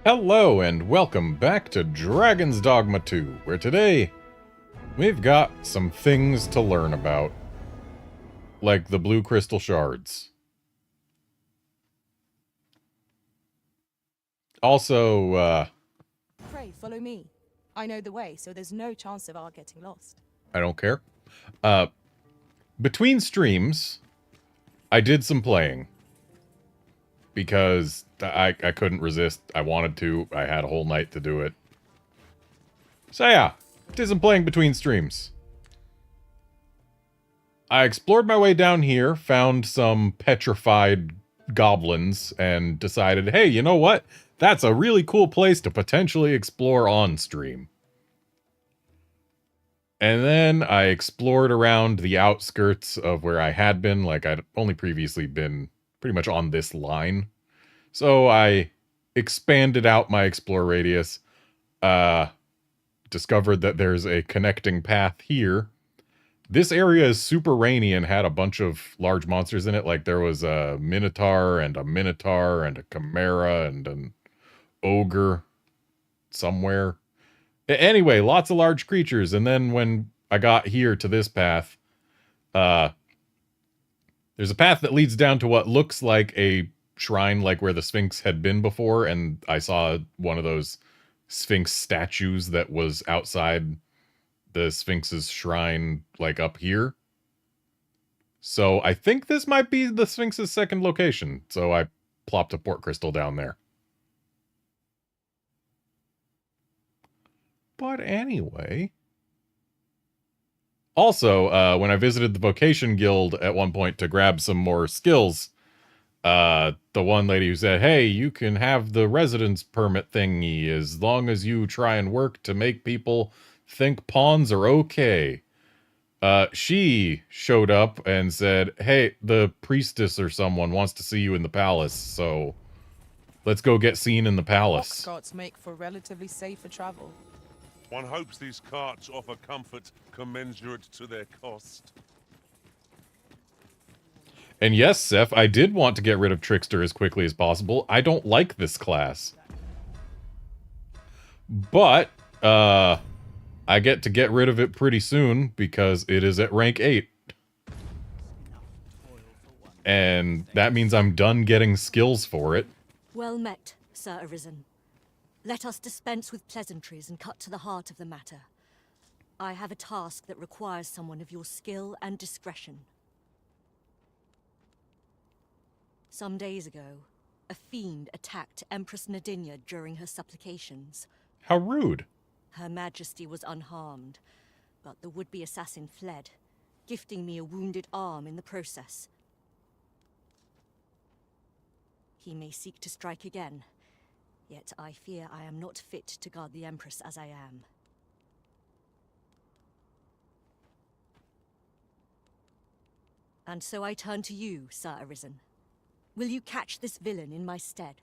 Hello and welcome back to Dragon's Dogma 2, where today we've got some things to learn about, like the blue crystal shards. Also, Pray, follow me. I know the way, so there's no chance of our getting lost. I don't care. Between streams, I did some playing. Because I couldn't resist. I wanted to. I had a whole night to do it. So yeah, did some playing between streams. I explored my way down here, found some petrified goblins, and decided, hey, you know what? That's a really cool place to potentially explore on stream. And then I explored around the outskirts of where I had been, like I'd only previously been pretty much on this line. So I expanded out my explore radius, discovered that there's a connecting path here. This area is super rainy and had a bunch of large monsters in it, like there was a Minotaur and a Chimera and an Ogre somewhere. Anyway, lots of large creatures, and then when I got here to this path, there's a path that leads down to what looks like a shrine, like where the Sphinx had been before, and I saw one of those Sphinx statues that was outside the Sphinx's shrine, like up here. So I think this might be the Sphinx's second location, so I plopped a port crystal down there. But anyway... Also, when I visited the Vocation Guild at one point to grab some more skills, the one lady who said, hey, you can have the residence permit thingy as long as you try and work to make people think pawns are okay. She showed up and said, hey, the priestess or someone wants to see you in the palace, so let's go get seen in the palace. Box carts make for relatively safer travel. One hopes these carts offer comfort commensurate to their cost. And yes, Seth, I did want to get rid of Trickster as quickly as possible. I don't like this class. But, I get to get rid of it pretty soon because it is at rank 8. And that means I'm done getting skills for it. Well met, Sir Arisen. Let us dispense with pleasantries and cut to the heart of the matter. I have a task that requires someone of your skill and discretion. Some days ago, a fiend attacked Empress Nadinya during her supplications. How rude. Her Majesty was unharmed, but the would-be assassin fled, gifting me a wounded arm in the process. He may seek to strike again. Yet I fear I am not fit to guard the Empress as I am. And so I turn to you, Sir Arisen. Will you catch this villain in my stead?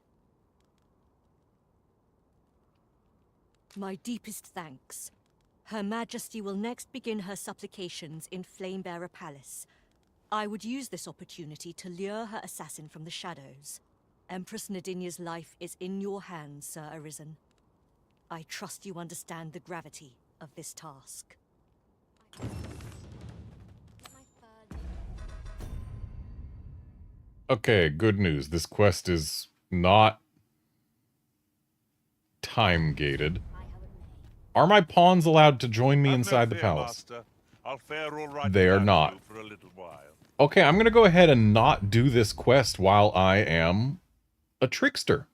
My deepest thanks. Her Majesty will next begin her supplications in Flamebearer Palace. I would use this opportunity to lure her assassin from the shadows. Empress Nadinya's life is in your hands, Sir Arisen. I trust you understand the gravity of this task. Okay, good news. This quest is not time-gated. Are my pawns allowed to join me inside the palace? They are not. Okay, I'm gonna go ahead and not do this quest while I am a trickster,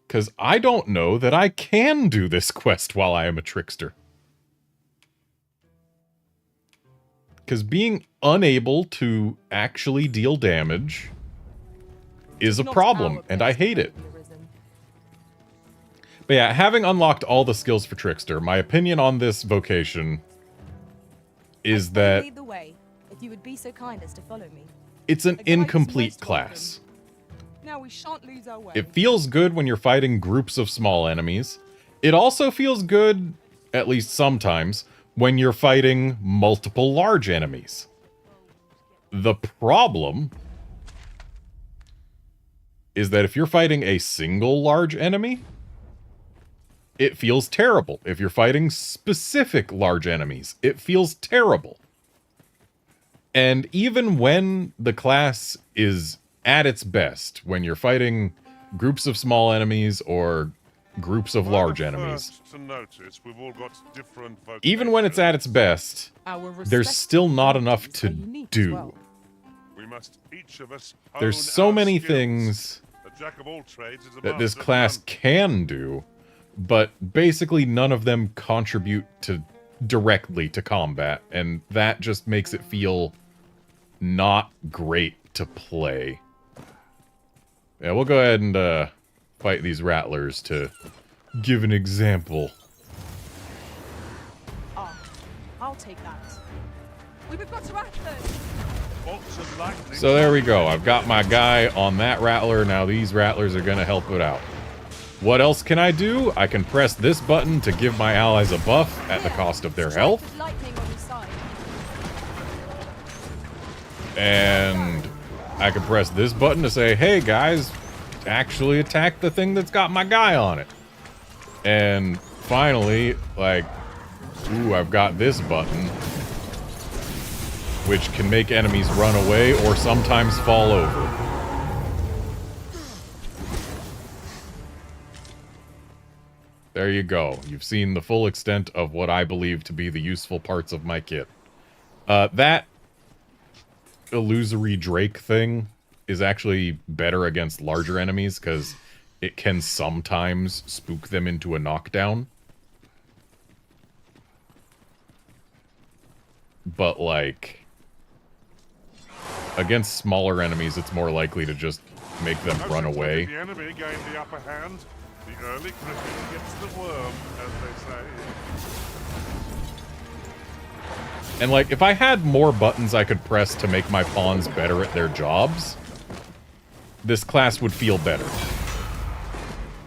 because I don't know that I can do this quest while I am a trickster. Because being unable to actually deal damage is a problem, and I hate it. But yeah, having unlocked all the skills for Trickster, my opinion on this vocation is that Lead the way, if you would be so kind as to follow me. It's an incomplete class. Now we shan't lose our way. It feels good when you're fighting groups of small enemies. It also feels good, at least sometimes, when you're fighting multiple large enemies. The problem is that if you're fighting a single large enemy, it feels terrible. If you're fighting specific large enemies, it feels terrible. And even when the class is at its best, when you're fighting groups of small enemies or groups of large enemies, To notice, we've all got different even when it's at its best, there's still not enough to do. We must each of us There's hone so our many skills. things A jack of all trades is a that this master of class none. can do, but basically none of them contribute directly to combat, and that just makes it feel not great to play. Yeah, we'll go ahead and fight these rattlers to give an example. Ah, I'll take that. We've got to act those. Bolts of lightning. So there we go. I've got my guy on that rattler. Now these rattlers are going to help it out. What else can I do? I can press this button to give my allies a buff at the cost of their health. Strike with lightning on his side. And I can press this button to say, hey guys, actually attack the thing that's got my guy on it. And finally, like, ooh, I've got this button, which can make enemies run away or sometimes fall over. There you go. You've seen the full extent of what I believe to be the useful parts of my kit. That illusory Drake thing is actually better against larger enemies because it can sometimes spook them into a knockdown. But, like, against smaller enemies, it's more likely to just make them run away. The enemy gained the upper hand. The early critic gets the worm, as they say. And, like, if I had more buttons I could press to make my pawns better at their jobs, this class would feel better.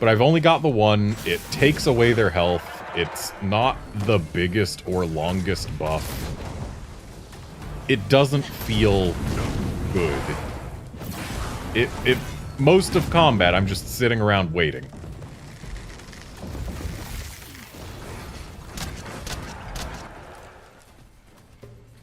But I've only got the one. It takes away their health. It's not the biggest or longest buff. It doesn't feel good. Most of combat, I'm just sitting around waiting.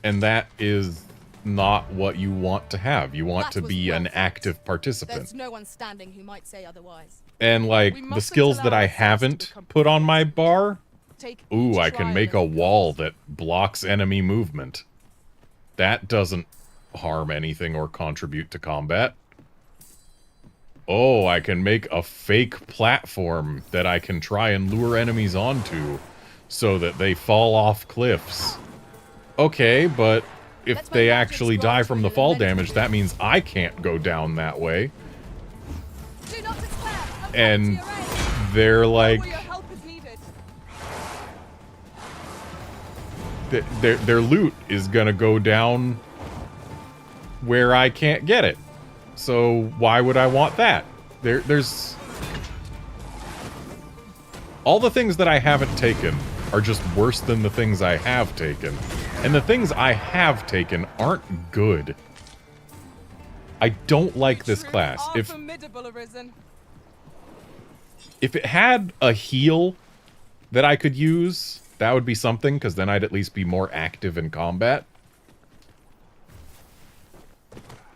And that is not what you want to have. You want That to was be an well said. active participant. There's no one standing who might say otherwise. And, like, We the mustn't skills that allow I ourselves to haven't become put on my bar, Take ooh, each I can trial make as a it wall comes. that blocks enemy movement. That doesn't harm anything or contribute to combat. Oh, I can make a fake platform that I can try and lure enemies onto so that they fall off cliffs. Okay, but if Let's they make actually magic die scrolls from for the the fall elemental damage, that means I can't go down that way. Do not despair. I'll come And to your aid. they're like... Where your help is needed. Their loot is gonna go down where I can't get it. So why would I want that? There's... All the things that I haven't taken are just worse than the things I have taken. And the things I have taken aren't good. I don't like this Truly class. are formidable, Arisen. If it had a heal that I could use, that would be something, because then I'd at least be more active in combat.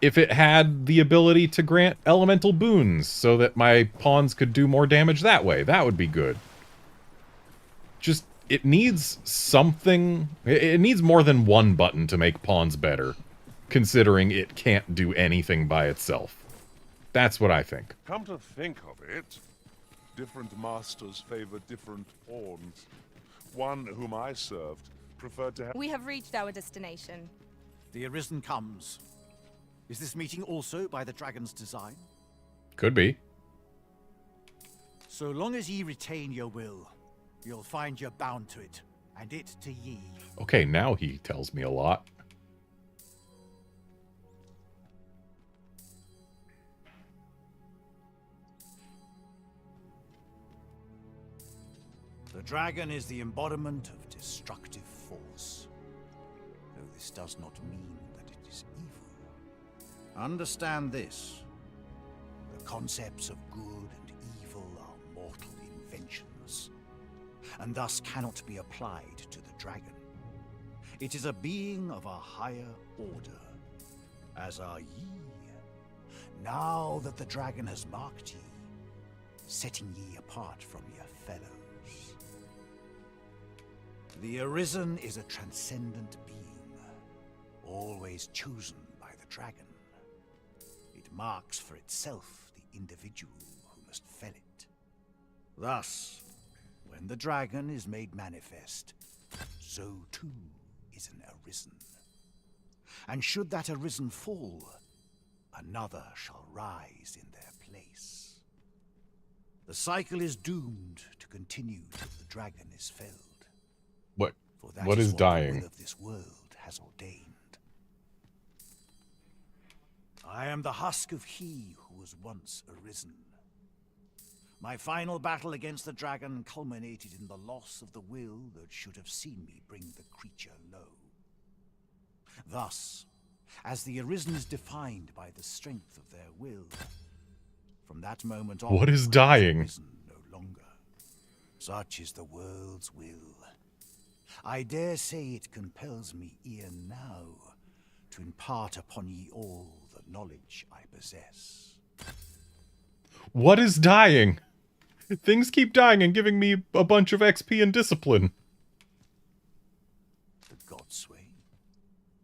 If it had the ability to grant elemental boons so that my pawns could do more damage that way, that would be good. Just, it needs something. It needs more than one button to make pawns better, considering it can't do anything by itself. That's what I think. Come to think of it, different masters favor different pawns. One whom I served preferred to have... We have reached our destination. The Arisen comes. Is this meeting also by the dragon's design? Could be. So long as ye retain your will, you'll find you're bound to it, and it to ye. Okay, now he tells me a lot. The dragon is the embodiment of destructive force. Though this does not mean that it is evil. Understand this. The concepts of good and evil are mortal inventions. and thus cannot be applied to the dragon. It is a being of a higher order, as are ye. Now that the dragon has marked ye, setting ye apart from your fellows. The Arisen is a transcendent being, always chosen by the dragon. It marks for itself the individual who must fell it. Thus, when the dragon is made manifest, so too is an Arisen. And should that Arisen fall, another shall rise in their place. The cycle is doomed to continue till the dragon is felled. What? For that What is what dying? the will of this world has ordained. I am the husk of he who was once Arisen. My final battle against the dragon culminated in the loss of the will that should have seen me bring the creature low. Thus, as the Arisen is defined by the strength of their will, from that moment on, What is I was dying? Arisen no longer. Such is the world's will. I dare say it compels me e'en now to impart upon ye all the knowledge I possess. What is dying? Things keep dying and giving me a bunch of XP and discipline. The Godsway,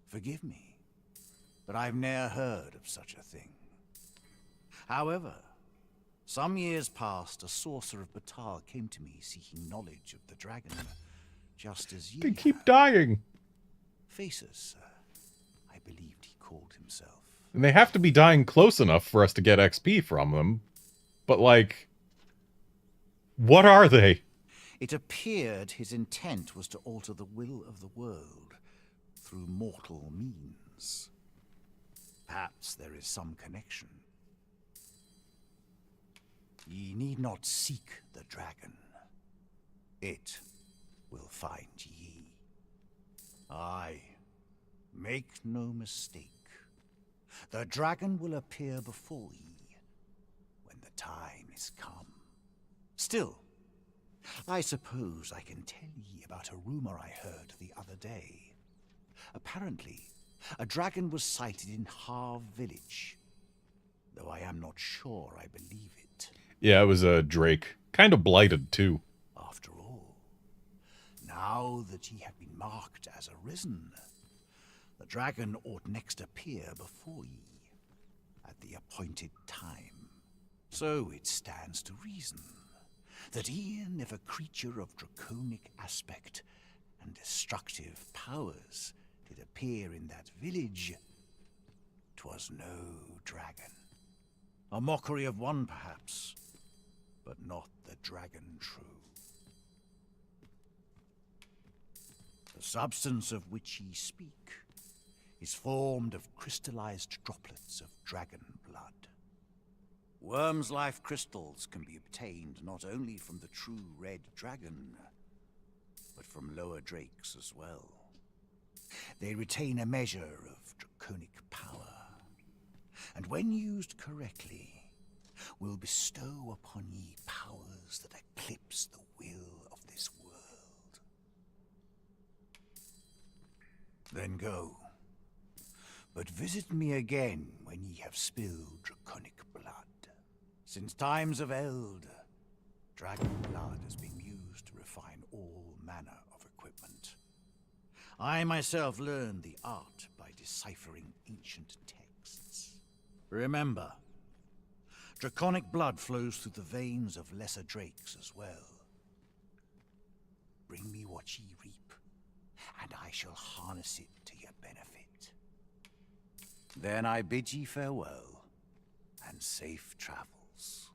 forgive me, but I've ne'er heard of such a thing. However, some years past, a sorcerer of Batal came to me seeking knowledge of the dragon, just as ye They keep have. dying. Faces, I believed he called himself. And they have to be dying close enough for us to get XP from them. But, like, what are they? It appeared his intent was to alter the will of the world through mortal means. Perhaps there is some connection. Ye need not seek the dragon. It will find ye. Aye, make no mistake. The dragon will appear before ye when the time is come. Still, I suppose I can tell ye about a rumor I heard the other day. Apparently, a dragon was sighted in Harv village, though I am not sure I believe it. Yeah, it was a Drake. Kind of blighted, too. After all, now that ye have been marked as Arisen, the dragon ought next appear before ye at the appointed time. So it stands to reason that e'en if a creature of draconic aspect and destructive powers did appear in that village, 'twas no dragon. A mockery of one, perhaps, but not the dragon true. The substance of which ye speak is formed of crystallized droplets of dragon blood. Worm's life crystals can be obtained not only from the true red dragon, but from lower drakes as well. They retain a measure of draconic power, and when used correctly, will bestow upon ye powers that eclipse the will of this world. Then go, but visit me again when ye have spilled draconic blood. Since times of eld, dragon blood has been used to refine all manner of equipment. I myself learned the art by deciphering ancient texts. Remember, draconic blood flows through the veins of lesser drakes as well. Bring me what ye reap, and I shall harness it to your benefit. Then I bid ye farewell, and safe travels.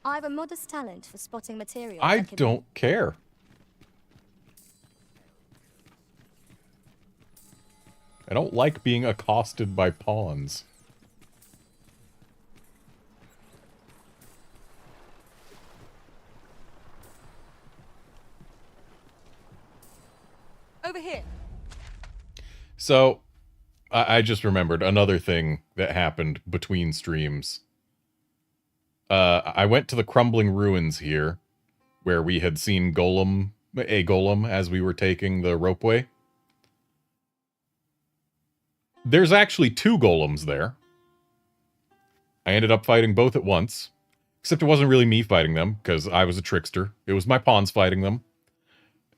I've a modest talent for spotting material. I that could- don't care. I don't like being accosted by pawns. Over here. So, I just remembered another thing that happened between streams. I went to the crumbling ruins here, where we had seen a golem as we were taking the ropeway. There's actually 2 golems there. I ended up fighting both at once. Except it wasn't really me fighting them, because I was a trickster. It was my pawns fighting them.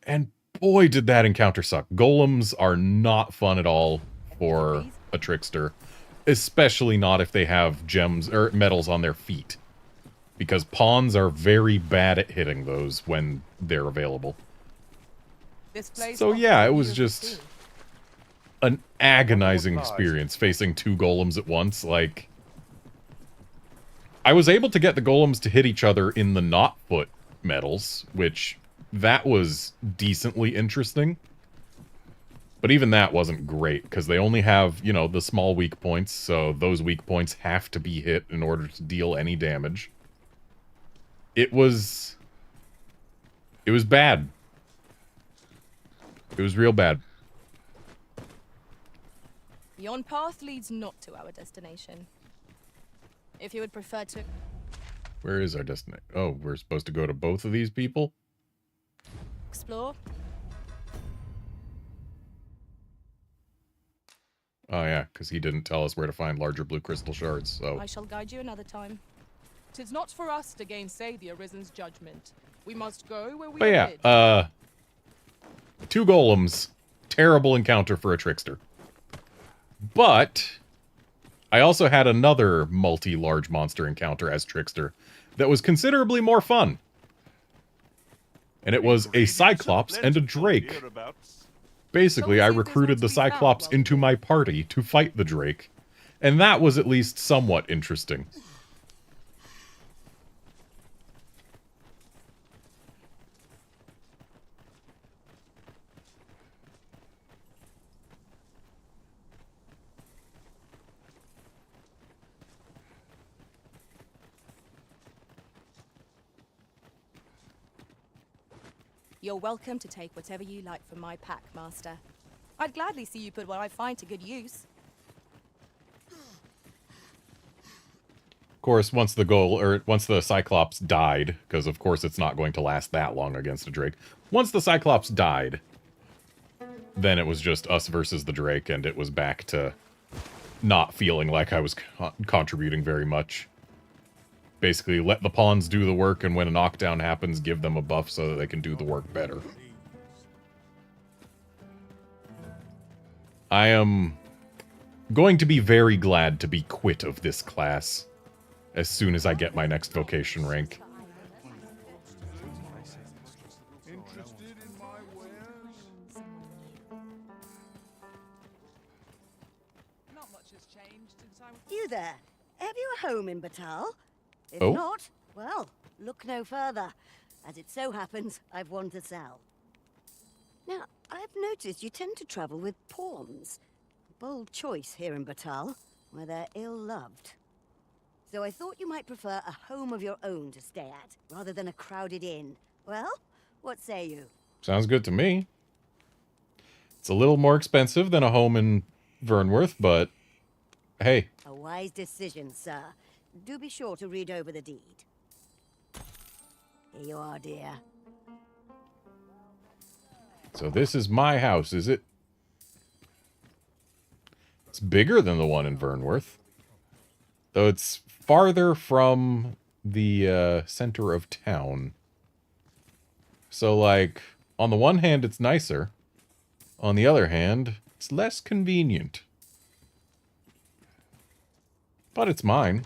And boy, did that encounter suck. Golems are not fun at all for a trickster. Especially not if they have gems or metals on their feet. Because pawns are very bad at hitting those when they're available. So yeah, it was just an agonizing experience facing 2 golems at once. Like, I was able to get the golems to hit each other in the knot-foot metals, which that was decently interesting. But even that wasn't great, because they only have, you know, the small weak points, so those weak points have to be hit in order to deal any damage. It was bad. It was real bad. Yon path leads not to our destination. If you would prefer to... Where is our destination? Oh, we're supposed to go to both of these people? explore, Oh yeah, because he didn't tell us where to find larger blue crystal shards, so... I shall guide you another time. 'Tis not for us to gainsay the Arisen's judgment. We must go where we But are yeah, bid. 2 golems. Terrible encounter for a trickster. But I also had another multi-large monster encounter as trickster that was considerably more fun. And it was a Cyclops and a Drake. Basically, I recruited the Cyclops into my party to fight the Drake. And that was at least somewhat interesting. You're welcome to take whatever you like from my pack, Master. I'd gladly see you put what I find to good use. Of course, once the Cyclops died, because of course it's not going to last that long against a Drake. Once the Cyclops died, then it was just us versus the Drake, and it was back to not feeling like I was contributing very much. Basically, let the pawns do the work, and when a knockdown happens, give them a buff so that they can do the work better. I am going to be very glad to be quit of this class as soon as I get my next vocation rank. Interested in my wares? Not much has changed since I was... You there? Have you a home in Batal? If Oh? not, well, look no further. As it so happens, I've one to sell. Now, I've noticed you tend to travel with pawns. Bold choice here in Batal, where they're ill-loved. So I thought you might prefer a home of your own to stay at, rather than a crowded inn. Well, what say you? Sounds good to me. It's a little more expensive than a home in Vernworth, but hey. A wise decision, sir. Do be sure to read over the deed. Here you are, dear. So this is my house, is it? It's bigger than the one in Vernworth. Though it's farther from the center of town. So, like, on the one hand, it's nicer. On the other hand, it's less convenient. But it's mine.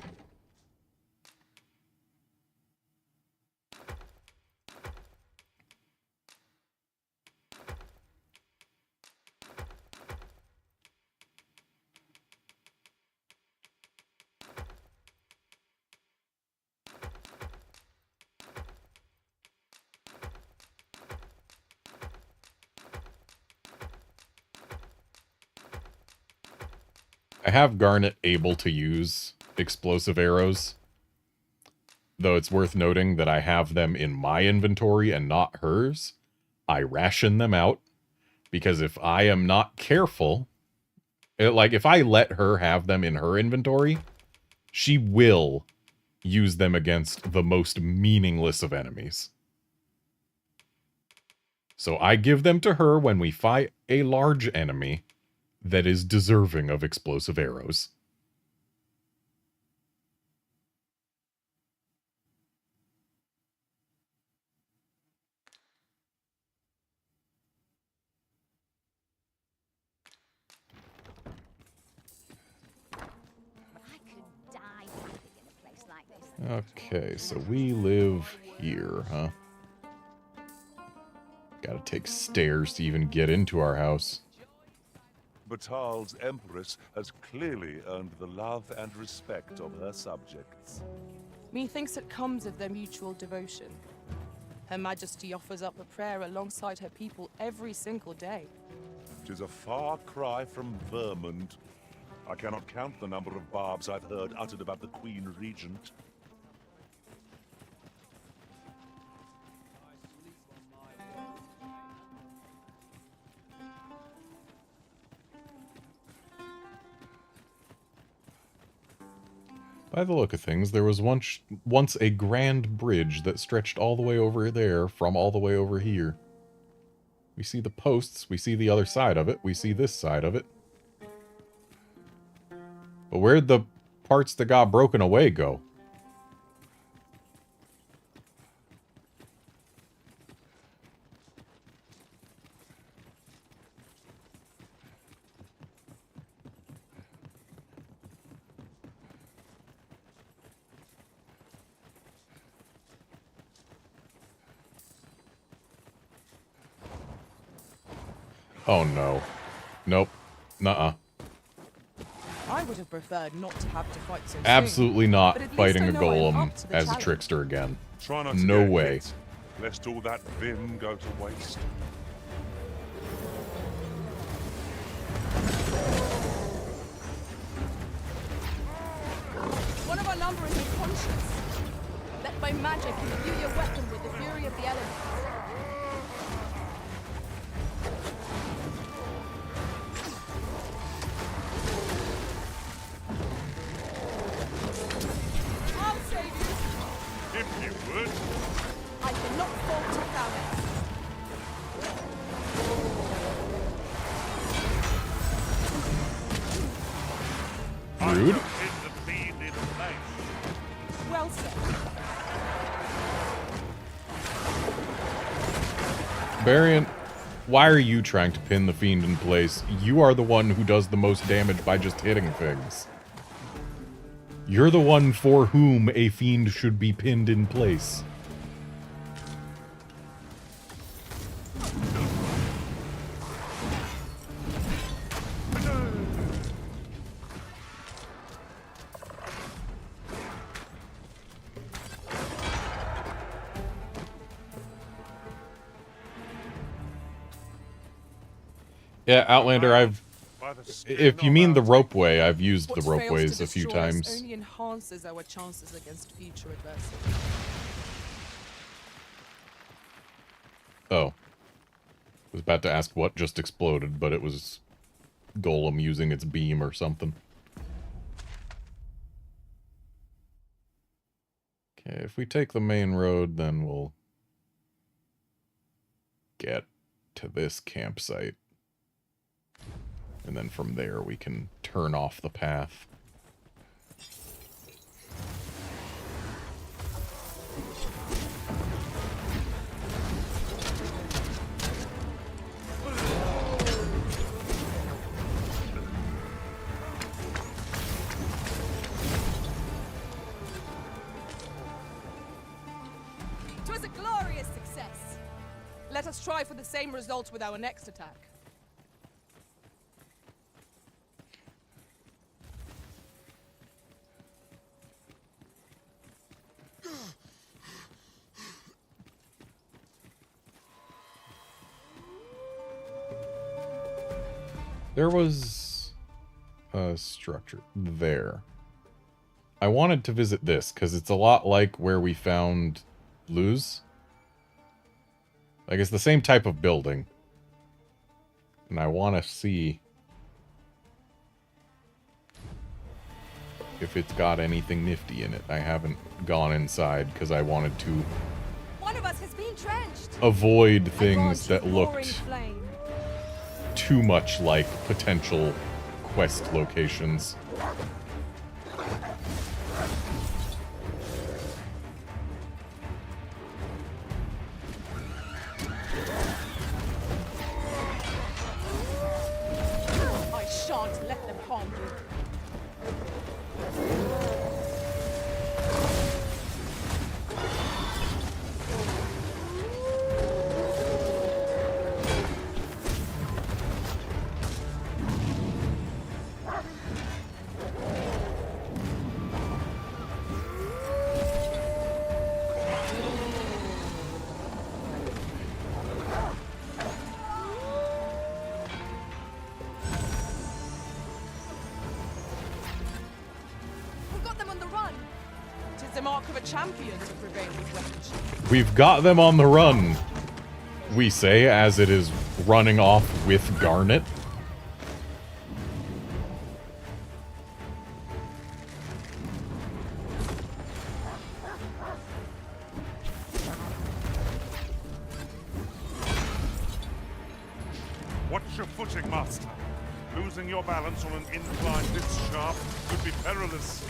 I have Garnet able to use explosive arrows, though it's worth noting that I have them in my inventory and not hers. I ration them out, because if I am not careful, like if I let her have them in her inventory, she will use them against the most meaningless of enemies. So I give them to her when we fight a large enemy that is deserving of explosive arrows. I could die living in a place like this. Okay, so we live here, huh? Gotta take stairs to even get into our house. Batal's empress has clearly earned the love and respect of her subjects. Methinks it comes of their mutual devotion. Her Majesty offers up a prayer alongside her people every single day. 'Tis a far cry from Vermont. I cannot count the number of barbs I've heard uttered about the Queen Regent. By the look of things, there was once a grand bridge that stretched all the way over there from all the way over here. We see the posts, we see the other side of it, we see this side of it. But where'd the parts that got broken away go? Oh no. Nope. Nuh-uh. I would have preferred not to have to fight so soon. Absolutely not But at least fighting I a know I'm golem up to the as a challenge. trickster again. Try not to No get way. hit, lest all that vim go to waste. One of our number is unconscious. Let my magic imbue your weapon with the fury of the elements. I'll save you. If you would. I cannot fault a balance. Rude. Hit the fiend in place. Well said. Variant, why are you trying to pin the fiend in place? You are the one who does the most damage by just hitting things. You're the one for whom a fiend should be pinned in place. Yeah, Outlander, By the skin if you of mean the our ropeway, I've used the What fails to ropeways a few destroy us times. only enhances our chances against future adversity. Oh. Was about to ask what just exploded, but it was Golem using its beam or something. Okay, if we take the main road, then we'll get to this campsite. And then from there we can turn off the path. It was a glorious success. Let us try for the same result with our next attack. There was a structure there. I wanted to visit this, because it's a lot like where we found Luz. Like, it's the same type of building. And I want to see if it's got anything nifty in it. I haven't gone inside, because I wanted to One of us has been trenched. avoid I things grant that you roaring looked flame. too much like potential quest locations. I shan't let them harm you. We've got them on the run. 'Tis the mark of a champion to prevail with weapons. We've got them on the run, we say, as it is running off with Garnet. Watch your footing, Master. Losing your balance on an incline this sharp could be perilous.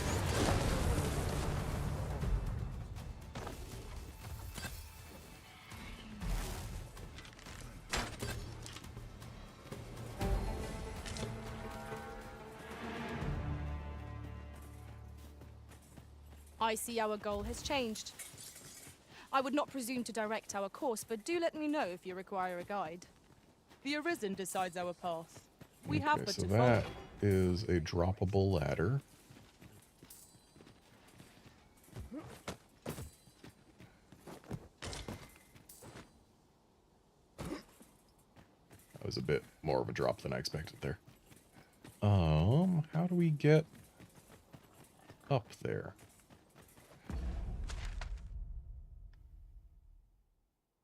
I see our goal has changed. I would not presume to direct our course, but do let me know if you require a guide. The Arisen decides our path. We have Okay, but so to that follow. is a droppable ladder. That was a bit more of a drop than I expected there. How do we get up there?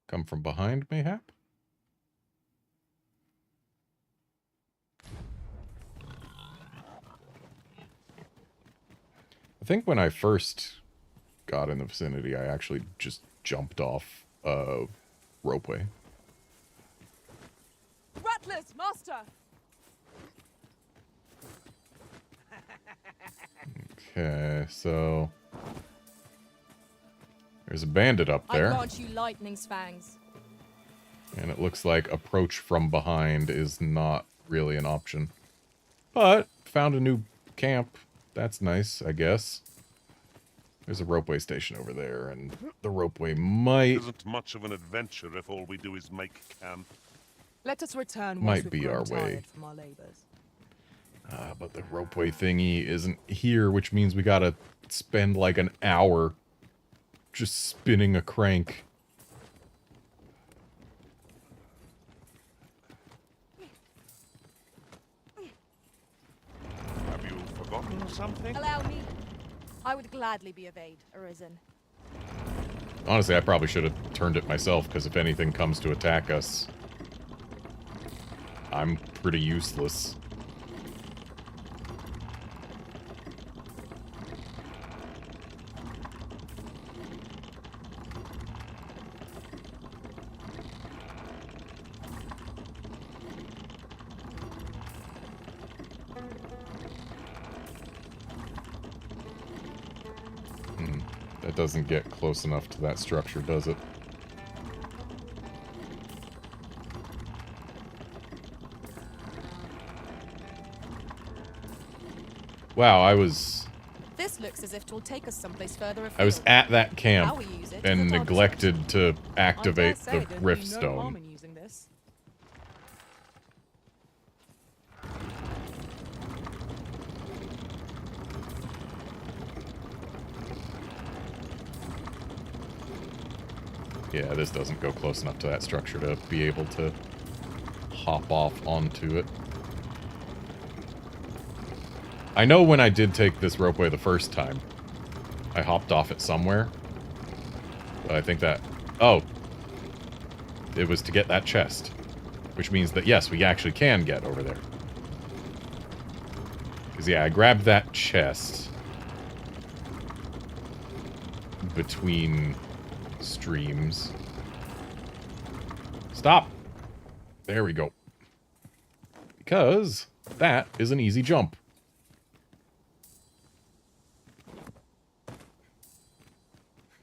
Come from behind, mayhap? I think when I first got in the vicinity, I actually just jumped off a ropeway. Rattlers, master! Okay, so there's a bandit up I there, grant you lightning's fangs. and it looks like approach from behind is not really an option. But found a new camp. That's nice, I guess. There's a ropeway station over there, and the ropeway might Isn't much of an adventure if all we do is make camp. Let us return Might once we've be grown our way. tired from our labors. but the ropeway thingy isn't here, which means we gotta spend like an hour just spinning a crank. Have you forgotten something? Allow me. I would gladly be of aid, Arisen. Honestly, I probably should have turned it myself, because if anything comes to attack us, I'm pretty useless. That doesn't get close enough to that structure, does it? Wow, This looks as if it will take us someplace further afield. I was at that camp How we use it and is our neglected to activate I dare the say rift there'd be no harm stone. in using this. Yeah, this doesn't go close enough to that structure to be able to hop off onto it. I know when I did take this ropeway the first time, I hopped off it somewhere. But I think that... Oh. It was to get that chest. Which means that, yes, we actually can get over there. Because, yeah, I grabbed that chest between RedmondStreams. Stop! There we go. Because that is an easy jump.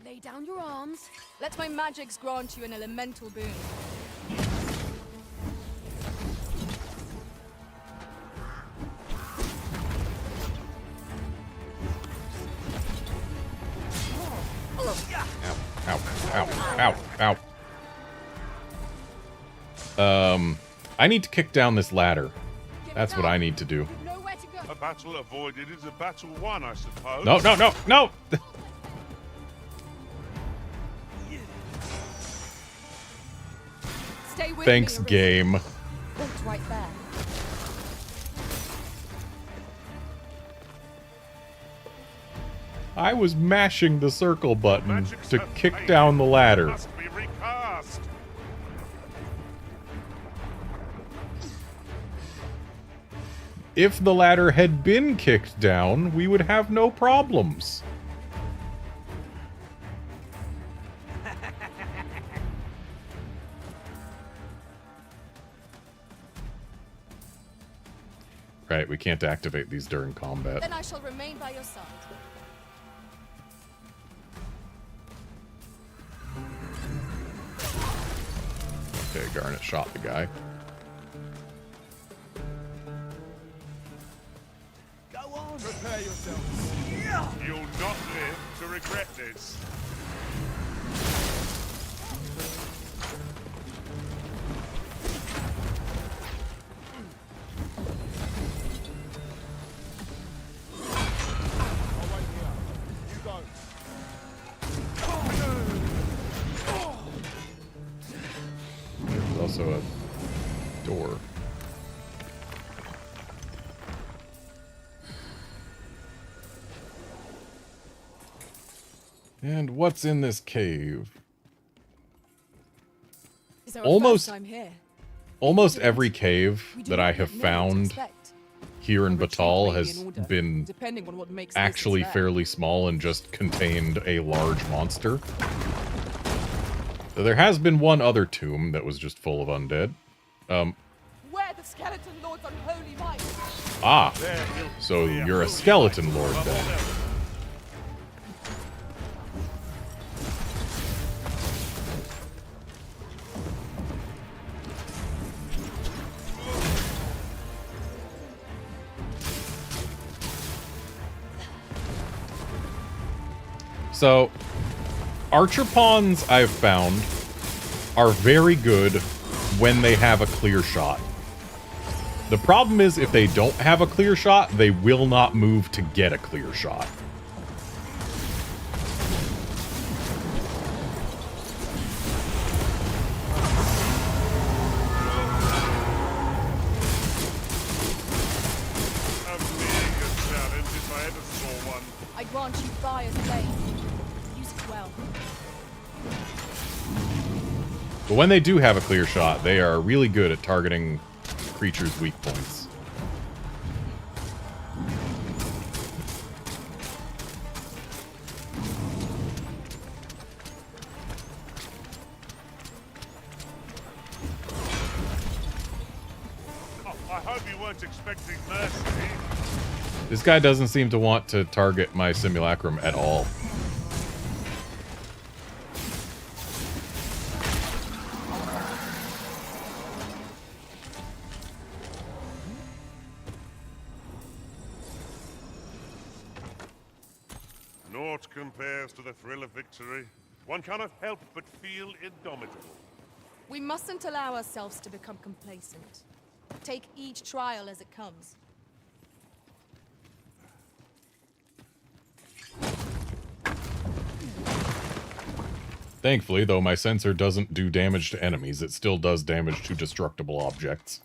Lay down your arms. Let my magics grant you an elemental boon. Ow, ow, ow, ow, ow. I need to kick down this ladder. That's what I need to do. You know where to go. A battle avoided is a battle won, I suppose. No, no, no, no! Stay with Thanks, me, game. Wait right there. I was mashing the circle button Magics to have kick failed. down the ladder. Must be recast. If the ladder had been kicked down, we would have no problems. Right, we can't activate these during combat. Then I shall remain by your side. Okay, Garnet shot the guy. Go on. Prepare yourselves. You'll not live to regret this. There's also a door. And what's in this cave? Is our Almost- first time here? Almost every cave We do that not I yet have know what to found expect. here in A retreat Batal may be has in order, been depending on what makes this actually its lair. fairly small and just contained a large monster. There has been one other tomb that was just full of undead. Where the skeleton lord's unholy might. Ah, There he'll so be you're a holy skeleton fight lord above then. all else. So, archer pawns I've found are very good when they have a clear shot. The problem is if they don't have a clear shot, they will not move to get a clear shot. A mega challenge if I ever saw one. I grant you fire's blade. Use it well. But when they do have a clear shot, they are really good at targeting creatures' weak points. Oh, I hope you weren't expecting mercy. This guy doesn't seem to want to target my simulacrum at all. Naught compares to the thrill of victory. One cannot help but feel indomitable. We mustn't allow ourselves to become complacent. Take each trial as it comes. Thankfully, though my sensor doesn't do damage to enemies, it still does damage to destructible objects.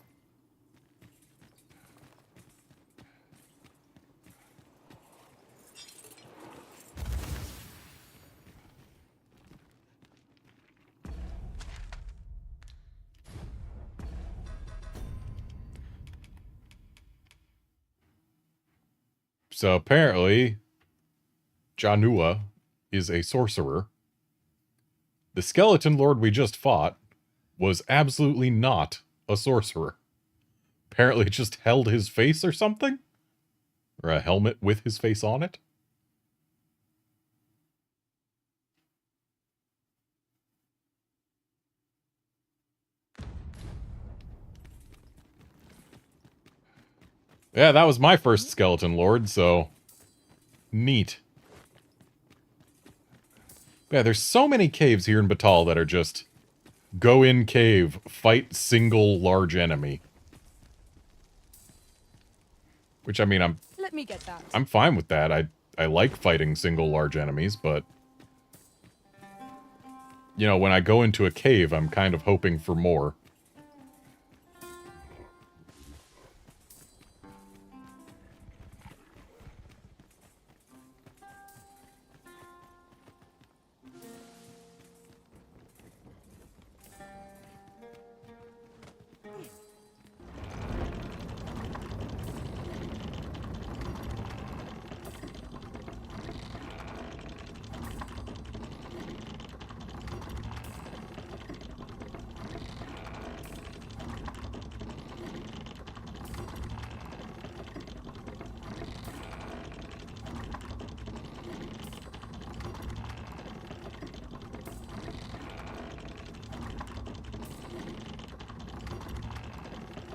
So apparently, Janua is a sorcerer The skeleton lord we just fought was absolutely not a sorcerer. Apparently it just held his face or something? Or a helmet with his face on it? Yeah, that was my first skeleton lord, so... neat. Yeah, there's so many caves here in Batal that are just... go in cave, fight single large enemy. Which, I mean, Let me get that. I'm fine with that. I like fighting single large enemies, but... you know, when I go into a cave, I'm kind of hoping for more.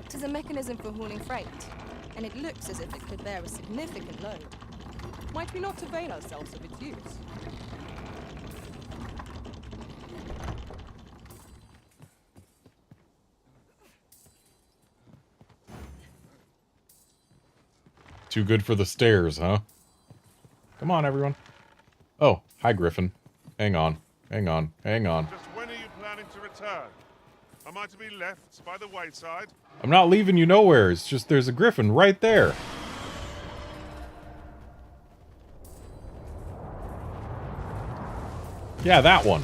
It is a mechanism for hauling freight, and it looks as if it could bear a significant load. Might we not avail ourselves of its use? Too good for the stairs, huh? Come on, everyone. Oh, hi, Griffin. Hang on. Hang on. Hang on. Just when are you planning to return? Am I to be left by the wayside? I'm not leaving you nowhere. It's just there's a griffin right there. Yeah, that one.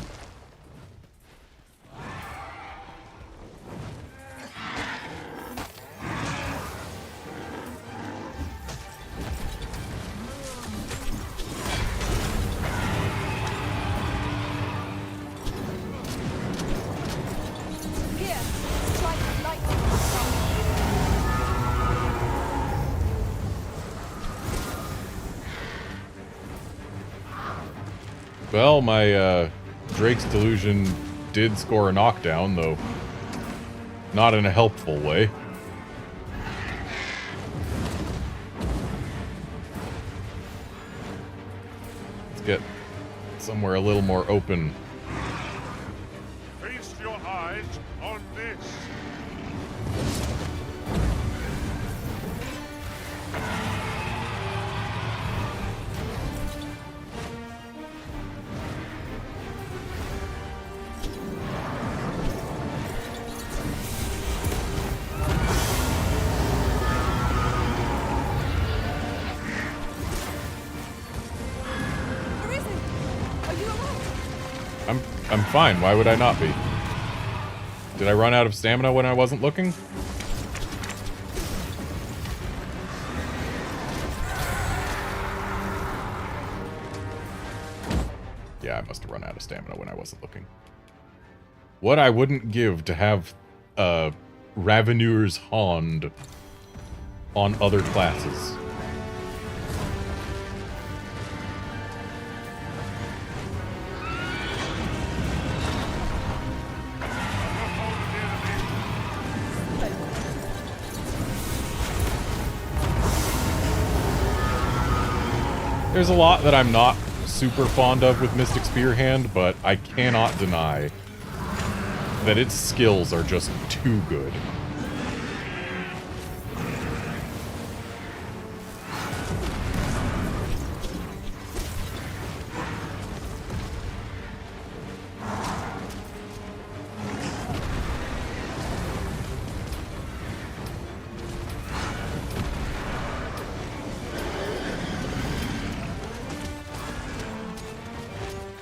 Here, strike the lightning. Well, my Drake's Delusion did score a knockdown, though not in a helpful way. Let's get somewhere a little more open. Feast your eyes on this. Arisen! Are you alright? I'm fine. Why would I not be? Did I run out of stamina when I wasn't looking? Yeah, I must have run out of stamina when I wasn't looking. What I wouldn't give to have Raveneur's Hond on other classes. There's a lot that I'm not super fond of with Mystic Spearhand, but I cannot deny that its skills are just too good.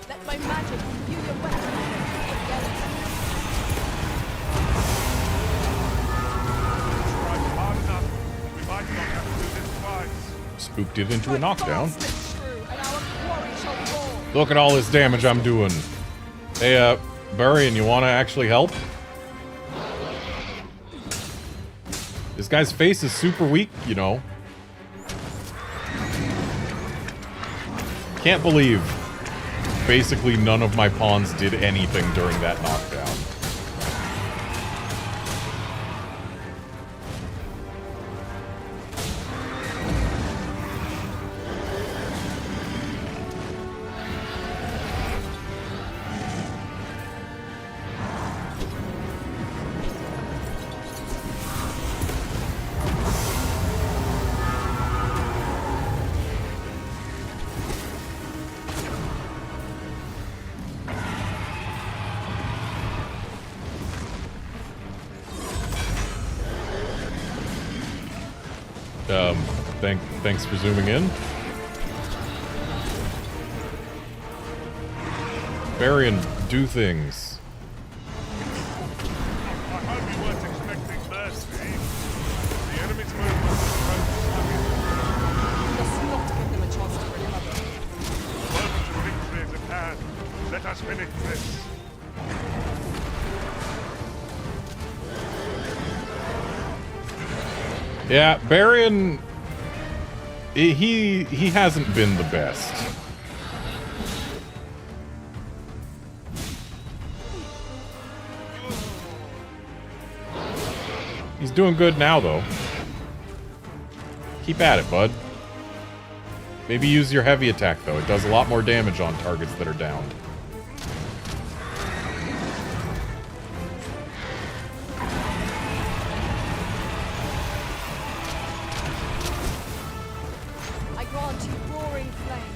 Let my magic imbue your weapon. Strike hard enough. We might not have to do this twice. Spooked it into a knockdown. Look Look at all this damage I'm doing. Hey, Barian, you want to actually help? This guy's face is super weak, you know. Can't believe basically none of my pawns did anything during that knockdown. Thanks for zooming in. Barian, do things. I hope you weren't expecting mercy. The enemy's movement is Let's not give them a chance to recover. the moment of victory is at hand. Let us finish this. Yeah, Barian, he hasn't been the best. He's doing good now, though. Keep at it, bud. Maybe use your heavy attack, though. It does a lot more damage on targets that are downed. I grant you roaring flame.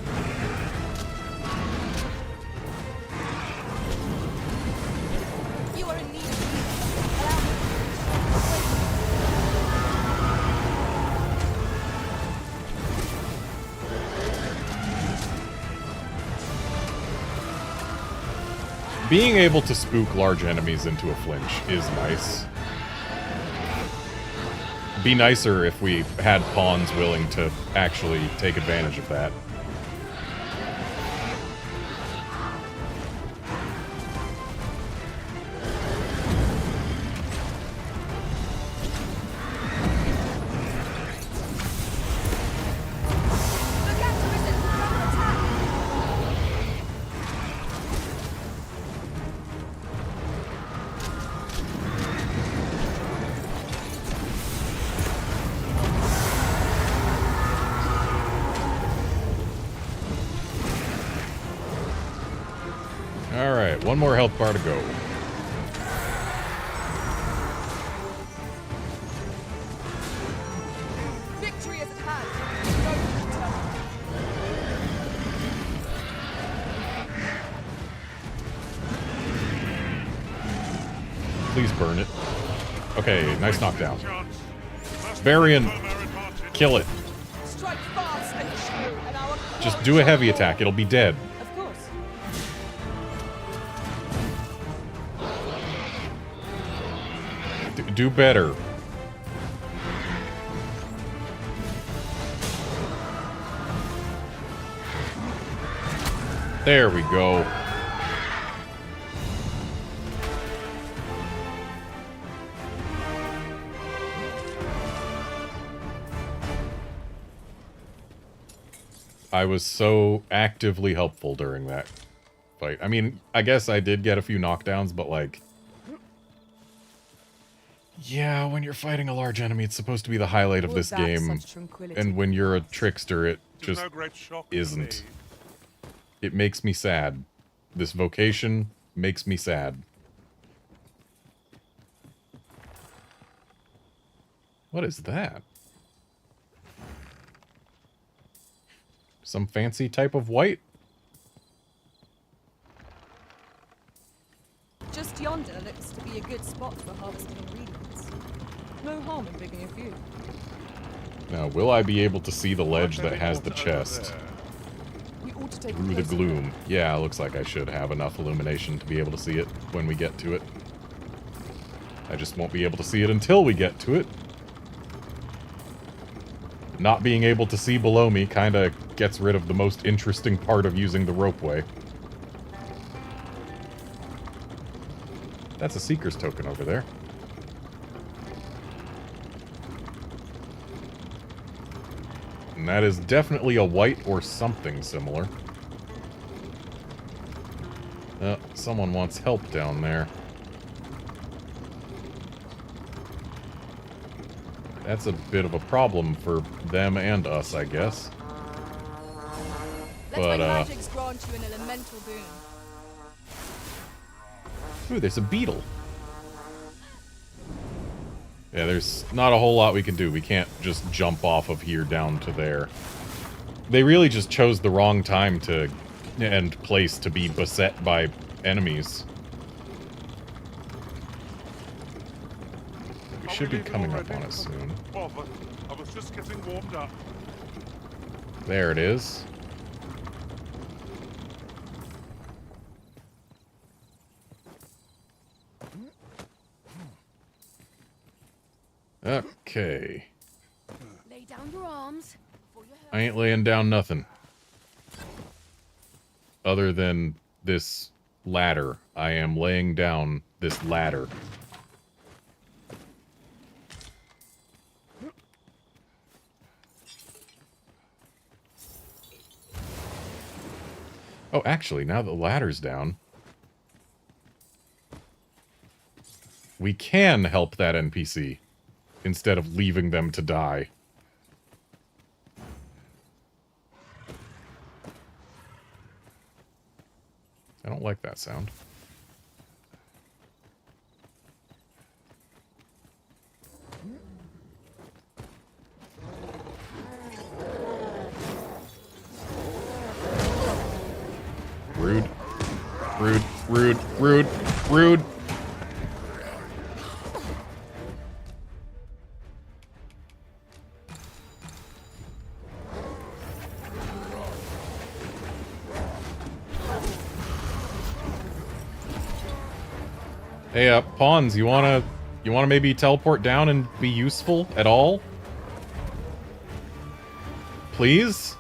You are in need of healing. Allow me. Being able to spook large enemies into a flinch is nice. Be nicer if we had pawns willing to actually take advantage of that. Look out, Arisen! Under attack! Alright, one more health bar to go. Victory is at hand. No return. Please burn it. Okay, nice knockdown. Chance. Must Barian, home our advantage. kill it. Strike fast and true, and our Just cause do a shall heavy fall. attack, it'll be dead. Of course. Do better. There we go. I was so actively helpful during that fight. I mean, I guess I did get a few knockdowns, but like... Yeah, when you're fighting a large enemy, it's supposed to be the highlight of Was this that game. such tranquility? And when you're a trickster, it It was just no great shock to isn't. me. It makes me sad. This vocation makes me sad. What is that? Some fancy type of white? Just yonder looks to be a good spot for harvesting ingredients. No harm in digging a few. Now, will I be able to see the ledge Aren't that any has the water over chest? there? We ought to take a Through the closer gloom. look. Yeah, looks like I should have enough illumination to be able to see it when we get to it. I just won't be able to see it until we get to it. Not being able to see below me kinda gets rid of the most interesting part of using the ropeway. That's a Seeker's token over there. And that is definitely a white or something similar. Someone wants help down there. That's a bit of a problem for them and us, I guess. Let my magics grant you an elemental boon. Ooh, there's a beetle. Yeah, there's not a whole lot we can do. We can't just jump off of here down to there. They really just chose the wrong time to and place to be beset by enemies. We should be coming up on it soon. Bother. I was just getting warmed up. There it is. Okay. Lay down your arms. I ain't laying down nothing. Other than this ladder. I am laying down this ladder. Oh, actually, now the ladder's down, we can help that NPC instead of leaving them to die. I don't like that sound. Rude. Rude, rude, rude, rude. Hey, pawns, you wanna maybe teleport down and be useful at all? Please?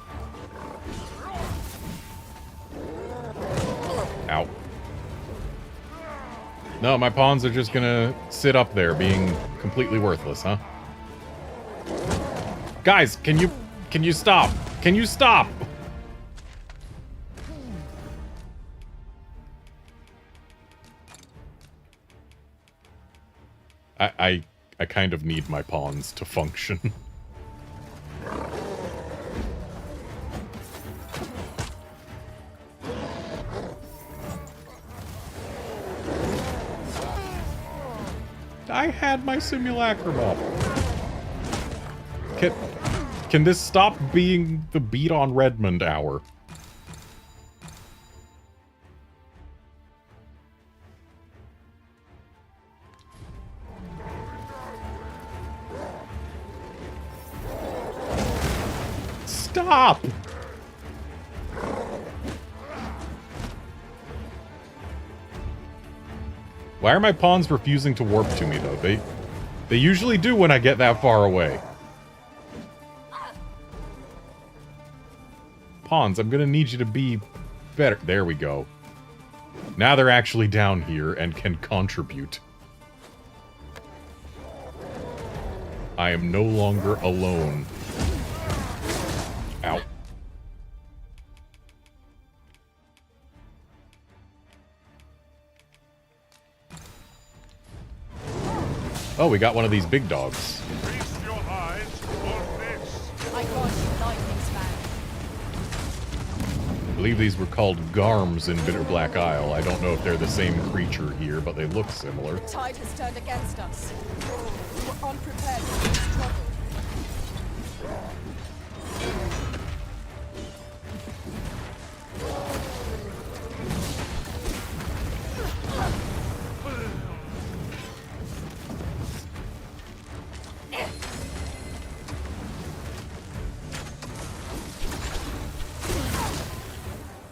Ow. No, my pawns are just gonna sit up there being completely worthless, huh? Guys, can you stop? Can you stop? I kind of need my pawns to function. I had my simulacrum up. Can this stop being the beat on Redmond hour? Stop! Why are my pawns refusing to warp to me, though? They usually do when I get that far away. Pawns, I'm gonna need you to be better. There we go. Now they're actually down here and can contribute. I am no longer alone. Ow. Oh, we got one of these big dogs. Feast your eyes on this. I grant you lightning span. I believe these were called Garms in Bitter Black Isle. I don't know if they're the same creature here, but they look similar. The tide has turned against us. We were unprepared for this struggle.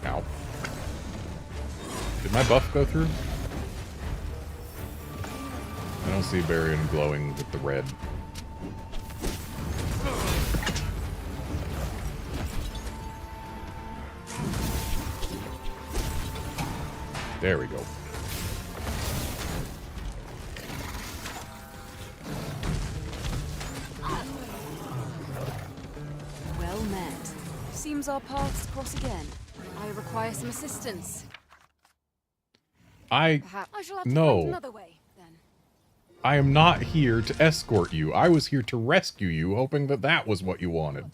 Ow. Did my buff go through? I don't see Barian glowing with the red. There we go. Seems our paths cross again. I require some assistance. Perhaps I shall have to find another way, then. I am not here to escort you. I was here to rescue you, hoping that that was what you wanted.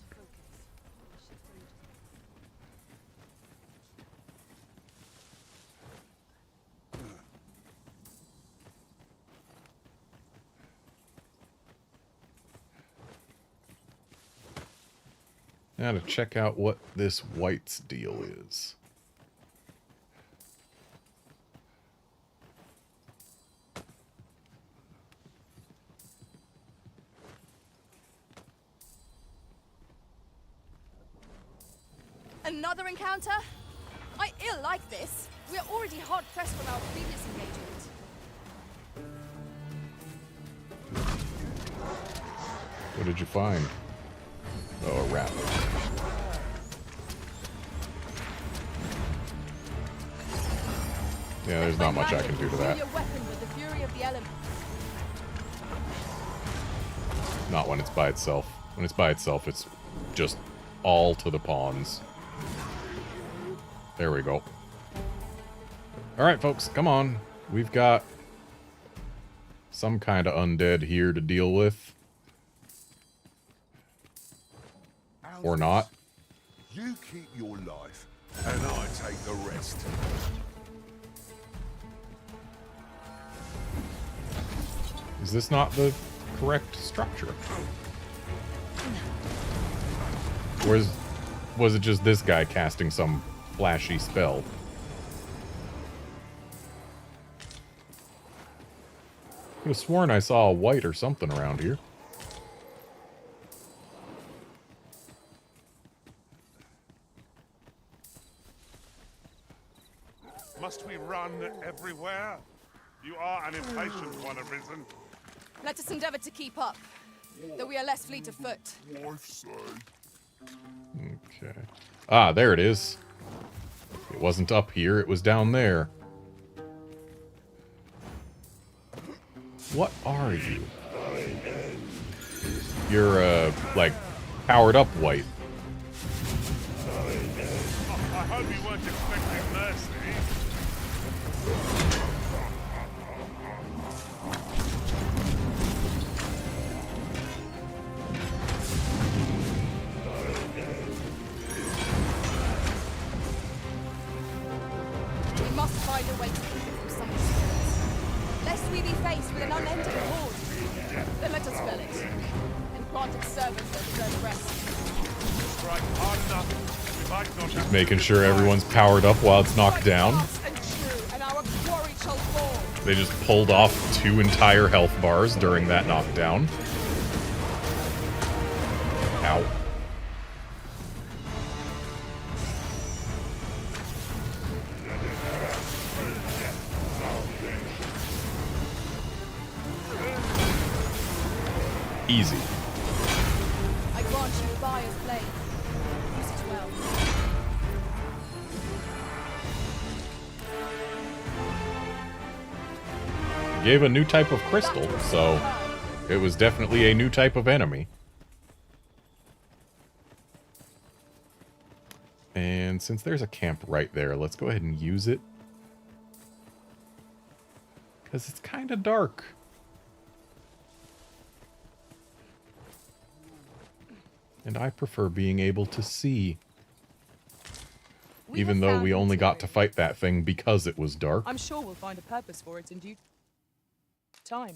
Now to check out what this White's deal is. Another encounter? I ill like this. We are already hard pressed from our previous engagement. What did you find? Oh, a rat. Yeah, there's not much I can do to that. Your weapon with the fury of the elements. Not when it's by itself. When it's by itself, it's just all to the pawns. There we go. Alright, folks, come on. We've got some kind of undead here to deal with. Or not. You keep your life, and I take the rest. Is this not the correct structure? Or was it just this guy casting some flashy spell? Could have sworn I saw a white or something around here. Must we run everywhere? You are an impatient one, Arisen. Let us endeavor to keep up, though we are less fleet of foot. Okay. Ah, there it is. It wasn't up here, it was down there. What are you? You're, like, powered up white. I hope you weren't expecting mercy. We must find a way to keep it from some spirits, lest we be faced with an unending horde. Then let us fill it, and grant its servants their deserved rest. Strike hard enough. We might not have Making sure everyone's powered up while it's knocked down. And true, and our quarry shall fall. They just pulled off 2 entire health bars during that knockdown. Ow. Easy. I grant you fire's blade. Use it well. Gave a new type of crystal, so it was definitely a new type of enemy. And since there's a camp right there, let's go ahead and use it. Because it's kind of dark. And I prefer being able to see. Even though we only got to fight that thing because it was dark. I'm sure we'll find a purpose for it in due time.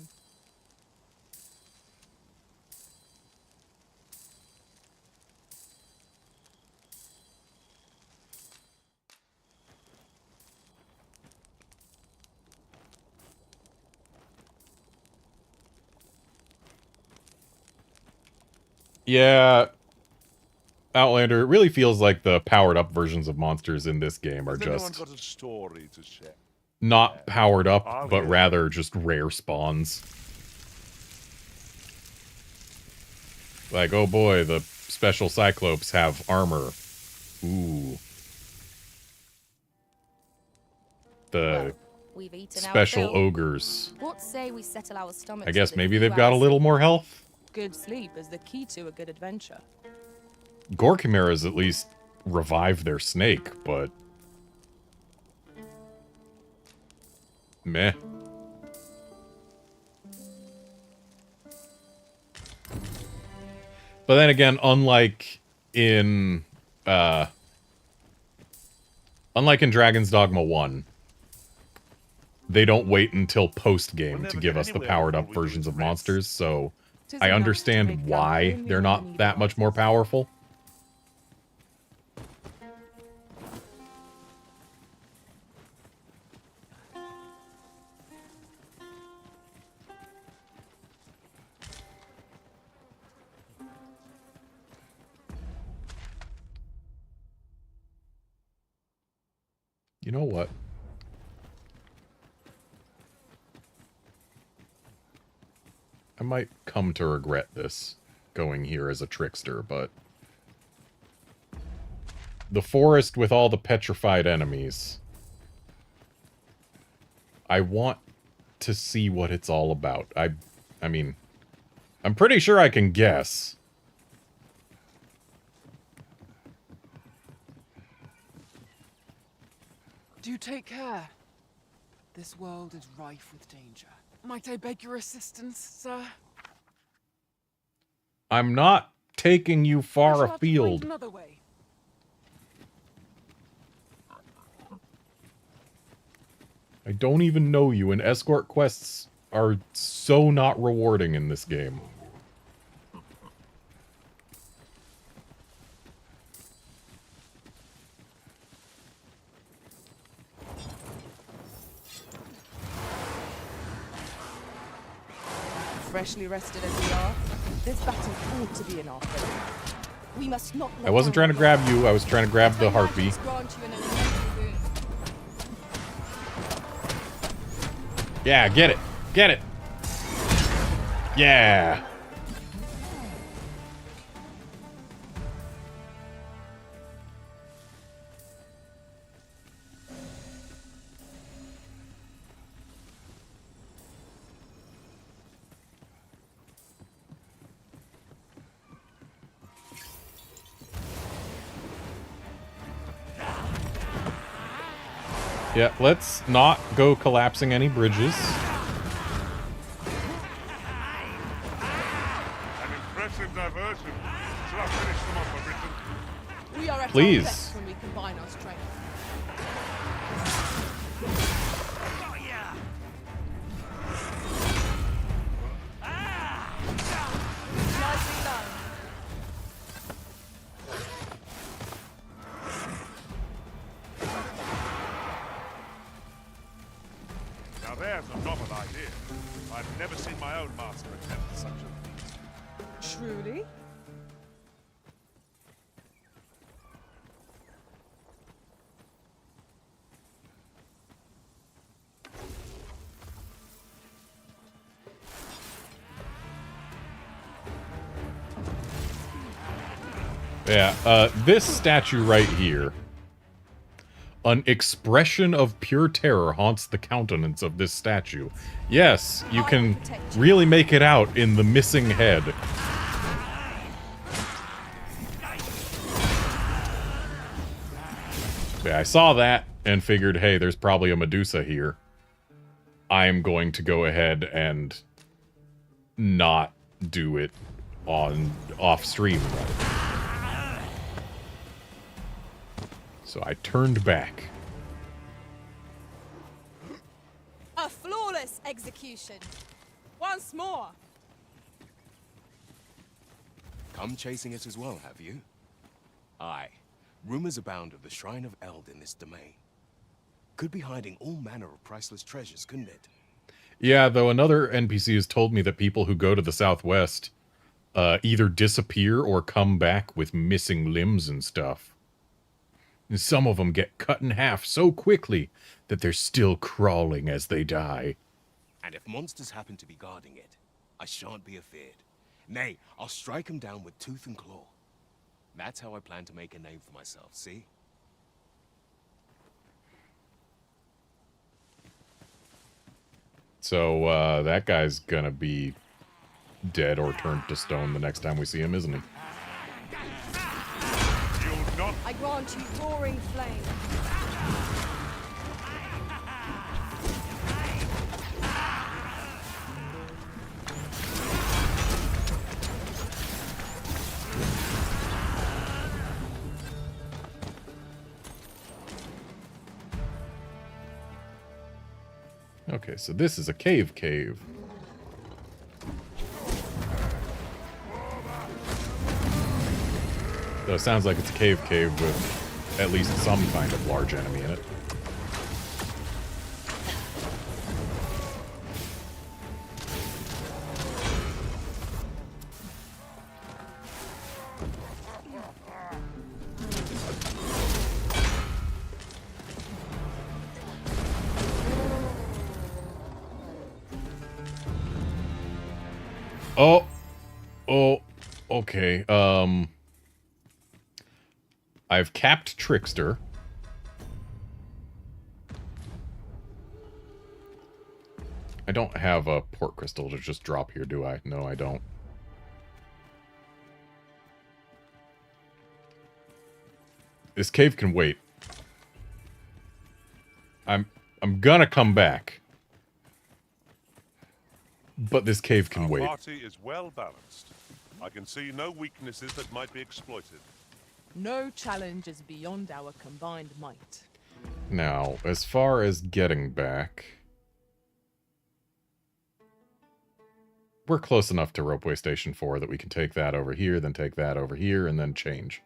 Yeah, Outlander, it really feels like the powered up versions of monsters in this game are Has anyone just got a story to share? not powered up, but rather just rare spawns. Like, oh boy, the special Cyclopes have armor. Ooh. The We've eaten our special fill. ogres. What say we settle our stomachs? I guess with maybe few they've got a hours little more health. Good sleep is the key to a good adventure. Gore chimeras at least revive their snake, but meh. But then again, unlike in Dragon's Dogma 1, they don't wait until post-game to give us the powered-up versions of monsters, so I understand why they're not that much more powerful. You know what? I might come to regret this, going here as a trickster, but the forest with all the petrified enemies. I want to see what it's all about. I mean, I'm pretty sure I can guess. Do take care. This world is rife with danger. Might I beg your assistance, sir? I'm not taking you We far shall have to find afield. another way. I don't even know you, and escort quests are so not rewarding in this game. Freshly rested as we are, this battle ought to be in our favor. We must not let I wasn't down trying to grab you, I was trying to grab the harpy. Magics grant you an elemental boon. Yeah, get it! Get it! Yeah! Yeah, let's not go collapsing any bridges. An impressive diversion. Shall I finish them off, Britain? We are at Please. our best when we combine our strength. Nicely done. Now there's a novel idea. I've never seen my own master attempt such a feat. Truly? Yeah, this statue right here. An expression of pure terror haunts the countenance of this statue. Yes, you can really make it out in the missing head. Yeah, I saw that and figured, hey, there's probably a Medusa here. I'm going to go ahead and not do it on off stream. So I turned back. A flawless execution. Once more. Come chasing it as well, have you? Aye. Rumors abound of the Shrine of Eld in this domain. Could be hiding all manner of priceless treasures, couldn't it? Yeah, though another NPC has told me that people who go to the Southwest either disappear or come back with missing limbs and stuff. And some of them get cut in half so quickly that they're still crawling as they die. And if monsters happen to be guarding it, I shan't be afeared. Nay, I'll strike them down with tooth and claw. That's how I plan to make a name for myself, see? So, that guy's gonna be dead or turned to stone the next time we see him, isn't he? You'll not I grant you roaring flame. Okay, so this is a cave. So it sounds like it's a cave with at least some kind of large enemy in it. Oh, okay. I've capped Trickster. I don't have a port crystal to just drop here, do I? No, I don't. This cave can wait. I'm gonna come back. But this cave can wait. Our party is well balanced. I can see no weaknesses that might be exploited. No challenge is beyond our combined might. Now, as far as getting back, we're close enough to Ropeway Station 4 that we can take that over here, then take that over here, and then change.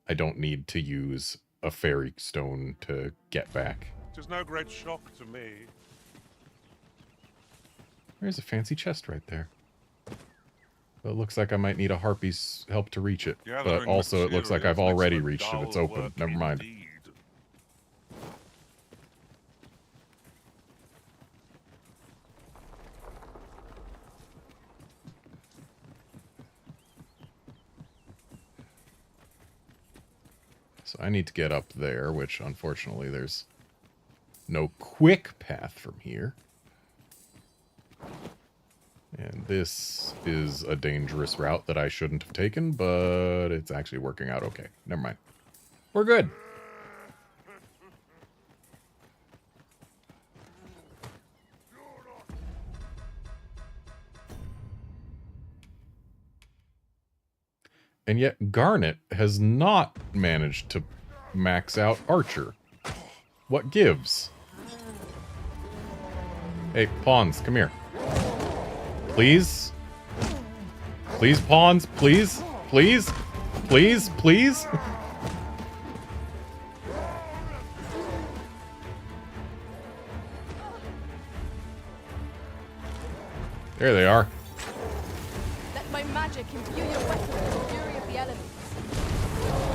I don't need to use a fairy stone to get back. It is no great shock to me. There's a fancy chest right there. Well, it looks like I might need a harpy's help to reach it. But also it looks like I've already reached it. It's open. Never mind. So I need to get up there, which unfortunately there's no quick path from here. And this is a dangerous route that I shouldn't have taken, but it's actually working out okay. Never mind. We're good. And yet Garnet has not managed to max out Archer. What gives? Hey, pawns, come here. Please? Please, pawns, please? Please? Please? Please? There they are. Let my magic imbue your weapon with the fury of the elements.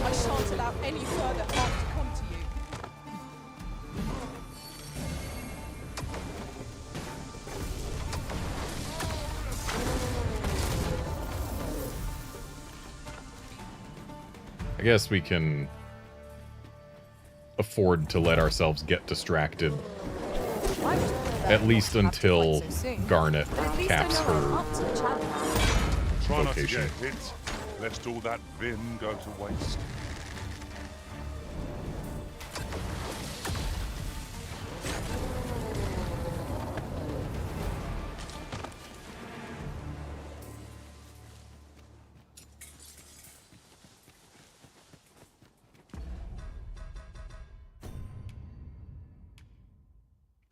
I shan't allow any further harm to come to you. I guess we can afford to let ourselves get distracted. At least until Garnet caps her Try not to location. get hit, lest all that vim go to waste.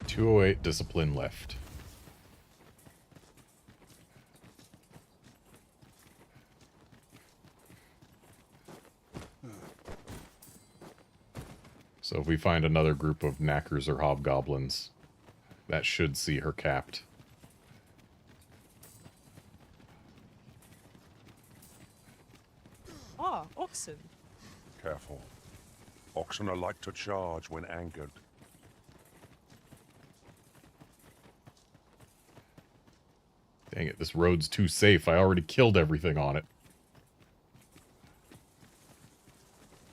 .208 discipline left. So if we find another group of knackers or hobgoblins, that should see her capped. Ah, oxen. Careful. Oxen are like to charge when angered. Dang it, this road's too safe. I already killed everything on it.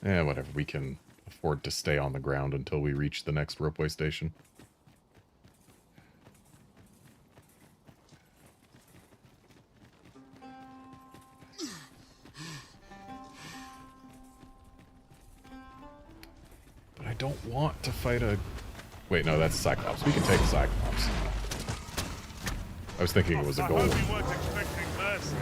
Eh, whatever. We can afford to stay on the ground until we reach the next ropeway station. don't want to fight a... Wait, no, that's Cyclops. We can take Cyclops. I was thinking it was a I golem. hope you weren't expecting mercy.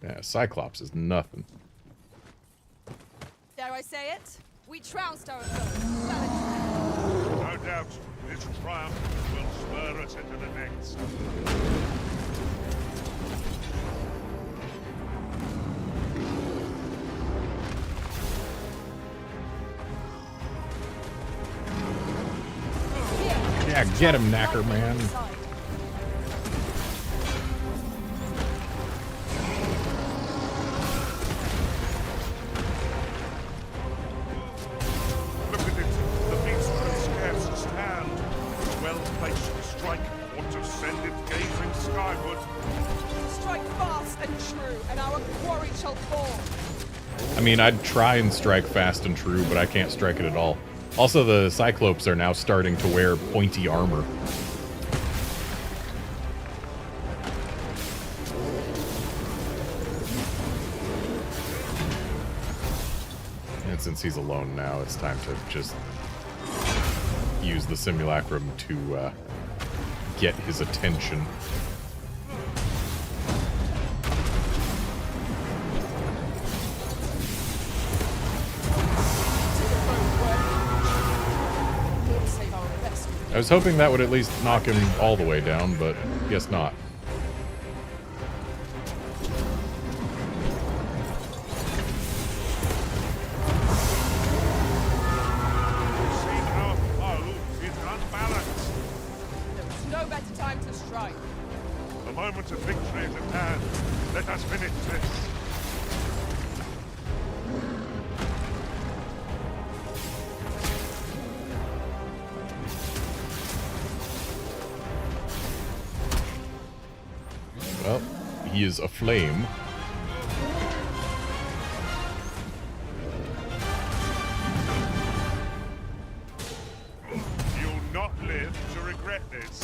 Yeah, Cyclops is nothing. Dare I say it? We trounced our foe. No doubt, this triumph will spur us into the next. Yeah, get him, Knacker Man. Look at it. The beast can scarce stand. Its well-placed strike ought to send it gazing skyward. Strike fast and true, and our quarry shall fall. I mean, I'd try and strike fast and true, but I can't strike it at all. Also, the Cyclopes are now starting to wear pointy armor. And since he's alone now, it's time to just use the simulacrum to get his attention. I was hoping that would at least knock him all the way down, but guess not. See our foe is unbalanced. There is no better time to strike. The moment of victory is at hand. Let us finish this. Well, he is aflame. You'll not live to regret this.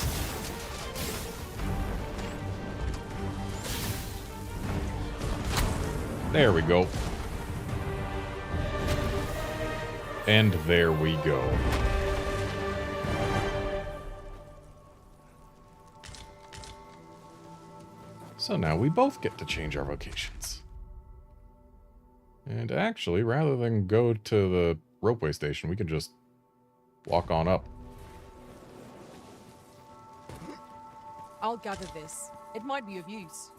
There we go. And there we go. So now we both get to change our vocations. And actually, rather than go to the ropeway station, we can just walk on up. I'll gather this. It might be of use.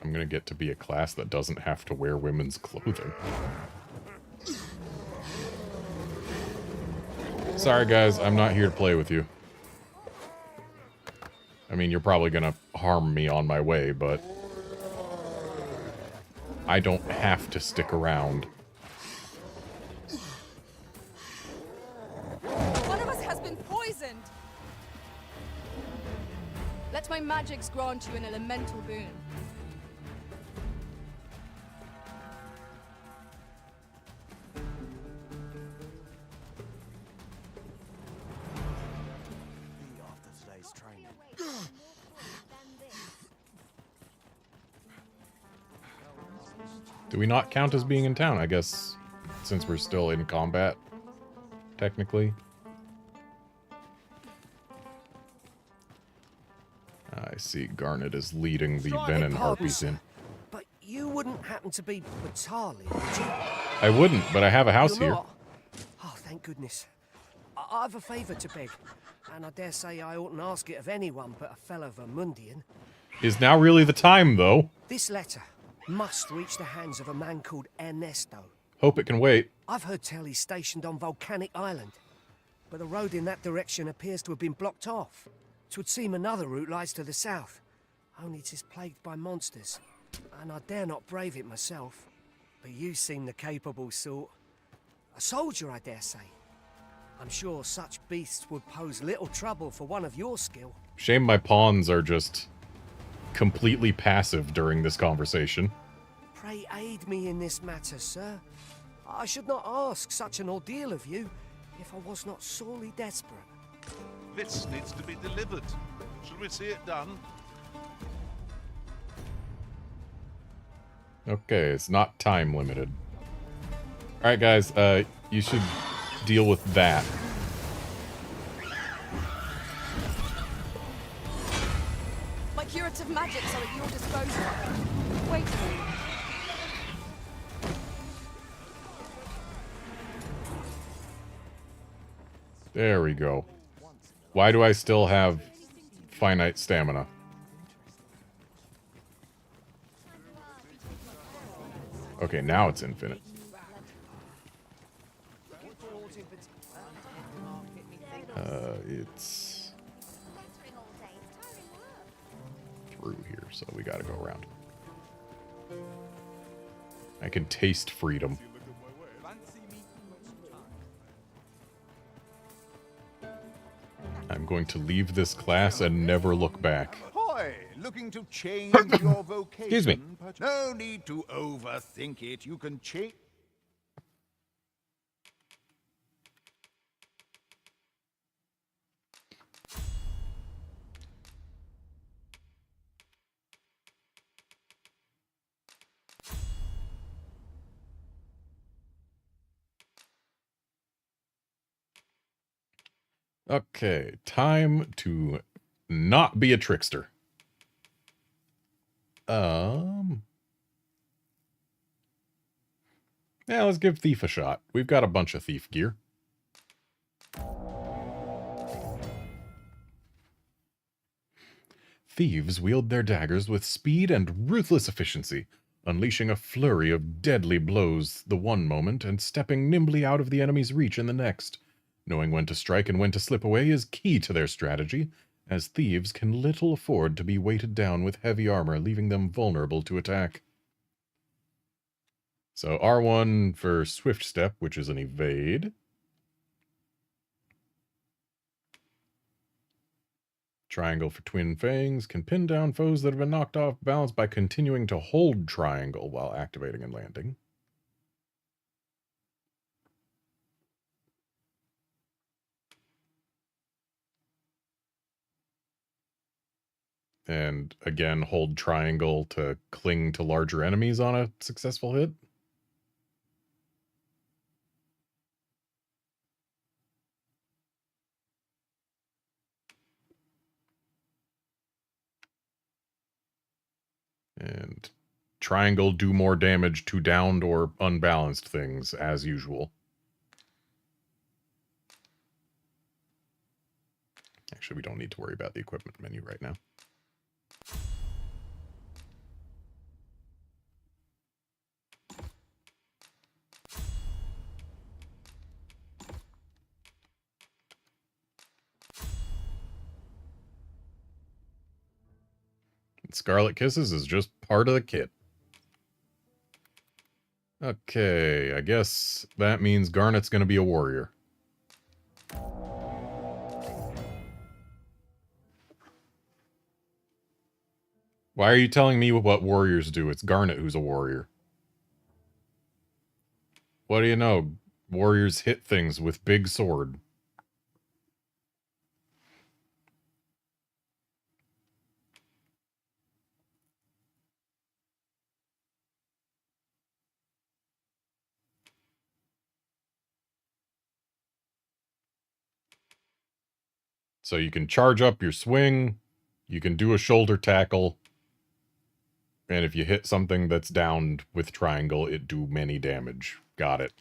I'm gonna get to be a class that doesn't have to wear women's clothing. Sorry guys, I'm not here to play with you. I mean, you're probably gonna harm me on my way, but I don't have to stick around. One of us has been poisoned! Let my magics grant you an elemental boon. After today's training. Do we not count as being in town? I guess, since we're still in combat, technically. I see Garnet is leading the Venom Harpies in. But you wouldn't happen to be Batali, would you? I wouldn't, but I have a house You're here. not? Oh, thank goodness. I've a favour to beg, and I dare say I oughtn't ask it of anyone but a fellow Vermundian. Is now really the time, though? This letter must reach the hands of a man called Ernesto. Hope it can wait. I've heard tell he's stationed on Volcanic Island, but the road in that direction appears to have been blocked off. 'Twould seem another route lies to the south, only 'tis plagued by monsters, and I dare not brave it myself. But you seem the capable sort. A soldier, I dare say. I'm sure such beasts would pose little trouble for one of your skill. Shame my pawns are just completely passive during this conversation. Pray aid me in this matter, sir. I should not ask such an ordeal of you if I was not sorely desperate. This needs to be delivered. Shall we see it done? Okay, it's not time limited. Alright guys, you should deal with that. My curative magics are at your disposal. Wait a minute. There we go. Why do I still have finite stamina? Okay, now it's infinite. It's through here, so we gotta go around. I can taste freedom. I'm going to leave this class and never look back. Hoy, looking to change your vocation? Excuse me. No need to overthink it. You can change. Okay, time to not be a trickster. Yeah, let's give Thief a shot. We've got a bunch of Thief gear. Thieves wield their daggers with speed and ruthless efficiency, unleashing a flurry of deadly blows the one moment and stepping nimbly out of the enemy's reach in the next. Knowing when to strike and when to slip away is key to their strategy, as thieves can little afford to be weighted down with heavy armor, leaving them vulnerable to attack. So R1 for Swift Step, which is an evade. Triangle for Twin Fangs can pin down foes that have been knocked off balance by continuing to hold triangle while activating and landing. And again, hold triangle to cling to larger enemies on a successful hit. And triangle do more damage to downed or unbalanced things, as usual. Actually, we don't need to worry about the equipment menu right now. Scarlet Kisses is just part of the kit. Okay, I guess that means Garnet's going to be a warrior. Why are you telling me what warriors do? It's Garnet who's a warrior. What do you know? Warriors hit things with big sword. So you can charge up your swing, you can do a shoulder tackle, and if you hit something that's downed with triangle, it do many damage. Got it.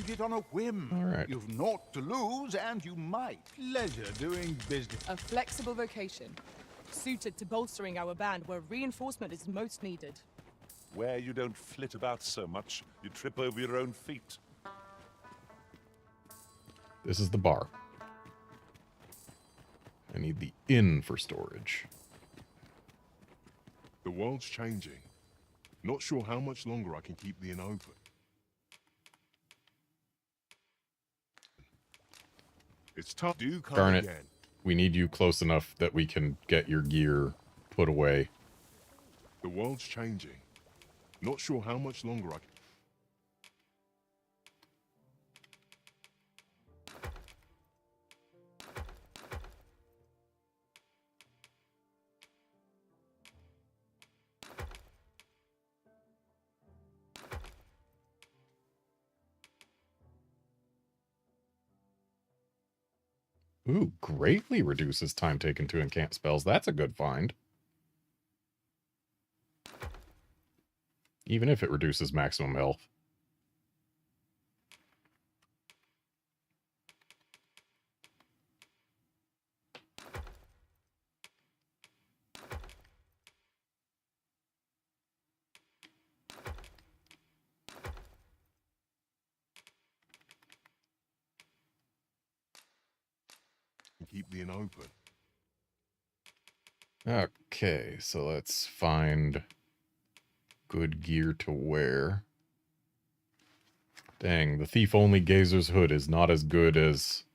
did it on a whim. All right. You've naught to lose, and you might. Pleasure doing business. A flexible vocation, suited to bolstering our band where reinforcement is most needed. Where you don't flit about so much, you trip over your own feet. This is the bar. I need the inn for storage. The world's changing. Not sure how much longer I can keep the inn open. It's tough. Do come Darn it. again. We need you close enough that we can get your gear put away. The world's changing. Not sure how much longer I can... Ooh, greatly reduces time taken to incant spells. That's a good find. Even if it reduces maximum health. Keep the inn open. Okay, so let's find good gear to wear. Dang, the thief-only Gazer's Hood is not as good as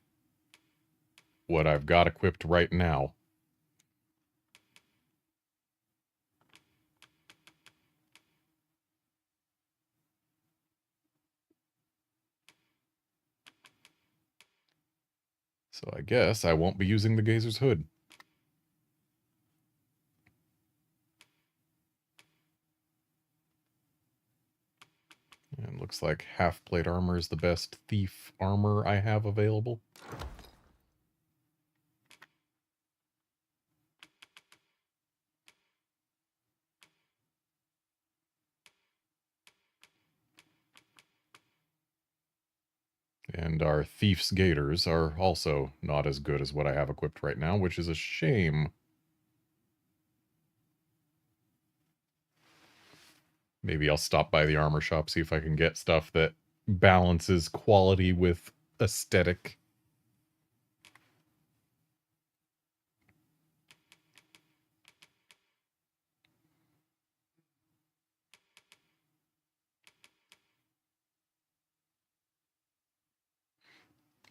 what I've got equipped right now. So I guess I won't be using the Gazer's Hood. And looks like half-plate armor is the best thief armor I have available. And our Thief's Gaiters are also not as good as what I have equipped right now, which is a shame. Maybe I'll stop by the armor shop, see if I can get stuff that balances quality with aesthetic.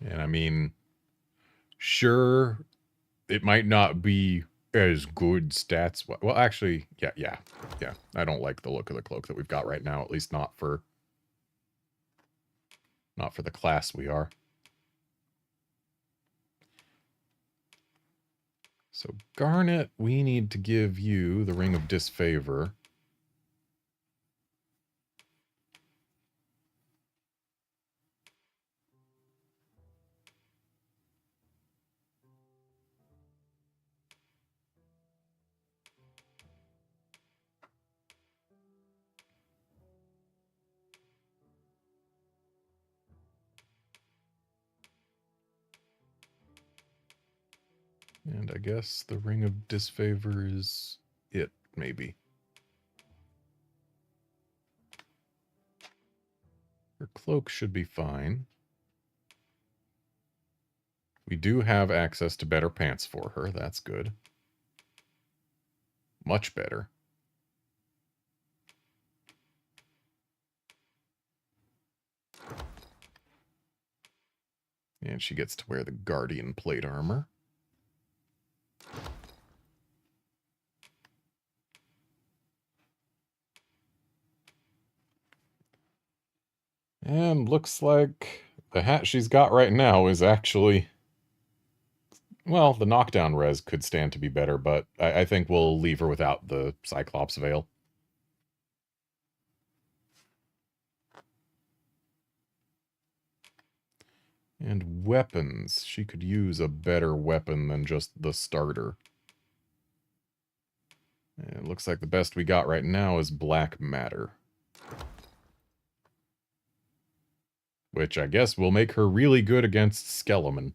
And I mean, sure, it might not be as good stats. Well, actually, yeah. I don't like the look of the cloak that we've got right now, at least not for the class we are. So, Garnet, we need to give you the Ring of Disfavor. And I guess the Ring of Disfavor is it, maybe. Her cloak should be fine. We do have access to better pants for her. That's good. Much better. And she gets to wear the Guardian plate armor. And looks like the hat she's got right now is actually... Well, the knockdown res could stand to be better, but I think we'll leave her without the Cyclops Veil. And weapons. She could use a better weapon than just the starter. And it looks like the best we got right now is Black Matter. Which I guess will make her really good against Skeleman.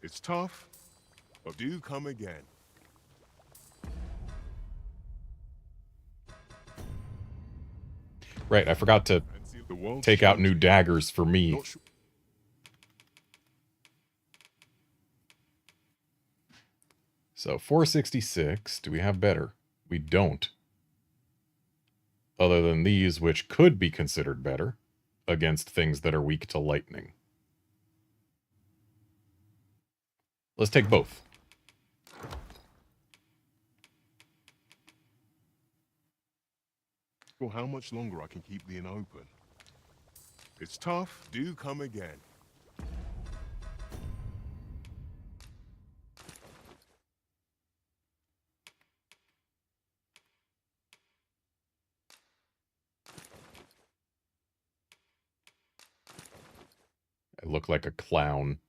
It's tough, but do come again. Right, I forgot to take out new daggers for me. So 466, do we have better? We don't. Other than these, which could be considered better against things that are weak to lightning. Let's take both. Well, how much longer I can keep the inn open? It's tough, do come again. I look like a clown.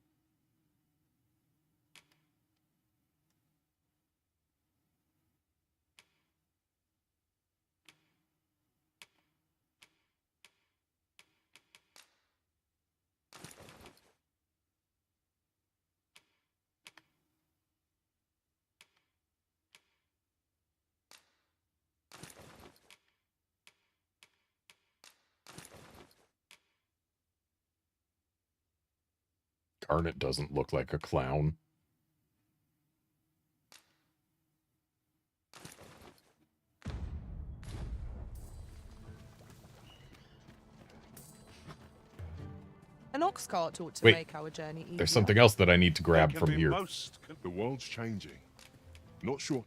Garnet doesn't look like a clown. An ox cart ought to Wait, make our journey easier. there's something else that I need to grab from here. The world's changing. Not sure.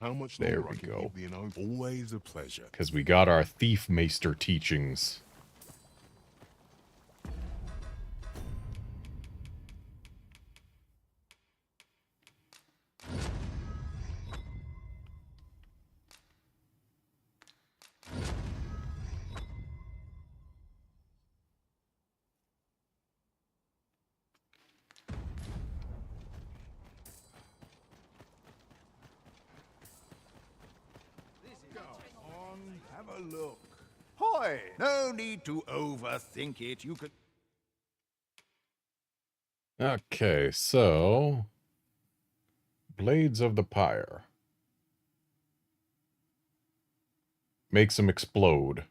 How much There longer we I can go. keep the inn open? Always a pleasure. Because we got our Thief Maester teachings. Have a look. Hoy! No need to overthink it. You could... Okay, so... Blades of the Pyre. Makes them explode.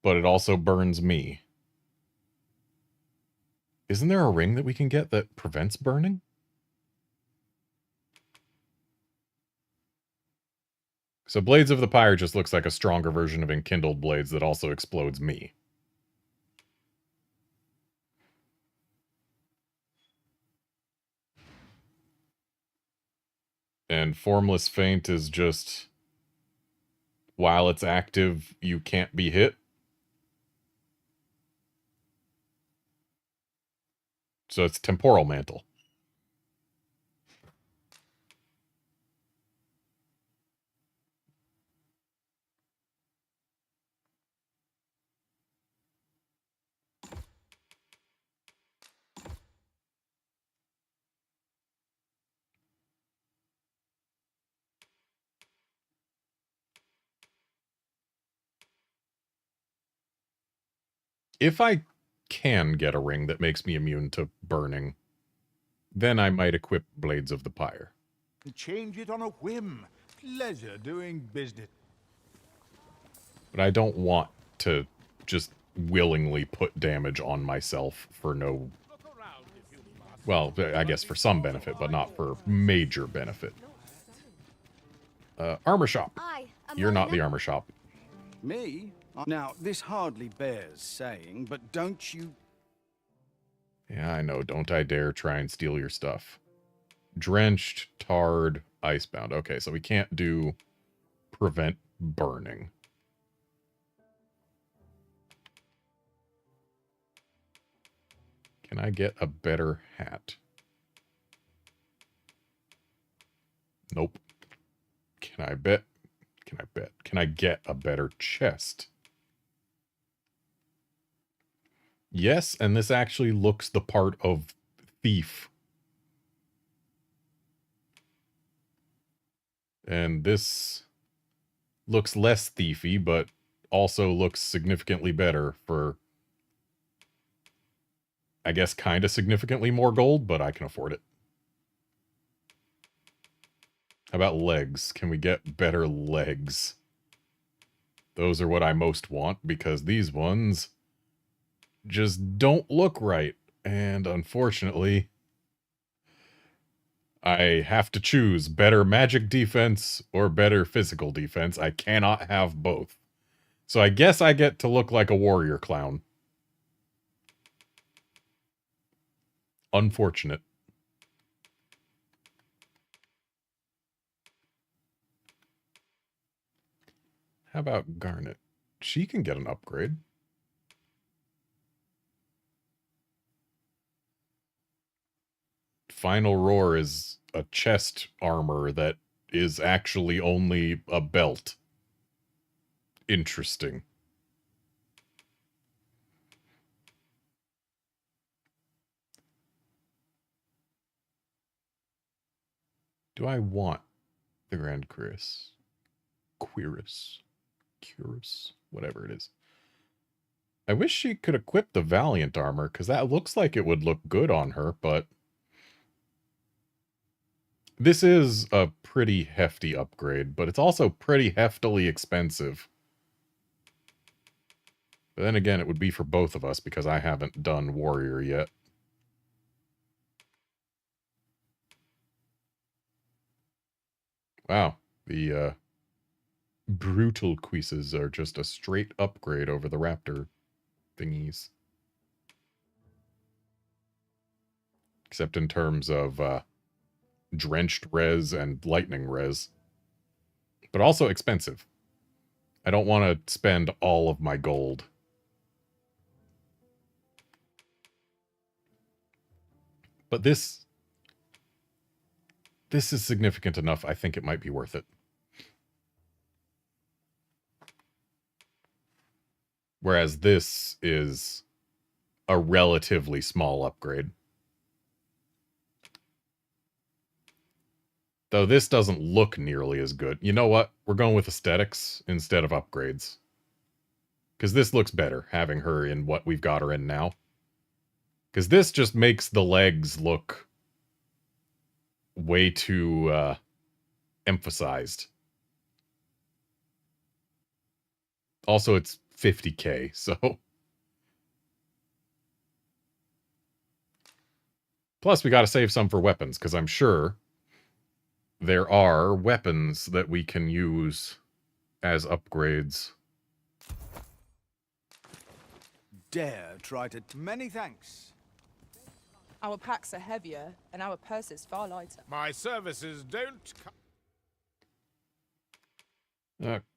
But it also burns me. Isn't there a ring that we can get that prevents burning? So Blades of the Pyre just looks like a stronger version of Enkindled Blades that also explodes me. And Formless Feint is just... While it's active, you can't be hit. So it's Temporal Mantle. If I can get a ring that makes me immune to burning, then I might equip Blades of the Pyre. Change it on a whim. Pleasure doing business. But I don't want to just willingly put damage on myself for no... Well, I guess for some benefit, but not for major benefit. Armor shop. You're not the armor shop. Me? Now, this hardly bears saying, but don't you... Yeah, I know. Don't I dare try and steal your stuff. Drenched, tarred, icebound. Okay, so we can't do prevent burning. Can I get a better hat? Nope. Can I bet? Can I bet? Can I get a better chest? Yes, and this actually looks the part of thief. And this looks less thiefy, but also looks significantly better for, I guess, kind of significantly more gold, but I can afford it. How about legs? Can we get better legs? Those are what I most want, because these ones just don't look right. And unfortunately, I have to choose better magic defense or better physical defense. I cannot have both. So I guess I get to look like a warrior clown. Unfortunate. How about Garnet? She can get an upgrade. Final Roar is a chest armor that is actually only a belt. Interesting. Do I want the Grand Cuirass? Cuirass, whatever it is. I wish she could equip the Valiant armor, because that looks like it would look good on her, but this is a pretty hefty upgrade, but it's also pretty heftily expensive. But then again, it would be for both of us, because I haven't done Warrior yet. Wow, the brutal cuisses are just a straight upgrade over the raptor thingies. Except in terms of drenched res and lightning res. But also expensive. I don't want to spend all of my gold. But this is significant enough. I think it might be worth it. Whereas this is a relatively small upgrade. Though this doesn't look nearly as good. You know what? We're going with aesthetics instead of upgrades. Because this looks better, having her in what we've got her in now. Because this just makes the legs look way too emphasized. Also, it's 50k, so... Plus, we gotta save some for weapons, because I'm sure there are weapons that we can use as upgrades. Dare try to... Many thanks. Our packs are heavier, and our purses far lighter. My services don't...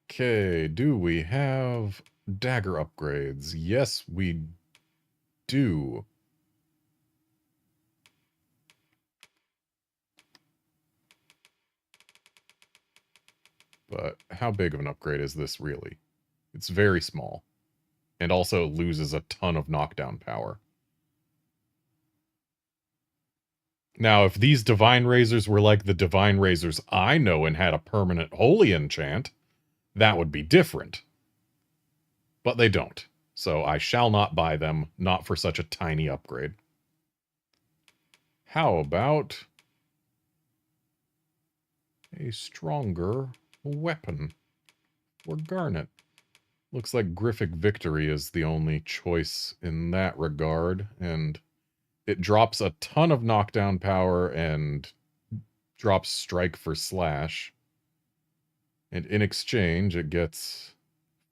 Okay, do we have dagger upgrades? Yes, we do. But how big of an upgrade is this really? It's very small. And also loses a ton of knockdown power. Now, if these Divine Razors were like the Divine Razors I know and had a permanent Holy Enchant, that would be different. But they don't. So I shall not buy them, not for such a tiny upgrade. How about a stronger weapon for Garnet? Looks like Griffic Victory is the only choice in that regard, and it drops a ton of knockdown power and drops strike for slash. And in exchange, it gets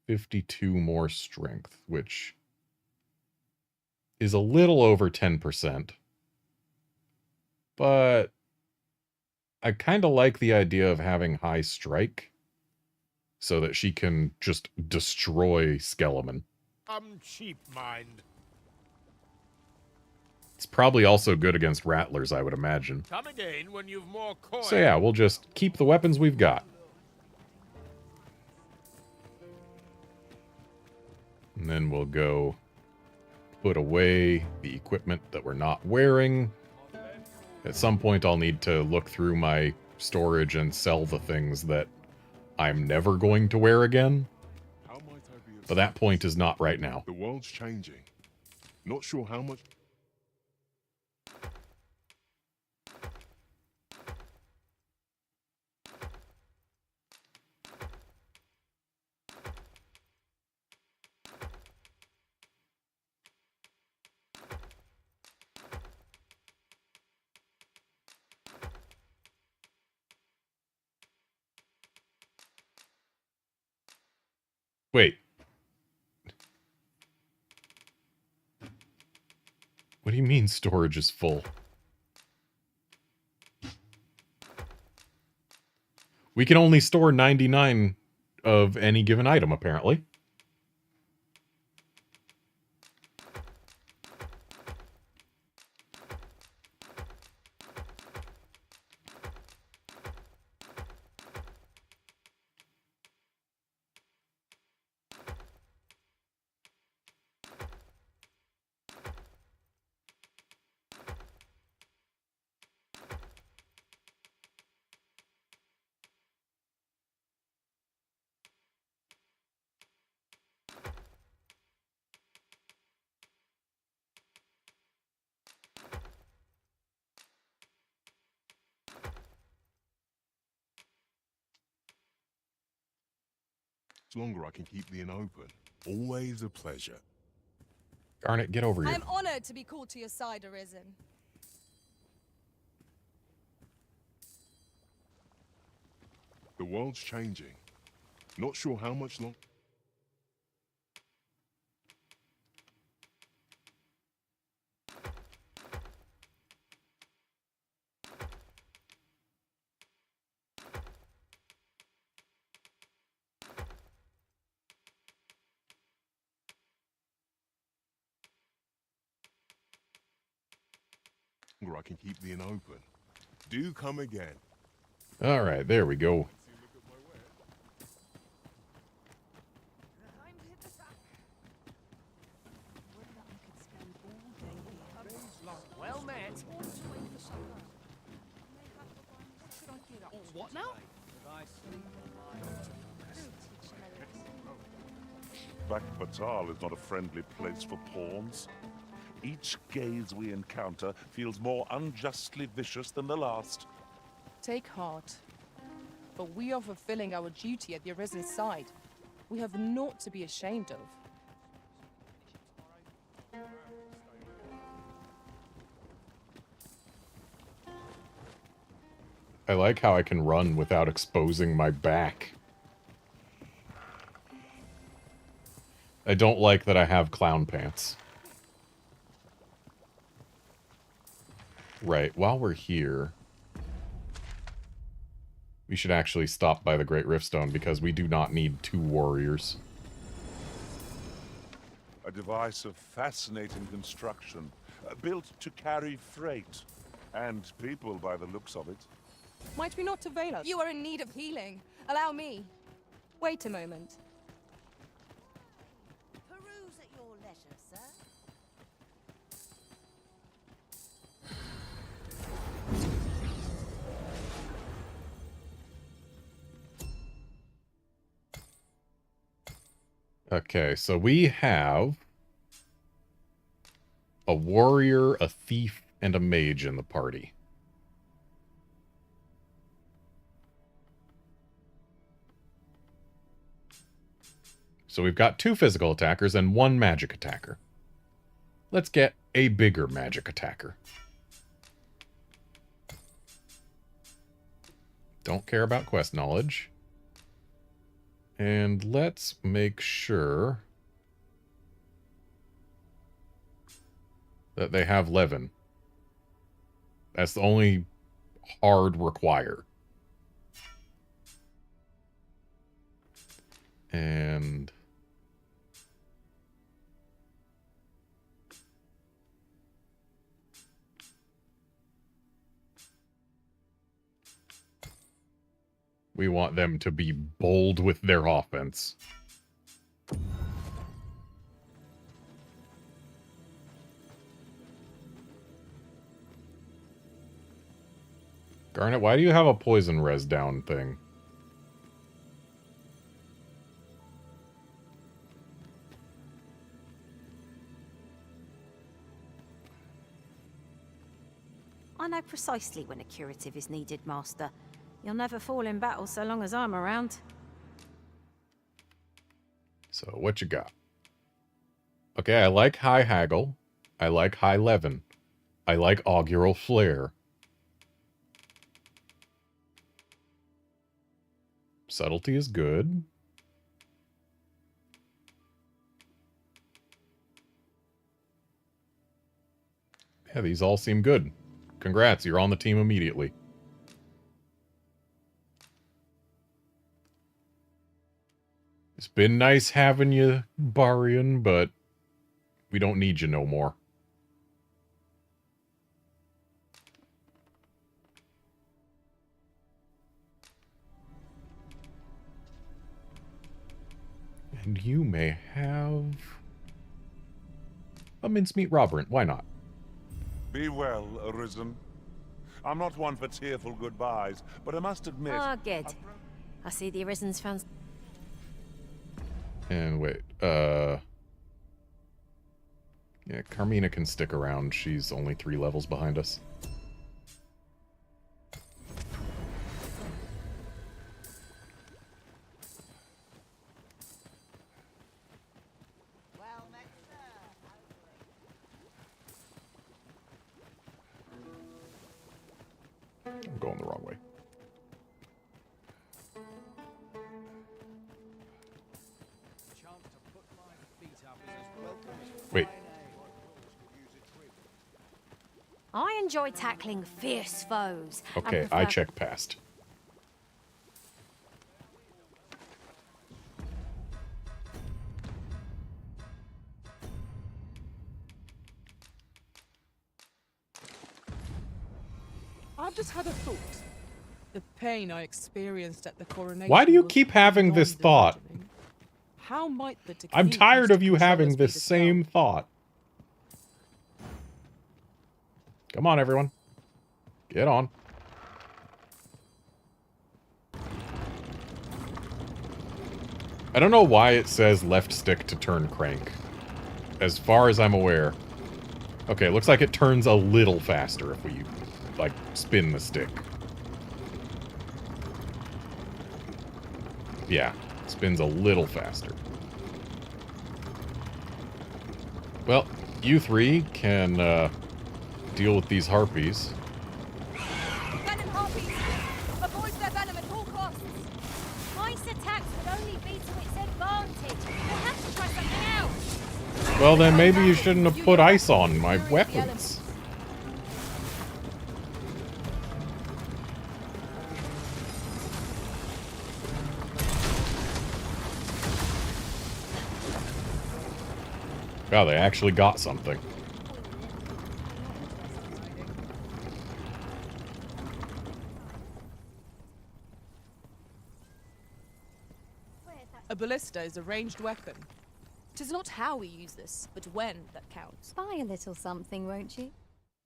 52 more strength, which is a little over 10%. But I kind of like the idea of having high strike so that she can just destroy Skeleman. cheap, mind. It's probably also good against Rattlers, I would imagine. Come again when you've more coin. So yeah, we'll just keep the weapons we've got. And then we'll go put away the equipment that we're not wearing. At some point, I'll need to look through my storage and sell the things that I'm never going to wear again. How might I be of But that point is not right now. The world's changing. Not sure how much. Wait. What do you mean storage is full? We can only store 99 of any given item, apparently. Longer I can keep the inn open. Always a pleasure. Garnet, get over I here. am honored to be called to your side, Arisen. The world's changing. Not sure how much longer. I can keep the inn open. Do come again. All right, there we go. Well met. What now? Batal is not a friendly place for pawns. Each gaze we encounter feels more unjustly vicious than the last. Take heart. For we are fulfilling our duty at the Arisen's side. We have naught to be ashamed of. I like how I can run without exposing my back. I don't like that I have clown pants. Right, while we're here, we should actually stop by the Great Riftstone because we do not need 2 warriors. A device of fascinating construction, built to carry freight and people by the looks of it. Might we not avail us? You are in need of healing. Allow me. Wait a moment. Peruse at your leisure, sir. Okay, so we have a warrior, a thief, and a mage in the party. So we've got 2 physical attackers and 1 magic attacker. Let's get a bigger magic attacker. Don't care about quest knowledge. And let's make sure that they have Levin. That's the only hard require. And we want them to be bold with their offense. Garnet, why do you have a poison res down thing? I know precisely when a curative is needed, Master. You'll never fall in battle so long as I'm around. So, what you got? Okay, I like High Haggle. I like High Levin. I like Augural Flare. Subtlety is good. Yeah, these all seem good. Congrats, you're on the team immediately. It's been nice having you, Barian, but we don't need you no more. And you may have a mincemeat Robert. Why not? Be well, Arisen. I'm not one for tearful goodbyes, but I must admit... Ah, good. I see the Arisen's found... And wait, yeah, Carmina can stick around. She's only 3 levels behind us. I'm going the wrong way. Wait. I enjoy tackling fierce foes. and Okay, prefer- I checked past. I've just had a thought. The pain I experienced at the coronation. Why do you was keep having this beyond thought? imagining. How might the I'm technique tired used of to you control having us be this dispelled? same thought. Come on, everyone. Get on. I don't know why it says left stick to turn crank. As far as I'm aware. Okay, looks like it turns a little faster if we, like, spin the stick. Yeah, spins a little faster. Well, you 3 can, deal with these harpies. Venom harpies! Avoid their venom at all costs! Ice attacks would only be to its advantage. You'll have to try something else! Well, then maybe you shouldn't have put ice on my weapons. Wow, they actually got something. A ballista is a ranged weapon. It is not how we use this, but when that counts. Buy a little something, won't you?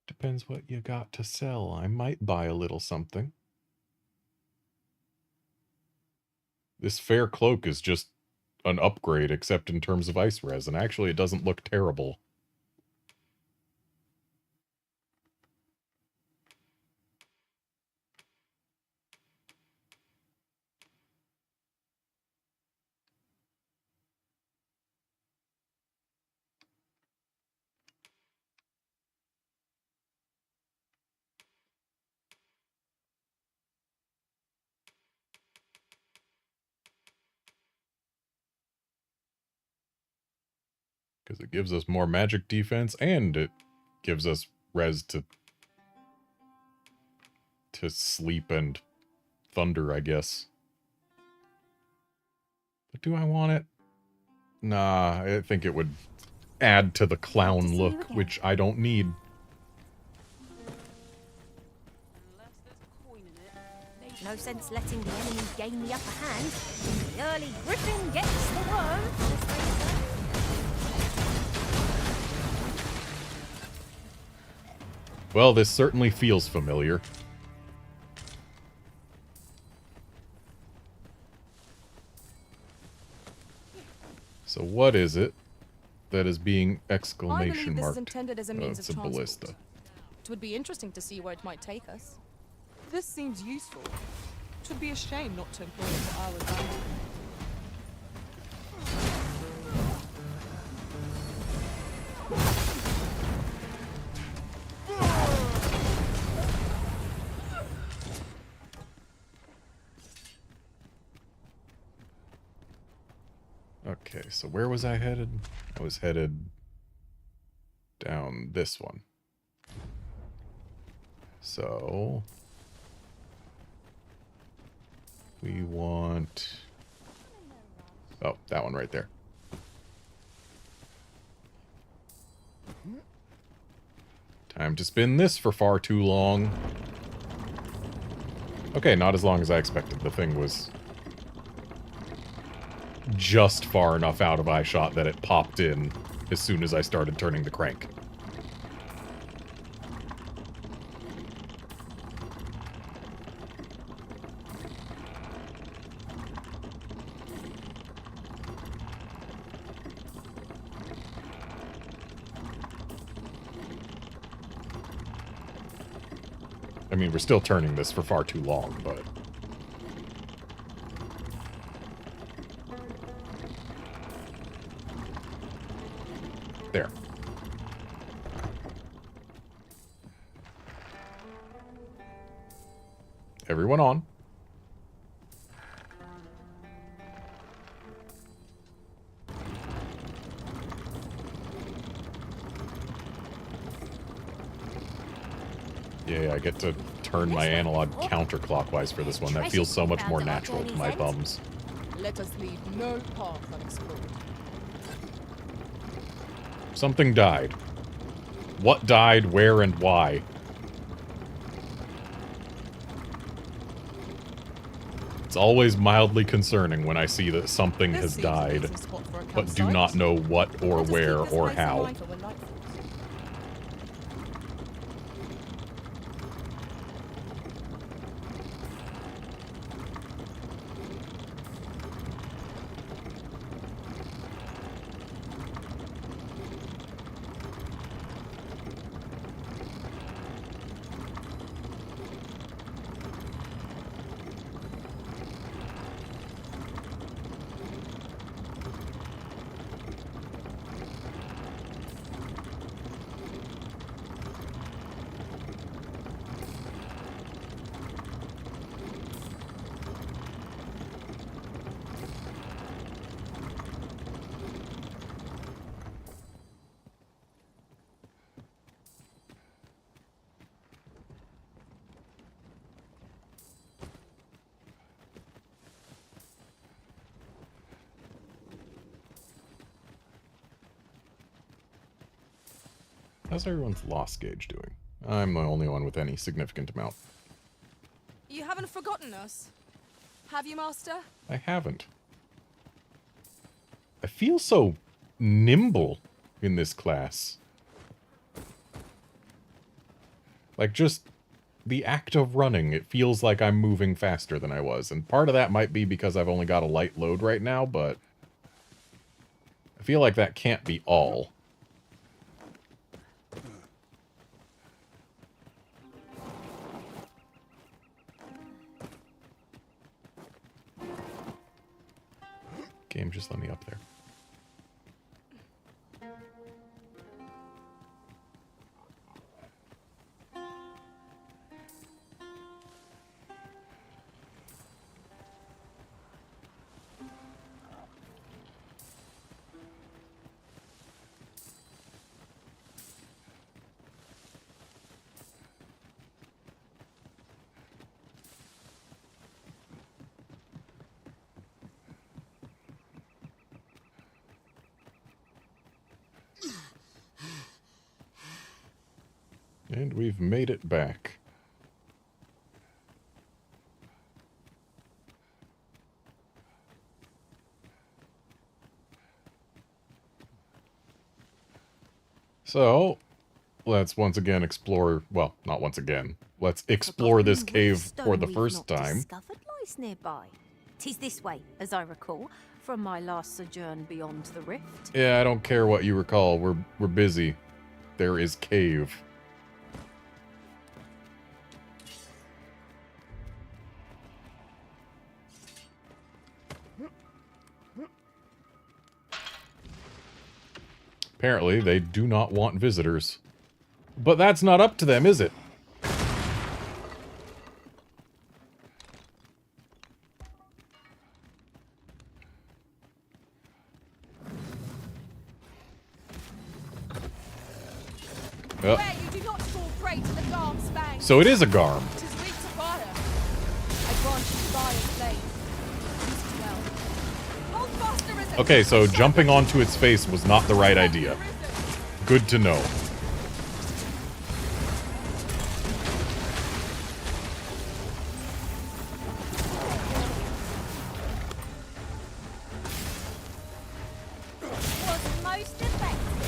Depends what you got to sell. I might buy a little something. This fair cloak is just an upgrade, except in terms of ice res, and actually it doesn't look terrible. Because it gives us more magic defense, and it gives us res to sleep and thunder, I guess. But do I want it? Nah, I think it would add to the clown look, which I don't need. No sense letting the enemy gain the upper hand. The early griffin gets the worm. Well, this certainly feels familiar. So what is it that is being I exclamation believe this is marked? intended as a Oh, means it's of a transport. ballista. It would be interesting to see where it might take us. This seems useful. It would be a shame not to employ it for our advantage. Okay, so where was I headed? I was headed down this one. So we want... Oh, that one right there. Time to spin this for far too long. Okay, not as long as I expected. The thing was just far enough out of eyeshot that it popped in as soon as I started turning the crank. I mean, we're still turning this for far too long, but... There. Everyone on. Yeah, I get to turn my analog counterclockwise for this one. That feels so much more natural to my thumbs. Let us leave no path unexplored. Something died. What died, where, and why? It's always mildly concerning when I see that something has died, but do not know what or where or how. How's everyone's loss gauge doing? I'm the only one with any significant amount. You haven't forgotten us, have you, Master? I haven't. I feel so nimble in this class. Like, just the act of running, it feels like I'm moving faster than I was. And part of that might be because I've only got a light load right now, but I feel like that can't be all. Game, just let me up there. And we've made it back. So, let's once again explore, well, not once again. Let's explore this cave for the first time. Discovered lies nearby. 'Tis this way, as I recall. from my last sojourn beyond the rift? Yeah, I don't care what you recall. We're busy. There is cave. Apparently, they do not want visitors. But that's not up to them, is it? Where you do not fall prey to the Garm's fangs. So it is a Garm. 'Tis weak to fire. I grant you fire flame. Use it well. Hold fast, Arisen. Okay, so jumping onto its face was not the right idea. Good to know. Was most effective.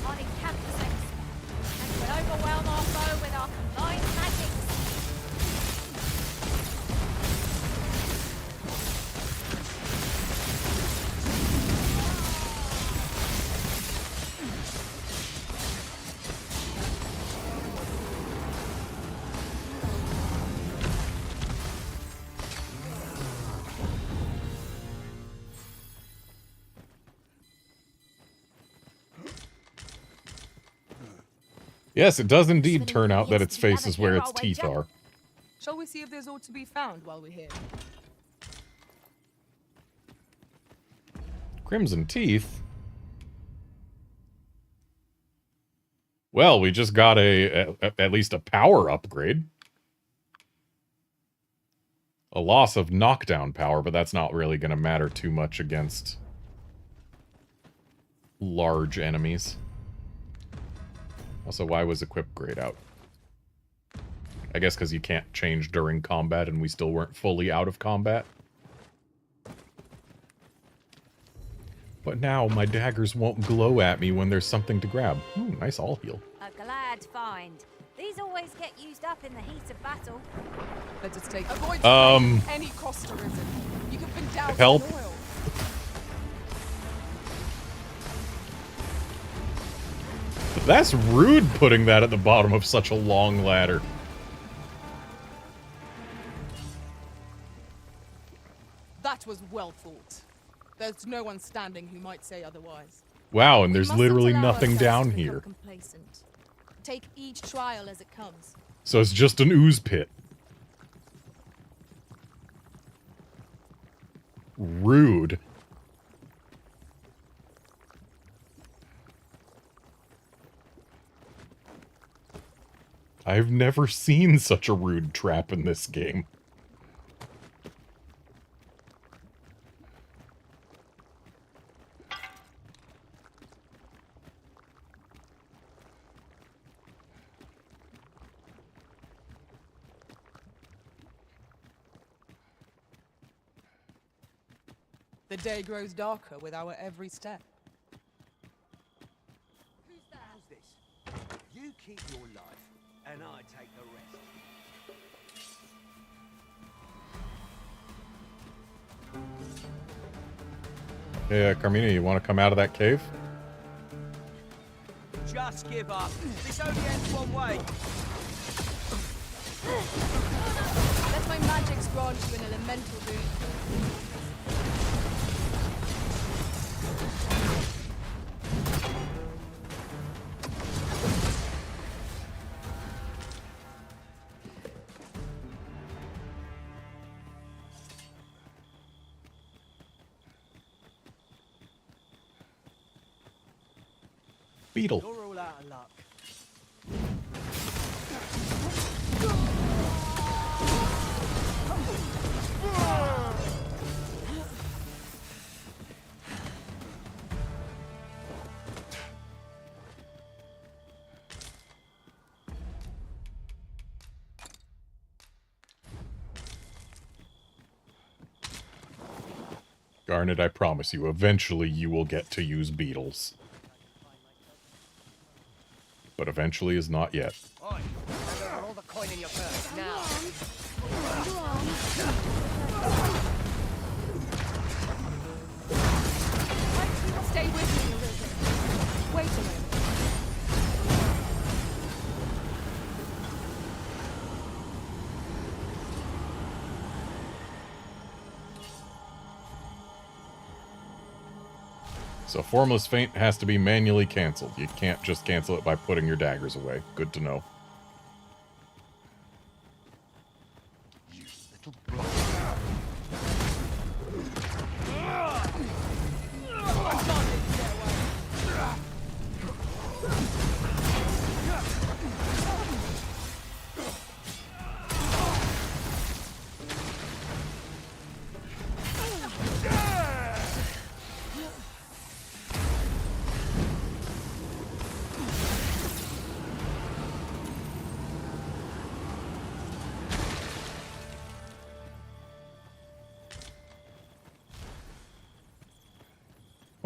On incandescence. And will overwhelm our foe with our combined magics. Yes, it does indeed turn out that its face is where its teeth are. Shall we see if there's aught to be found while we're here? Crimson teeth? Well, we just got at least a power upgrade. A loss of knockdown power, but that's not really going to matter too much against large enemies. Also, why was equip grade out? I guess because you can't change during combat and we still weren't fully out of combat. But now my daggers won't glow at me when there's something to grab. Ooh, nice all heal. A glad find. These always get used up in the heat of battle. Let us take avoid any cost, Arisen. You can bring down help. oil. That's rude putting that at the bottom of such a long ladder. That was well thought. There's no one standing who might say otherwise. Wow, and there's We mustn't literally allow nothing ourselves down to become here. complacent. Take each trial as it comes. So it's just an ooze pit. Rude. I've never seen such a rude trap in this game. The day grows darker with our every step. How's this? You keep your life, and I take the rest. Hey, Carmina, you want to come out of that cave? Just give up. This only ends one way. Let my magics grant you an elemental boon. Beetle. You're all out of luck. Garnet, I promise you, eventually you will get to use beetles. But eventually is not yet. Oi, hand over all the coin in your purse now. So Formless Feint has to be manually canceled. You can't just cancel it by putting your daggers away. Good to know.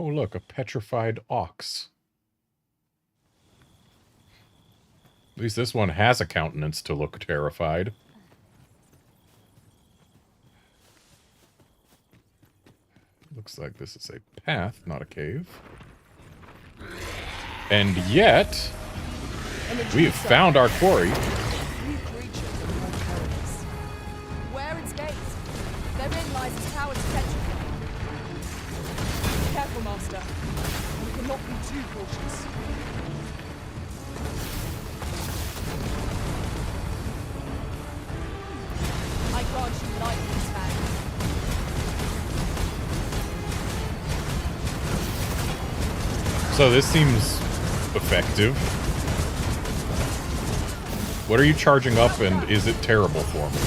Oh, look, a petrified ox. At least this one has a countenance to look terrified. Looks like this is a path, not a cave. And yet, we have found our quarry. Where its gates? Therein lies its power's potential. Careful, Master. We cannot be too cautious. I grant you life, this man. So this seems effective. What are you charging up, and is it terrible for me?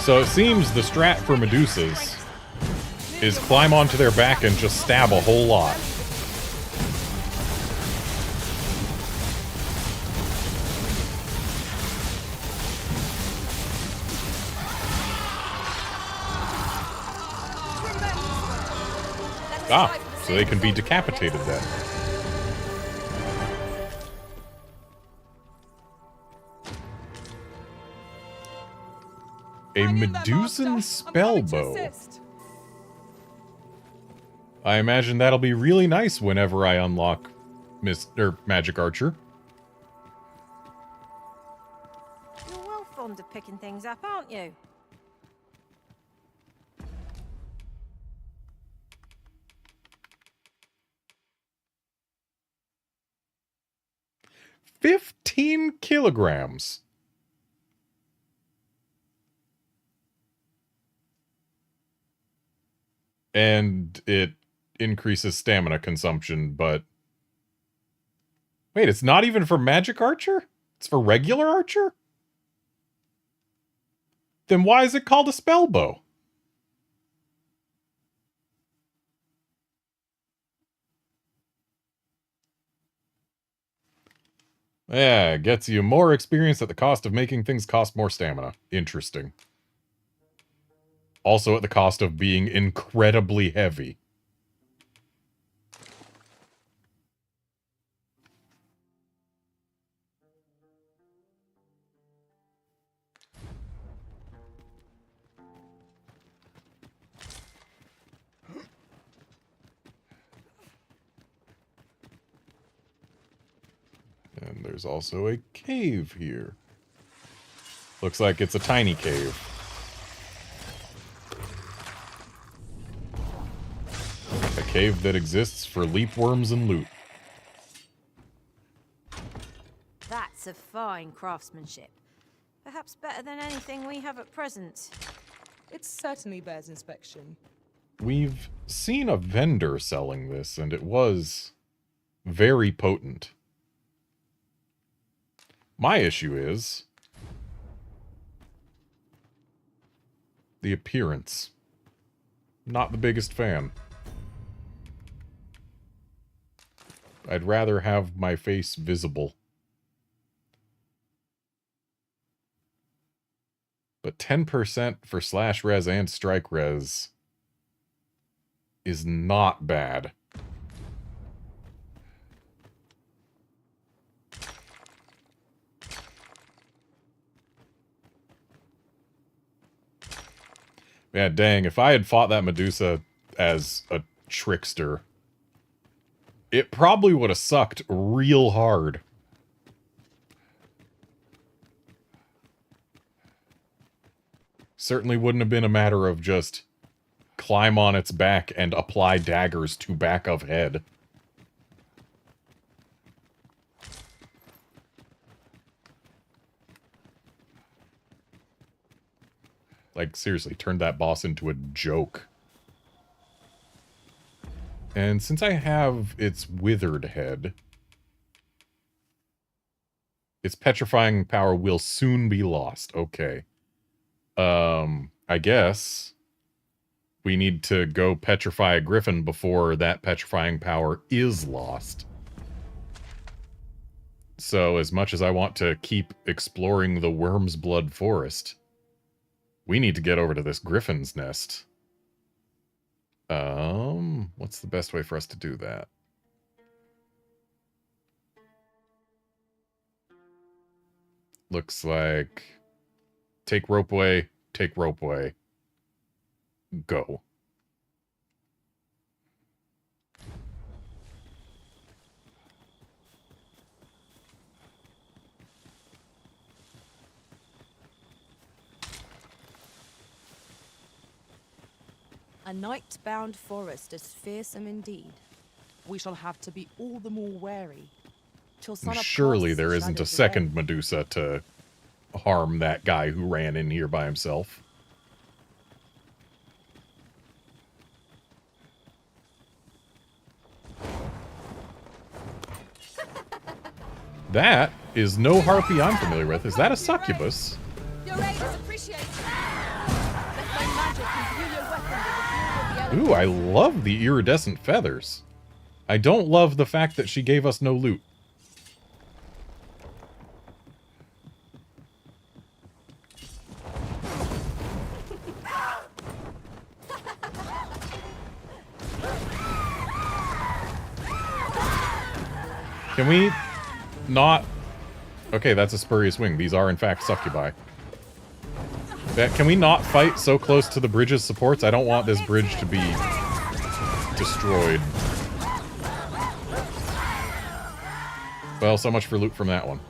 So it seems the strat for Medusas is climb onto their back and just stab a whole lot. Ah, so they can be decapitated then. A Medusan spellbow. I imagine that'll be really nice whenever I unlock Magic Archer. You're well fond of picking things up, aren't you? $15 kilograms. And it increases stamina consumption, but... Wait, it's not even for Magic Archer? It's for regular Archer? Then why is it called a spellbow? Yeah, it gets you more experience at the cost of making things cost more stamina. Interesting. Also at the cost of being incredibly heavy. And there's also a cave here. Looks like it's a tiny cave. A cave that exists for leapworms and loot. That's a fine craftsmanship. Perhaps better than anything we have at present. It certainly bears inspection. We've seen a vendor selling this, and it was very potent. My issue is the appearance. Not the biggest fan. I'd rather have my face visible. But 10% for slash res and strike res is not bad. Yeah, dang, if I had fought that Medusa as a trickster, it probably would have sucked real hard. Certainly wouldn't have been a matter of just climb on its back and apply daggers to back of head. Like, seriously, turned that boss into a joke. And since I have its withered head, its petrifying power will soon be lost. Okay. I guess we need to go petrify a griffin before that petrifying power is lost. So as much as I want to keep exploring the Worm's Blood Forest, we need to get over to this griffin's nest. What's the best way for us to do that? Looks like take ropeway, take ropeway, go. A night-bound forest is fearsome indeed. We shall have to be all the more wary. Till sun up Surely casts there the isn't a shadows second away. Medusa to harm that guy who ran in here by himself. That is no harpy I'm familiar with. Is that a succubus? Your aid is appreciated. Let my magic imbue your weapon with the fury of the elements. Ooh, I love the iridescent feathers. I don't love the fact that she gave us no loot. Can we not... Okay, that's a spurious wing. These are, in fact, succubi. Can we not fight so close to the bridge's supports? I don't want this bridge to be destroyed. Well, so much for loot from that one.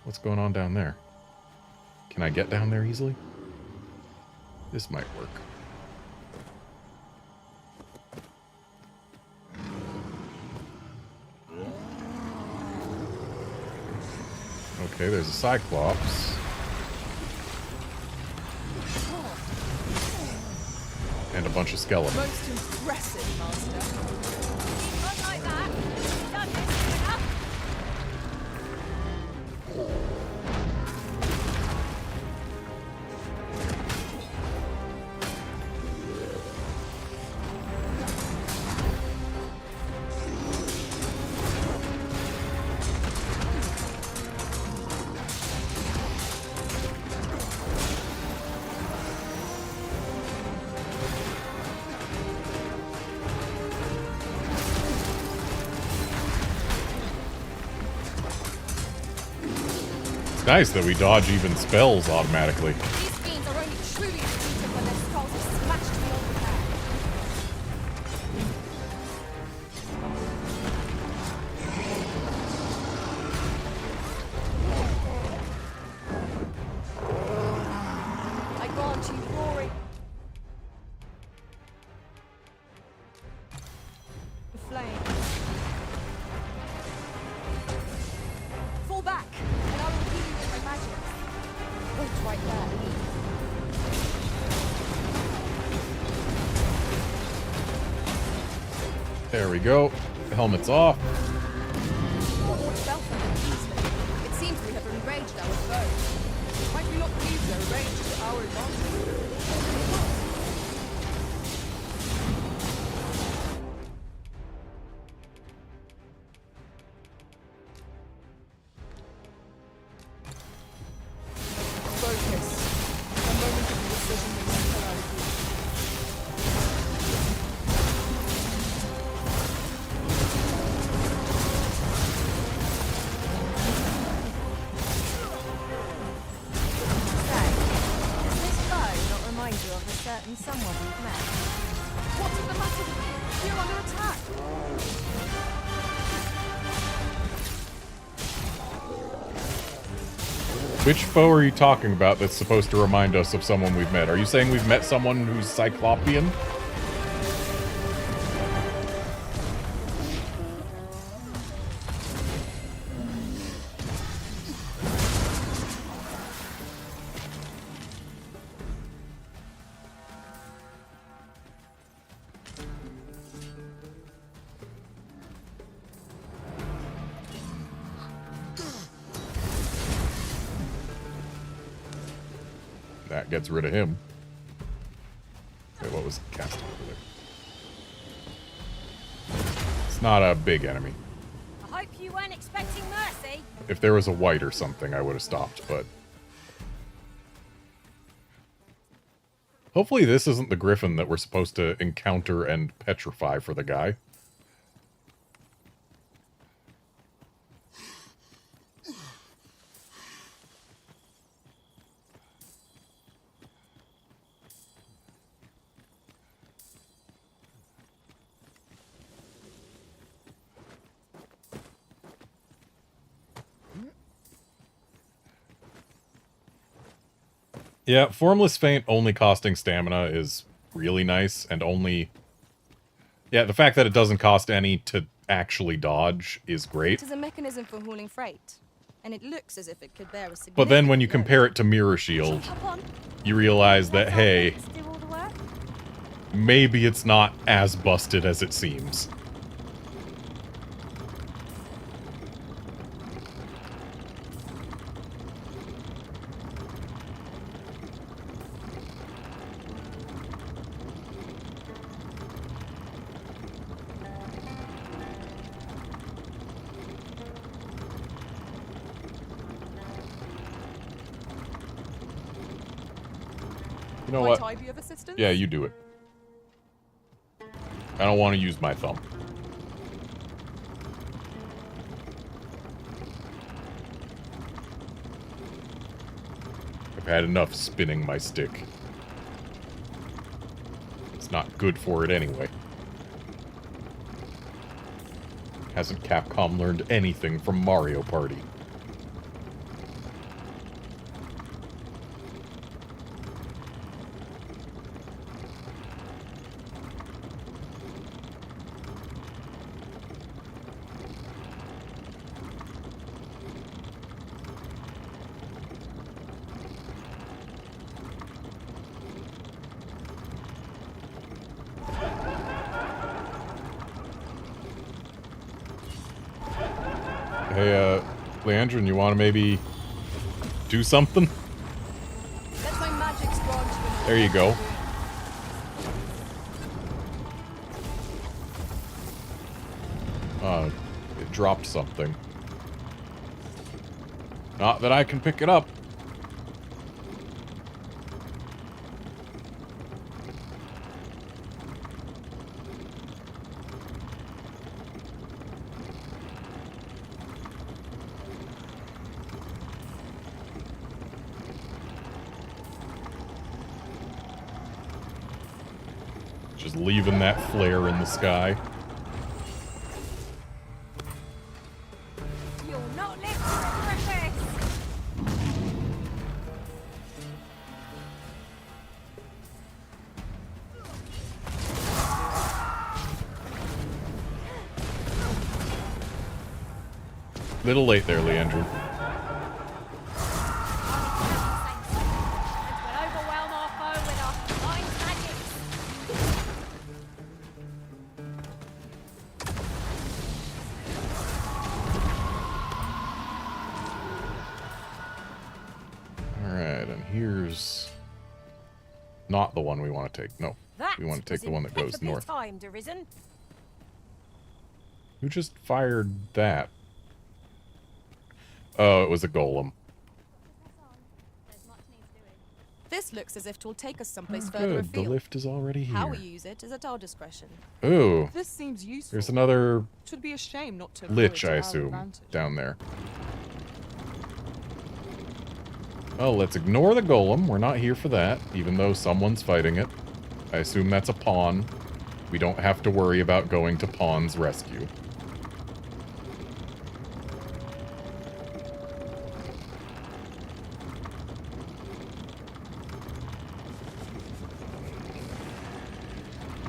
What's going on down there? Can I get down there easily? This might work. Okay, there's a Cyclops. And a bunch of skeletons. Most impressive, Master. Keep on like that. You've done this enough. It's nice that we dodge even spells automatically. These fiends are only truly defeated when their skulls are smashed beyond repair. I grant you glory. Flame. Fall back, and I will heal you with my magic. Wait right there. There we go. Helmet's off. Fell from them easily. It seems we have enraged our foes. Might we not use their rage to our advantage? Focus. A moment of decision will kill our group. Which foe are you talking about that's supposed to remind us of someone we've met? Are you saying we've met someone who's Cyclopean? That gets rid of him. Wait, what was casting over there? It's not a big enemy. I hope you weren't expecting mercy. If there was a white or something, I would have stopped, but... Hopefully this isn't the griffin that we're supposed to encounter and petrify for the guy. Yeah, Formless Feint only costing stamina is really nice, and only... Yeah, the fact that it doesn't cost any to actually dodge is great. It is a mechanism for hauling freight, and it looks as if it could bear a significant But then when you load. compare it to Mirror Shield, you realize that, hey, Do all the work? maybe it's not as busted as it seems. You know what? Might I be of assistance? Yeah, you do it. I don't want to use my thumb. I've had enough spinning my stick. It's not good for it anyway. Hasn't Capcom learned anything from Mario Party? Hey, Leandrin, you want to maybe do something? Let my magic's gone to an There you go. It dropped something. Not that I can pick it up. Just leaving that flare in the sky. You'll not live to regret this. Little late there, Leandrin. We'll overwhelm our foe with our mind magic. Alright, and here's... not the one we want to take. No, That we want to take was the one that goes impeccably north. timed, Arisen. Who just fired that? Oh, it was a golem. This looks as if it will take us someplace further Good, the afield. lift is already here. How we use it is at our discretion. Ooh, This seems useful. there's another It would be a shame not to lich, employ I it to our assume, advantage. down there. Oh, let's ignore the golem. We're not here for that, even though someone's fighting it. I assume that's a pawn. We don't have to worry about going to Pawn's rescue.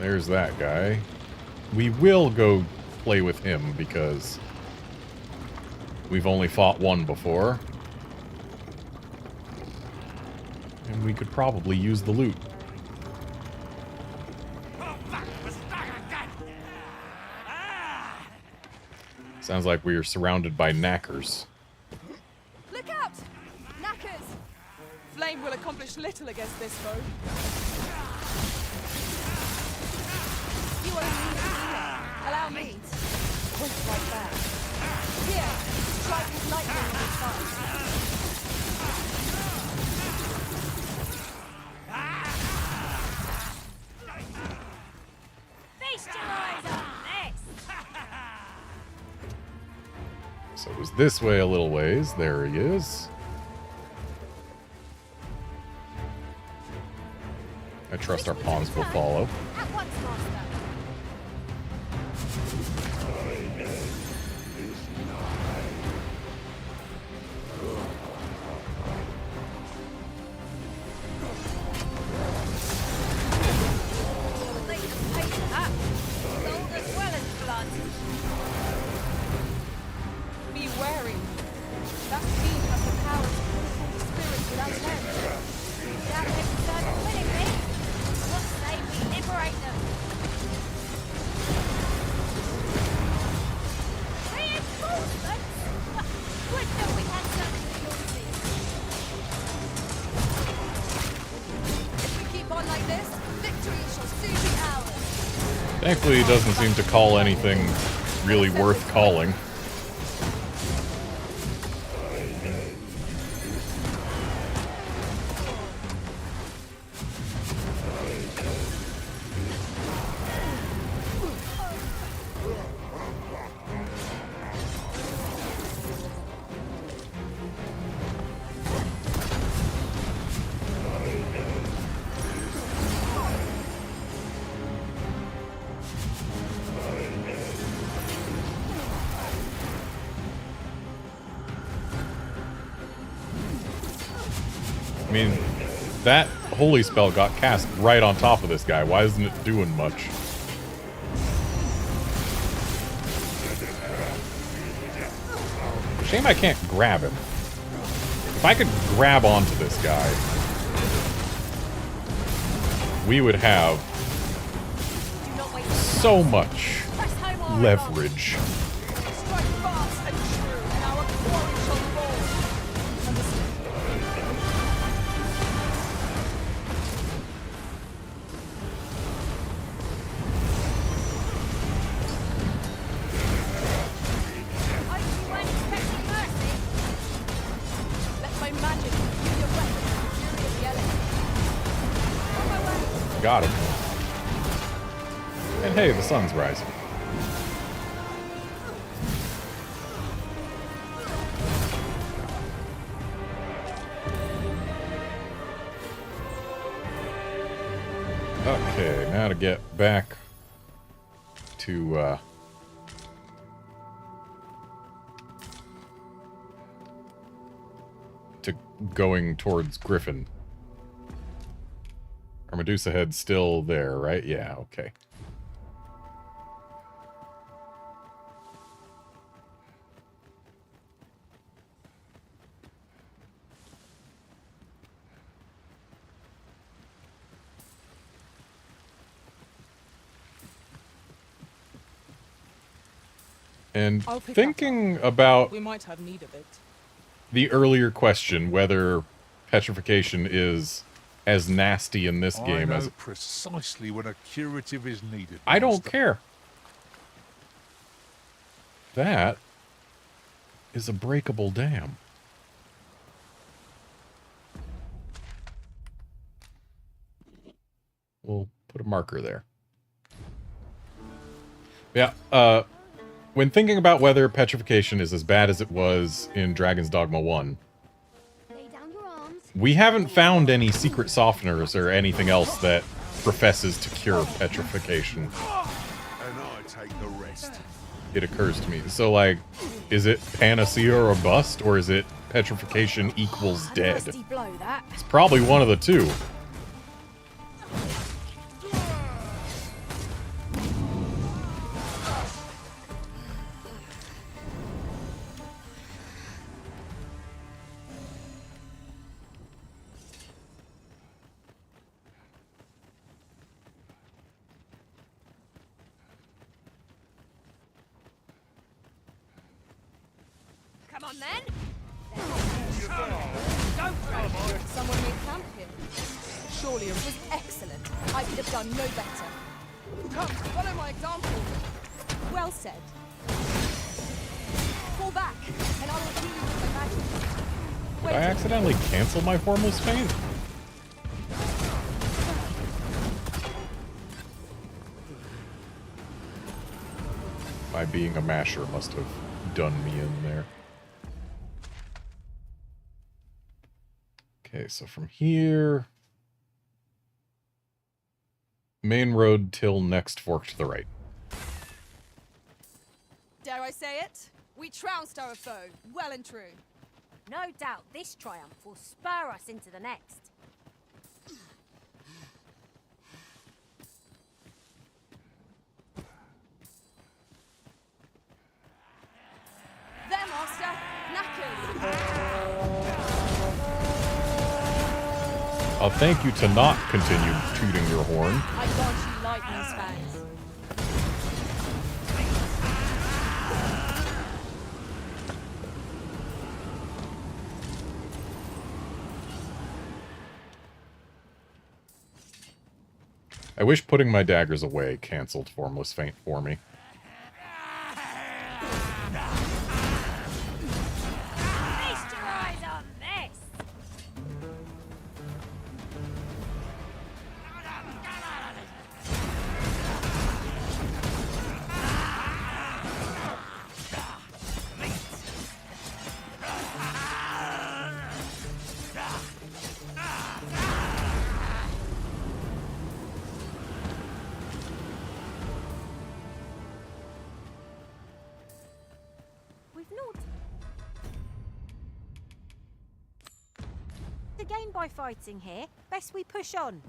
There's that guy. We will go play with him because we've only fought one before. And we could probably use the loot. Sounds like we are surrounded by knackers. Look out! Knackers! Flame will accomplish little against this foe. You are in need of healing. Allow me. Point right back. Here, strike with lightning on his side. Feast your eyes on this! So it was this way a little ways. There he is. I trust our pawns will follow. At once, master. They can pay for that. Gold as well as blood. Be wary. That fiend has the power to pull forth spirits without end. That makes them willingly. What say we liberate them? Reinforcements? Would that we had such resources. If we keep on like this, victory shall soon be ours. Thankfully, he doesn't seem to call anything really worth calling. I mean, that holy spell got cast right on top of this guy. Why isn't it doing much? Shame I can't grab him. If I could grab onto this guy, we would have so much leverage. Strike fast and true, and our quarry shall fall. Understood. You weren't expecting mercy. Let my magic use your weapon and the fury of the elements. On my way. Got him. And hey, the sun's rising. Okay, now to get back to going towards Griffin. Our Medusa head's still there, right? Yeah, okay. And I'll pick thinking about We might have need of it. the earlier question, whether petrification is as nasty in this game I know as... precisely when a curative is needed. I don't Master. care. That is a breakable dam. We'll put a marker there. Yeah, when thinking about whether petrification is as bad as it was in Dragon's Dogma 1, Lay down your arms. we haven't found any secret softeners or anything else that professes to cure petrification. And I take the rest. It occurs to me. So, like, is it panacea or bust, or is it petrification equals dead? Nasty blow, that. It's probably one of the two. Come on then. Someone near camp here. Surely it was excellent. I could have done no better. Come, follow my example. Well said. Fall back, and I will heal you with my magic. Did I accidentally cancel my Formless Feint? My being a masher must have done me in there. Okay, so from here... Main road till next fork to the right. Dare I say it? We trounced our foe, well and true. No doubt this triumph will spur us into the next. There, master. Knackers. I'll thank you to not continue tooting your horn. I grant you lightning spans. I wish putting my daggers away canceled Formless Feint for me. Feast your eyes on this! We've not to gain by fighting here. Best we push on.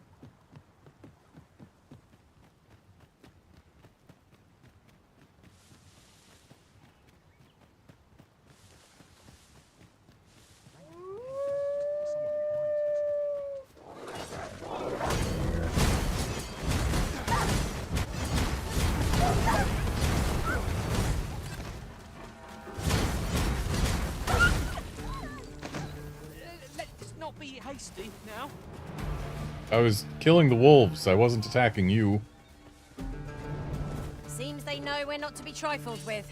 Let's not be hasty now. I was killing the wolves. I wasn't attacking you. Seems they know we're not to be trifled with.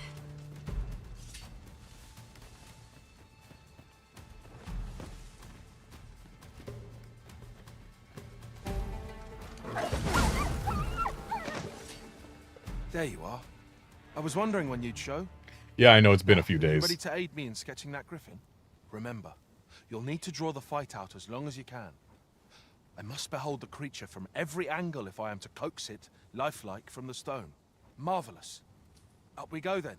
There you are. I was wondering when you'd show. Yeah, I know it's been a few days. Ready to aid me in sketching that griffin? Remember, you'll need to draw the fight out as long as you can. I must behold the creature from every angle if I am to coax it, lifelike, from the stone. Marvelous. Up we go then.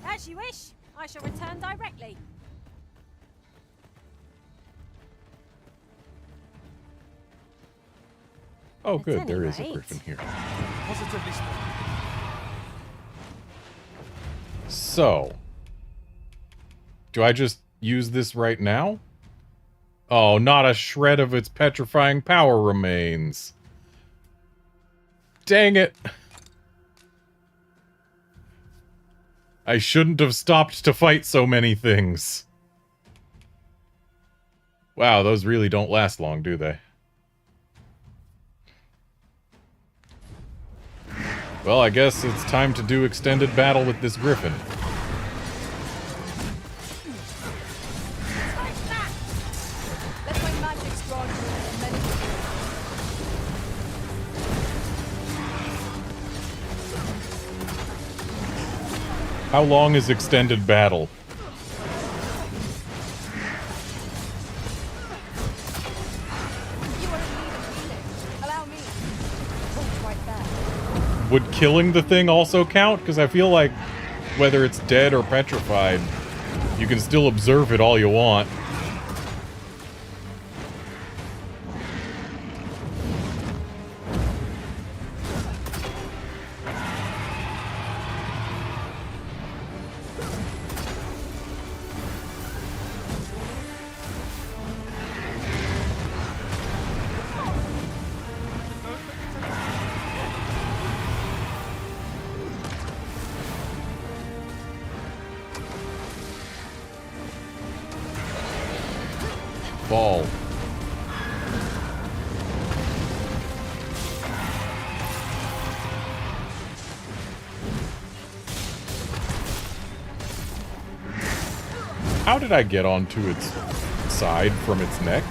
As you wish. I shall return directly. Oh, At good. any There is a rate. griffin here. Positively splendid. So, do I just use this right now? Oh, not a shred of its petrifying power remains. Dang it. I shouldn't have stopped to fight so many things. Wow, those really don't last long, do they? Well, I guess it's time to do extended battle with this griffin. Let my magic strong and many. How long is extended battle? You are in need of healing. Allow me. Hold right there. Would killing the thing also count? Because I feel like whether it's dead or petrified, you can still observe it all you want. fall. How did I get onto its side from its neck?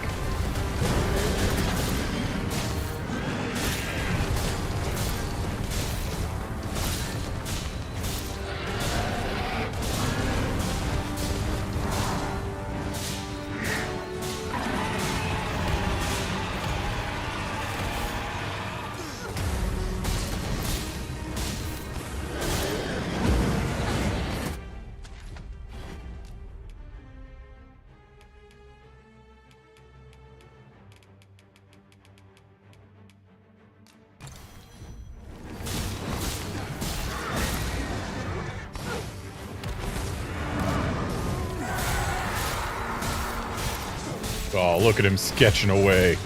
Oh, look at him sketching away.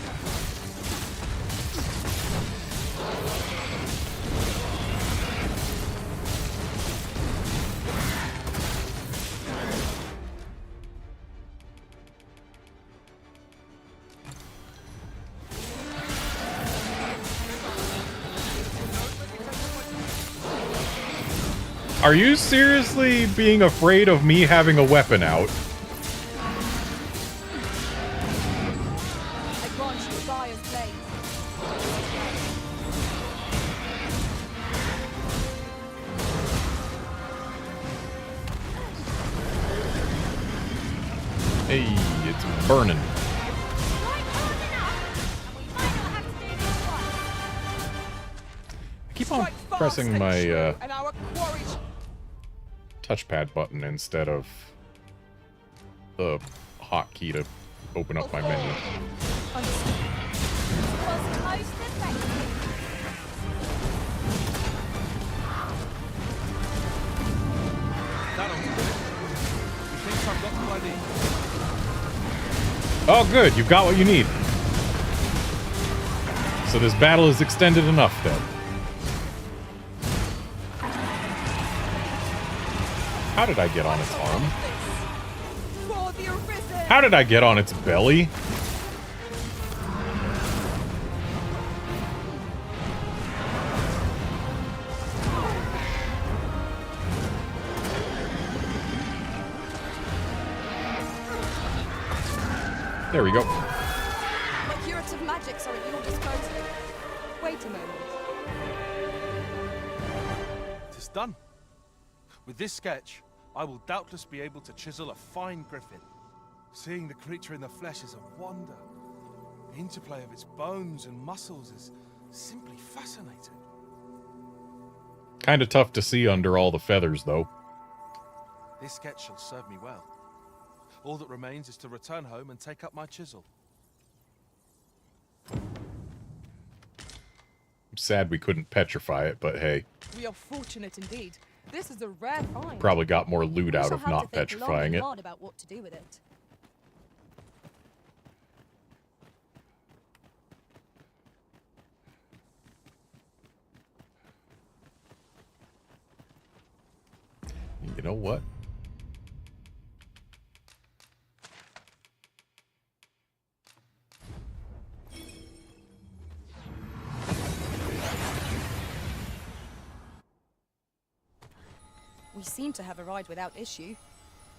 Are you seriously being afraid of me having a weapon out? Hey, it's burning. I keep on pressing my touchpad button instead of the hotkey to open up my menu. Oh, good. You've got what you need. So this battle is extended enough, then. How did I get on its arm? How did I get on its belly? There we go. My curative magics are at your disposal. Wait a moment. It is done. With this sketch, I will doubtless be able to chisel a fine griffin. Seeing the creature in the flesh is a wonder. The interplay of its bones and muscles is simply fascinating. Kinda tough to see under all the feathers, though. This sketch shall serve me well. All that remains is to return home and take up my chisel. I'm sad we couldn't petrify it, but hey. We are fortunate indeed. This is a rare find. Probably got more loot out of not petrifying it. Hard about what to do with it. You know what? We seem to have arrived without issue.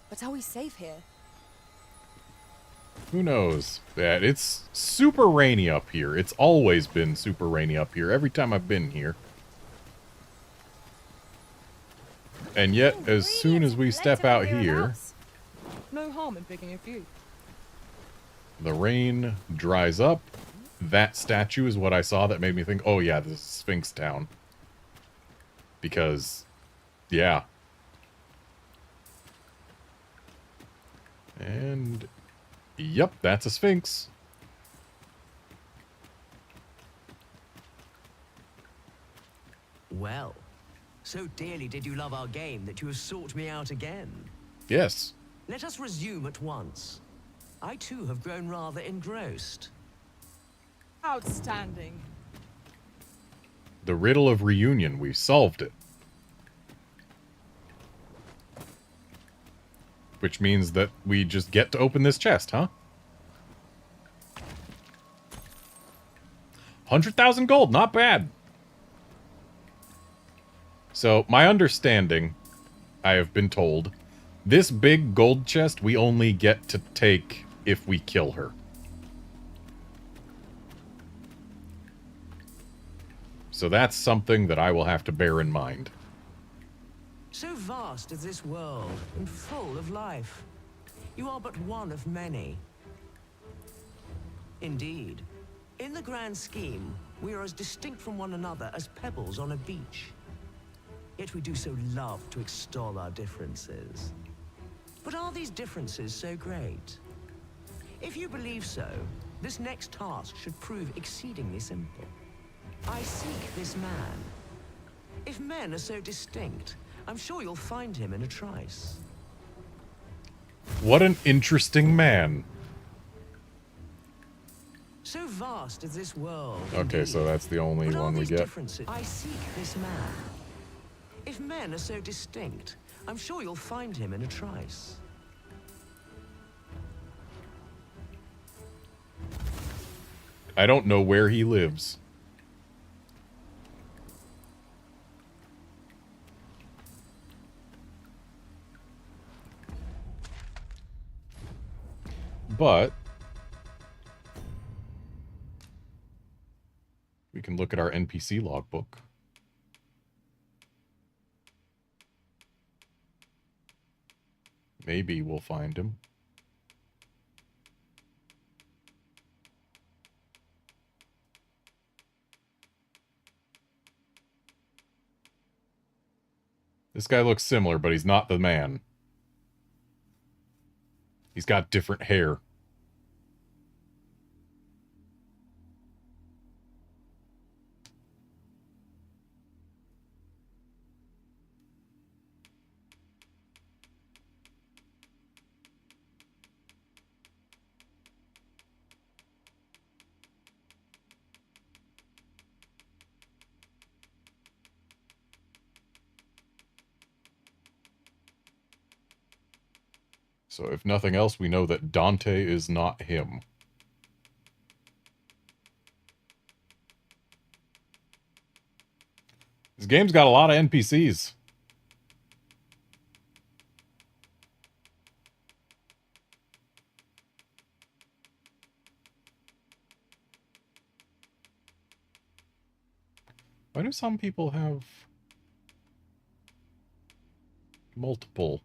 But are we safe here? Who knows? That it's super rainy up here. It's always been super rainy up here every time I've been here. And yet, as soon as we step out here, no harm in picking a few. The rain dries up. That statue is what I saw that made me think, oh yeah, this is Sphinx Town. Because, yeah. And, yep, that's a Sphinx. Well, so dearly did you love our game that you have sought me out again. Yes. Let us resume at once. I too have grown rather engrossed. Outstanding. The riddle of reunion, we solved it. Which means that we just get to open this chest, huh? 100,000 gold, not bad. So, my understanding, I have been told, this big gold chest we only get to take if we kill her. So that's something that I will have to bear in mind. So vast is this world, and full of life. You are but one of many. Indeed. In the grand scheme, we are as distinct from one another as pebbles on a beach. Yet we do so love to extol our differences. But are these differences so great? If you believe so, this next task should prove exceedingly simple. I seek this man. If men are so distinct, I'm sure you'll find him in a trice. What an interesting man. So vast is this world. Okay, so that's the only one we get. I seek this man. If men are so distinct, I'm sure you'll find him in a trice. I don't know where he lives. But we can look at our NPC logbook. Maybe we'll find him. This guy looks similar, but he's not the man. He's got different hair. So if nothing else, we know that Dante is not him. This game's got a lot of NPCs. Why do some people have multiple?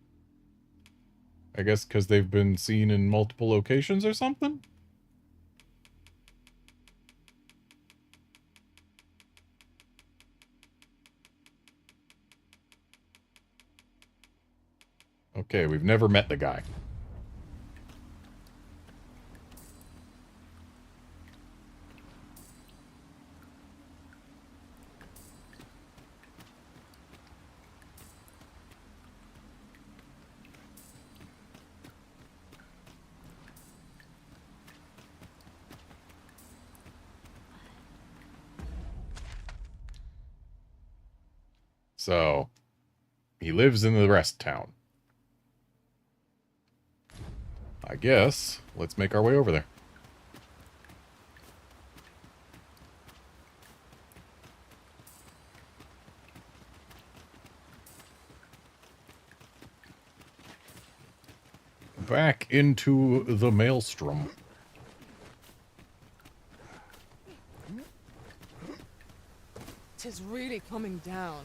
I guess because they've been seen in multiple locations or something? Okay, we've never met the guy. So, he lives in the rest town. I guess, let's make our way over there. Back into the maelstrom. Tis really coming down.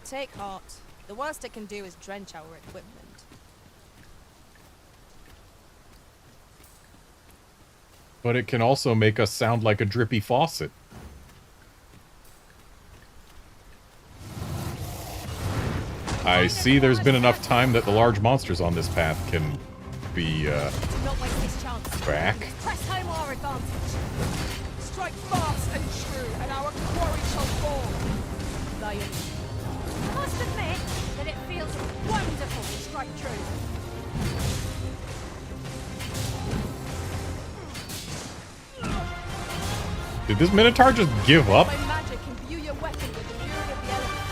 Take heart. The worst it can do is drench our equipment. But it can also make us sound like a drippy faucet. I see there's been enough time that the large monsters on this path can be, not waste this chance. back. Press home our advantage. Strike fast and true, and our quarry shall fall. Lion. I must admit that it feels wonderful to strike true. Did this Minotaur just give up? My magic imbue your weapon with the fury of the elements.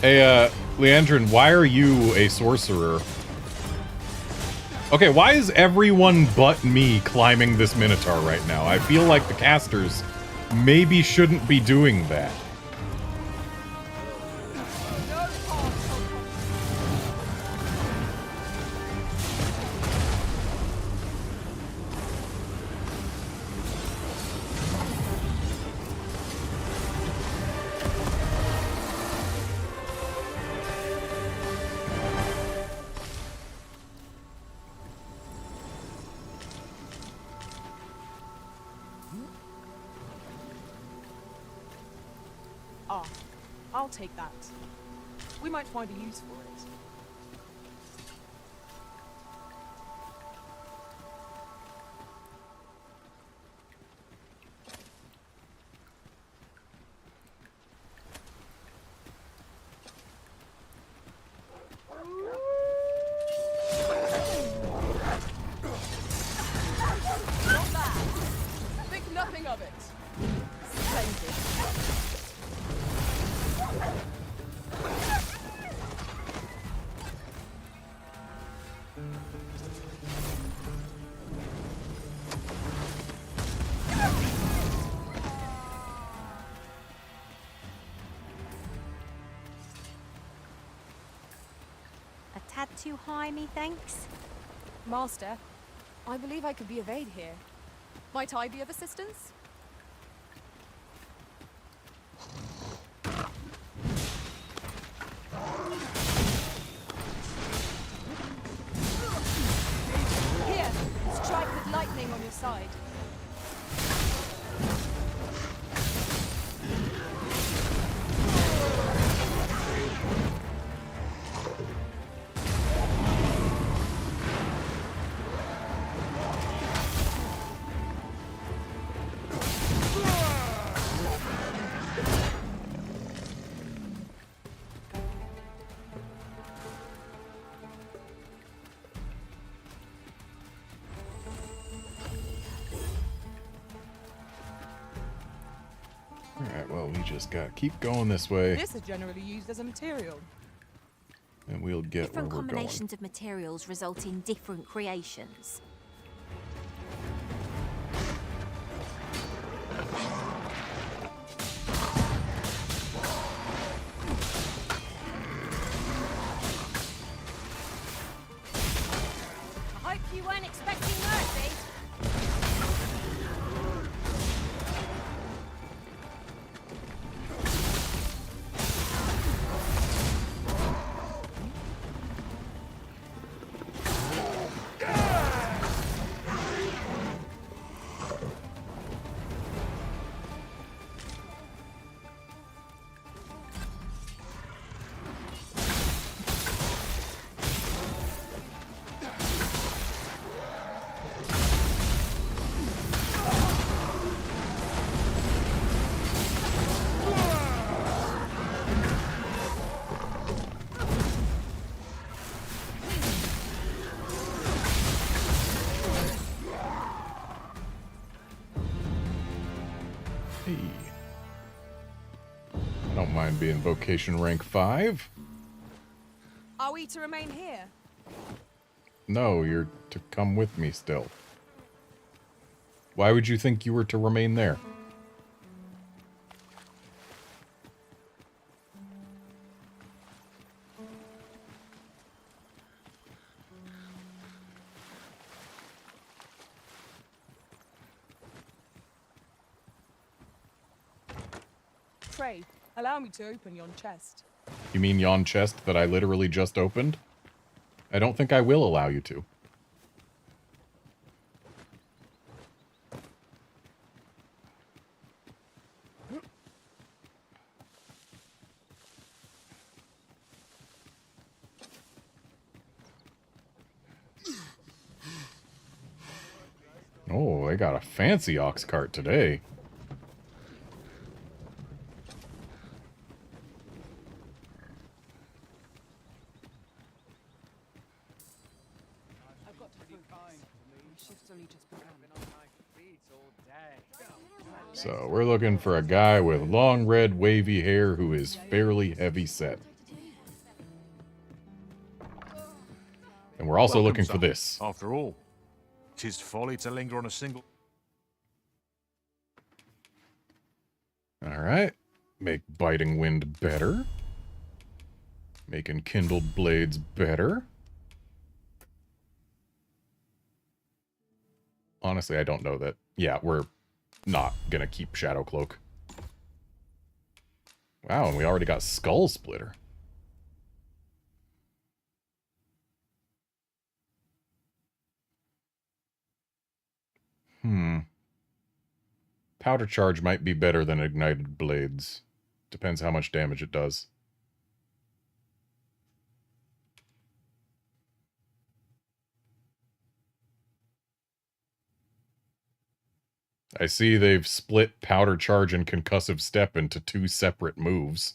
Hey, Leandrin, why are you a sorcerer? Okay, why is everyone but me climbing this Minotaur right now? I feel like the casters maybe shouldn't be doing that. Ah, I'll take that. We might find a use for it. Not bad. Think nothing of it. Splendid. A tad too high, methinks. Master, I believe I could be of aid here. Might I be of assistance? Here, strike with lightning on your side. Alright, well, we just gotta keep going this way, This is generally used as a material. and we'll get Different where we're going. combinations of materials result in different creations. I hope you weren't expecting mercy. Hey. I don't mind being vocation rank 5. Are we to remain here? No, you're to come with me still. Why would you think you were to remain there? Pray, allow me to open yon chest. You mean yon chest that I literally just opened? I don't think I will allow you to. Oh, they got a fancy ox cart today. So, we're looking for a guy with long red wavy hair who is fairly heavy set. And we're also Welcome, looking for son. this. After all, 'tis folly to linger on a single... Alright. Make biting wind better. Make enkindled blades better. Honestly, I don't know that. Yeah, we're not gonna keep Shadow Cloak. Wow, and we already got Skull Splitter. Powder Charge might be better than Ignited Blades. Depends how much damage it does. I see they've split Powder Charge and Concussive Step into 2 separate moves.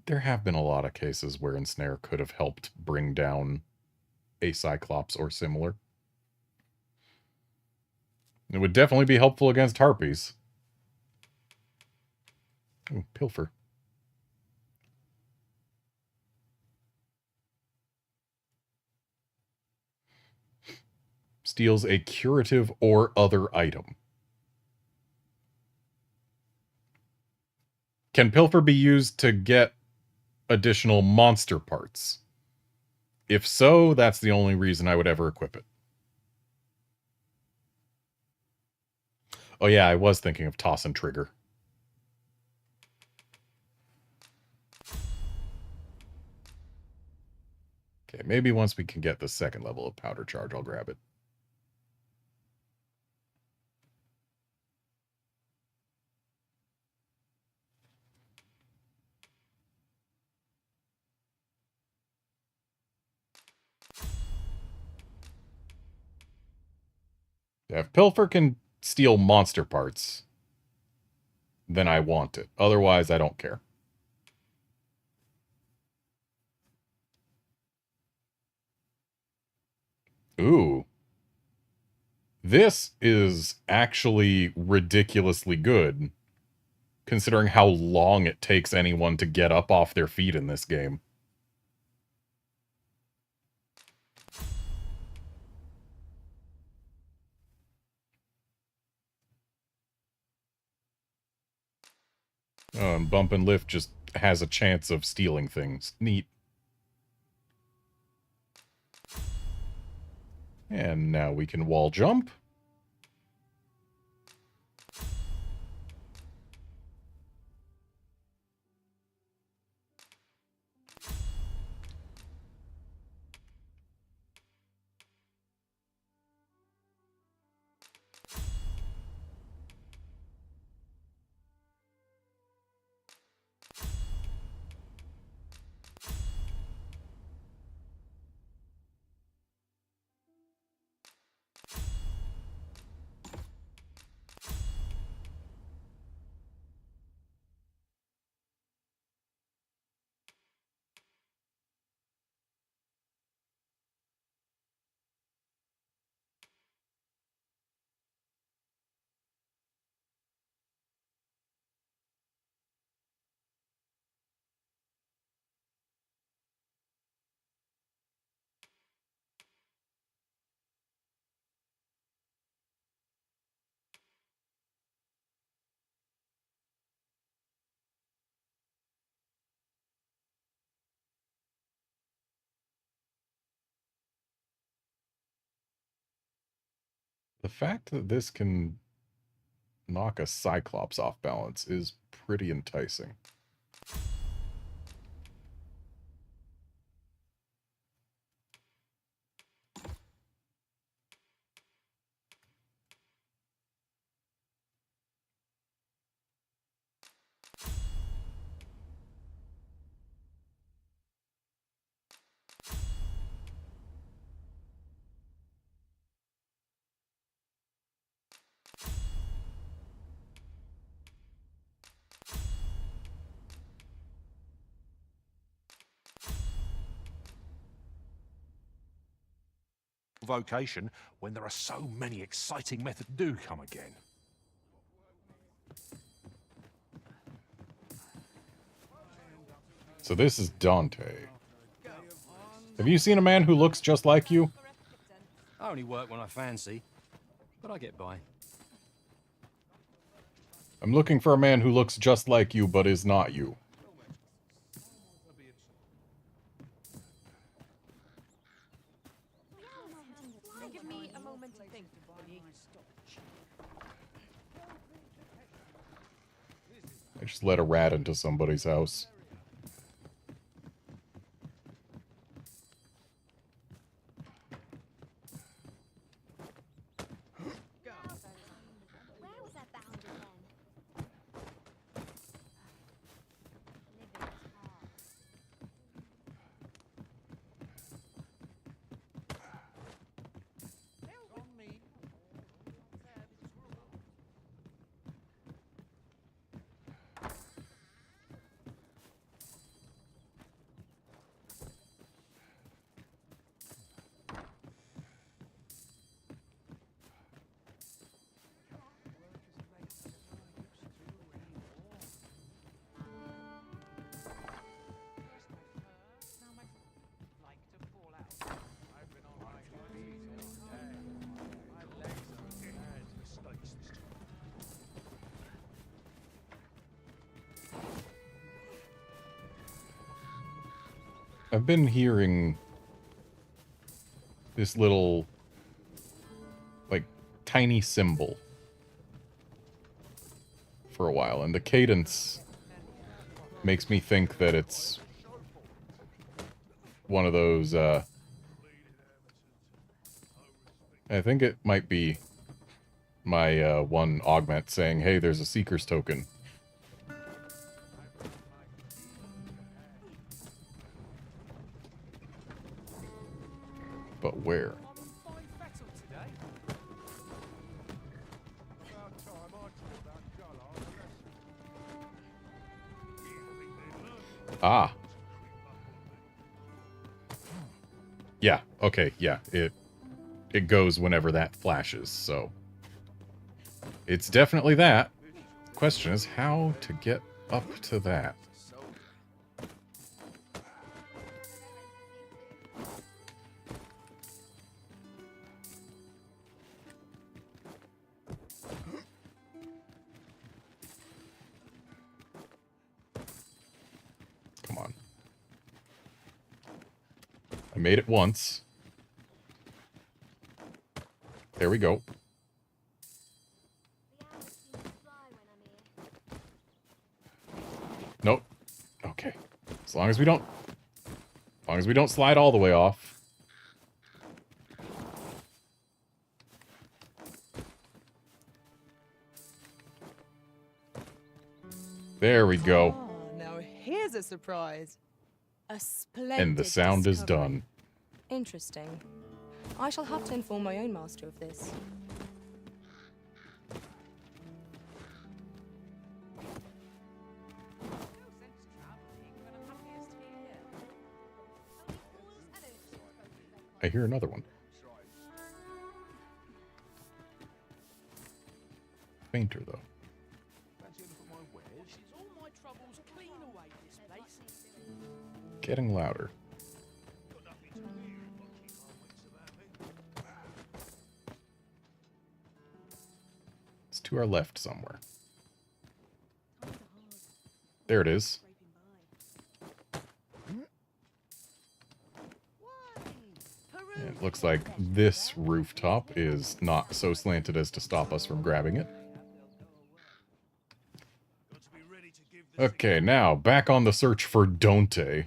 There have been a lot of cases where Ensnare could have helped bring down a Cyclops or similar. It would definitely be helpful against Harpies. Ooh, Pilfer. Steals a curative or other item. Can Pilfer be used to get additional monster parts? If so, that's the only reason I would ever equip it. Oh yeah, I was thinking of Toss and Trigger. Okay, maybe once we can get the second level of Powder Charge, I'll grab it. Yeah, if Pilfer can steal monster parts, then I want it. Otherwise, I don't care. Ooh. This is actually ridiculously good, considering how long it takes anyone to get up off their feet in this game. And Bump and Lift just has a chance of stealing things. Neat. And now we can wall jump. The fact that this can knock a Cyclops off balance is pretty enticing. vocation when there are so many exciting methods. Do come again. So this is Dante. Have you seen a man who looks just like you? I only work when I fancy, but I get by. I'm looking for a man who looks just like you, but is not you. Give me a moment to think, will you? I just let a rat into somebody's house. I've been hearing this little, like, tiny cymbal for a while, and the cadence makes me think that it's one of those, I think it might be my, one augment saying, hey, there's a Seeker's token. But where? Ah. Yeah, okay, yeah. It goes whenever that flashes, so it's definitely that. The question is how to get up to that. Come on. I made it once. There we go. Nope. Okay. As long as we don't slide all the way off. There we go. Oh, now here's a surprise. A splendid And the sound is discovery. done. Interesting. I shall have to inform my own master of this. I hear another one. Fainter, though. Getting louder. It's to our left somewhere. There it is. And it looks like this rooftop is not so slanted as to stop us from grabbing it. Okay, now back on the search for Dante.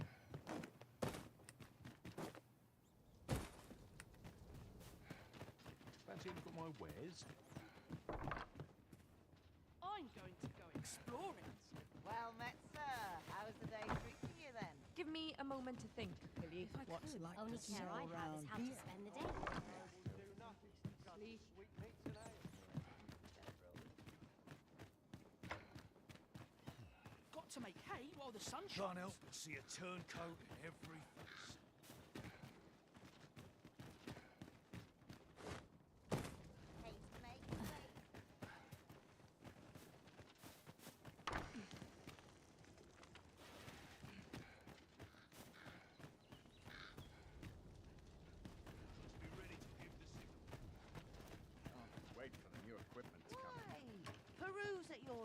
I'm going to go exploring. Well met, sir. How's the day treating you then? Give me a moment to think, will you? What's it like Only to care I sail have is around how to here? spend the day. Got to make hay while the sun shines. Can't help but see a turncoat in every face.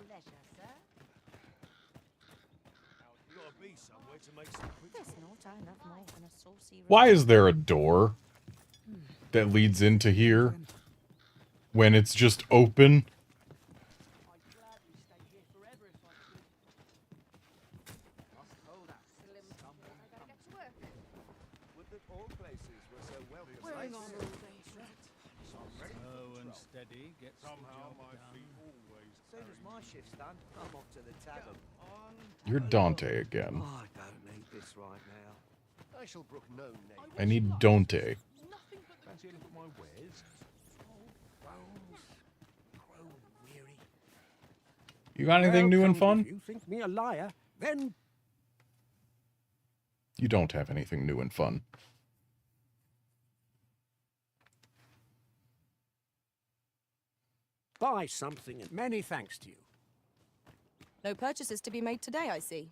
leisure, sir. You gotta be somewhere to make some quick. There's not enough more than a saucy. Why is there a door that leads into here when it's just open? Slow and steady gets somehow my feet always. As soon as my shift's done, I'm off to the tavern. You're Dante again. I don't need this right now. I shall brook no name. I need Dante. Fancy a look at my wares? Weary. You got anything new and fun? If you think me a liar, then You don't have anything new and fun. buy something, and many thanks to you. No purchases to be made today, I see.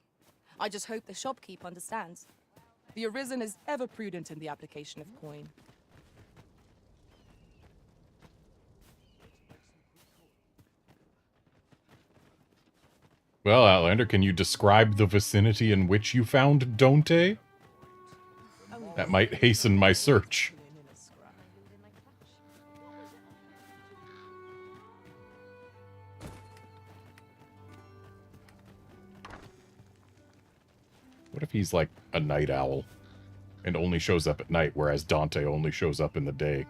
I just hope the shopkeep understands. The Arisen is ever prudent in the application of coin. Well, Outlander, can you describe the vicinity in which you found Dante? That might hasten my search. What if he's like a night owl and only shows up at night, whereas Dante only shows up in the day?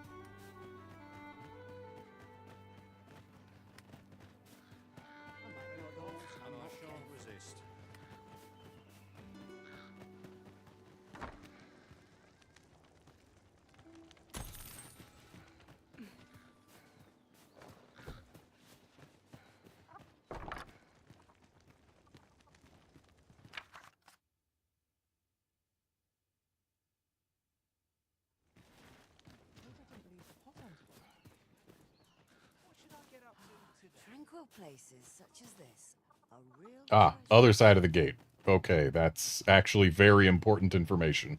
Tranquil places such as this are real. Ah, other side of the gate. Okay, that's actually very important information.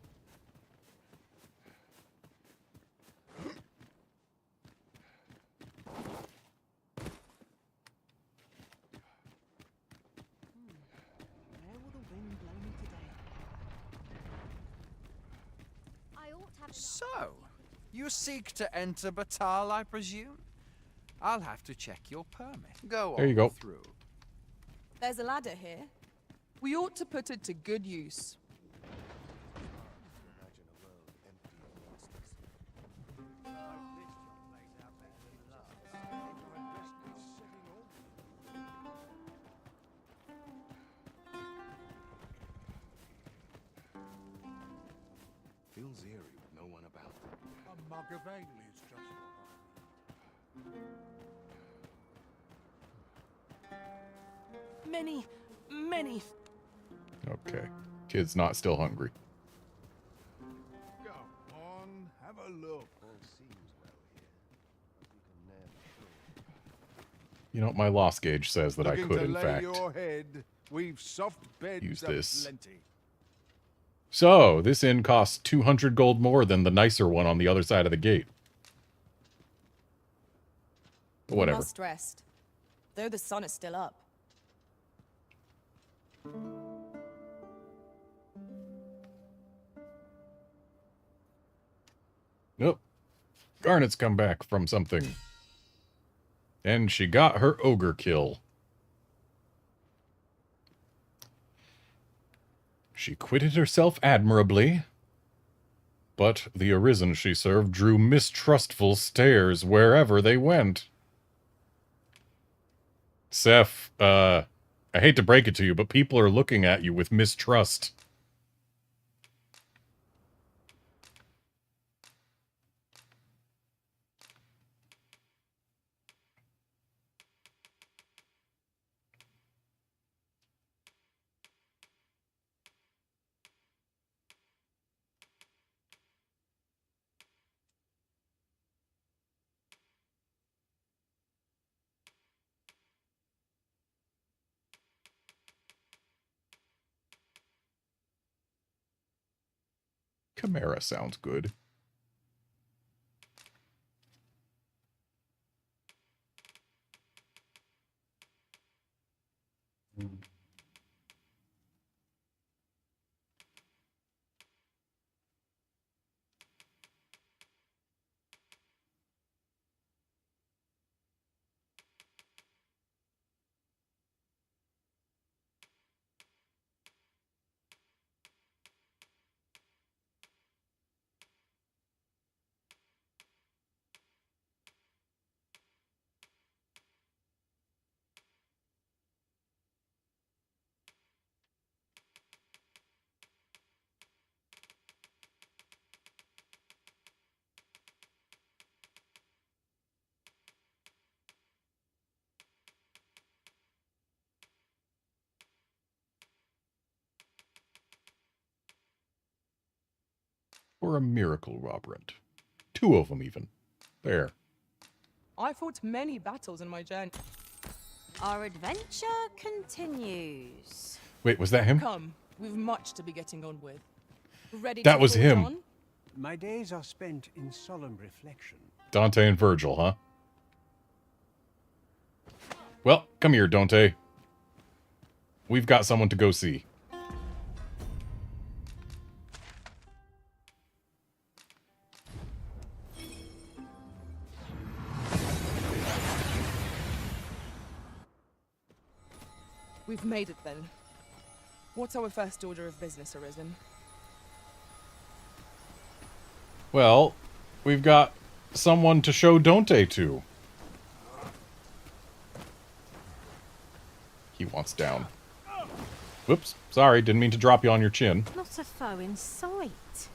Where will the wind blow me today? I ought to have So, you seek to enter Batal, I presume? I'll have to check your permit. Go There you on go. through. There's a ladder here. We ought to put it to good use. Feels eerie with no one about. A mug of ale is just Many. Okay. Kid's not still hungry. Come on, have a look. You know, my loss gauge says that Looking I could, to in lay fact, your head. We've soft beds use this. aplenty. So, this inn costs 200 gold more than the nicer one on the other side of the gate. But We whatever. must rest, though the sun is still up. Nope. Garnet's come back from something. And she got her ogre kill. She quitted herself admirably, but the Arisen she served drew mistrustful stares wherever they went. Seth, I hate to break it to you, but people are looking at you with mistrust. Chimera sounds good. Or a miracle Robrant. 2 of them even. There. I fought many battles in my journey. Our adventure continues. Wait, was that him? Come, we've much to be getting on with. Ready That to was forge him. on? My days are spent in solemn reflection. Dante and Virgil, huh? Well, come here, Dante. We've got someone to go see. We've made it then. What's our first order of business, Arisen? Well, we've got someone to show Dante to. He wants down. Whoops, sorry, didn't mean to drop you on your chin. Not a foe in sight.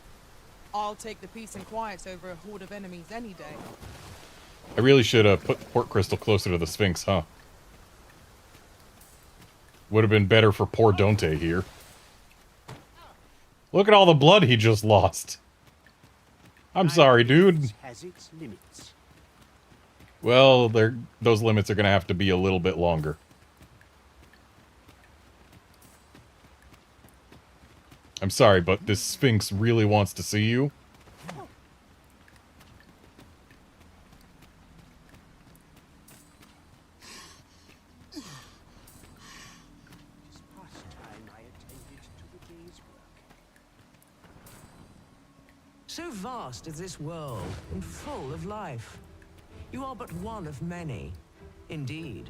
I'll take the peace and quiet over a horde of enemies any day. I really should have put the port crystal closer to the Sphinx, huh? Would have been better for poor Dante here. Look at all the blood he just lost. I'm sorry, dude. Has its limits. Well, those limits are going to have to be a little bit longer. I'm sorry, but this Sphinx really wants to see you. So vast is this world, and full of life. You are but one of many. Indeed.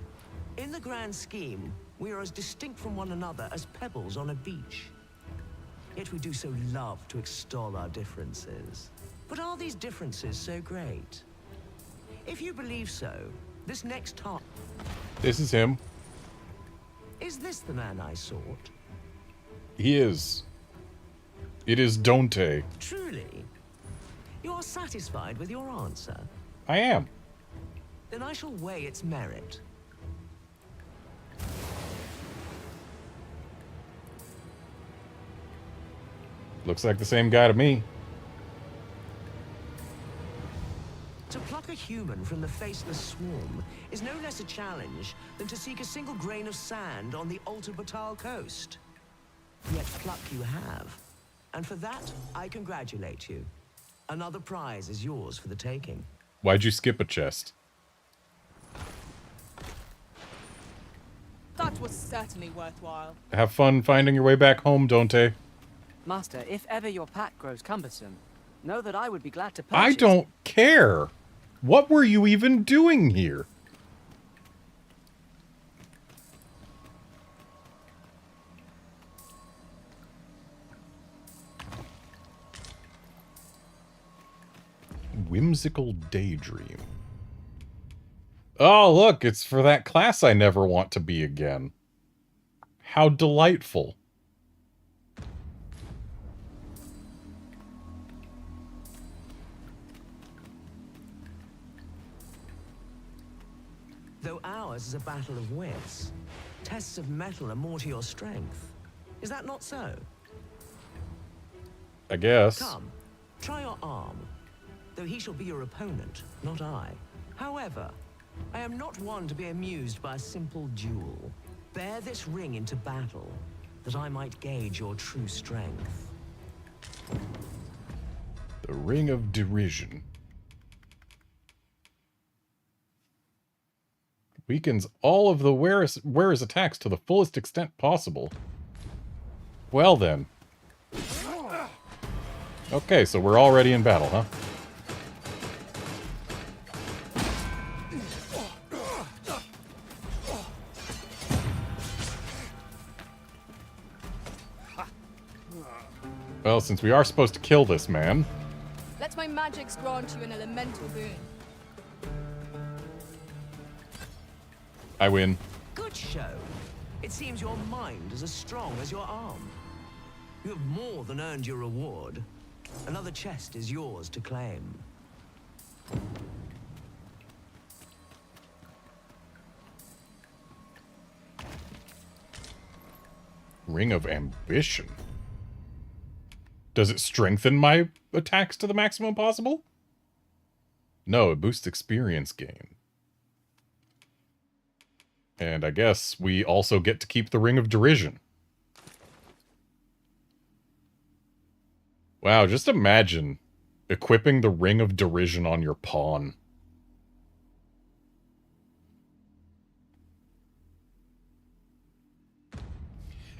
In the grand scheme, we are as distinct from one another as pebbles on a beach. Yet we do so love to extol our differences. But are these differences so great? If you believe so, this next time... This is him. Is this the man I sought? He is. It is Dante. Truly? You are satisfied with your answer? I am. Then I shall weigh its merit. Looks like the same guy to me. To pluck a human from the faceless swarm is no less a challenge than to seek a single grain of sand on the Alta Batal coast. Yet pluck you have. And for that, I congratulate you. Another prize is yours for the taking. Why'd you skip a chest? That was certainly worthwhile. Have fun finding your way back home, Dante. Master, if ever your pack grows cumbersome, know that I would be glad to purchase. I don't care. What were you even doing here? Whimsical daydream. Oh, look, it's for that class I never want to be again. How delightful. Though ours is a battle of wits, tests of metal are more to your strength. Is that not so? I guess. Come, try your arm. Though he shall be your opponent, not I. However, I am not one to be amused by a simple duel. Bear this ring into battle, that I might gauge your true strength. The Ring of Derision. Weakens all of the wearer's attacks to the fullest extent possible. Well then. Okay, so we're already in battle, huh? Well, since we are supposed to kill this man... Let my magics grant you an elemental boon. I win. Good show. It seems your mind is as strong as your arm. You have more than earned your reward. Another chest is yours to claim. Ring of Ambition. Does it strengthen my attacks to the maximum possible? No, it boosts experience gain. And I guess we also get to keep the Ring of Derision. Wow, just imagine equipping the Ring of Derision on your pawn.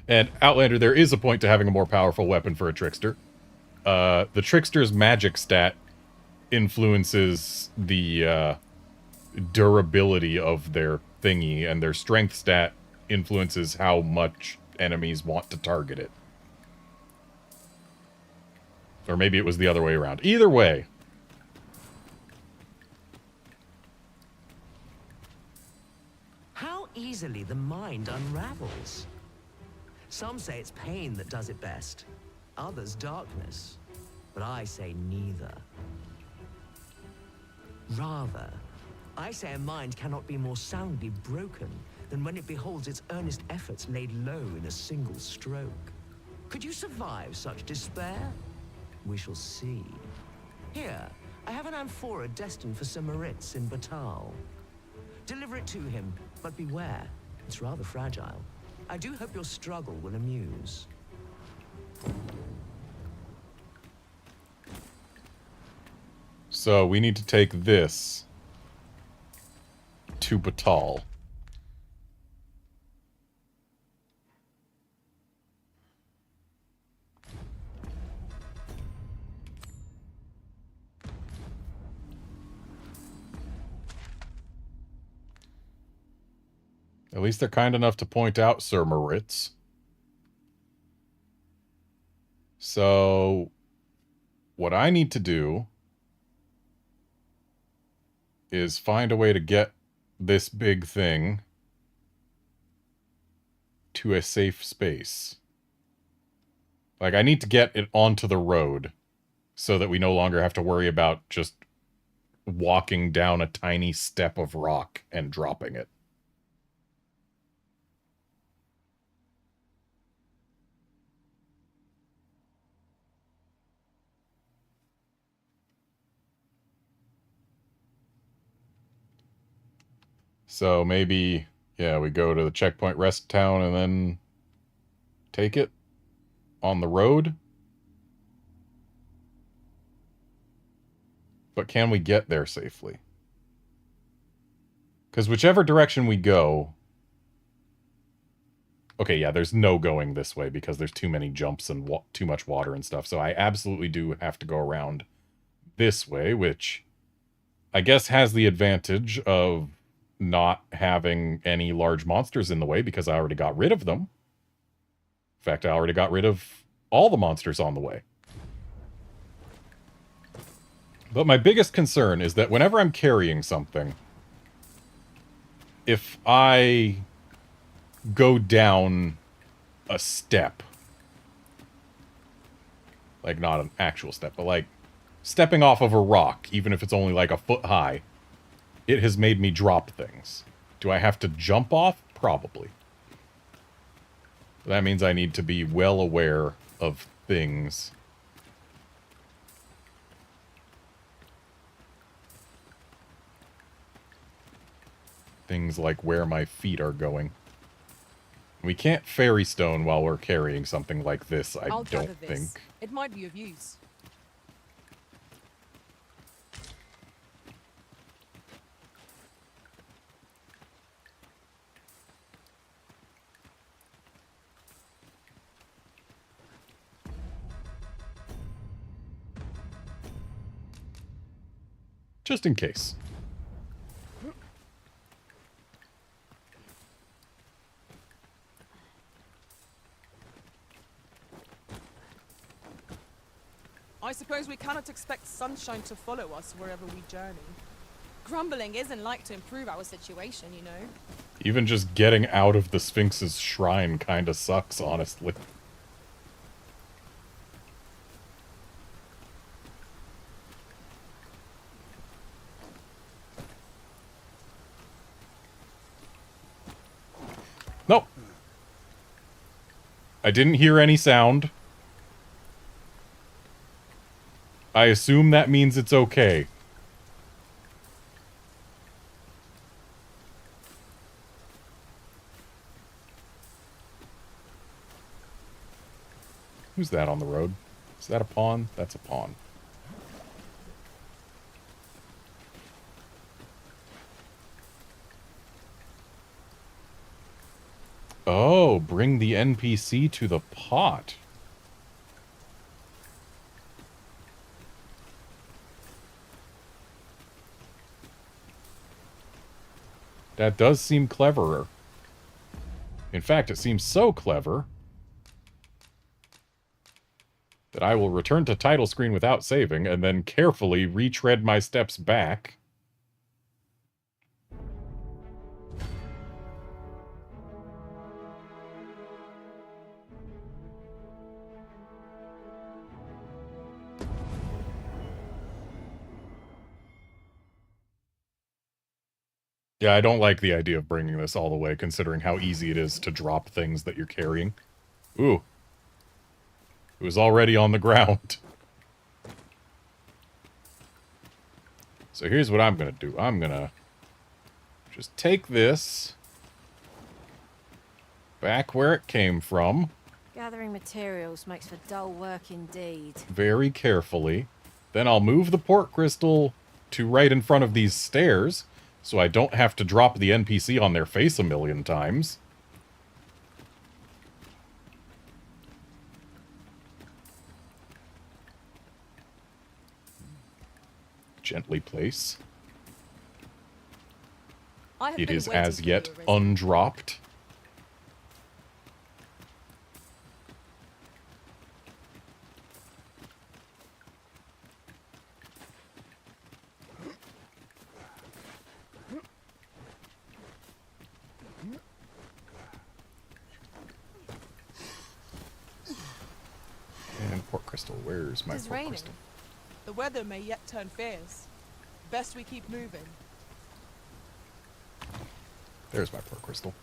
And Outlander, there is a point to having a more powerful weapon for a trickster. The trickster's magic stat influences the durability of their thingy, and their strength stat influences how much enemies want to target it. Or maybe it was the other way around. Either way. How easily the mind unravels. Some say it's pain that does it best, others darkness, but I say neither. Rather, I say a mind cannot be more soundly broken than when it beholds its earnest efforts laid low in a single stroke. Could you survive such despair? We shall see. Here, I have an amphora destined for Sir Moritz in Batal. Deliver it to him, but beware, it's rather fragile. I do hope your struggle will amuse. So we need to take this to Batal. At least they're kind enough to point out Sir Moritz. So, what I need to do is find a way to get this big thing to a safe space. Like, I need to get it onto the road so that we no longer have to worry about just walking down a tiny step of rock and dropping it. So maybe, yeah, we go to the checkpoint rest town and then take it on the road. But can we get there safely? Because whichever direction we go... Okay, yeah, there's no going this way because there's too many jumps and too much water and stuff. So I absolutely do have to go around this way, which I guess has the advantage of not having any large monsters in the way because I already got rid of them. In fact, I already got rid of all the monsters on the way. But my biggest concern is that whenever I'm carrying something, if I go down a step, like not an actual step, but like stepping off of a rock, even if it's only like a foot high, it has made me drop things. Do I have to jump off? Probably. That means I need to be well aware of things. Things like where my feet are going. We can't fairy stone while we're carrying something like this, I don't think. It might be of use. Just in case. I suppose we cannot expect sunshine to follow us wherever we journey. Grumbling isn't like to improve our situation, you know. Even just getting out of the Sphinx's shrine kinda sucks, honestly. Nope. I didn't hear any sound. I assume that means it's okay. Who's that on the road? Is that a pawn? That's a pawn. Oh, bring the NPC to the pot. That does seem cleverer. In fact, it seems so clever that I will return to title screen without saving and then carefully retread my steps back. Yeah, I don't like the idea of bringing this all the way, considering how easy it is to drop things that you're carrying. Ooh. It was already on the ground. So here's what I'm gonna do. I'm gonna just take this back where it came from. Gathering materials makes for dull work indeed. Very carefully. Then I'll move the port crystal to right in front of these stairs, so I don't have to drop the NPC on their face a million times. Gently place. It is as yet undropped. And port crystal, where's my It's port raining. crystal? The weather may yet turn fierce. Best we keep moving. There's my port crystal.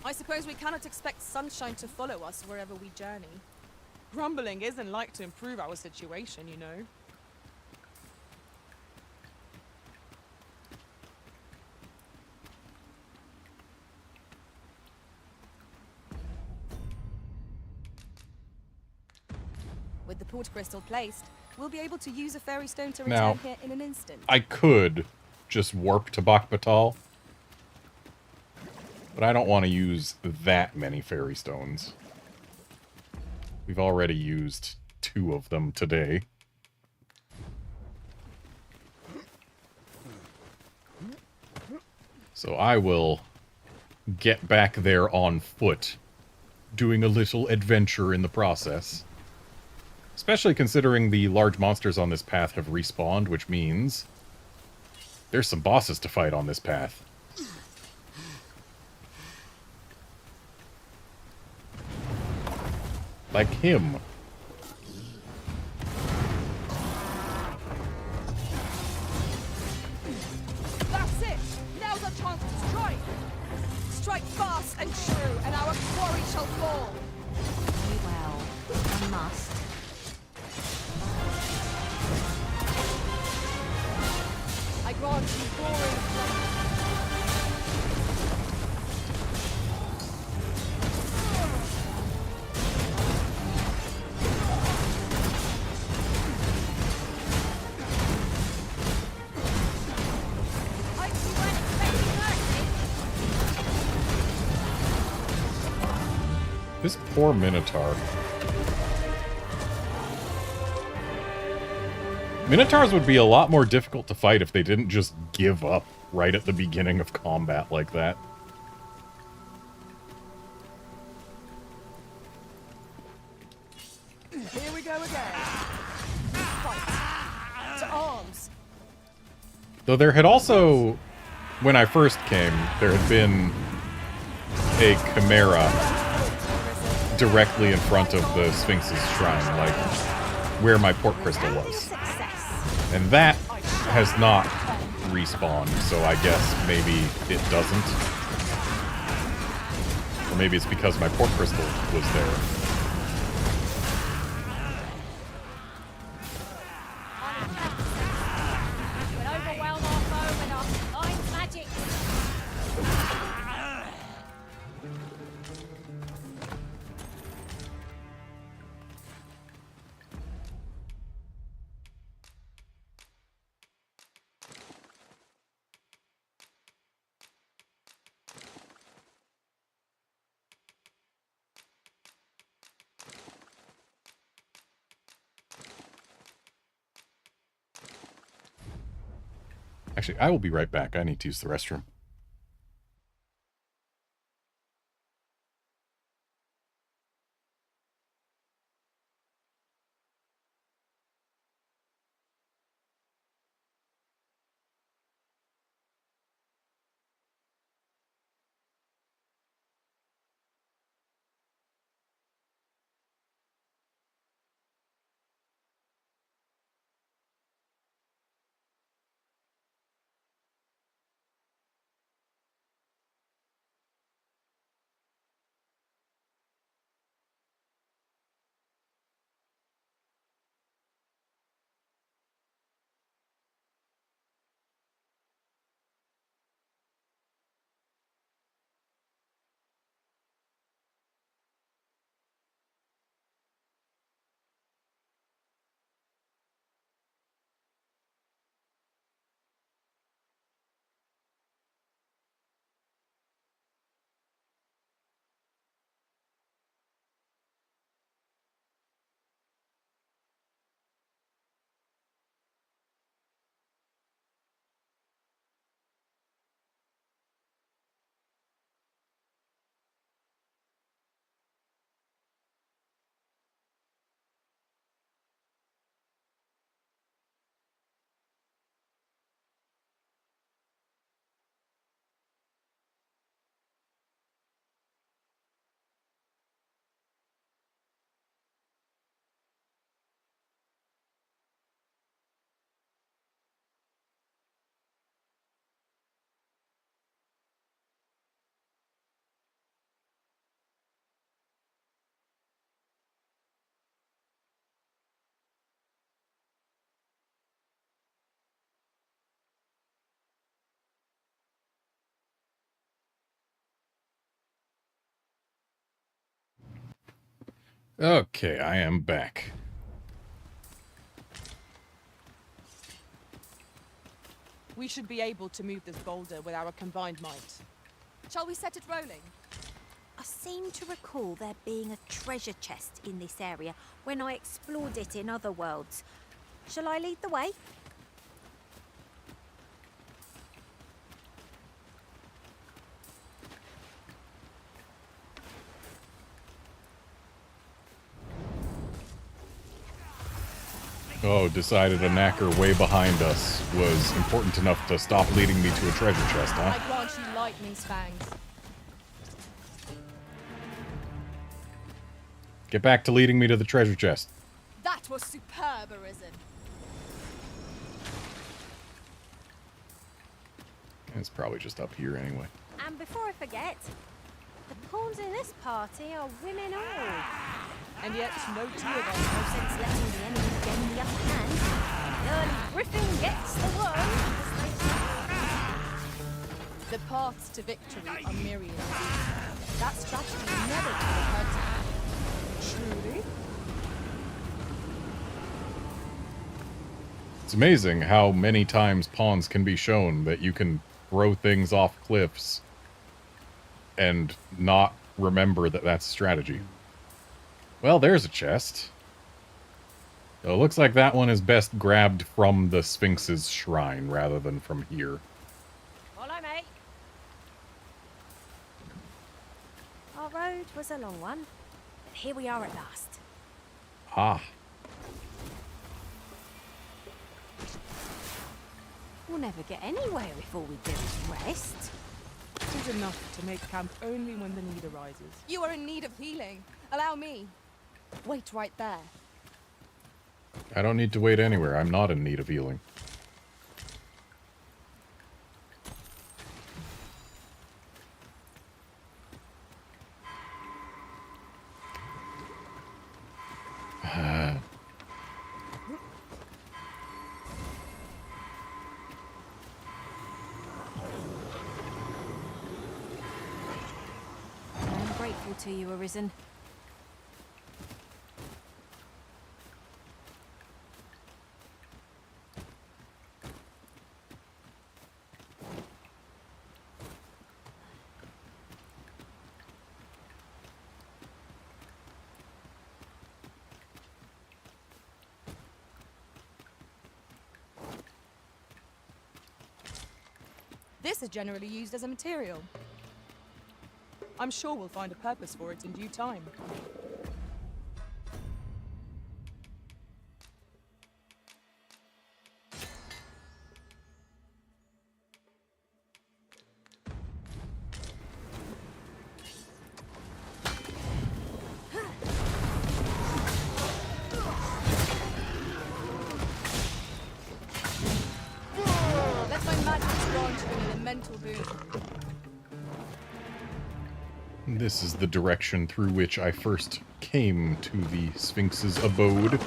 I suppose we cannot expect sunshine to follow us wherever we journey. Grumbling isn't like to improve our situation, you know. With the port crystal placed, we'll be able to use a fairy stone to return Now, here in an instant. I could just warp to Bakhbatal, but I don't want to use that many fairy stones. We've already used 2 of them today. So I will get back there on foot, doing a little adventure in the process. Especially considering the large monsters on this path have respawned, which means there's some bosses to fight on this path. Like him. That's it! Now's our chance to strike! Strike fast and true, and our quarry shall fall! Very well. I must. I grant you glory. This poor Minotaur. Minotaurs would be a lot more difficult to fight if they didn't just give up right at the beginning of combat like that. Here we go again. Fight. To arms. Though there had also, when I first came, there had been a chimera directly in front of the Sphinx's shrine, like where my port crystal was. And that has not respawned, so I guess maybe it doesn't. Or maybe it's because my port crystal was there. We'll overwhelm our foe with our fine magic. Actually, I will be right back. I need to use the restroom. Okay, I am back. We should be able to move this boulder with our combined might. Shall we set it rolling? I seem to recall there being a treasure chest in this area when I explored it in other worlds. Shall I lead the way? Oh, decided a knacker way behind us was important enough to stop leading me to a treasure chest, huh? I grant you lightning's fangs. Get back to leading me to the treasure chest. That was superb, Arisen. It's probably just up here anyway. And before I forget, the pawns in this party are women all. And yet, no two of us. No sense letting the enemy gain the upper hand. The early griffin gets the worm. The paths to victory are myriad. That strategy never could have occurred to me. Truly? It's amazing how many times pawns can be shown that you can throw things off cliffs and not remember that that's a strategy. Well, there's a chest. So it looks like that one is best grabbed from the Sphinx's shrine rather than from here. Follow me. Our road was a long one, but here we are at last. Ah. We'll never get anywhere if all we do is rest. It is enough to make camp only when the need arises. You are in need of healing. Allow me. Wait right there. I don't need to wait anywhere. I'm not in need of healing. I'm grateful to you, Arisen. This is generally used as a material. I'm sure we'll find a purpose for it in due time. Let my magic grant you an elemental boon. This is the direction through which I first came to the Sphinx's abode.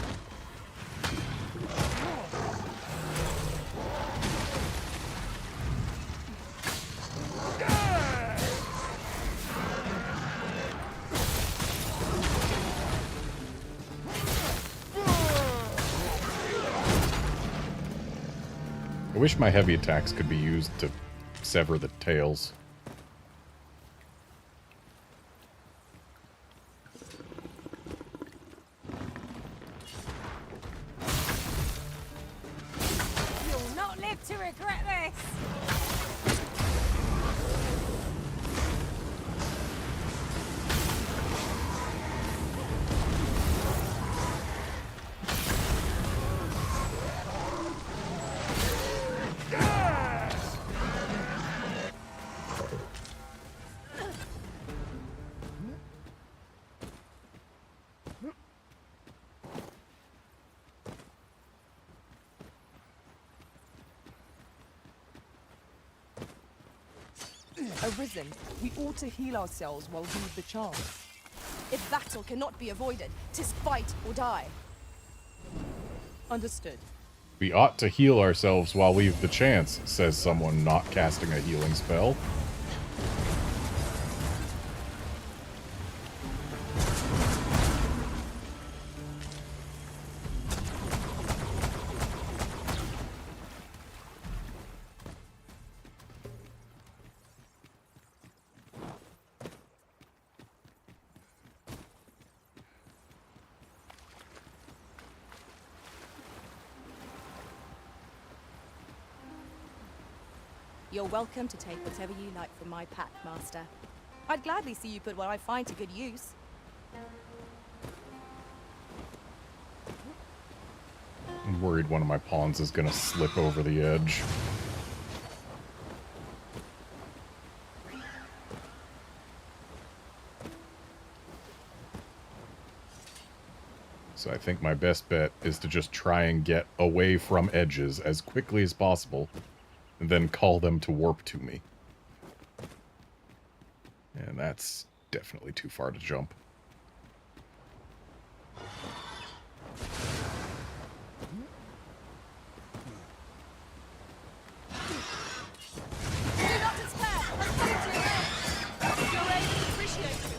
I wish my heavy attacks could be used to sever the tails. You'll not live to regret this! Arisen, we ought to heal ourselves while we've the chance. If battle cannot be avoided, 'tis fight or die. Understood. We ought to heal ourselves while we've the chance, says someone not casting a healing spell. You're welcome to take whatever you like from my pack, Master. I'd gladly see you put what I find to good use. I'm worried one of my pawns is gonna slip over the edge. So I think my best bet is to just try and get away from edges as quickly as possible, and then call them to warp to me. And that's definitely too far to jump. Do not despair! I'm coming to your aid! Your aid is appreciated.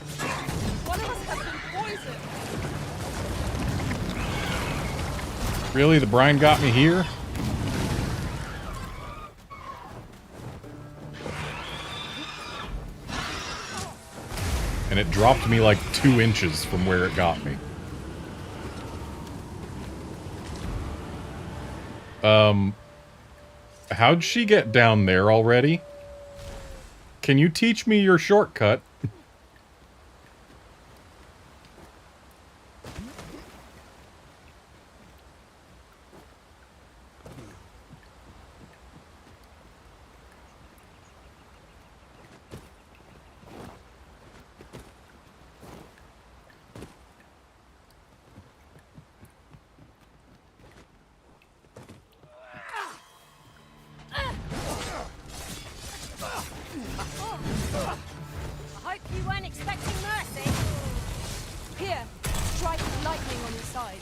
One of us has been poisoned. Really? The brine got me here? And it dropped me like 2 inches from where it got me. How'd she get down there already? Can you teach me your shortcut? strike with lightning on your side.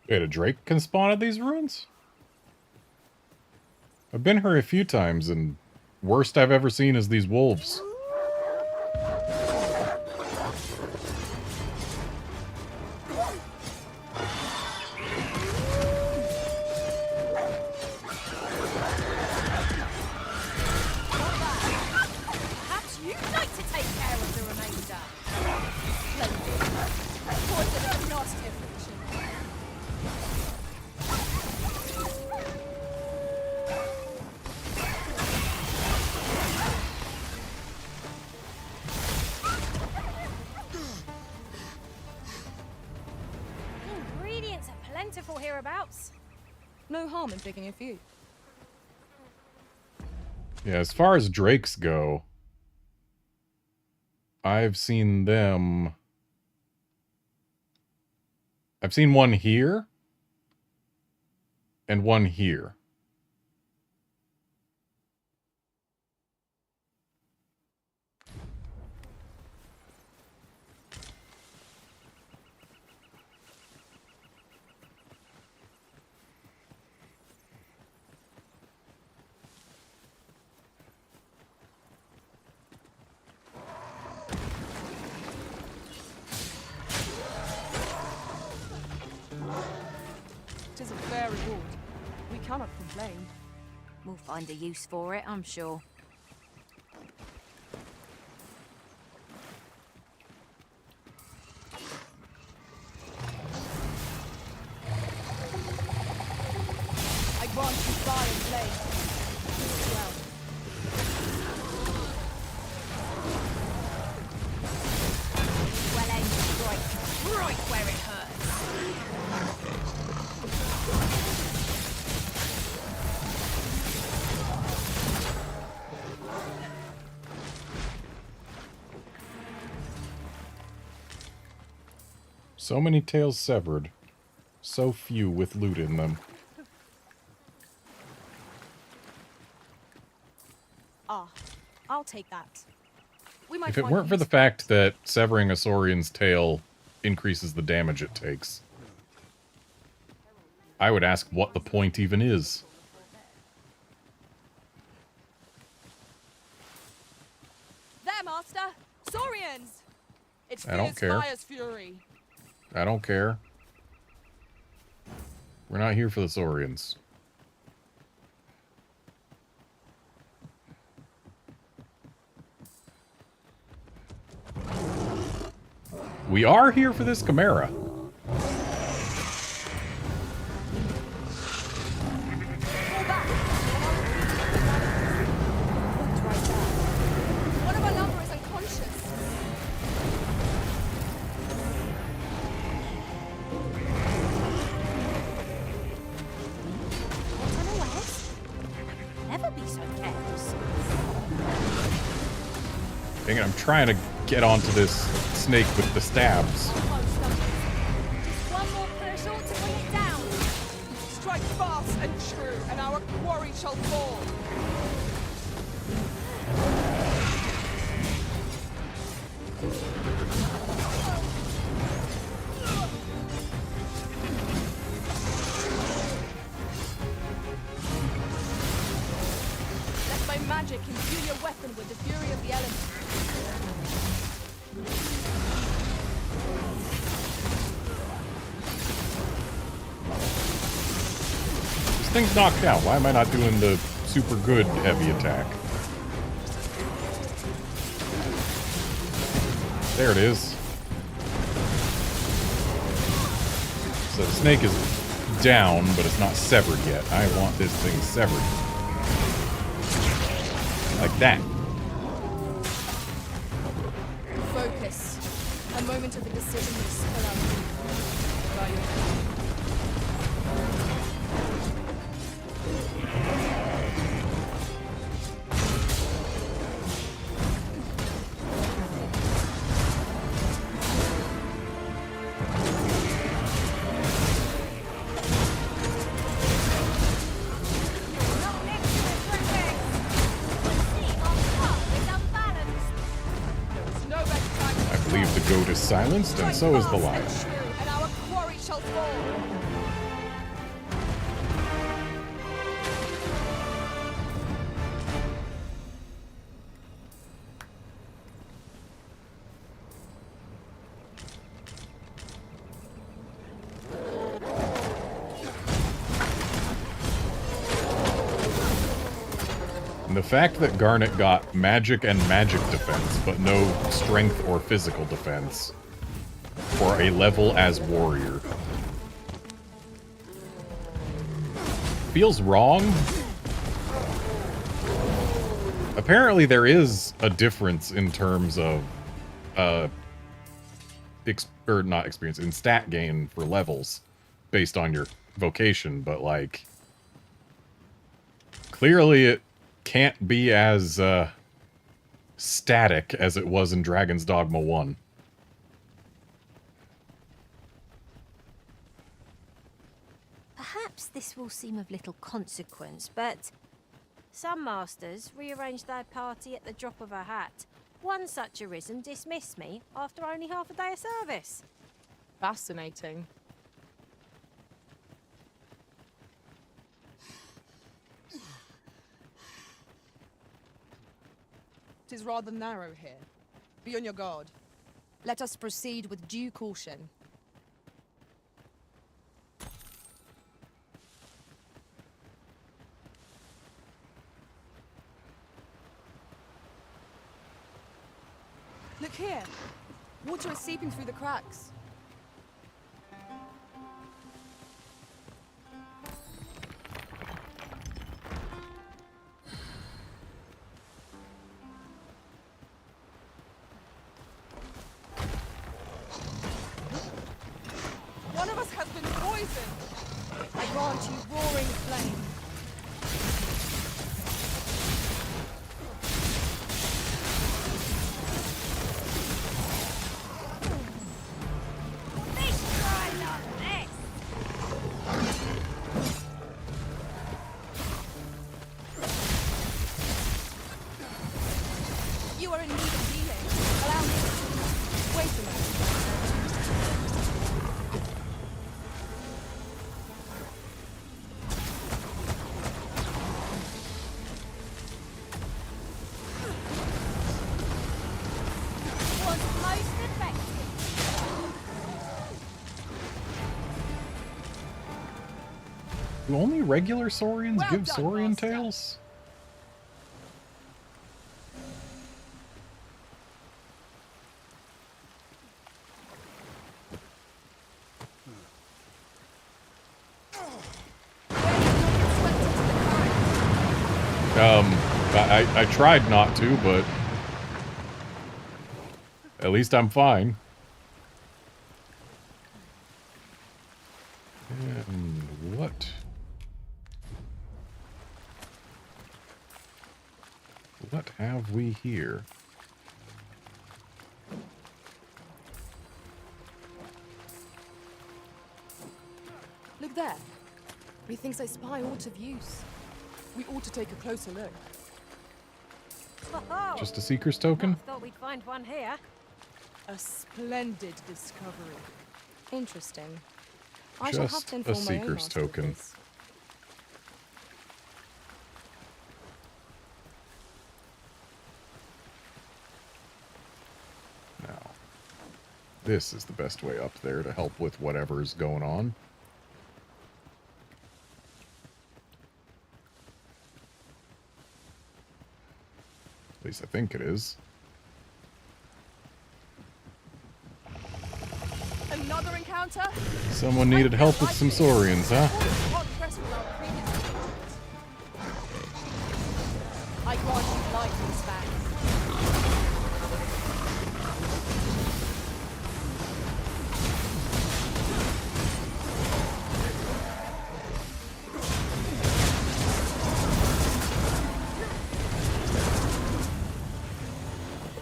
Wait, a drake can spawn at these ruins? I've been here a few times, and worst I've ever seen is these wolves. Perhaps you'd like to take care of the remainder. Splendid. Poison of a nasty affliction. Ingredients are plentiful hereabouts. No harm in picking a few. Yeah, as far as drakes go, I've seen them... I've seen one here, and one here. It is a fair reward. We cannot complain. We'll find a use for it, I'm sure. I grant you fire and blade. Well. Well aimed strike, right where it hurts. So many tails severed. So few with loot in them. Ah, I'll take that. We might If it find weren't for the use fact that severing a Saurian's tail increases the damage it takes, I would ask what the point even is. There, Master! Saurians! It's I don't fierce care. fire's fury. I don't care. We're not here for the Saurians. We are here for this Chimera. One of our number is unconscious. What's unawares? Never be so careless. Dang it, I'm trying to get onto this snake with the stabs. One more push ought to bring it down. Strike fast and true, and our quarry shall fall. Let my magic imbue your weapon with the fury of the elements. This thing's knocked out. Why am I not doing the super good heavy attack? There it is. So the snake is down, but it's not severed yet. I want this thing severed. Like that. Focus. A moment of the decision will spill out. By your I believe the goat is silenced, and so is the lion. And our quarry shall fall. And the fact that Garnet got magic and magic defense, but no strength or physical defense for a level as warrior, feels wrong. Apparently there is a difference in terms of not experience, in stat gain for levels based on your vocation, but like clearly it can't be as static as it was in Dragon's Dogma 1. Perhaps this will seem of little consequence, but some masters rearrange their party at the drop of a hat. One such arisen dismissed me after only half a day of service. Fascinating. It is rather narrow here. Be on your guard. Let us proceed with due caution. Look here. Water is seeping through the cracks. One of us has been poisoned. I grant you roaring flame. You are in need of healing. Allow me. Wait a moment. Was most effective. Do only regular Saurians Well give done, Saurian Master. tails? I tried not to, but at least I'm fine. And what have we here? Look there. Methinks I spy aught of use. We ought to take a closer look. Oh, Just a Seeker's token? thought we'd find one here. A splendid discovery. Interesting. I shall have Just to a inform my own Seeker's master of token. this. Now, this is the best way up there to help with whatever's going on. At least I think it is. Another encounter? Someone needed help with some Saurians, huh? Hot pressed with our previous achievement. I grant you lightning spans.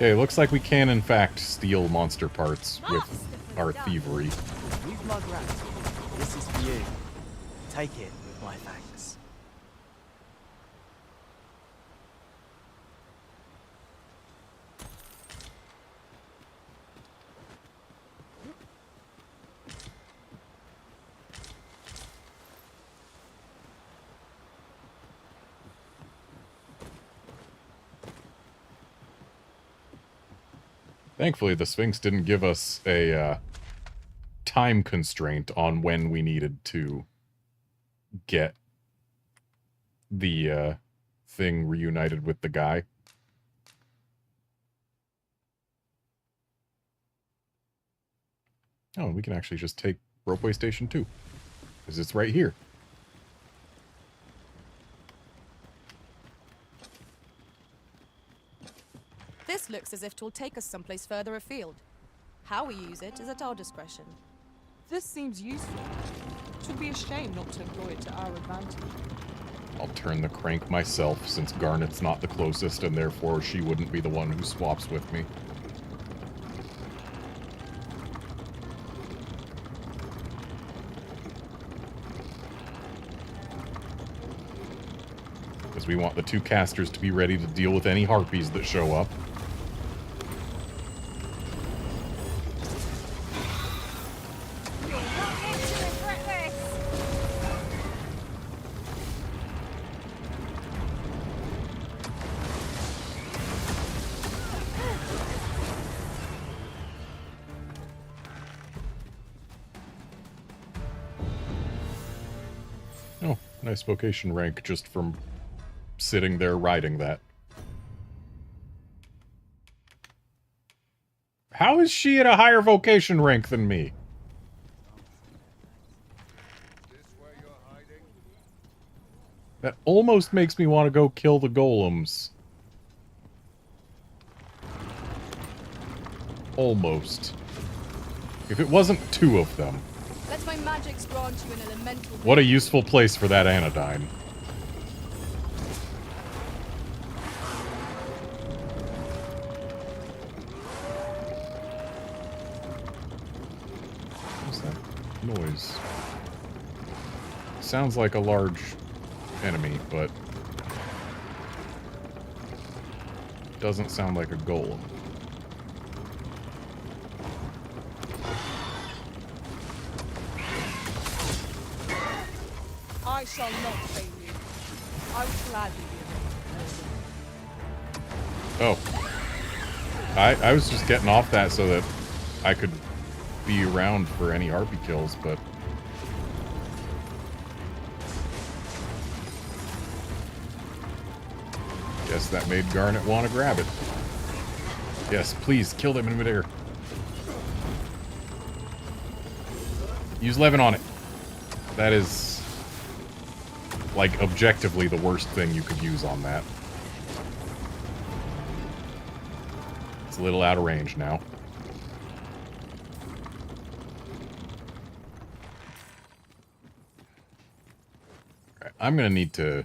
Okay, looks like we can in fact steal monster parts with our thievery. You've mug rat. This is for you. Take it with my thanks. Thankfully, the Sphinx didn't give us a time constraint on when we needed to get the thing reunited with the guy. Oh, and we can actually just take Ropeway Station 2, because it's right here. This looks as if 'twill take us someplace further afield. How we use it is at our discretion. This seems useful. It would be a shame not to employ it to our advantage. I'll turn the crank myself, since Garnet's not the closest, and therefore she wouldn't be the one who swaps with me. Because we want the two casters to be ready to deal with any harpies that show up. Oh, nice vocation rank just from sitting there riding that. How is she at a higher vocation rank than me? That almost makes me want to go kill the golems. Almost. If it wasn't two of them. Let my magics grant you an elemental... What a useful place for that anodyne. What's that noise? Sounds like a large enemy, but doesn't sound like a golem. I shall not fail you. I would gladly be Oh. I was just getting off that so that I could be around for any harpy kills, but... guess that made Garnet want to grab it. Yes, please, kill them in midair. Use Levin on it. That is... like, objectively the worst thing you could use on that. It's a little out of range now. Alright, I'm gonna need to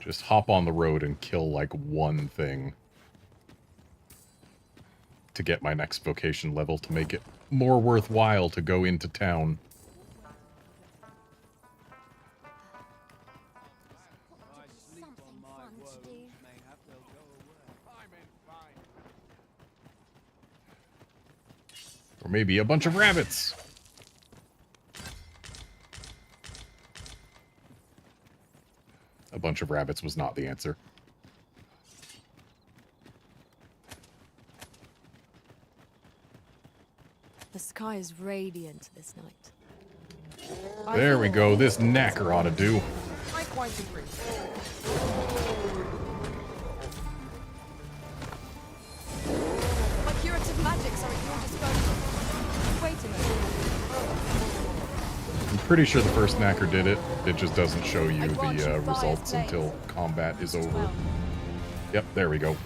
just hop on the road and kill, like, one thing to get my next vocation level to make it more worthwhile to go into town. Or maybe a bunch of rabbits. A bunch of rabbits was not the answer. The sky is radiant this night. There we go. This knacker ought to do. I quite agree. My curative magics are at your disposal. Wait a minute. I'm pretty sure the first knacker did it. It just doesn't show you the results until combat is over. Yep, there we go.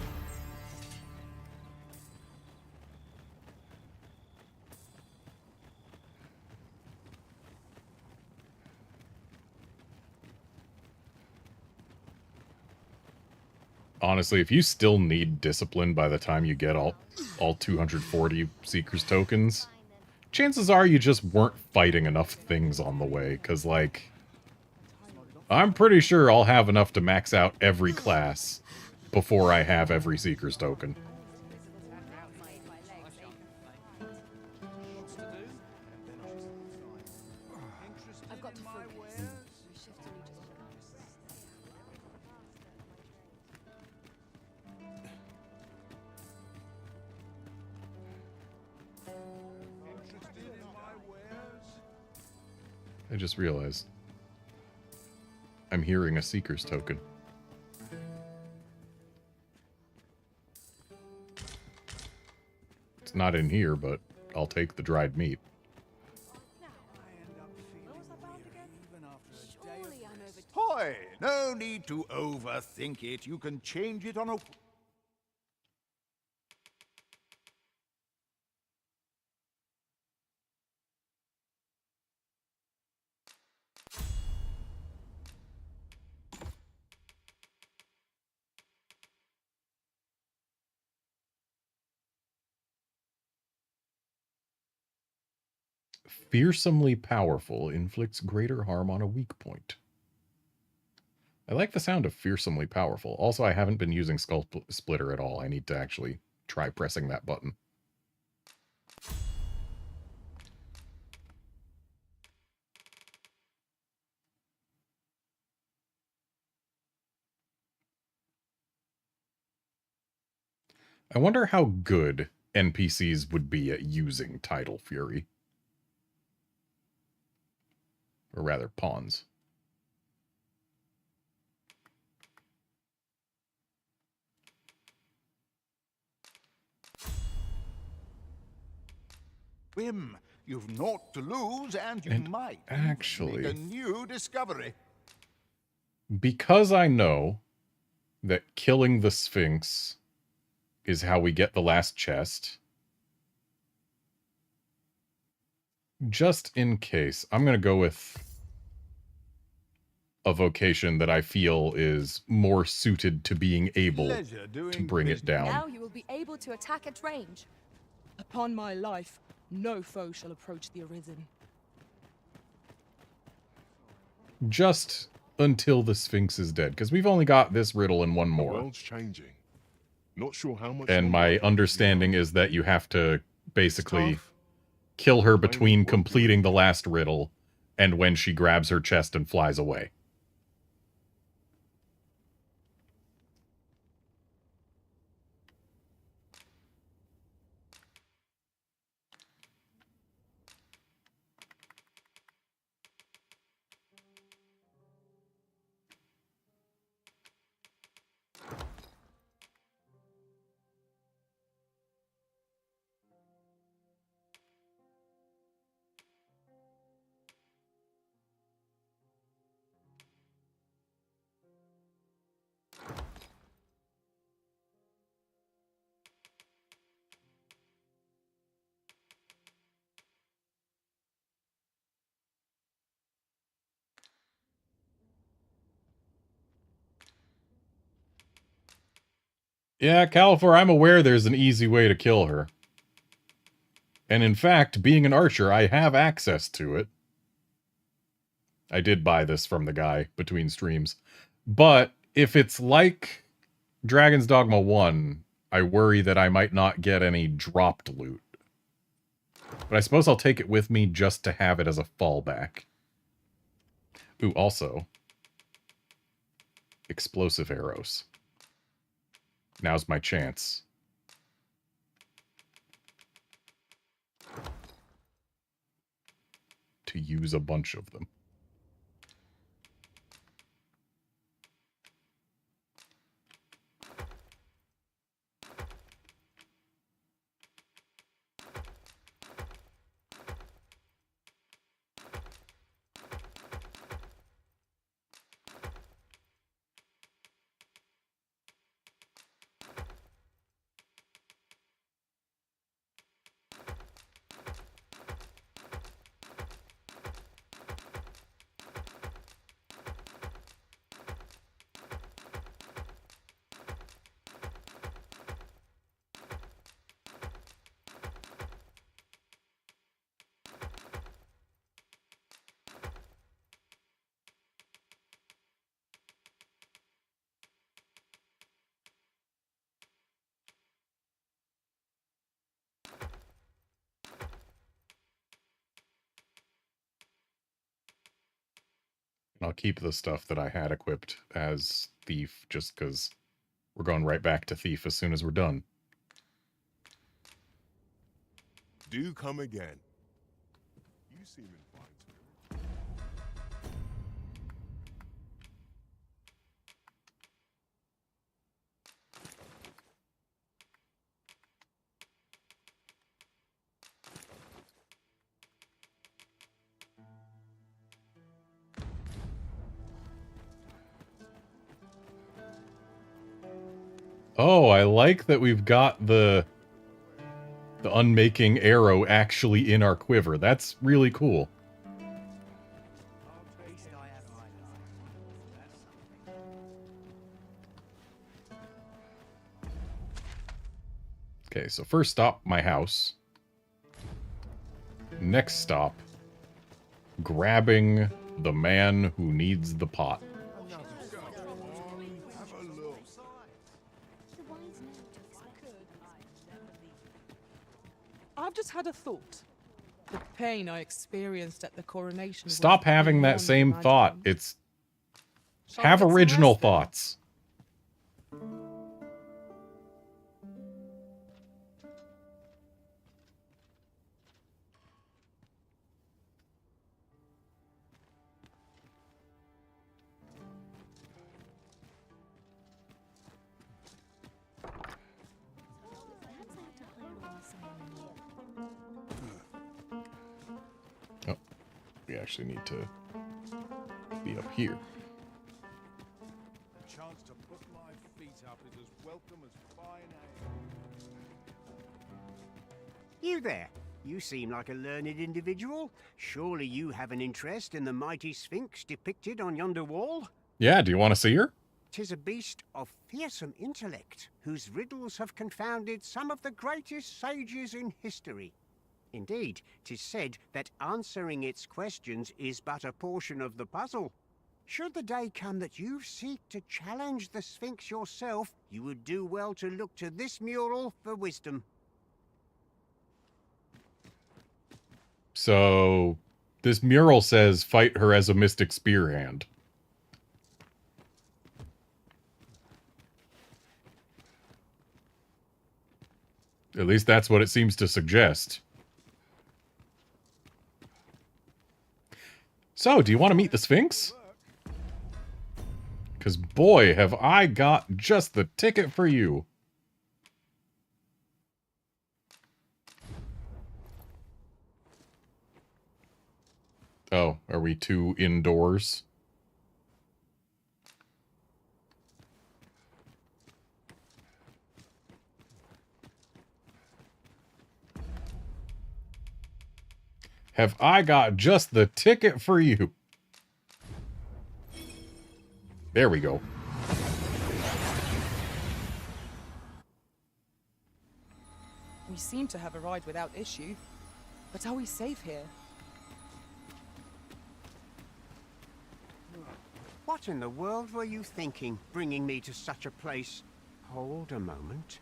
Honestly, if you still need discipline by the time you get all 240 Seeker's tokens, chances are you just weren't fighting enough things on the way, because, like, I'm pretty sure I'll have enough to max out every class before I have every Seeker's token. I've got to focus. I just realized I'm hearing a Seeker's token. It's not in here, but I'll take the dried meat. Hoy! No need to overthink it. You can change it on a... Fearsomely powerful, inflicts greater harm on a weak point. I like the sound of fearsomely powerful. Also, I haven't been using Skull Splitter at all. I need to actually try pressing that button. I wonder how good NPCs would be at using Tidal Fury. Or rather, pawns. Whim, you've naught to lose, and you might actually make a new discovery. Because I know that killing the Sphinx is how we get the last chest, just in case, I'm going to go with a vocation that I feel is more suited to being able to bring it down. Now you will be able to attack at range. Upon my life, no foe shall approach the Arisen. Just until the Sphinx is dead, because we've only got this riddle and one more. The world's changing. Not sure how much. And my understanding is that you have to basically kill her between completing the last riddle and when she grabs her chest and flies away. Yeah, Califor, I'm aware there's an easy way to kill her. And in fact, being an archer, I have access to it. I did buy this from the guy between streams. But if it's like Dragon's Dogma 1, I worry that I might not get any dropped loot. But I suppose I'll take it with me just to have it as a fallback. Ooh, also, explosive arrows. Now's my chance. To use a bunch of them. I'll keep the stuff that I had equipped as thief, just because we're going right back to thief as soon as we're done. Do come again. You seem in fine spirit. Oh, I like that we've got the unmaking arrow actually in our quiver. That's really cool. Okay, so first stop, my house. Next stop, grabbing the man who needs the pot. I've just had a thought. The pain I experienced at the coronation. Stop having that same thought. It's... Have original thoughts. Oh, we actually need to be up here. The chance to put my feet up is as welcome as fine ale. You there. You seem like a learned individual. Surely you have an interest in the mighty Sphinx depicted on yonder wall? Yeah, do you want to see her? 'Tis a beast of fearsome intellect, whose riddles have confounded some of the greatest sages in history. Indeed, 'tis said that answering its questions is but a portion of the puzzle. Should the day come that you seek to challenge the Sphinx yourself, you would do well to look to this mural for wisdom. So, this mural says, fight her as a mystic spear hand. At least that's what it seems to suggest. So, do you want to meet the Sphinx? Because boy, have I got just the ticket for you. Oh, are we too indoors? Have I got just the ticket for you? There we go. We seem to have arrived without issue. But are we safe here? What in the world were you thinking, bringing me to such a place? Hold a moment.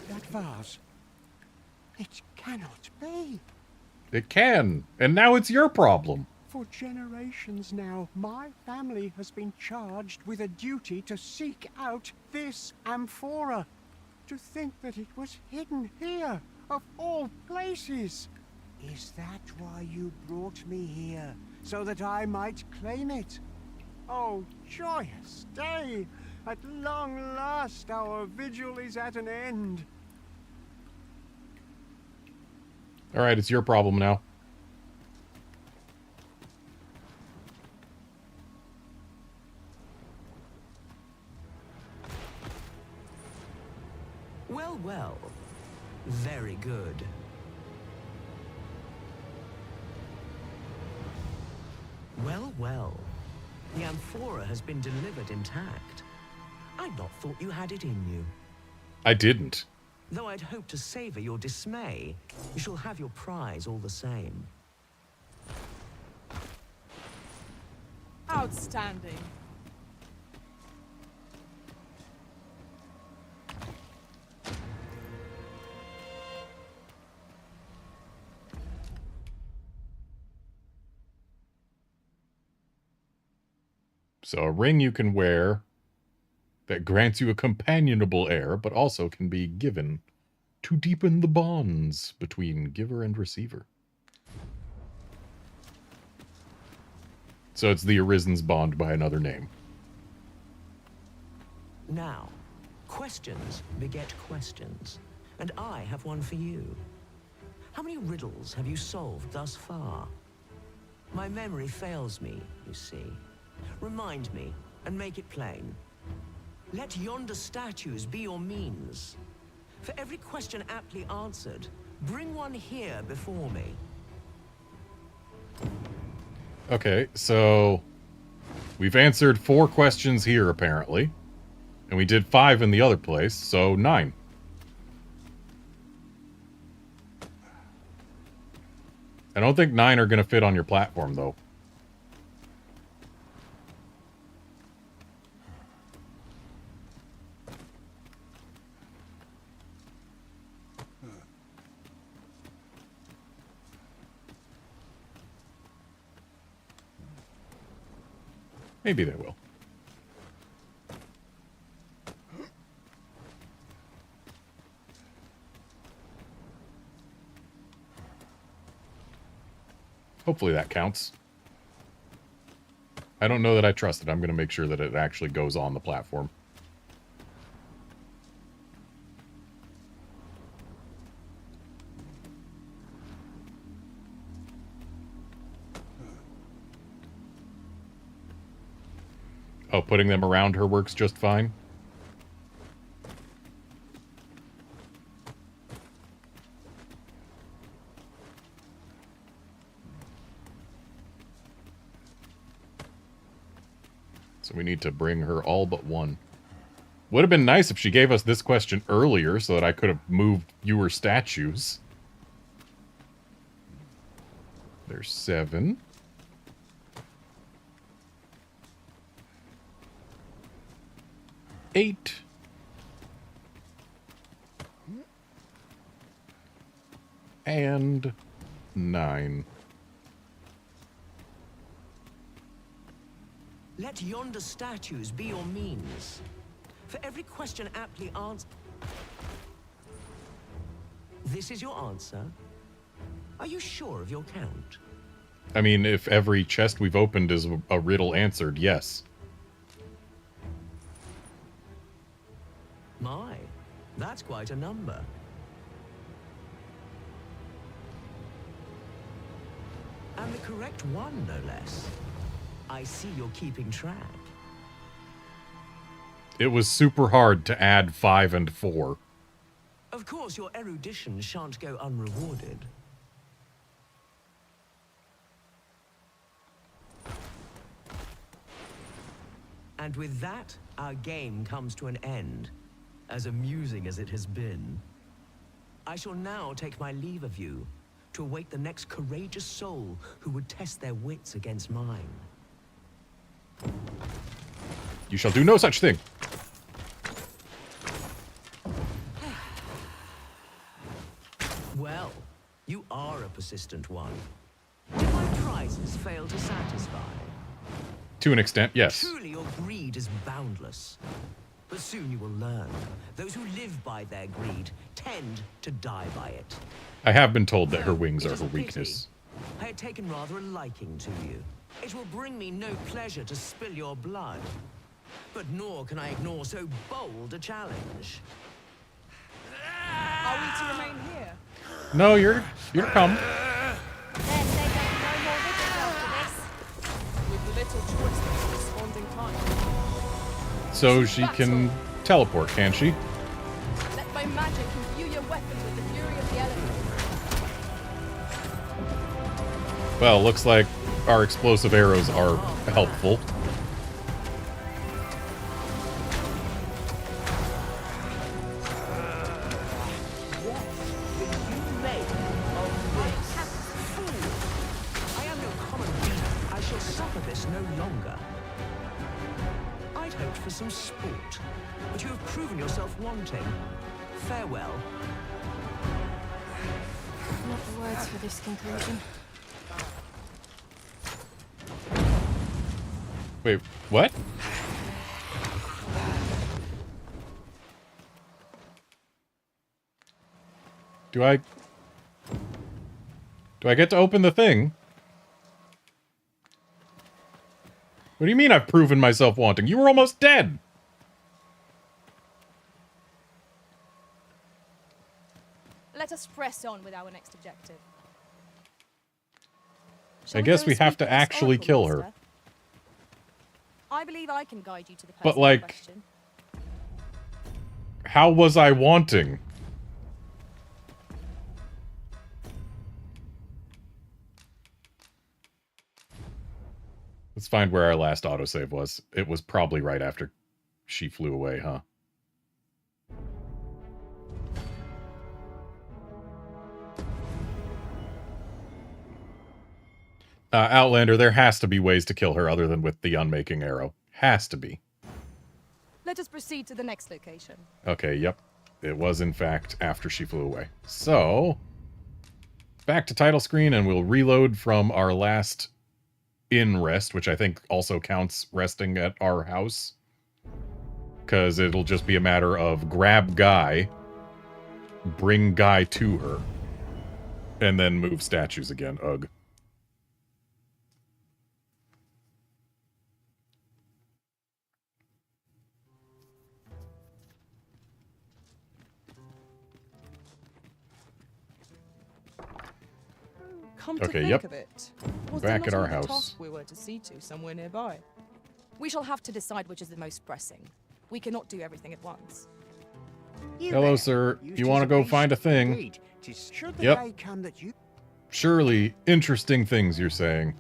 That vase. It cannot be. It can, and now it's your problem. For generations now, my family has been charged with a duty to seek out this amphora. To think that it was hidden here, of all places. Is that why you brought me here? So that I might claim it? Oh, joyous day! At long last, our vigil is at an end. All right, it's your problem now. Well, well. Very good. Well, well. The amphora has been delivered intact. I'd not thought you had it in you. I didn't. Though I'd hoped to savor your dismay, you shall have your prize all the same. Outstanding. So a ring you can wear that grants you a companionable air, but also can be given to deepen the bonds between giver and receiver. So it's the Arisen's bond by another name. Now, questions beget questions, and I have one for you. How many riddles have you solved thus far? My memory fails me, you see. Remind me, and make it plain. Let yonder statues be your means. For every question aptly answered, bring one here before me. Okay, so we've answered 4 questions here, apparently. And we did 5 in the other place, so 9. I don't think 9 are going to fit on your platform, though. Maybe they will. Hopefully that counts. I don't know that I trust it. I'm going to make sure that it actually goes on the platform. Oh, putting them around her works just fine? So we need to bring her all but one. Would have been nice if she gave us this question earlier so that I could have moved fewer statues. There's 7. Eight. And 9. Let yonder statues be your means. For every question aptly answered... This is your answer? Are you sure of your count? I mean, if every chest we've opened is a riddle answered, yes. My, that's quite a number. And the correct one, no less. I see you're keeping track. It was super hard to add 5 and 4. Of course, your erudition shan't go unrewarded. And with that, our game comes to an end. As amusing as it has been. I shall now take my leave of you to await the next courageous soul who would test their wits against mine. You shall do no such thing. Well, you are a persistent one. Do my prizes fail to satisfy? To an extent, yes. Truly, your greed is boundless. But soon you will learn. Those who live by their greed tend to die by it. I have been told that her wings are her weakness. I had taken rather a liking to you. It will bring me no pleasure to spill your blood. But nor can I ignore so bold a challenge. Are we to remain here? No, you're come. They're saying no more riddles after this. With little choice but a responding time. So she can teleport, can she? Let my magic imbue your weapon with the fury of the elements. Well, looks like our explosive arrows are helpful. I am no common beast. I shall suffer this no longer. I'd hoped for some sport, but you have proven yourself wanting. Farewell. Not the words for this conclusion. Wait, what? Do I get to open the thing? What do you mean I've proven myself wanting? You were almost dead! Let us press on with our next objective. I guess we have to actually kill her. I believe I can guide you to the person But, like, in question. how was I wanting? Let's find where our last autosave was. It was probably right after she flew away, huh? Outlander, there has to be ways to kill her other than with the unmaking arrow. Has to be. Let us proceed to the next location. Okay, yep. It was, in fact, after she flew away. So, back to title screen, and we'll reload from our last inn rest, which I think also counts resting at our house. Because it'll just be a matter of grab Guy, bring Guy to her, and then move statues again. Ugh. Come to Okay, think yep. of it, was Back there at not our another house. task we were to see to somewhere nearby? We shall have to decide which is the most pressing. We cannot do everything at once. Hello, sir. You want to go find a thing? Should the Yep. day come that you... Surely, interesting things you're saying.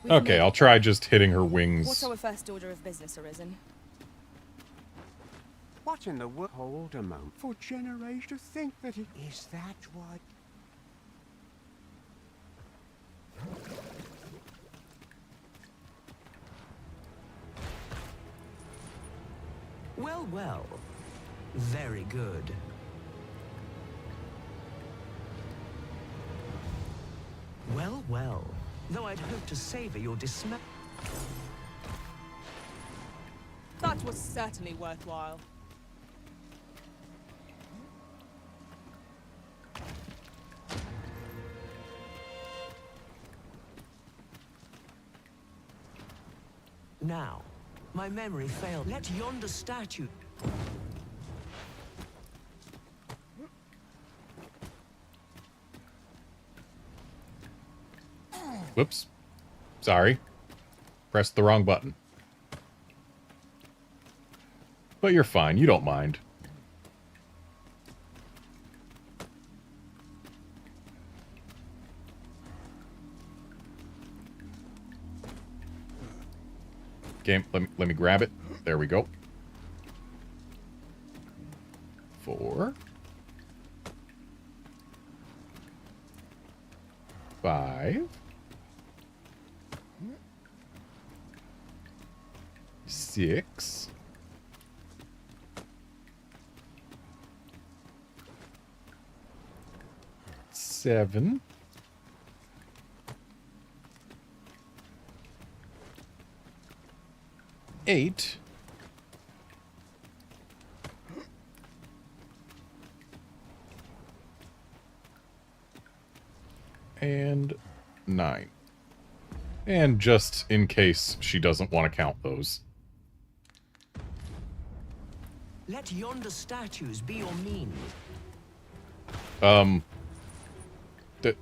Okay, I'll try just hitting her wings. What's our first order of business, Arisen? What in the world? Hold a moment. For generations to think that it is that why... Well, well. Very good. Well, well. Though I'd hoped to savor your dismay. That was certainly worthwhile. Now, my memory failed. Let yonder statue... Whoops. Sorry. Pressed the wrong button. But you're fine. You don't mind. Okay, let me grab it. There we go. 4. 5. 6. 7. 8. And 9. And just in case she doesn't want to count those. Let yonder statues be your mean.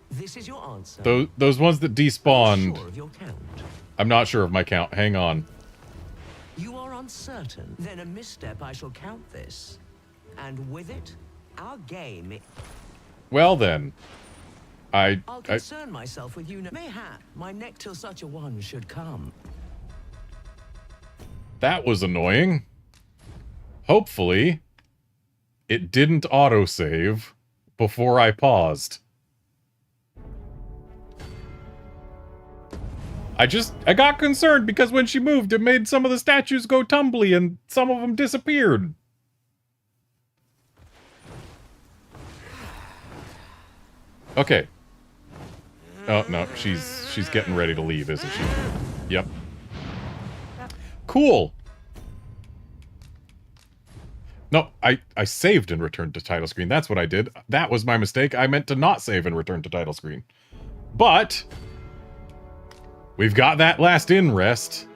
This is your answer. Those ones that despawned. Sure of your count. I'm not sure of my count. Hang on. You are uncertain. Then a misstep I shall count this. And with it, our game... Well then. I'll concern myself with you now. Mayhap my neck till such a one should come. That was annoying. Hopefully, it didn't autosave before I paused. I got concerned because when she moved, it made some of the statues go tumbly and some of them disappeared. Okay. Oh, no, she's getting ready to leave, isn't she? Yep. Cool. No, I saved and returned to title screen. That's what I did. That was my mistake. I meant to not save and return to title screen. But we've got that last in rest.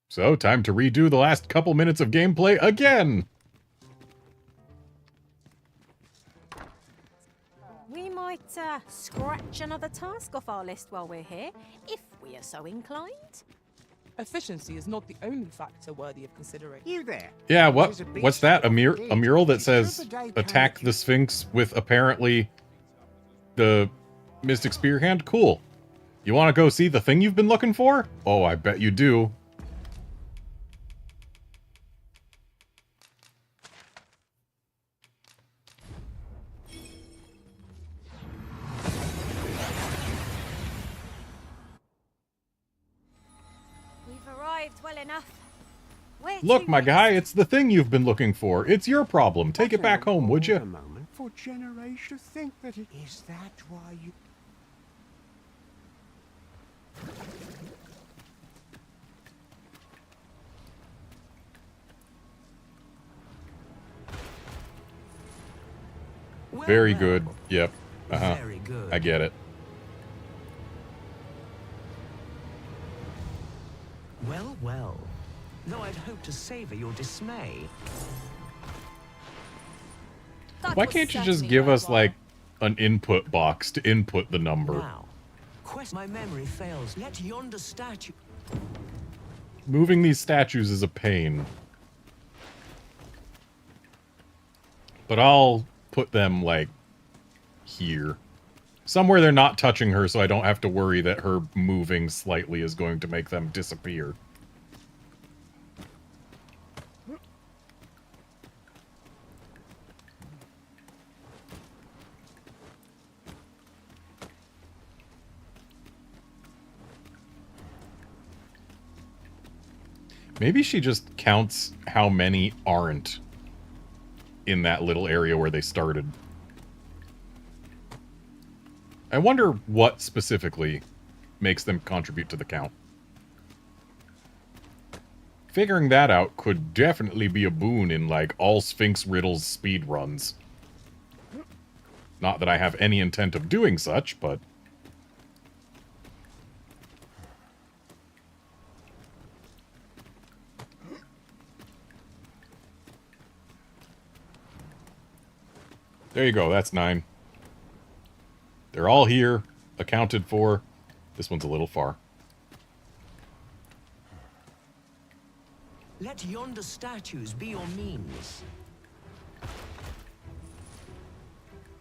So, time to redo the last couple minutes of gameplay again. We might scratch another task off our list while we're here, if we are so inclined. Efficiency is not the only factor worthy of consideration. You there? Yeah, what's that? A mural that says attack the Sphinx with apparently the Mystic Spear Hand? Cool. You want to go see the thing you've been looking for? Oh, I bet you do. Well enough. Where Look, to my next? guy, it's the thing you've been looking for. It's your problem. Take it back home, would you? A moment for generations to think that it is that why you. Very good. Yep. Uh-huh. Very good. I get it. Well, well. Though I'd hoped to savor your dismay. Why can't you just give us, like, an input box to input the number? Now, my memory fails. Let yonder statue. Moving these statues is a pain. But I'll put them, like, here. Somewhere they're not touching her, so I don't have to worry that her moving slightly is going to make them disappear. Maybe she just counts how many aren't in that little area where they started. I wonder what specifically makes them contribute to the count. Figuring that out could definitely be a boon in, like, all Sphinx riddles speed runs. Not that I have any intent of doing such, but... There you go, that's 9. They're all here, accounted for. This one's a little far. Let yonder statues be your means.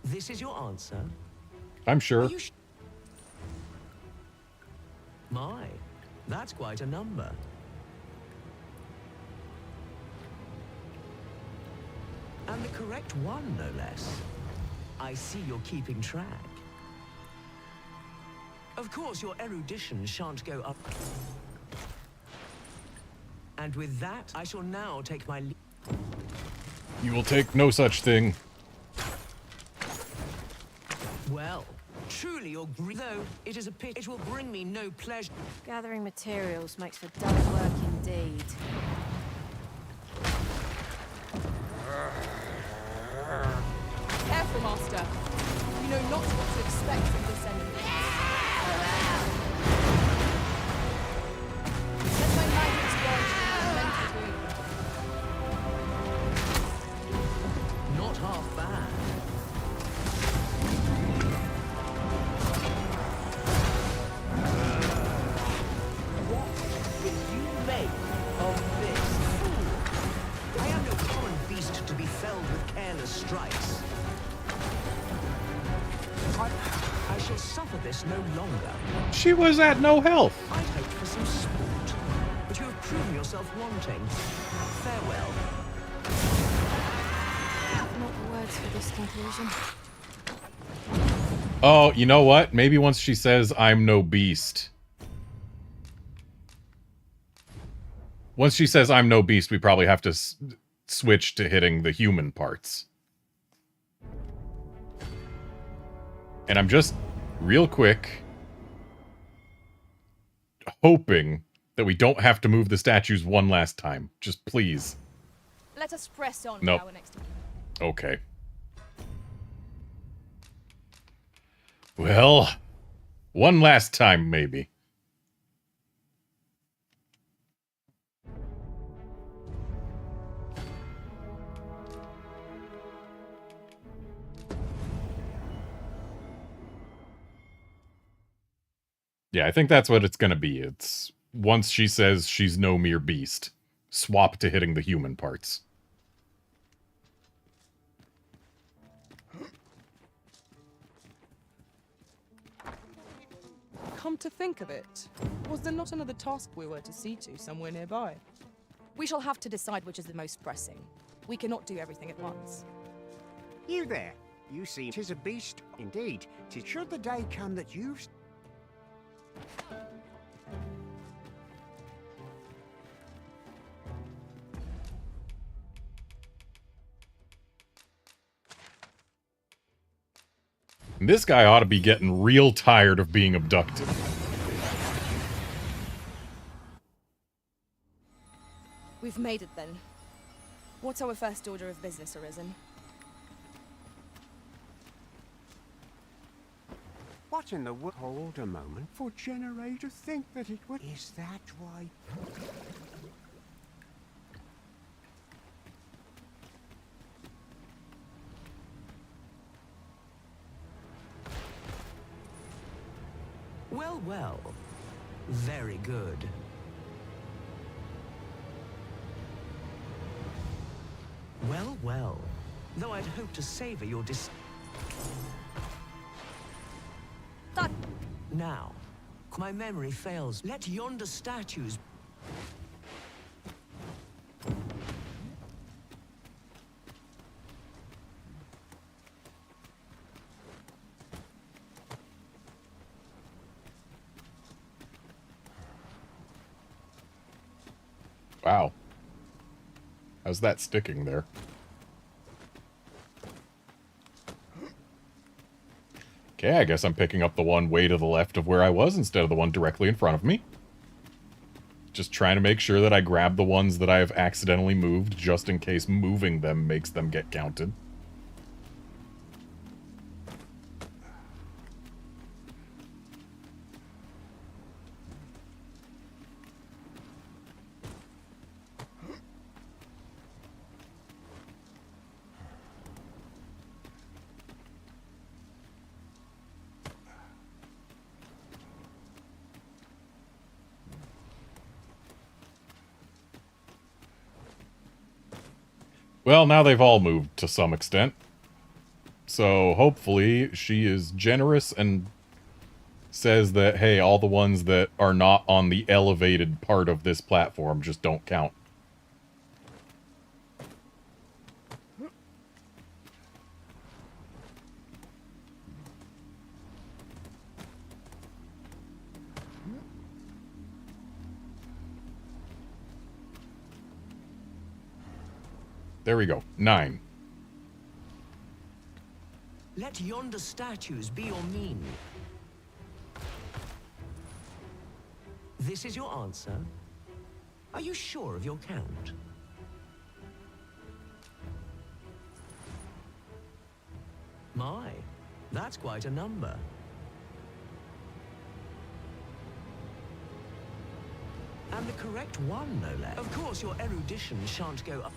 This is your answer? I'm sure. My, that's quite a number. And the correct one, no less. I see you're keeping track. Of course, your erudition shan't go up. And with that, I shall now take my leave. You will take no such thing. Well, truly your though it is a pity, it will bring me no pleasure. Gathering materials makes for dull work indeed. Careful, Master. You know not what to expect from this enemy. Let my magnets lodge in the mental Not half bad. What will you make of this? I am no common beast to be felled with careless strikes. I shall suffer this no longer. She was at no health. I'd hoped for some sport, but you have proven yourself wanting. Farewell. Not the words for this conclusion. Oh, you know what? Maybe once she says, I'm no beast. Once she says, I'm no beast, we probably have to switch to hitting the human parts. And I'm just, real quick, hoping that we don't have to move the statues one last time. Just please. Let us press on Nope. to our next. Okay. Well, one last time, maybe. Yeah, I think that's what it's gonna be. It's once she says she's no mere beast, swap to hitting the human parts. Come to think of it, was there not another task we were to see to somewhere nearby? We shall have to decide which is the most pressing. We cannot do everything at once. You there. You see, 'tis a beast. Indeed, 'tis should the day come that you've... This guy ought to be getting real tired of being abducted. We've made it then. What's our first order of business, Arisen? What in the world? Hold a moment. For Generay to think that it would... Is that why... Well, well. Very good. Well, well. Though I'd hoped to savor your Now, my memory fails. Let yonder statues... Wow. How's that sticking there? Okay, I guess I'm picking up the one way to the left of where I was instead of the one directly in front of me. Just trying to make sure that I grab the ones that I have accidentally moved, just in case moving them makes them get counted. Well, now they've all moved to some extent. So hopefully she is generous and says that, hey, all the ones that are not on the elevated part of this platform just don't count. There we go. 9. Let yonder statues be your mean. This is your answer? Are you sure of your count? My, that's quite a number. And the correct one, no less. Of course, your erudition shan't go up.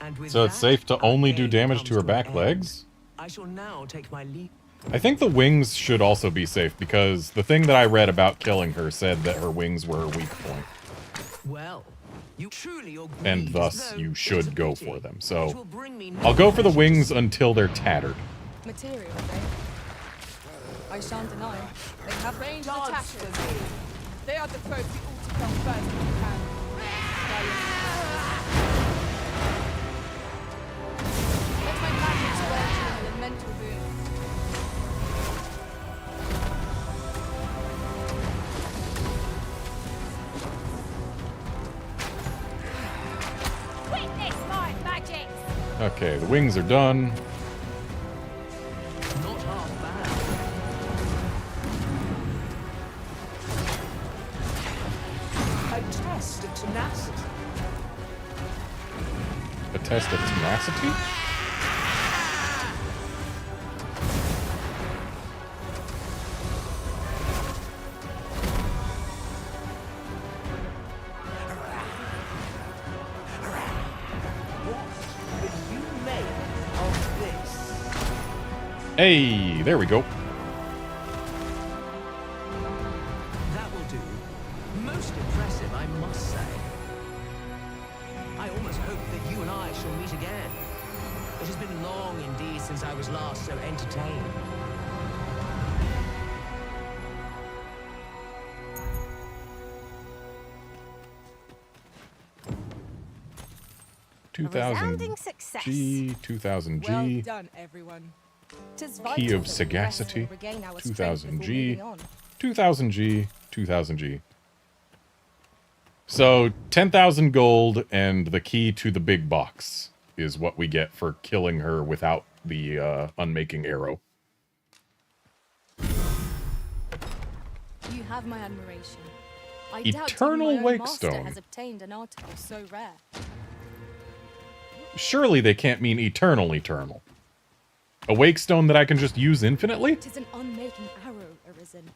And with So it's safe to only do damage to her back legs? I shall now take my leave. I think the wings should also be safe, because the thing that I read about killing her said that her wings were her weak point. Well, you truly And thus, you should go for them. So, I'll go for the wings until they're tattered. Material, eh? I shan't deny. They have range and attachments. They are the trophy Come first if you can. Let my magic grant you an elemental boon. Witness my magics! Okay, the wings are done. Not half bad. A test of tenacity. A test of tenacity? Hey, there we go. That will do. Most impressive, I must say. I almost hope that you and I shall meet again. It has been long indeed since I was last so entertained. Resounding success. G, 2000 G. Well done, everyone. 'Tis Key vital of that we rest sagacity. and regain our strength 2000 before G. moving on. 2000 G. 2000 G. So 10,000 gold and the key to the big box is what we get for killing her without the unmaking arrow. You have my admiration. I Eternal doubt even my own master Wakestone. has obtained an article so rare. Surely they can't mean eternal. A wakestone that I can just use infinitely? It is an unmaking arrow, Arisen.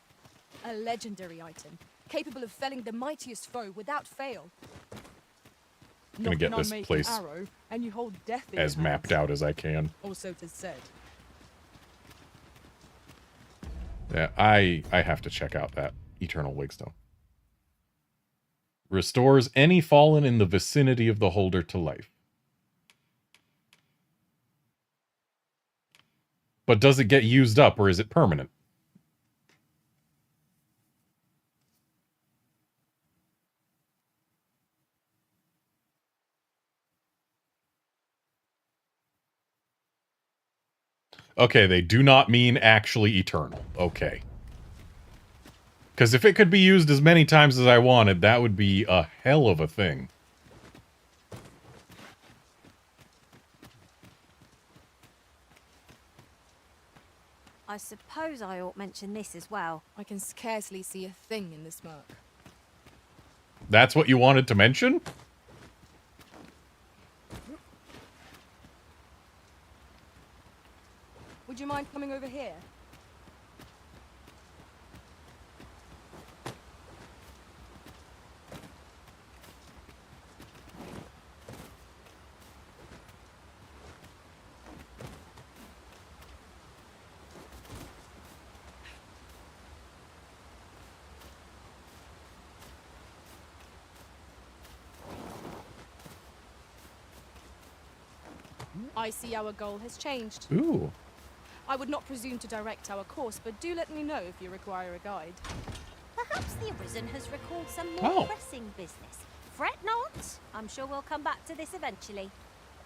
A legendary item, capable of felling the mightiest foe without fail. Gonna Not get an this unmaking place arrow, and you hold death in as your mapped hands. out as I can. Also 'tis said. Yeah, I have to check out that Eternal Wakestone. Restores any fallen in the vicinity of the holder to life. But does it get used up, or is it permanent? Okay, they do not mean actually eternal. Okay. Because if it could be used as many times as I wanted, that would be a hell of a thing. I suppose I ought mention this as well. I can scarcely see a thing in the smoke. That's what you wanted to mention? Would you mind coming over here? I see our goal has changed. Ooh. I would not presume to direct our course, but do let me know if you require a guide. Perhaps the Arisen has recalled some more Oh. pressing business. Fret not. I'm sure we'll come back to this eventually.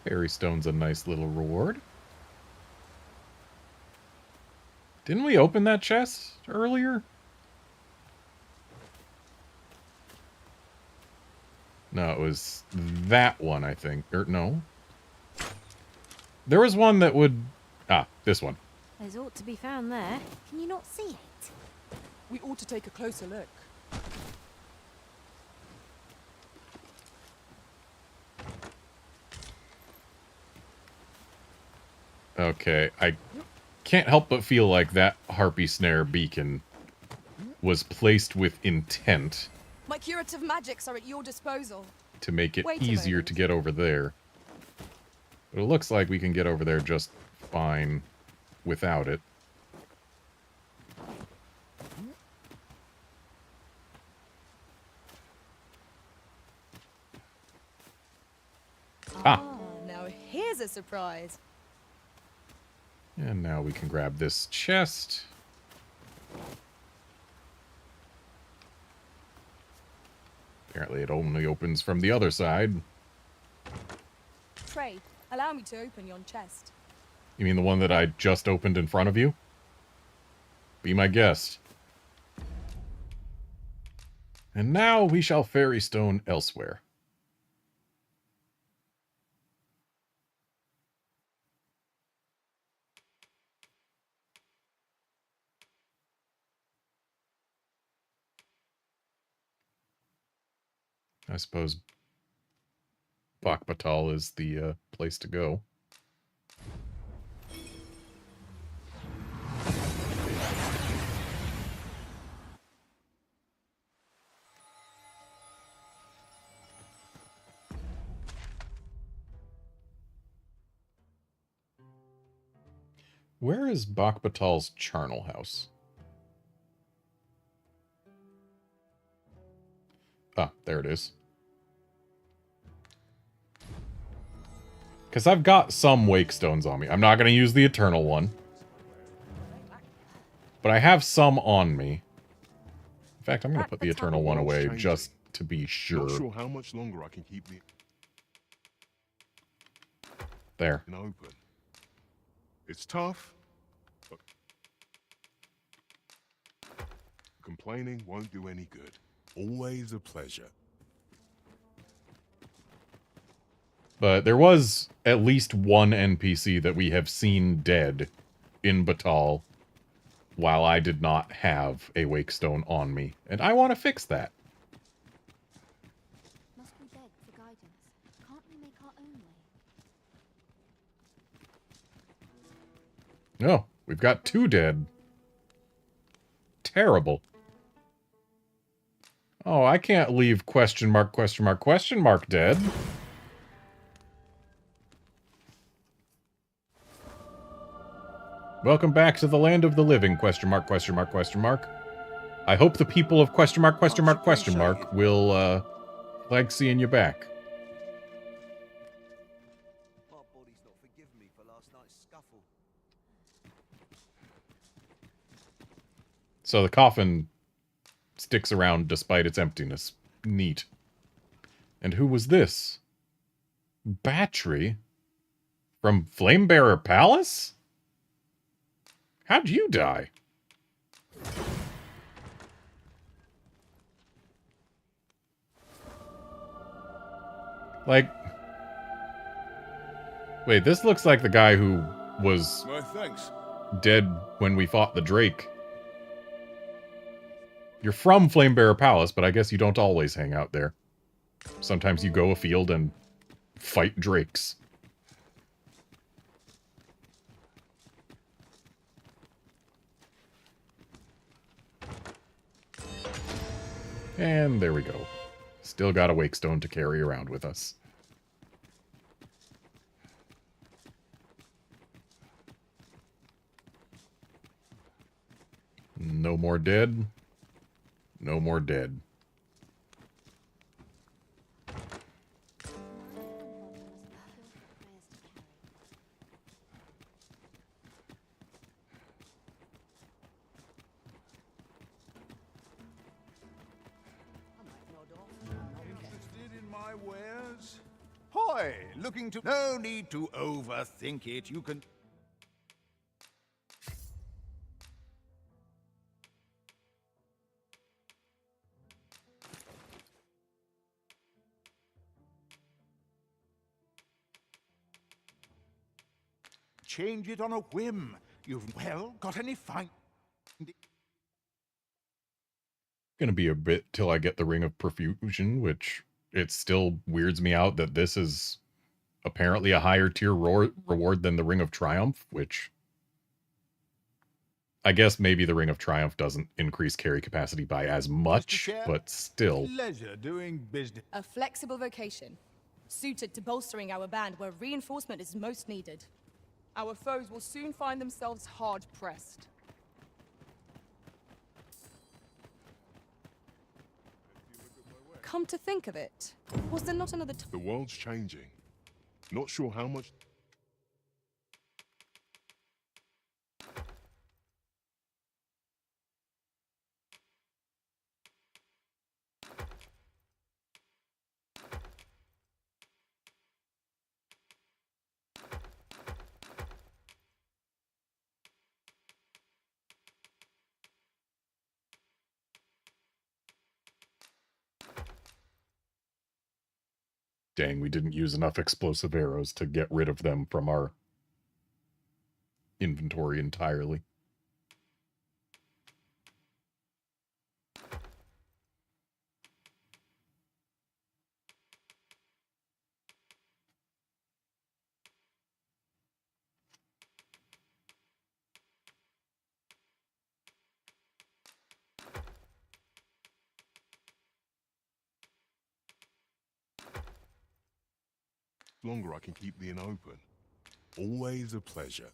Fairy Stone's a nice little reward. Didn't we open that chest earlier? No, it was that one, I think. Or, no. There was one that would... Ah, this one. There's ought to be found there. Can you not see it? We ought to take a closer look. Okay, I can't help but feel like that Harpy Snare beacon was placed with intent My curative magics are at your disposal. to make it Wait a easier moment. to get over there. But it looks like we can get over there just fine without it. Ah. Now here's a surprise. And now we can grab this chest. Apparently it only opens from the other side. Trey, allow me to open yon chest. You mean the one that I just opened in front of you? Be my guest. And now we shall ferry stone elsewhere. I suppose Bakbatal is the place to go. Where is Bakbatal's charnel house? Ah, there it is. Because I've got some wake stones on me. I'm not going to use the eternal one. But I have some on me. In fact, I'm going to put the eternal one away just to be sure. Not sure how much longer I can keep the There. open. It's tough, but complaining won't do any good. Always a pleasure. But there was at least one NPC that we have seen dead in Batal while I did not have a wake stone on me. And I want to fix that. Must we beg for guidance? Can't we make our own way? No, we've got 2 dead. Terrible. Oh, I can't leave question mark, question mark, question mark dead. Welcome back to the land of the living, question mark, question mark, question mark. I hope the people of question mark, question mark, question mark will, like seeing you back. My body's not forgiven me for last night's scuffle. So the coffin sticks around despite its emptiness. Neat. And who was this? Battery? From Flamebearer Palace? How'd you die? Like... Wait, this looks like the guy who was My thanks. dead when we fought the Drake. You're from Flamebearer Palace, but I guess you don't always hang out there. Sometimes you go afield and fight drakes. And there we go. Still got a wake stone to carry around with us. No more dead. No more dead. Interested in my wares? Hoy, looking to... No need to overthink it. You can... change it on a whim. You've, well, got any fine... Gonna be a bit till I get the Ring of Profusion, which it still weirds me out that this is apparently a higher tier reward than the Ring of Triumph, which I guess maybe the Ring of Triumph doesn't increase carry capacity by as much, but still. Pleasure doing business. A flexible vocation, suited to bolstering our band where reinforcement is most needed. Our foes will soon find themselves hard-pressed. Come to think of it, was there not another The world's changing. Not sure how much... Dang, we didn't use enough explosive arrows to get rid of them from our inventory entirely. Longer I can keep the inn open. Always a pleasure.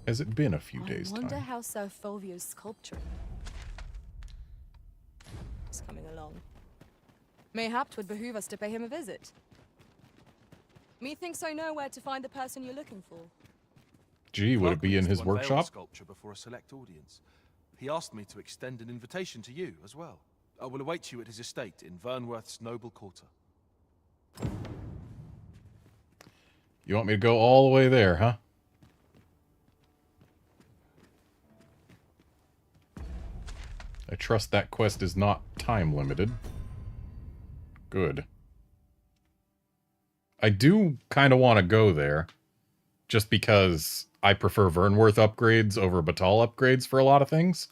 Has it been a few I days' wonder time? how Sir Fulvio's sculpture is coming along. Mayhap 'twould behoove us to pay him a visit. Methinks I know where to find the person you're looking for. Gee, would it be in Clark his needs to unveil the workshop? sculpture before a select audience. He asked me to extend an invitation to you as well. I will await you at his estate in Vernworth's noble quarter. You want me to go all the way there, huh? I trust that quest is not time limited. Good. I do kind of want to go there, just because I prefer Vernworth upgrades over Batal upgrades for a lot of things.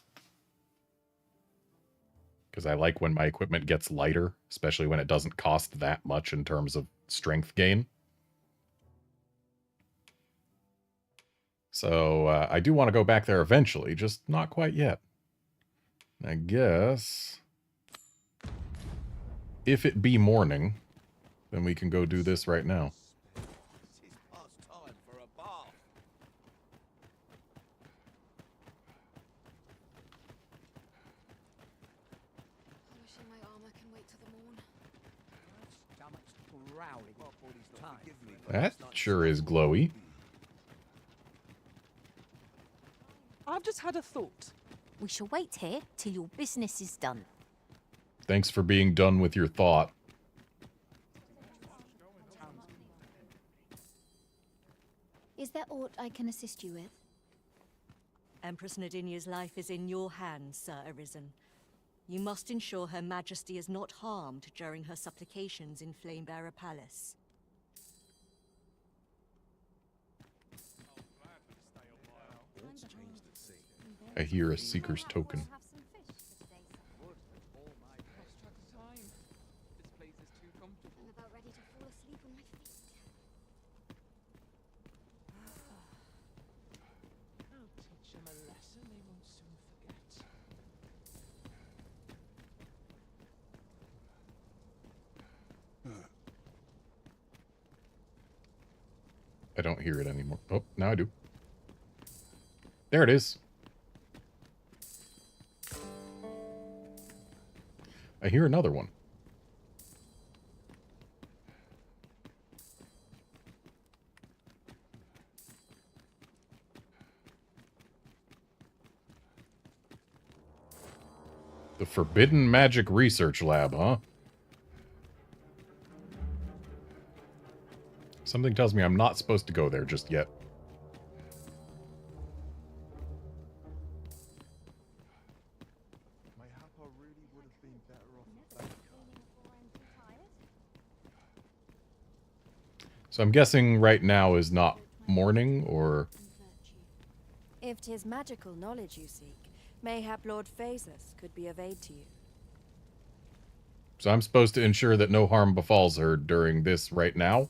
Because I like when my equipment gets lighter, especially when it doesn't cost that much in terms of strength gain. So I do want to go back there eventually, just not quite yet. I guess if it be morning, then we can go do this right now. Wishing my armor can wait till the morn. That sure is glowy. I've just had a thought. We shall wait here till your business is done. Thanks for being done with your thought. Is there aught I can assist you with? Empress Nadinia's life is in your hands, Sir Arisen. You must ensure Her Majesty is not harmed during her supplications in Flamebearer Palace. I hear a Seeker's Token. I don't hear it anymore. Oh, now I do. There it is. I hear another one. The Forbidden Magic Research Lab, huh? Something tells me I'm not supposed to go there just yet. So I'm guessing right now is not morning, or... If 'tis magical knowledge you seek, mayhap Lord Phasus could be of aid to you. So I'm supposed to ensure that no harm befalls her during this right now?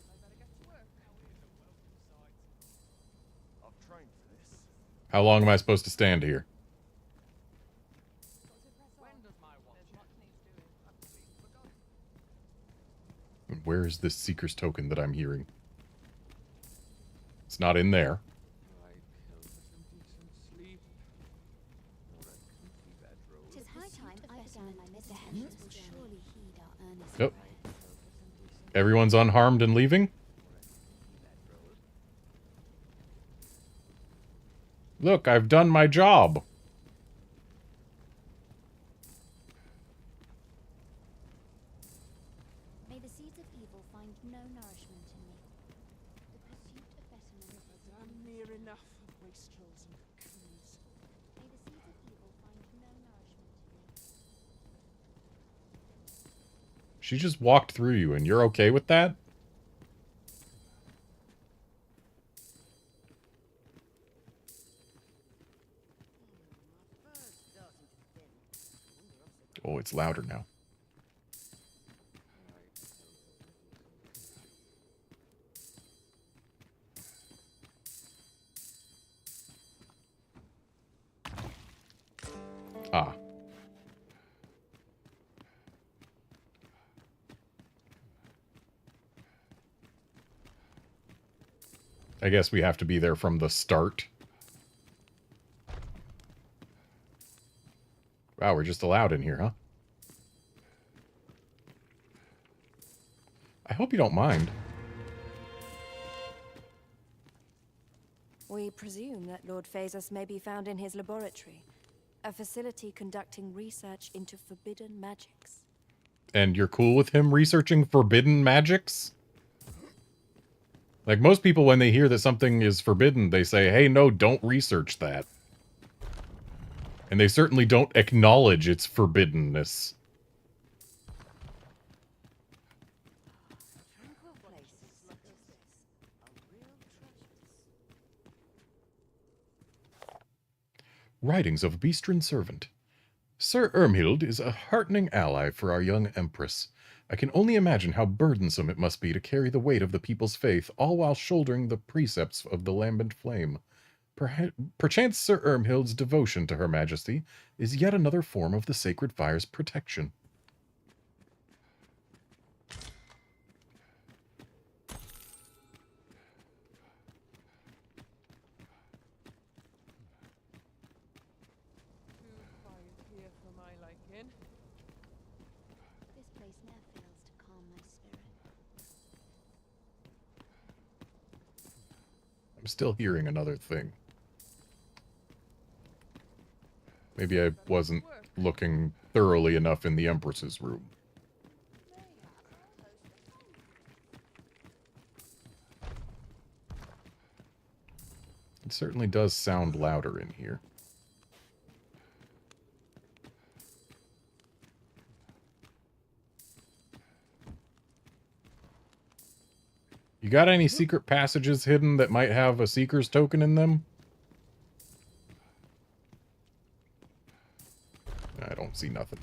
How long am I supposed to stand here? And where is this Seeker's Token that I'm hearing? It's not in there. Tis high time I began my mission. The heavens will surely heed our earnest Yep. Everyone's unharmed and leaving? Look, I've done my job. May the seeds of evil find no nourishment in me. The pursuit of I'm near enough of wastrels and cocoons. May the seeds of evil find no nourishment in you. She just walked through you, and you're okay with that? Oh, it's louder now. Ah. I guess we have to be there from the start. Wow, we're just allowed in here, huh? I hope you don't mind. We presume that Lord Phaesus may be found in his laboratory, a facility conducting research into forbidden magics. And you're cool with him researching forbidden magics? Like, most people, when they hear that something is forbidden, they say, hey, no, don't research that. And they certainly don't acknowledge its forbiddenness. Writings of a Beastren servant. Sir Ermhild is a heartening ally for our young empress. I can only imagine how burdensome it must be to carry the weight of the people's faith, all while shouldering the precepts of the lambent flame. Perchance Sir Ermhild's devotion to Her Majesty is yet another form of the sacred fire's protection. Here for my liking. This place never fails to calm my spirit. I'm still hearing another thing. Maybe I wasn't looking thoroughly enough in the Empress's room. It certainly does sound louder in here. You got any secret passages hidden that might have a Seeker's token in them? I don't see nothing.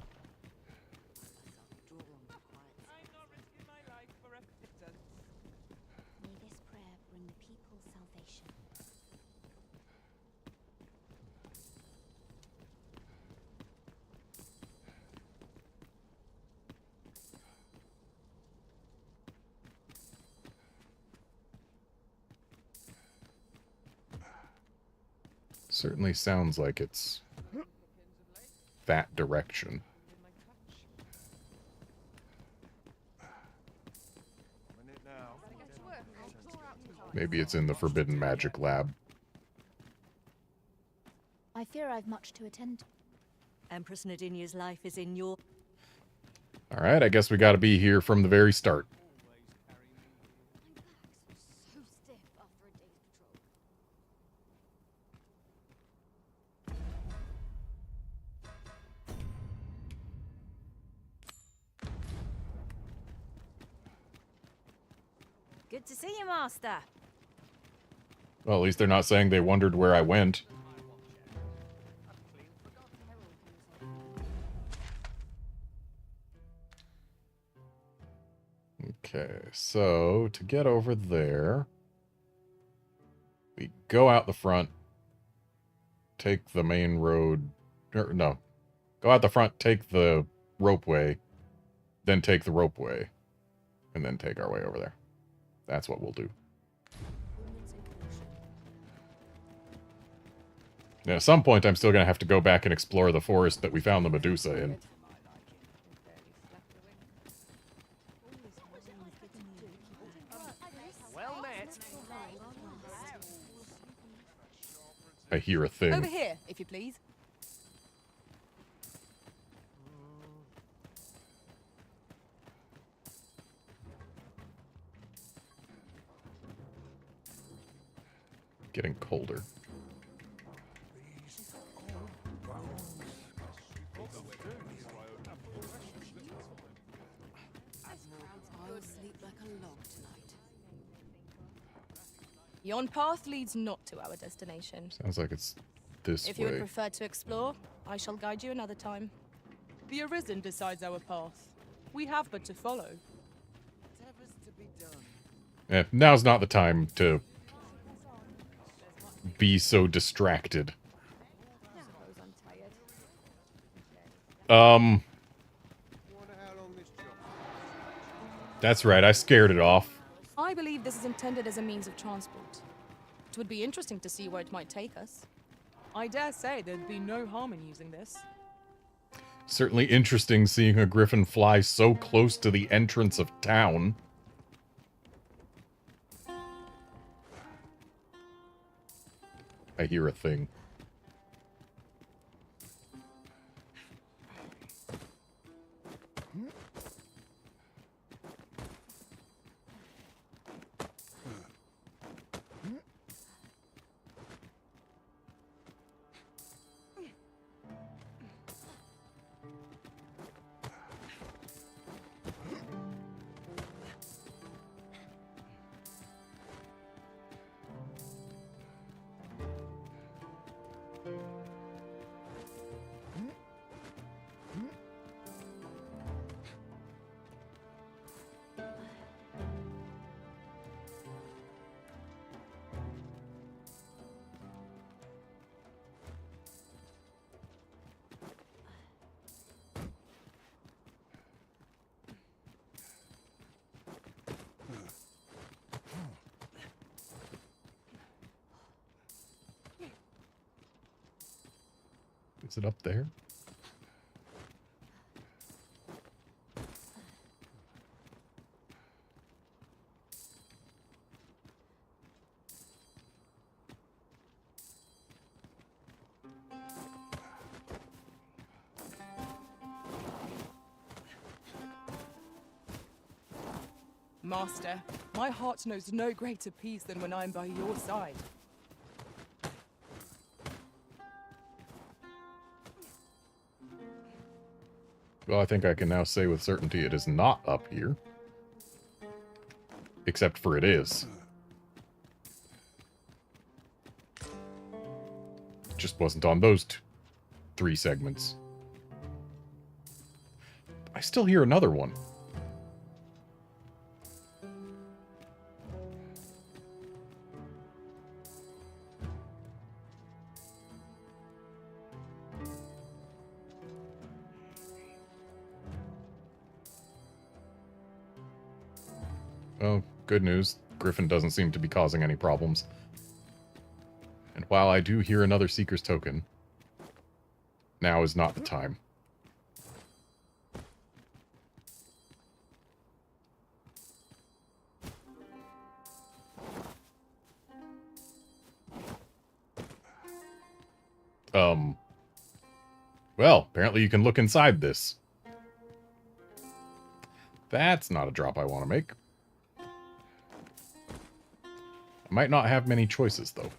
May this prayer bring the people salvation. Certainly sounds like it's that direction. Maybe it's in the Forbidden Magic Lab. I fear I've much to attend to. Empress Nadinia's life is in your... Alright, I guess we gotta be here from the very start. So stiff after a day's patrol. Good to see you, Master. Well, at least they're not saying they wondered where I went. Okay, so to get over there, we go out the front, take the main road, or no, go out the front, take the ropeway, then take the ropeway, and then take our way over there. That's what we'll do. Now, at some point, I'm still going to have to go back and explore the forest that we found the Medusa in. Well met. I hear a thing. Over here, if you please. getting colder. I'll sleep like a log tonight. Yon path leads not to our destination. Sounds like it's this If you would way. prefer to explore, I shall guide you another time. The Arisen decides our path. We have but to follow. Now's not the time to be so distracted. That's right, I scared it off. I believe this is intended as a means of transport. It would be interesting to see where it might take us. I dare say there'd be no harm in using this. Certainly interesting seeing a griffin fly so close to the entrance of town. I hear a thing. Is it up there? Master, my heart knows no greater peace than when I am by your side. Well, I think I can now say with certainty it is not up here. Except for it is. It just wasn't on those 3 segments. I still hear another one. Well, good news. Griffin doesn't seem to be causing any problems. And while I do hear another Seeker's Token, now is not the time. Well, apparently you can look inside this. That's not a drop I want to make. I might not have many choices, though.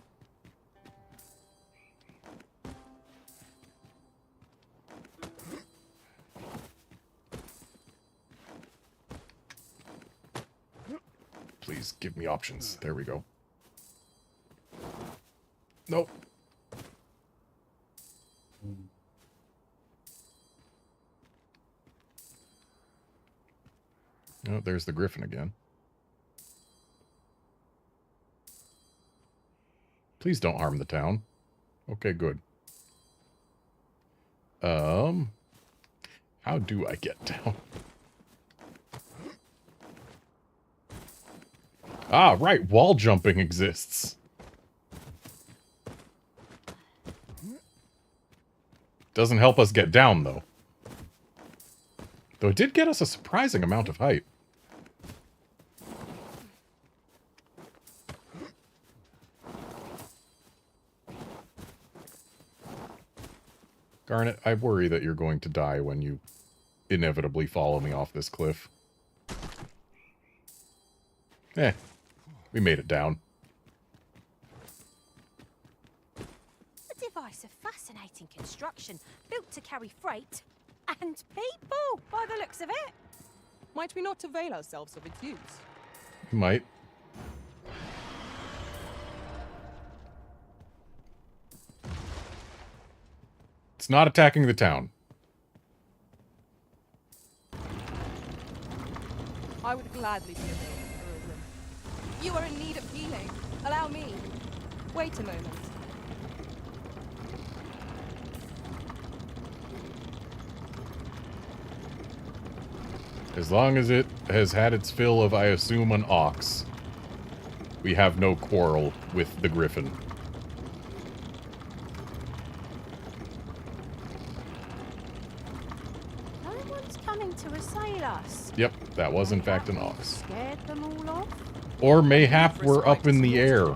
Please give me options. There we go. Nope. Oh, there's the Griffin again. Please don't harm the town. Okay, good. How do I get down? Ah, right, wall jumping exists. Doesn't help us get down, though. Though it did get us a surprising amount of height. Garnet, I worry that you're going to die when you inevitably follow me off this cliff. We made it down. fascinating construction, built to carry freight and people, by the looks of it. Might we not avail ourselves of its use? Might. It's not attacking the town. I would gladly be available for Islam. You are in need of healing. Allow me. Wait a moment. As long as it has had its fill of, I assume, an ox, we have no quarrel with the griffin. No one's coming to assail us. Yep, that was in fact an ox. Scared them all off? Or mayhap we're up in the air.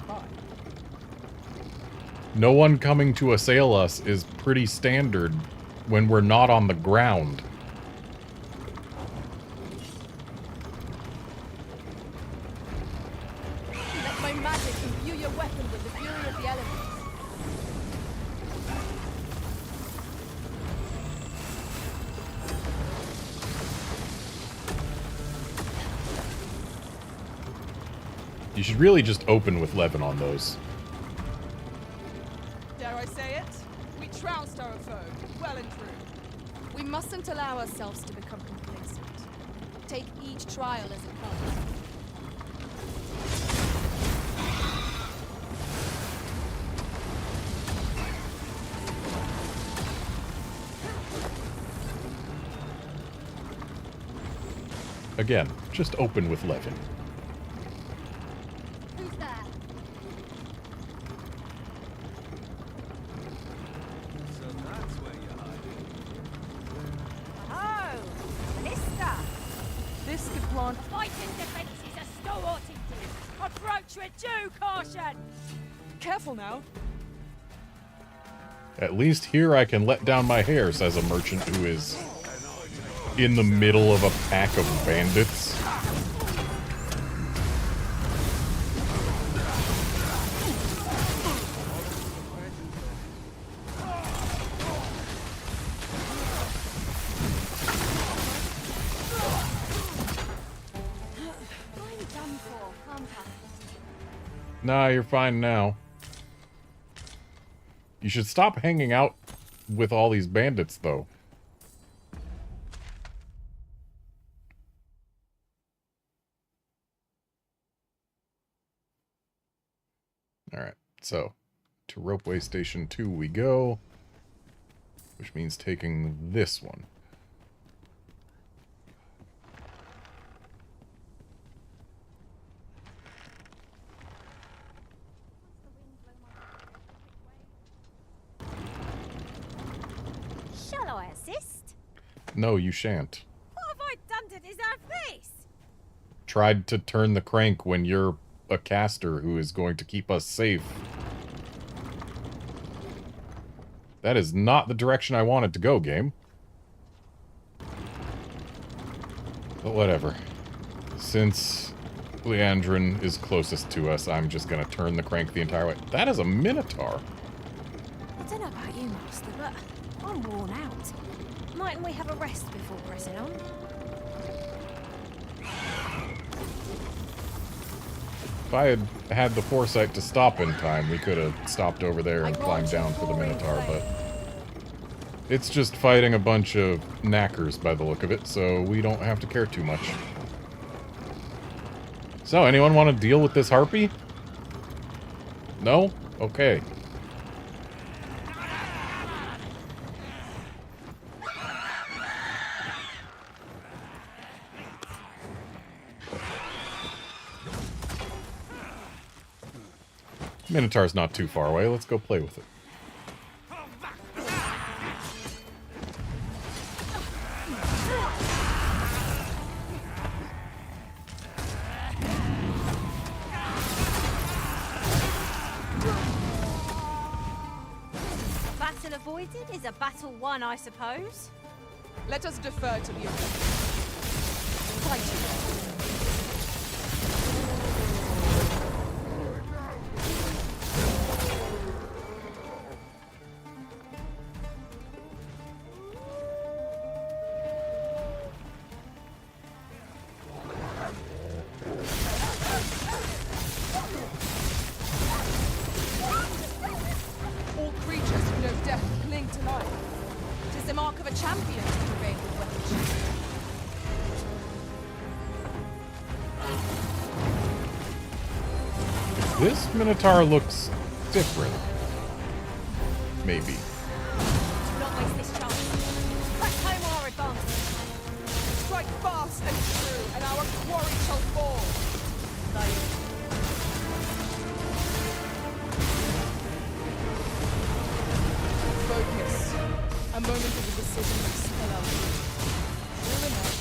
No one coming to assail us is pretty standard when we're not on the ground. Let my magic imbue your weapon with the fury of the elements. You should really just open with Levin on those. Dare I say it? We trounced our foe, well and true. We mustn't allow ourselves to become complacent. Take each trial as it comes. Again, just open with Levin. Who's there? So that's where you're hiding. Oh, Ballista. This could plant. Fighting defense is a stalwart indeed. Approach with due caution. Careful now. At least here I can let down my hair, says a merchant who is in the middle of a pack of bandits. I'm done for, can't I? Nah, you're fine now. You should stop hanging out with all these bandits, though. Alright, so to Ropeway Station 2 we go, which means taking this one. Shall I assist? No, you shan't. What have I done to deserve this? Tried to turn the crank when you're a caster who is going to keep us safe. That is not the direction I wanted to go, game. But whatever. Since Leandrin is closest to us, I'm just gonna turn the crank the entire way. That is a Minotaur. I don't know about you, Master, but I'm worn out. Mightn't we have a rest before pressing on? If I had had the foresight to stop in time, we could have stopped over there and climbed down for the Minotaur, but it's just fighting a bunch of knackers by the look of it, so we don't have to care too much. So, anyone want to deal with this harpy? No? Okay. Minotaur's not too far away. Let's go play with it. A battle avoided is a battle won, I suppose. Let us defer to the order. Fight. This Minotaur looks different. Maybe. Do not waste this chance. Press home our advantage. Strike fast and true, and our quarry shall fall. Focus. A moment of a decision will spell out. True enough.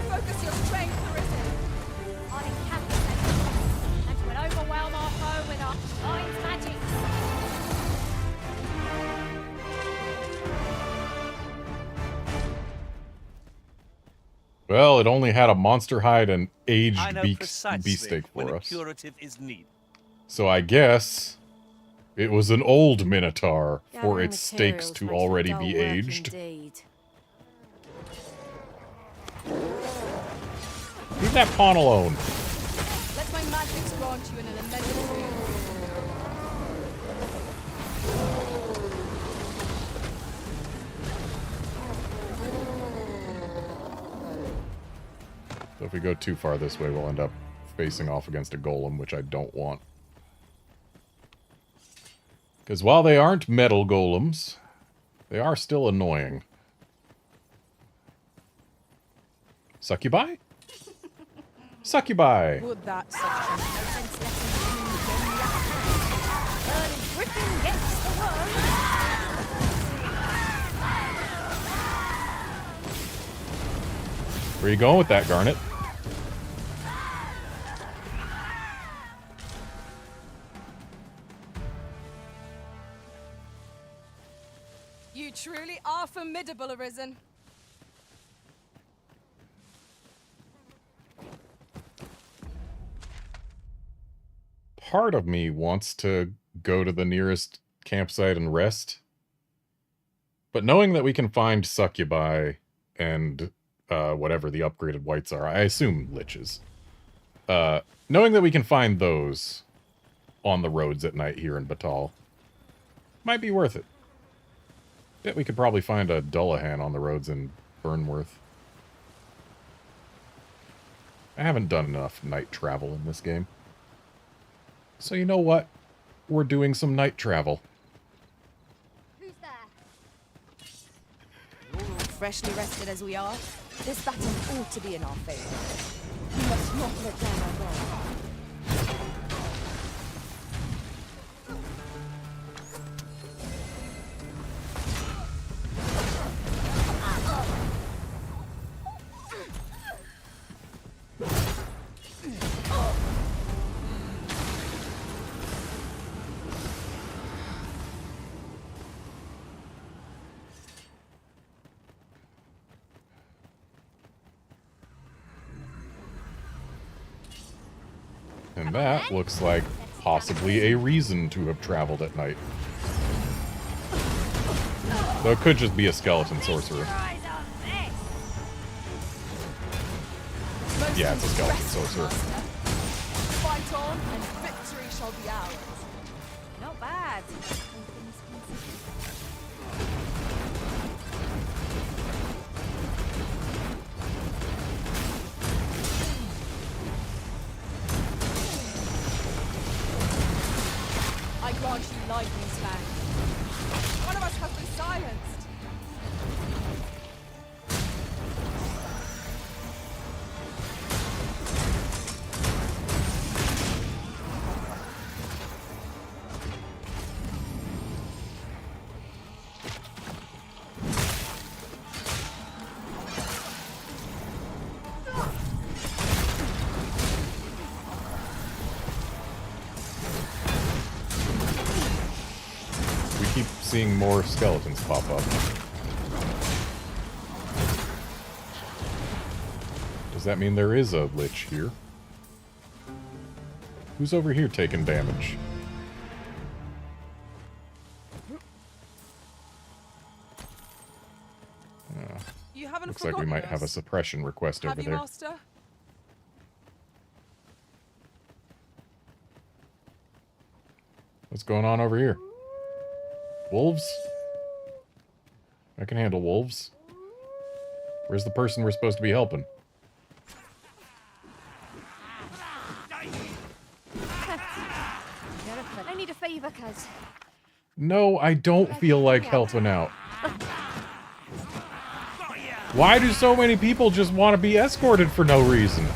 Focus your strength, Arisen. I'll incapacitate them, and will overwhelm our foe with our mind's magic. Well, it only had a monster hide and I aged know precisely beefsteak when for a us. curative is needed. So I guess it was an old Minotaur for Gathering its steaks materials to makes for already dull be work aged. indeed. Leave that pawn alone. Let my magics grant you an elemental view. So if we go too far this way, we'll end up facing off against a golem, which I don't want. Because while they aren't metal golems, they are still annoying. Succubi? Succubi! Would that suction? Burning Griffin gets the worm. Where are you going with that, Garnet? You truly are formidable, Arisen. Part of me wants to go to the nearest campsite and rest. But knowing that we can find succubi and whatever the upgraded whites are, I assume liches. Knowing that we can find those on the roads at night here in Batal might be worth it. Bet we could probably find a Dullahan on the roads in Burnworth. I haven't done enough night travel in this game. So you know what? We're doing some night travel. Who's there? All freshly rested as we are, this battle ought to be in our favor. We must not let down our guard. And that looks like possibly a reason to have traveled at night. Though it could just be a skeleton sorcerer. Yeah, it's a skeleton sorcerer. Fight on, and victory shall be ours. Not bad. I grant you lightning span. One of us has been silenced. Keep seeing more skeletons pop up. Does that mean there is a lich here? Who's over here taking damage? You haven't Looks like we might have a suppression request over there. Master? What's going on over here? Wolves? I can handle wolves. Where's the person we're supposed to be helping? I need a favor, cuz. No, I don't feel like helping out. Why do so many people just want to be escorted for no reason?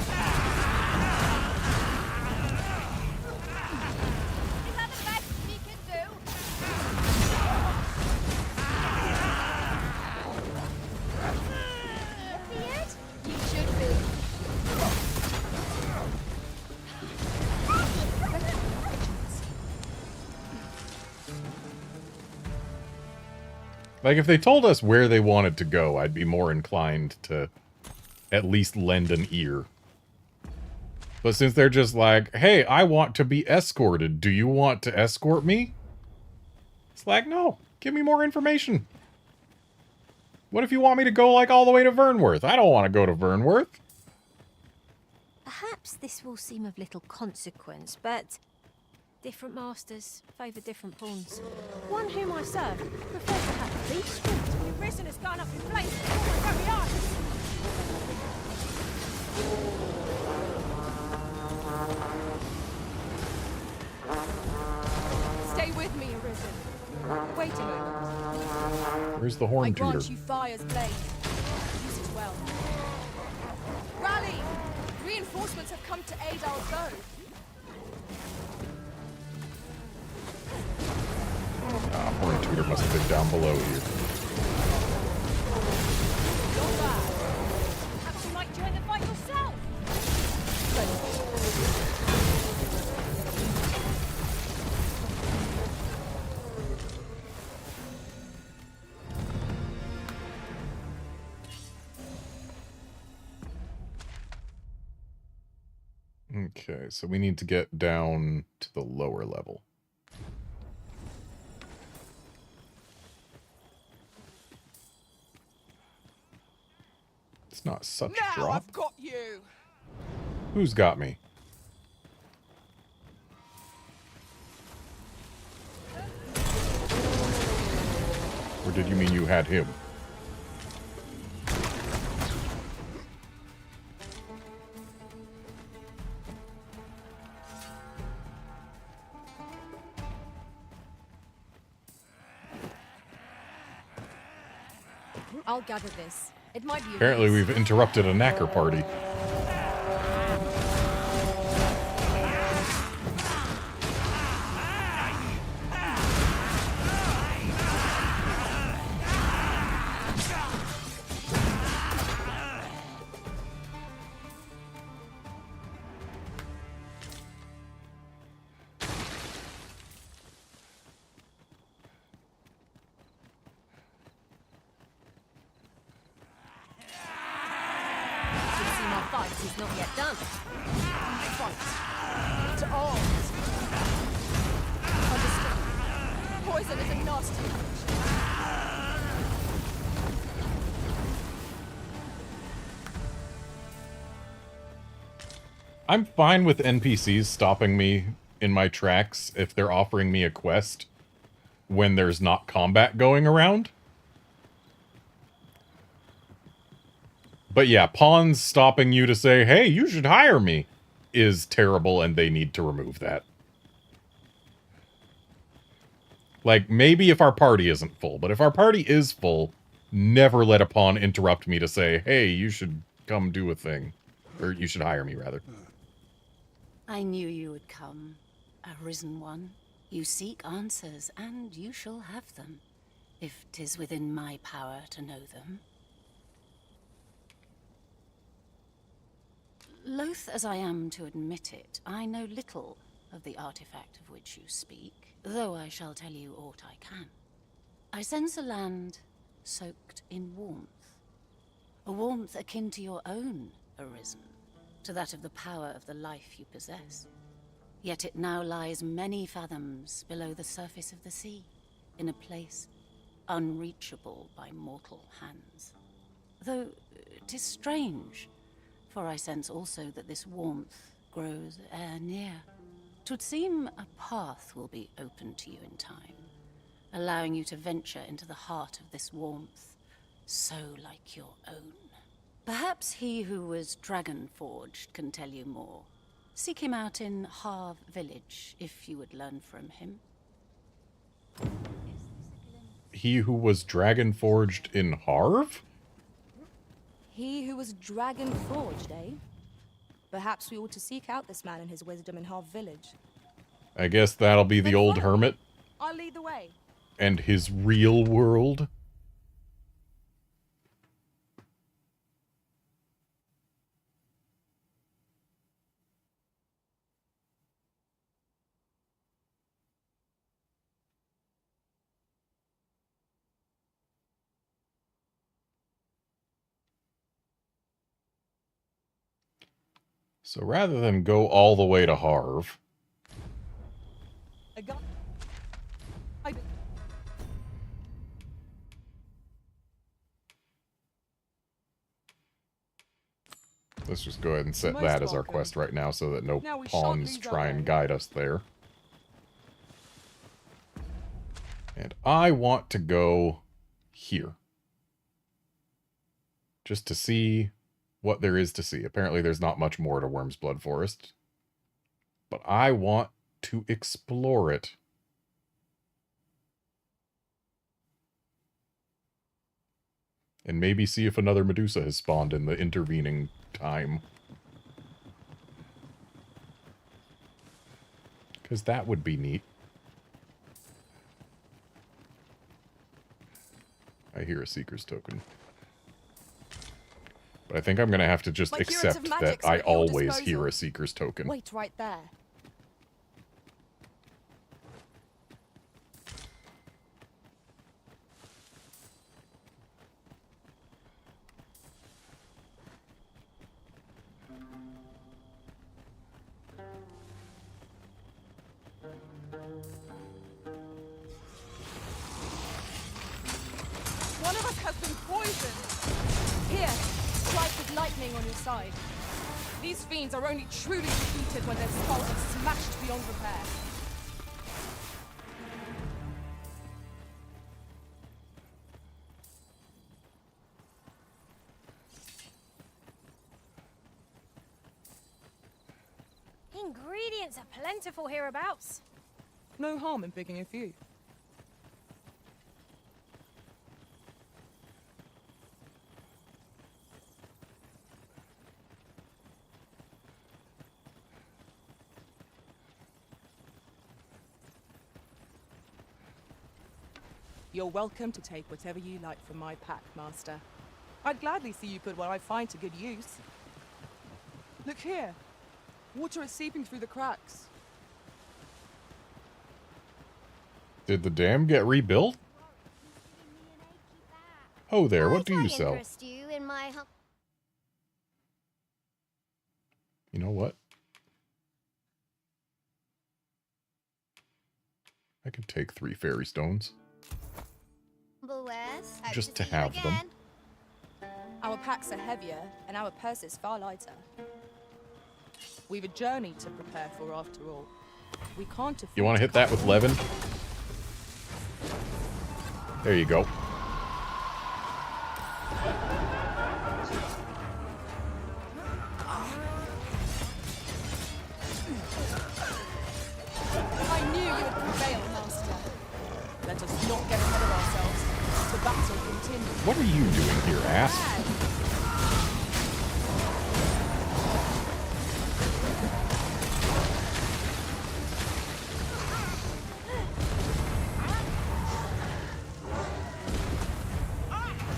Like, if they told us where they wanted to go, I'd be more inclined to at least lend an ear. But since they're just like, hey, I want to be escorted. Do you want to escort me? It's like, no, give me more information. What if you want me to go, like, all the way to Vernworth? I don't want to go to Vernworth. Perhaps this will seem of little consequence, but different masters favour different pawns. One whom I serve prefers to have beef stripped. The risen has gone up in flames before my very eyes. Stay with me, Arisen. Wait a moment. Where's the horn I tutor? grant you Fire's blade. Use it well. Rally! Reinforcements have come to aid our foe. Ah, horn tutor must have been down below here. Not bad. Perhaps you might join the fight yourself. Okay, so we need to get down to the lower level. It's not such a drop. I've got you. Who's got me? Or did you mean you had him? I'll gather this. It might be. Apparently we've interrupted a knacker party. Is not yet done. Fight. To arms. Understood. Poison is a nasty punch. I'm fine with NPCs stopping me in my tracks if they're offering me a quest when there's not combat going around. But yeah, pawns stopping you to say, hey, you should hire me, is terrible, and they need to remove that. Like, maybe if our party isn't full, but if our party is full, never let a pawn interrupt me to say, hey, you should come do a thing. Or you should hire me, rather. I knew you would come, Arisen One. You seek answers, and you shall have them, if 'tis within my power to know them. Loath as I am to admit it, I know little of the artifact of which you speak, though I shall tell you aught I can. I sense a land soaked in warmth. A warmth akin to your own, Arisen, to that of the power of the life you possess. Yet it now lies many fathoms below the surface of the sea, in a place unreachable by mortal hands. Though 'tis strange, for I sense also that this warmth grows ere near. 'Twould seem a path will be open to you in time, allowing you to venture into the heart of this warmth so like your own. Perhaps he who was dragon-forged can tell you more. Seek him out in Harv Village, if you would learn from him. He who was dragon forged in Harv? He who was dragon forged, eh? Perhaps we ought to seek out this man and his wisdom in Harv Village. I guess that'll be the old hermit I'll lead the way. and his real world. So rather than go all the way to Harv, let's just go ahead and set that as our quest right now so that no pawns try and guide us there. And I want to go here. Just to see what there is to see. Apparently there's not much more to Worm's Blood Forest. But I want to explore it. And maybe see if another Medusa has spawned in the intervening time. Because that would be neat. I hear a Seeker's Token. But I think I'm going to have to just accept that I always hear a Seeker's Token. Wait right there. One of us has been poisoned. Here, strike with lightning on your side. These fiends are only truly defeated when their skulls are smashed beyond repair. Ingredients are plentiful hereabouts. No harm in picking a few. You're welcome to take whatever you like from my pack, Master. I'd gladly see you put what I find to good use. Look here. Water is seeping through the cracks. Did the dam get rebuilt? Oh there, what do you sell? You know what? I can take 3 fairy stones. Just to have them. Our packs are heavier, and our purses far lighter. We've a journey to prepare for after all. We can't afford. You want to hit that with Levin? There you go. I knew you would prevail, Master. Let us not get ahead of ourselves. The battle continues. What are you doing here, ass?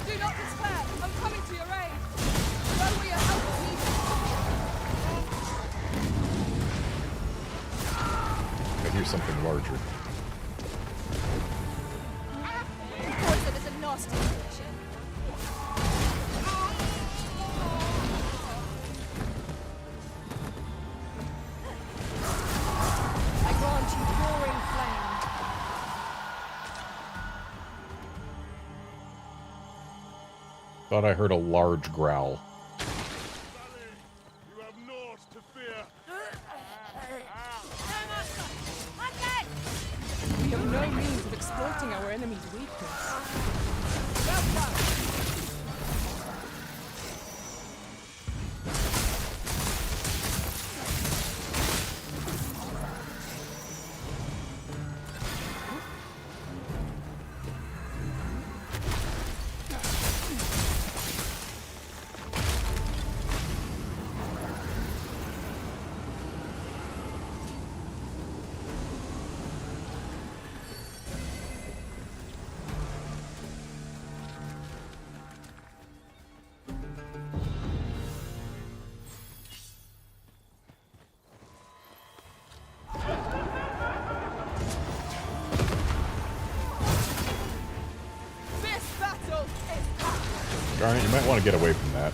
Do not despair. I'm coming to your aid. Go where your help is needed. I hear something larger. Poison is a nasty creature. I grant you roaring flame. Thought I heard a large growl. We have no means of exploiting our enemy's weakness. Darn it, you might want to get away from that.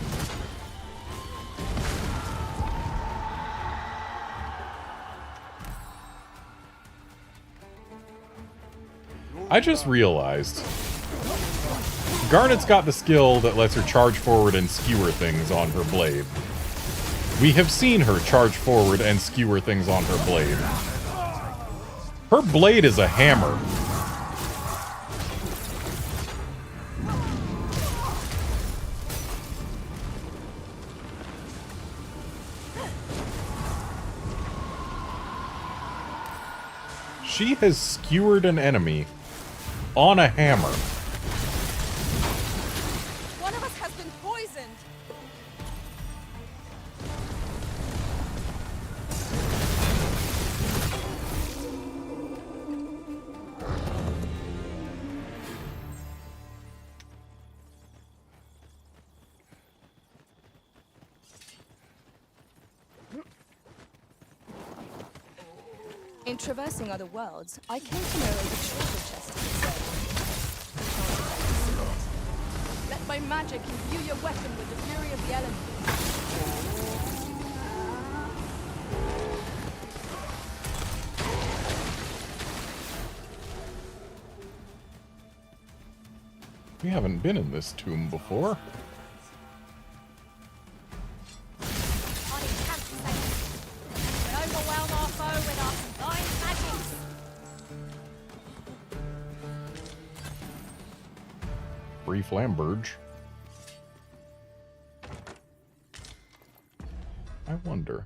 I just realized Garnet's got the skill that lets her charge forward and skewer things on her blade. We have seen her charge forward and skewer things on her blade. Her blade is a hammer. She has skewered an enemy on a hammer. One of us has been poisoned. In traversing other worlds, I came to know a treasure chest in this area. Let my magic imbue your weapon with the fury of the elements. We haven't been in this tomb before. Free Flamberge. I wonder.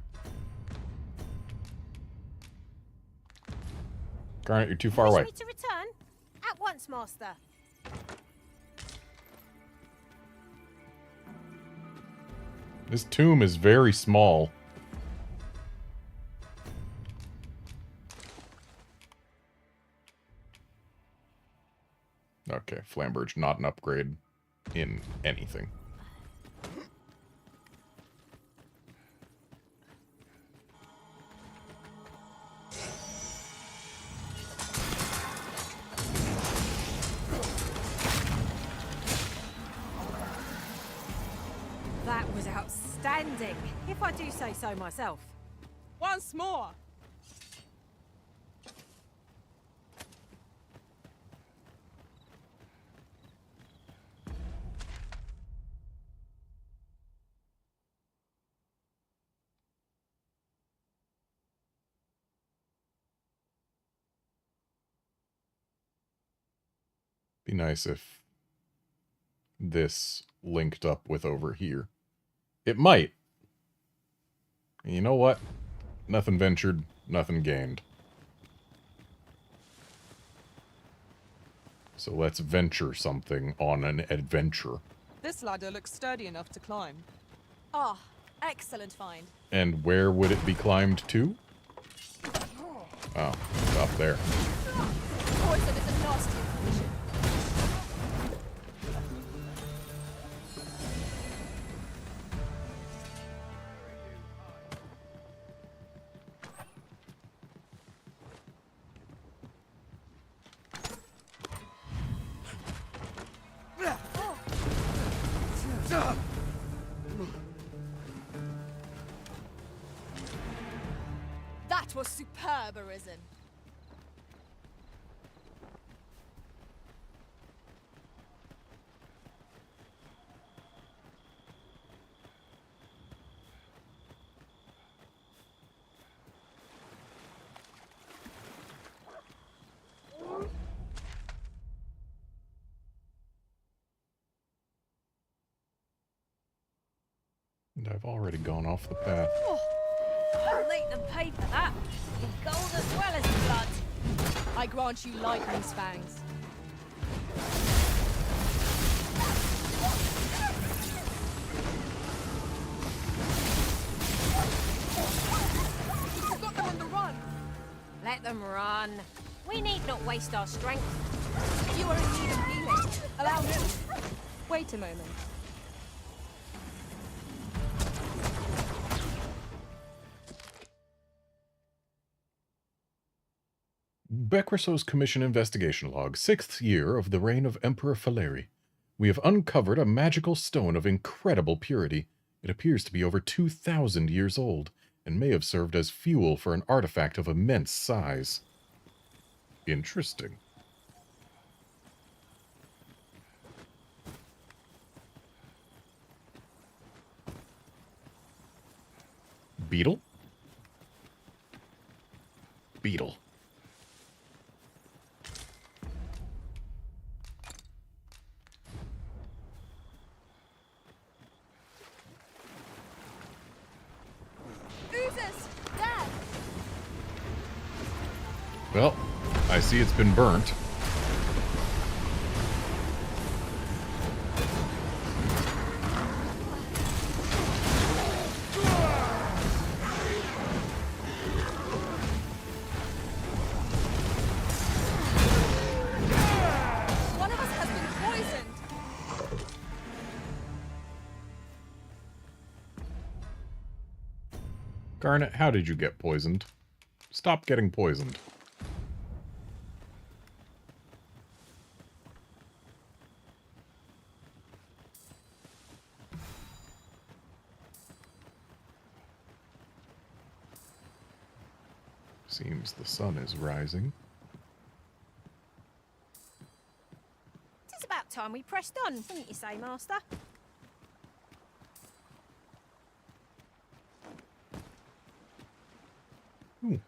Garnet, you're too far away. Wish me to return? At once, Master. This tomb is very small. Okay, Flamberge, not an upgrade in anything. That was outstanding, if I do say so myself. Once more. Be nice if this linked up with over here. It might. And you know what? Nothing ventured, nothing gained. So let's venture something on an adventure. This ladder looks sturdy enough to climb. Ah, excellent find. And where would it be climbed to? Oh, up there. Poison is a nasty infliction. That was superb, Arisen. And I've already gone off the path. I'll make them pay for that. In gold as well as blood. I grant you lightning's fangs. You've got them on the run. Let them run. We need not waste our strength. You are in need of healing. Allow me. Wait a moment. Becresso's Commission Investigation Log, 6th year of the reign of Emperor Faleri. We have uncovered a magical stone of incredible purity. It appears to be over 2,000 years old, and may have served as fuel for an artifact of immense size. Interesting. Beetle? Beetle. Dad! Well, I see it's been burnt. One of us has been poisoned! Garnet, how did you get poisoned? Stop getting poisoned. Seems the sun is rising. It's about time we pressed on, wouldn't you say, Master? Ooh.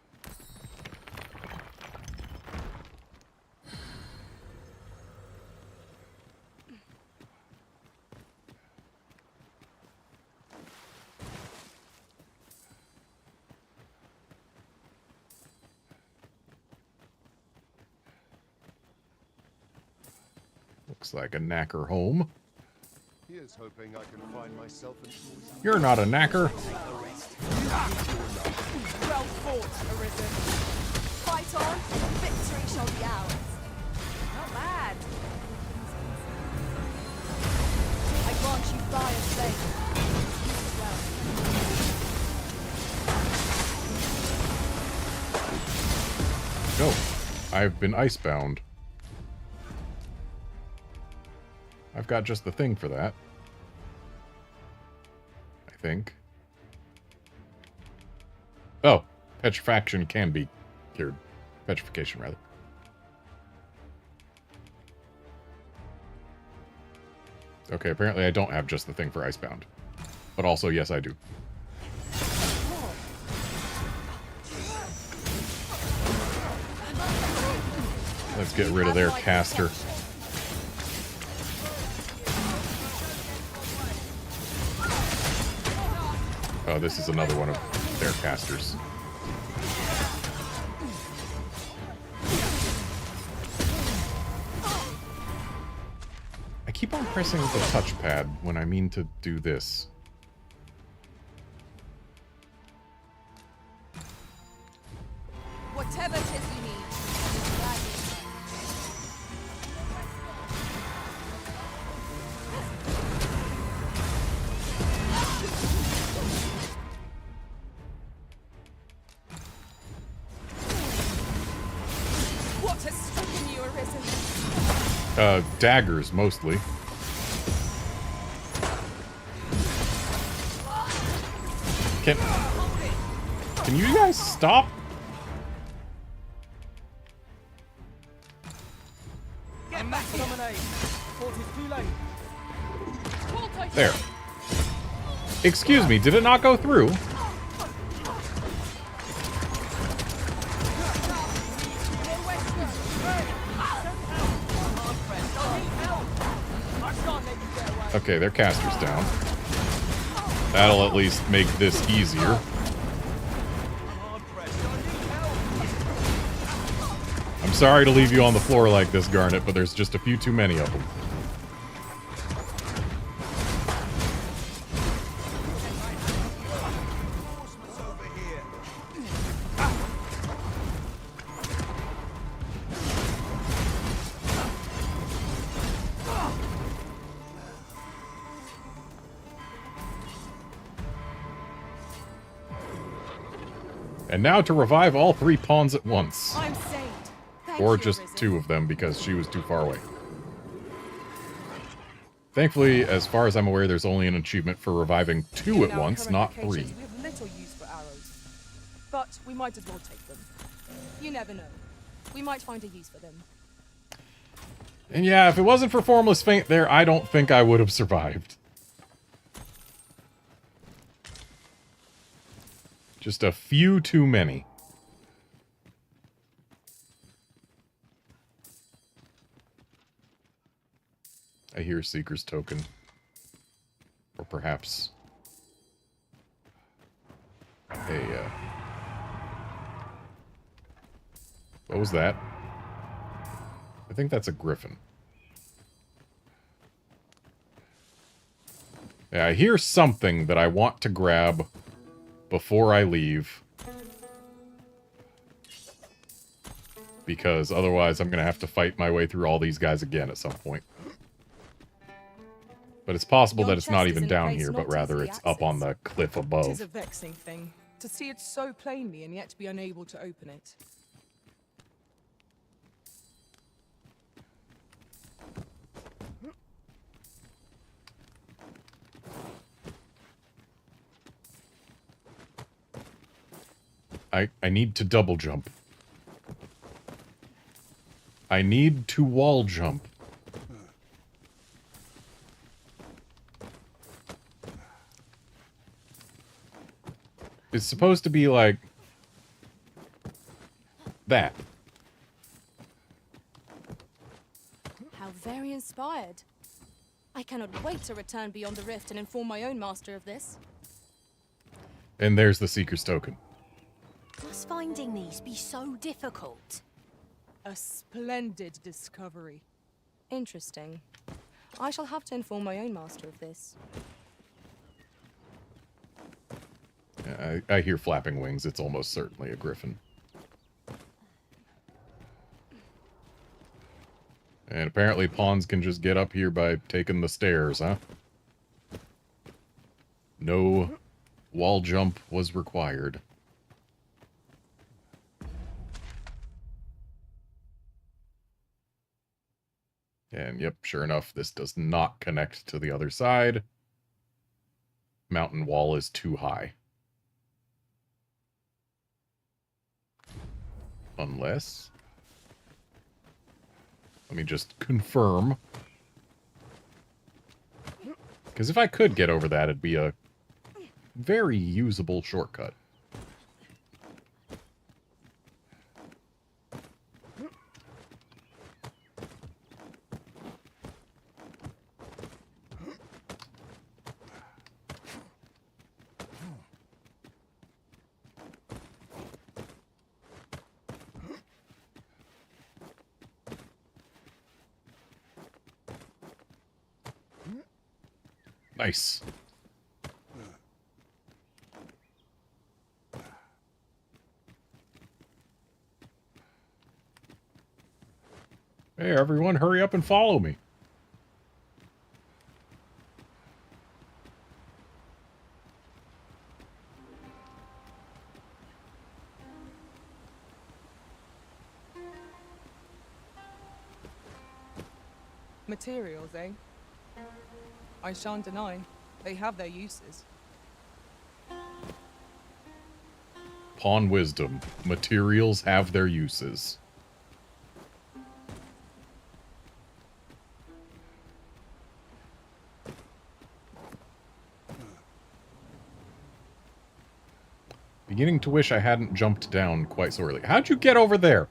Looks like a knacker home. Here's hoping I can find myself an You're not a knacker. Well fought, Arisen. Fight on, victory shall be ours. Not bad. I grant you fire slave. No, I've been icebound. I've got just the thing for that. I think. Oh, petrifaction can be cured. Petrification, rather. Okay, apparently I don't have just the thing for icebound. But also, yes, I do. Let's get rid of their caster. Oh, this is another one of their casters. I keep on pressing the touchpad when I mean to do this. Whatever it is you need. What has stricken you, Arisen? Daggers, mostly. Can you guys stop? Get back, Dominate! Thought it's too late. There. Excuse me, did it not go through? Okay, their caster's down. That'll at least make this easier. I'm sorry to leave you on the floor like this, Garnet, but there's just a few too many of them. And now to revive all 3 pawns at once. I'm saved. Thank Or you, just Arisen. 2 of them because she was too far away. Thankfully, as far as I'm aware, there's only an achievement for reviving 2 at In our once, current not 3. locations, We have little use for arrows, but we might as well take them. You never know. We might find a use for them. And yeah, if it wasn't for Formless Feint there, I don't think I would have survived. Just a few too many. I hear Seeker's Token. Or perhaps... what was that? I think that's a griffin. Yeah, I hear something that I want to grab before I leave. Because otherwise I'm going to have to fight my way through all these guys again at some point. But it's possible that it's not even down here, but rather it's up on the cliff It above. is a vexing thing to see it so plainly and yet be unable to open it. I need to double jump. I need to wall jump. It's supposed to be like that. How very inspired. I cannot wait to return beyond the rift and inform my own master of this. And there's the Seeker's Token. Must finding these be so difficult? A splendid discovery. Interesting. I shall have to inform my own master of this. I hear flapping wings. It's almost certainly a griffin. And apparently pawns can just get up here by taking the stairs, huh? No wall jump was required. And yep, sure enough, this does not connect to the other side. Mountain wall is too high. Unless... let me just confirm. Because if I could get over that, it'd be a very usable shortcut. Nice. Hey, everyone, hurry up and follow me. Materials, eh? I shan't deny. They have their uses. Pawn wisdom. Materials have their uses. Beginning to wish I hadn't jumped down quite so early. How'd you get over there?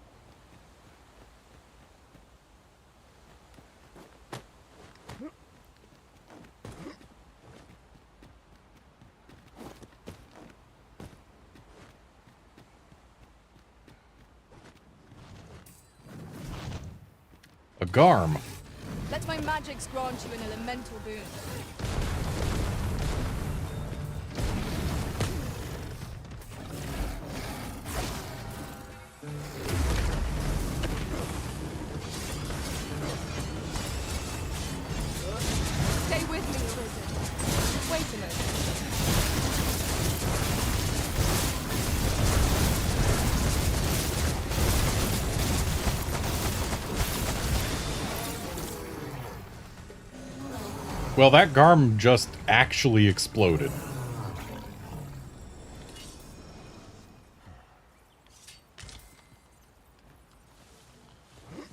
A Garm. Let my magics grant you an elemental boon. Stay with me, Arisen. Wait a moment. Well, that Garm just actually exploded.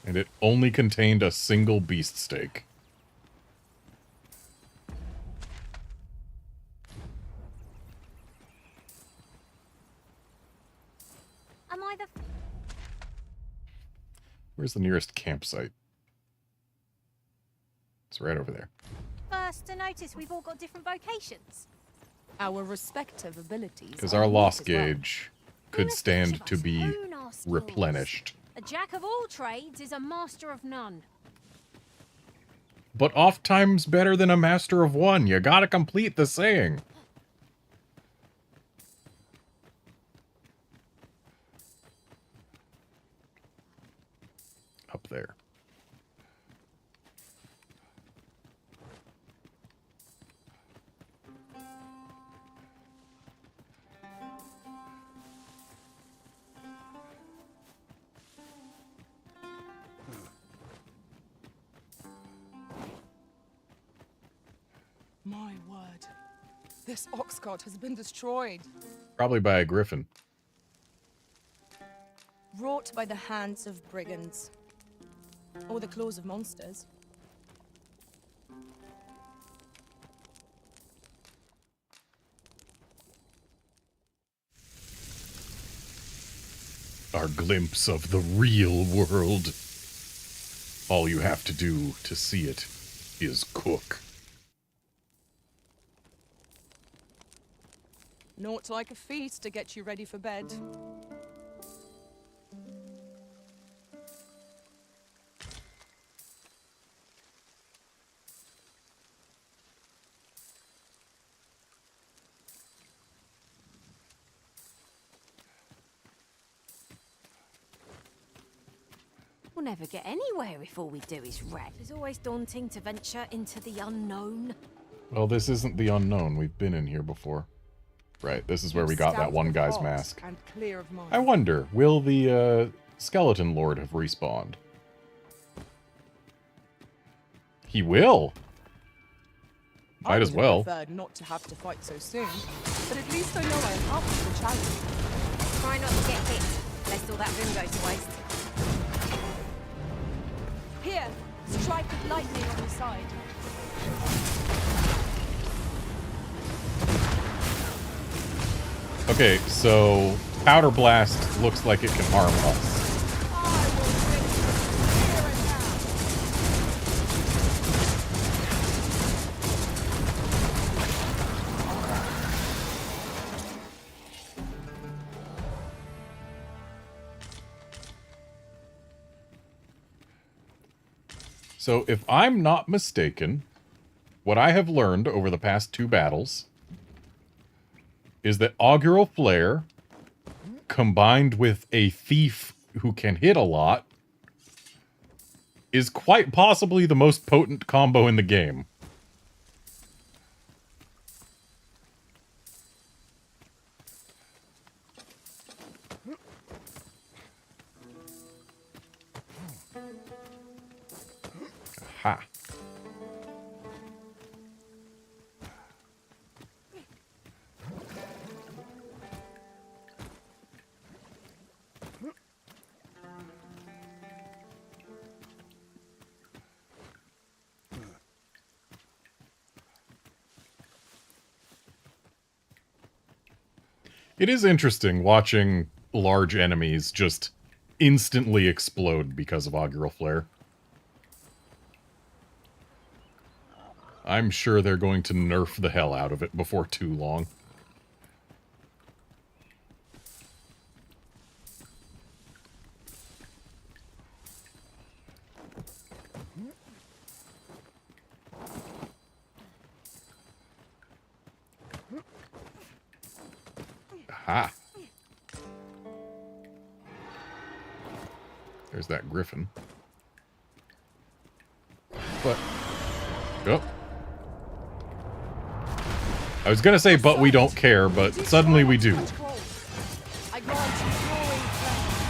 And it only contained a single beast steak. Am I the Where's the nearest campsite? It's right over there. first to notice we've all got different vocations? Our respective abilities. Because are our unique loss as well. gauge could stand to be Hone our skills. replenished. A jack of all trades is a master of none. But oft times better than a master of one. You gotta complete the saying. Up there. My word. This ox cart has been destroyed. Probably by a griffin. Wrought by the hands of brigands. Or the claws of monsters. Our glimpse of the real world. All you have to do to see it is cook. Naught like a feast to get you ready for bed. We'll never get anywhere if all we do is wreck. It's always daunting to venture into the unknown. Well, this isn't the unknown. We've been in here before. Right, this is where we got that one guy's mask. And clear of mind. I wonder, will the Skeleton Lord have respawned? He will. Might as well. I would have preferred not to have to fight so soon, but at least I know I am up for the challenge. Try not to get hit, lest all that room goes to waste. Here, strike with lightning on the side. Okay, so Powder Blast looks like it can harm us. So if I'm not mistaken, what I have learned over the past 2 battles is that Augural Flare, combined with a thief who can hit a lot, is quite possibly the most potent combo in the game. Aha. It is interesting watching large enemies just instantly explode because of Augural Flare. I'm sure they're going to nerf the hell out of it before too long. Ha! There's that griffin. But... Oh. I was gonna say, but we don't care, but suddenly we do. I grant you roaring flame.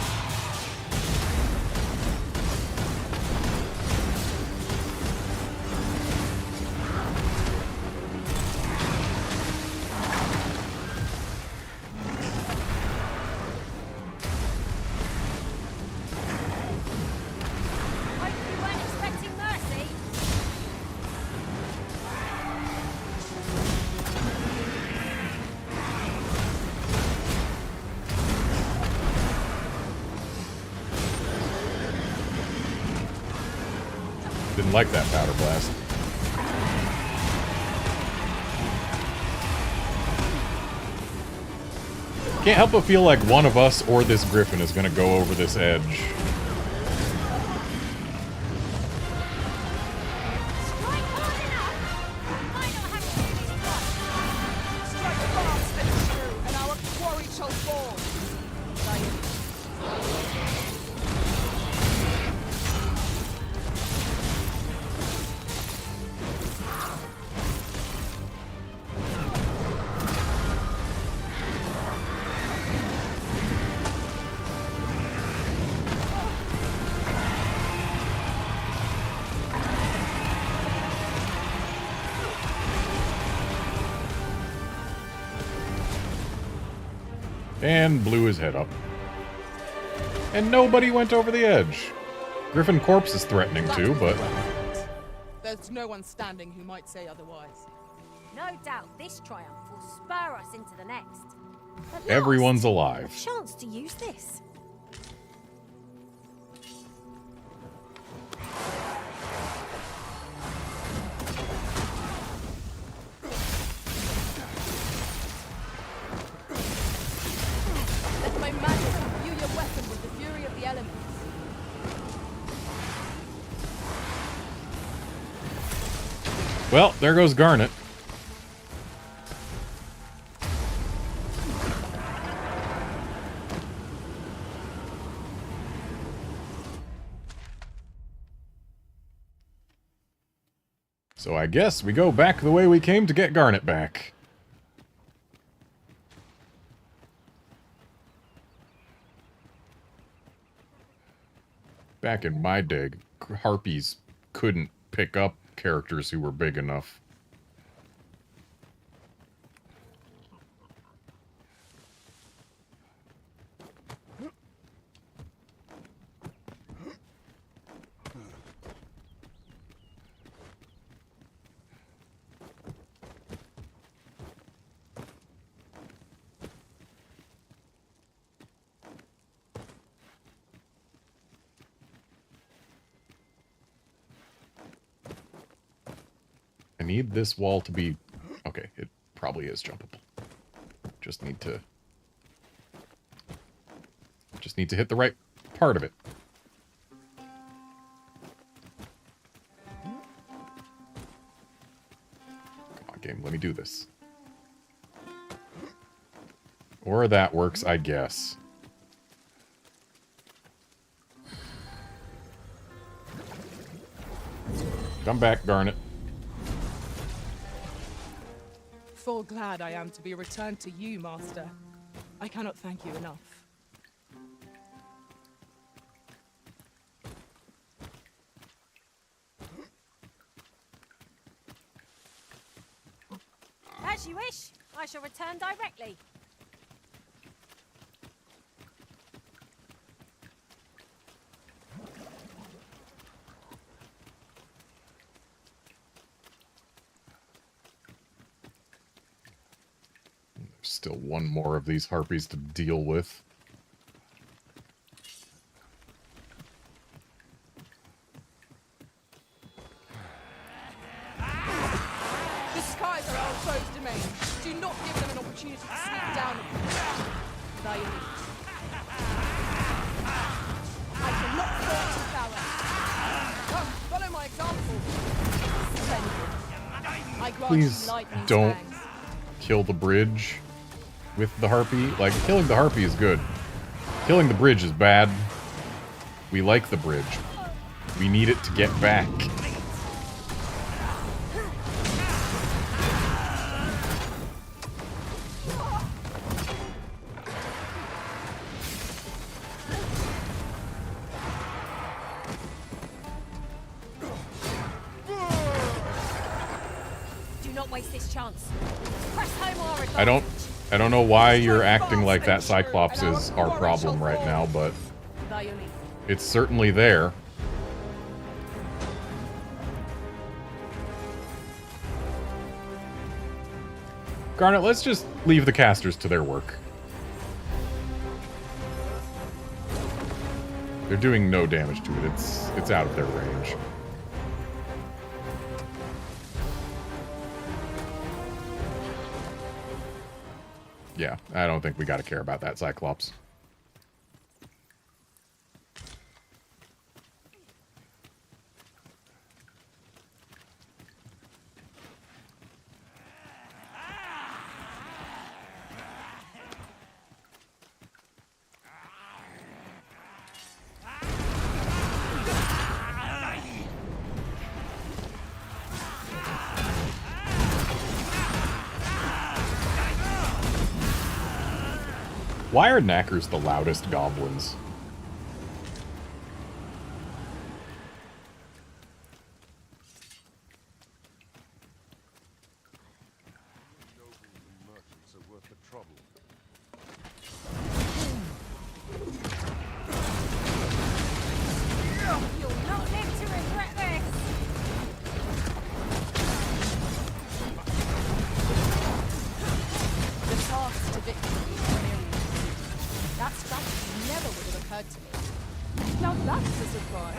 Hope you weren't expecting mercy. Didn't like that powder blast. Can't help but feel like one of us or this griffin is gonna go over this edge. Strike fast and true, and our quarry shall fall. And blew his head up. And nobody went over the edge. Griffin Corpse is threatening too, but... There's no one standing who might say otherwise. No doubt this triumph will spur us into the next. At last, Everyone's alive. a chance to use this. Let my magic imbue your weapon with the fury of the elements. Well, there goes Garnet. So I guess we go back the way we came to get Garnet back. Back in my day, harpies couldn't pick up characters who were big enough. I need this wall to be... Okay, it probably is jumpable. Just need to hit the right part of it. Come on, game, let me do this. Or that works, I guess. Come back, Garnet. Full glad I am to be returned to you, Master. I cannot thank you enough. As you wish. I shall return directly. Still one more of these harpies to deal with. The skies are our foes' domain. Do not give them an opportunity to sneak down upon you. Thy elite. I cannot fall to power. Come, follow my example. Splendid. I grant Please you lightning don't fangs. kill the bridge. with the harpy. Like, killing the harpy is good. Killing the bridge is bad. We like the bridge. We need it to get back. Do not waste this chance. Press home our advantage. I don't know why you're acting like that Cyclops is our problem right now, but it's certainly there. Garnet, let's just leave the casters to their work. They're doing no damage to it. It's out of their range. Yeah, I don't think we gotta care about that Cyclops. Why are knackers the loudest goblins? Merchants are worth the trouble. You'll not live to regret this. The path to victory is nearly complete. That strategy never would have occurred to me. Now that's a surprise.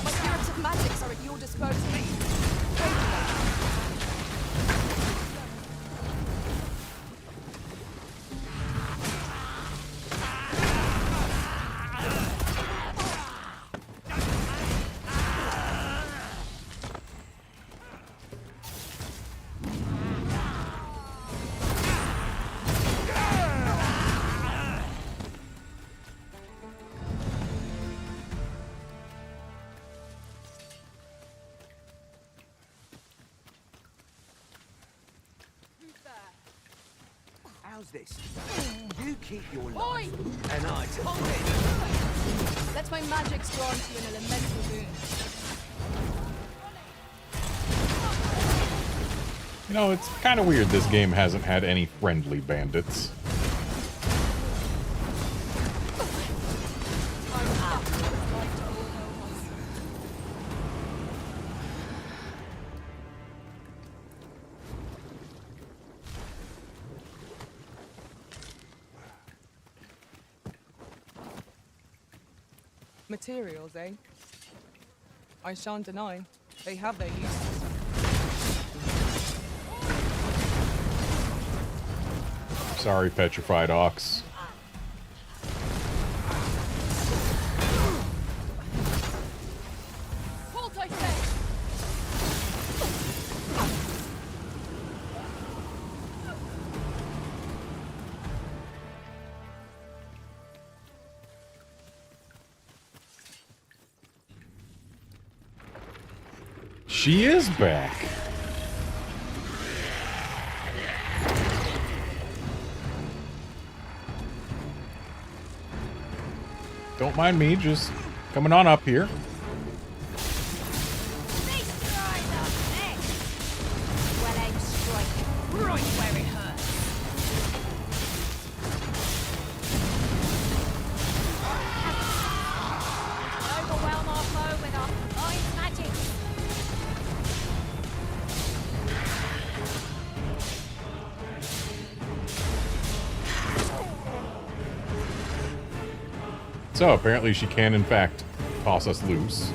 My curative magics are at your disposal. How's this? You keep your Oi! life, and I Hold it! Let my magics grant you an elemental boon. You know, it's kind of weird this game hasn't had any friendly bandits. Materials, eh? I shan't deny. They have their uses. Sorry, petrified ox. Halt, I say! She is back. Don't mind me, just coming on up here. Well aimed strike. Right where it hurts. Overwhelm our foe with our combined magic. So, apparently she can, in fact, toss us loose.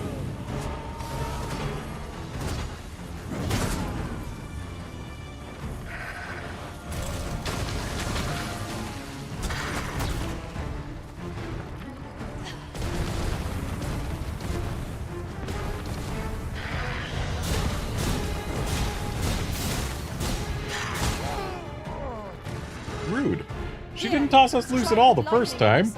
Rude. She didn't toss us loose at all the first time.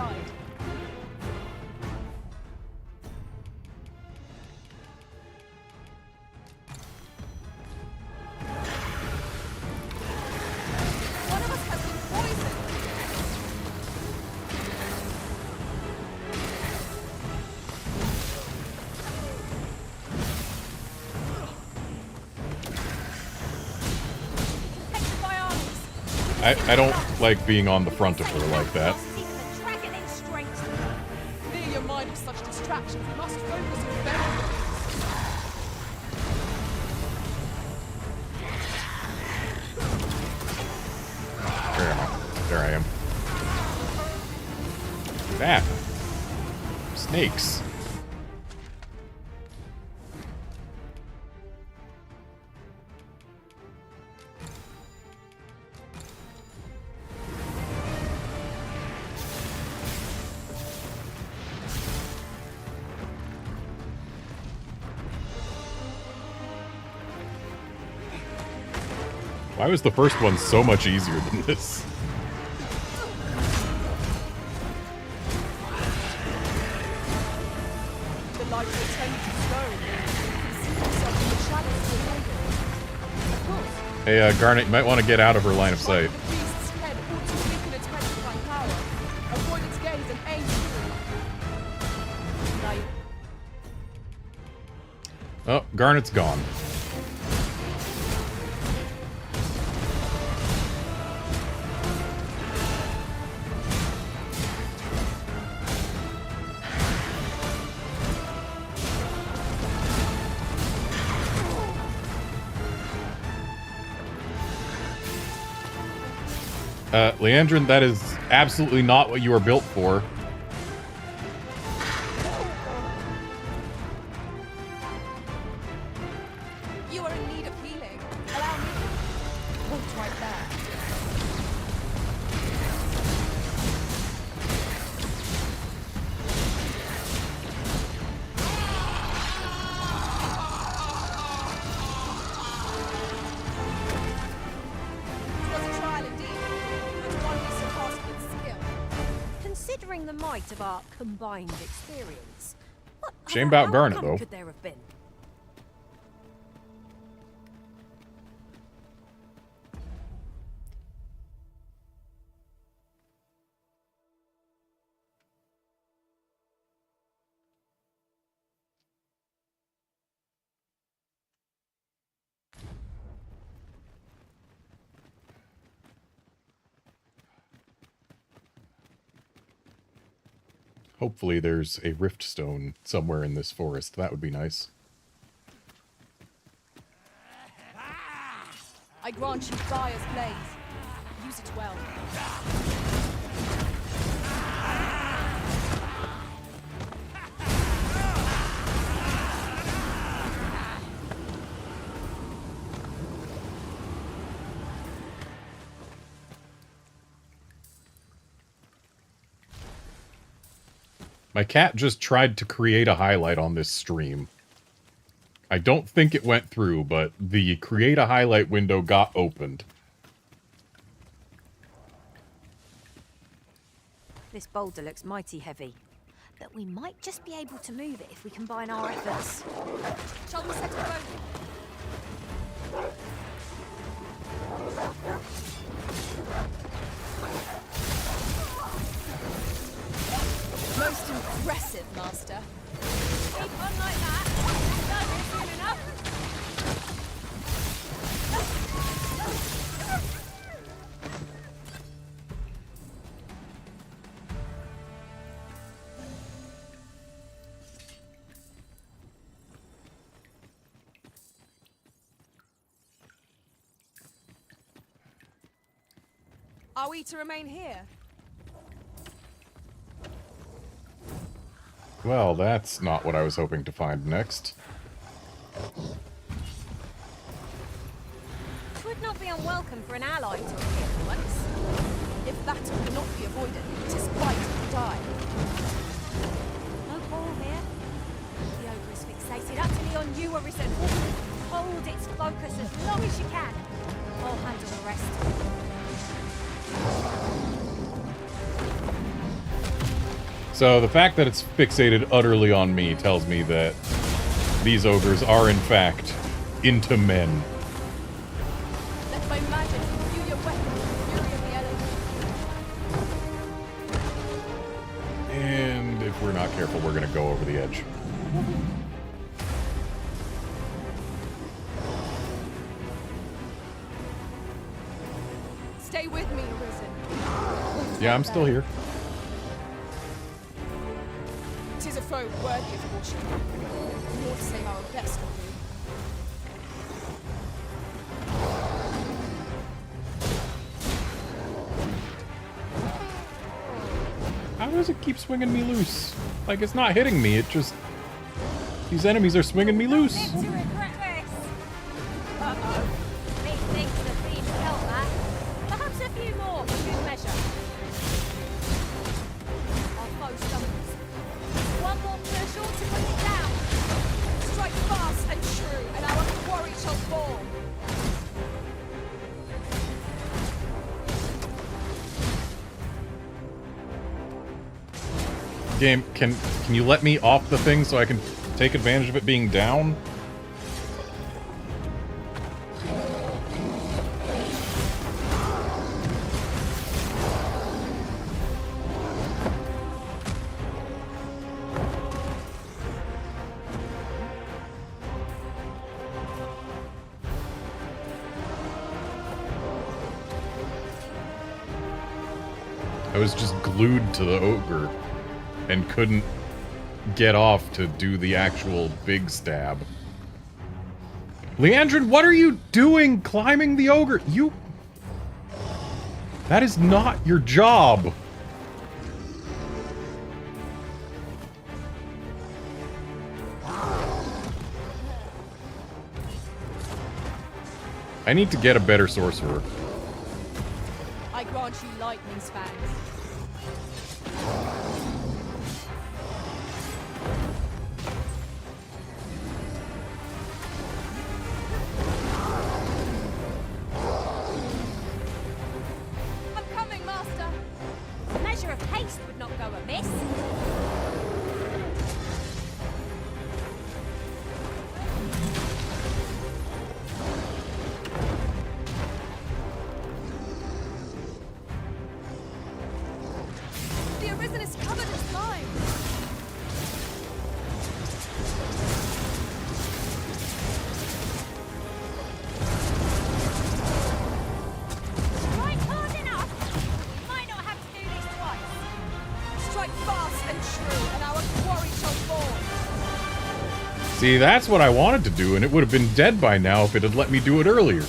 I don't like being on the front of her like that. Clear your mind of such distractions. We must focus on better. There I am. That. Snakes. Why was the first one so much easier than this? The light will tend to slow. See yourself in the shadows to avoid it. Of course. Hey, Garnet, you might want to get out of her line of sight. The beast's head ought to weaken its petrifying power. Avoid its gaze and aim true. Now you... Oh, Garnet's gone. Leandrin, that is absolutely not what you were built for. You are in need of healing. Allow me. Hold right there. Considering the might of our combined experience, what Shame other about Garnet, outcome though. could there have been? Hopefully there's a rift stone somewhere in this forest. That would be nice. I grant you fire's blaze. Use it well. My cat just tried to create a highlight on this stream. I don't think it went through, but the create a highlight window got opened. This boulder looks mighty heavy, but we might just be able to move it if we combine our efforts. Shall we set a boat? Most impressive, Master. Keep on like that. That is soon enough. Are we to remain here? Well, that's not what I was hoping to find next. It would not be unwelcome for an ally to appear at once. If battle cannot be avoided, it is fight or die. No ball here. The ogre is fixated utterly on you, Arisen. Hold its focus as long as you can. I'll handle the rest. So the fact that it's fixated utterly on me tells me that these ogres are in fact into men. Let my magic imbue your weapon with the fury of the element. And if we're not careful, we're gonna go over the edge. Stay with me, Arisen. Yeah, I'm still here. 'Tis a foe worthy of caution. More to say our best will do. How does it keep swinging me loose? Like, it's not hitting me, it just... These enemies are swinging me loose. Uh-oh. Methinks the fiend felt that. Perhaps a few more for good measure. Our foe stumbles. One more push ought to bring it down. Strike fast and true, and our quarry shall fall. Game, can you let me off the thing so I can take advantage of it being down? I was just glued to the ogre and couldn't get off to do the actual big stab. Leandrin, what are you doing climbing the ogre? That is not your job. I need to get a better sorcerer. I grant you lightning's fangs. I'm coming, Master. A measure of haste would not go amiss. The Arisen is covered in slime. Strike hard enough. Might not have to do this twice. Strike fast and true, and our quarry shall fall. See, that's what I wanted to do, and it would have been dead by now if it had let me do it earlier.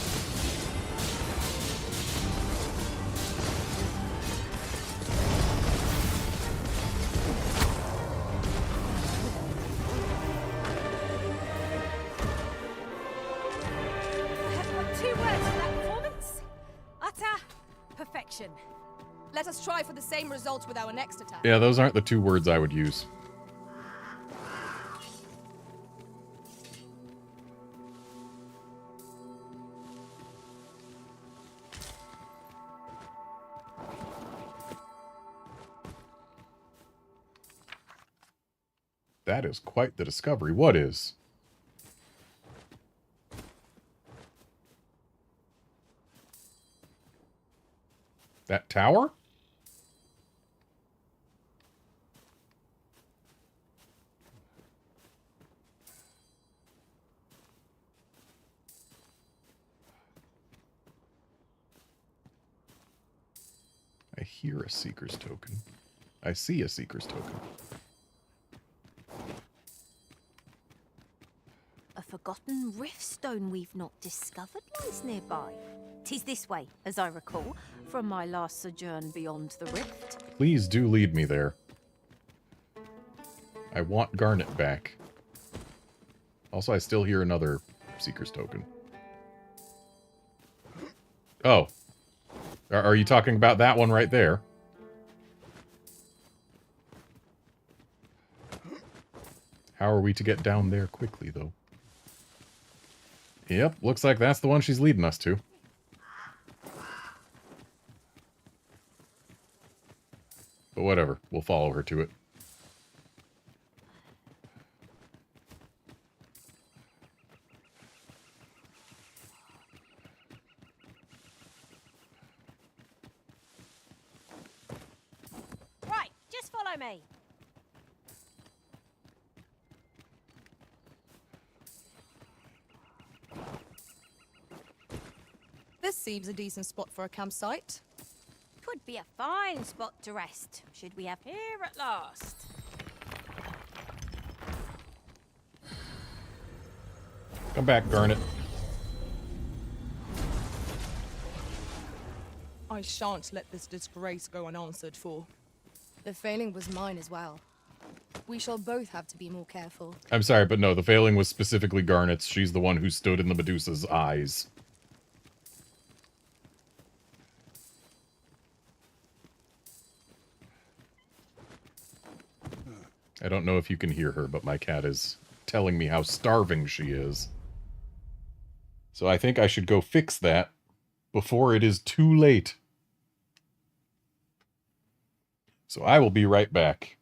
I have got 2 words for that performance. Utter perfection. Let us try for the same result with our next attack. Yeah, those aren't the 2 words I would use. That is quite the discovery. What is? That tower? I hear a Seeker's Token. I see a Seeker's Token. A forgotten riftstone we've not discovered lies nearby. 'Tis this way, as I recall, from my last sojourn beyond the rift. Please do lead me there. I want Garnet back. Also, I still hear another Seeker's Token. Oh. Are you talking about that one right there? How are we to get down there quickly, though? Yep, looks like that's the one she's leading us to. But whatever, we'll follow her to it. Follow me. This seems a decent spot for a campsite. Could be a fine spot to rest, should we have here at last. Come back, Garnet. I shan't let this disgrace go unanswered for. The failing was mine as well. We shall both have to be more careful. I'm sorry, but no, the failing was specifically Garnet's. She's the one who stood in the Medusa's eyes. I don't know if you can hear her, but my cat is telling me how starving she is. So I think I should go fix that before it is too late. So I will be right back.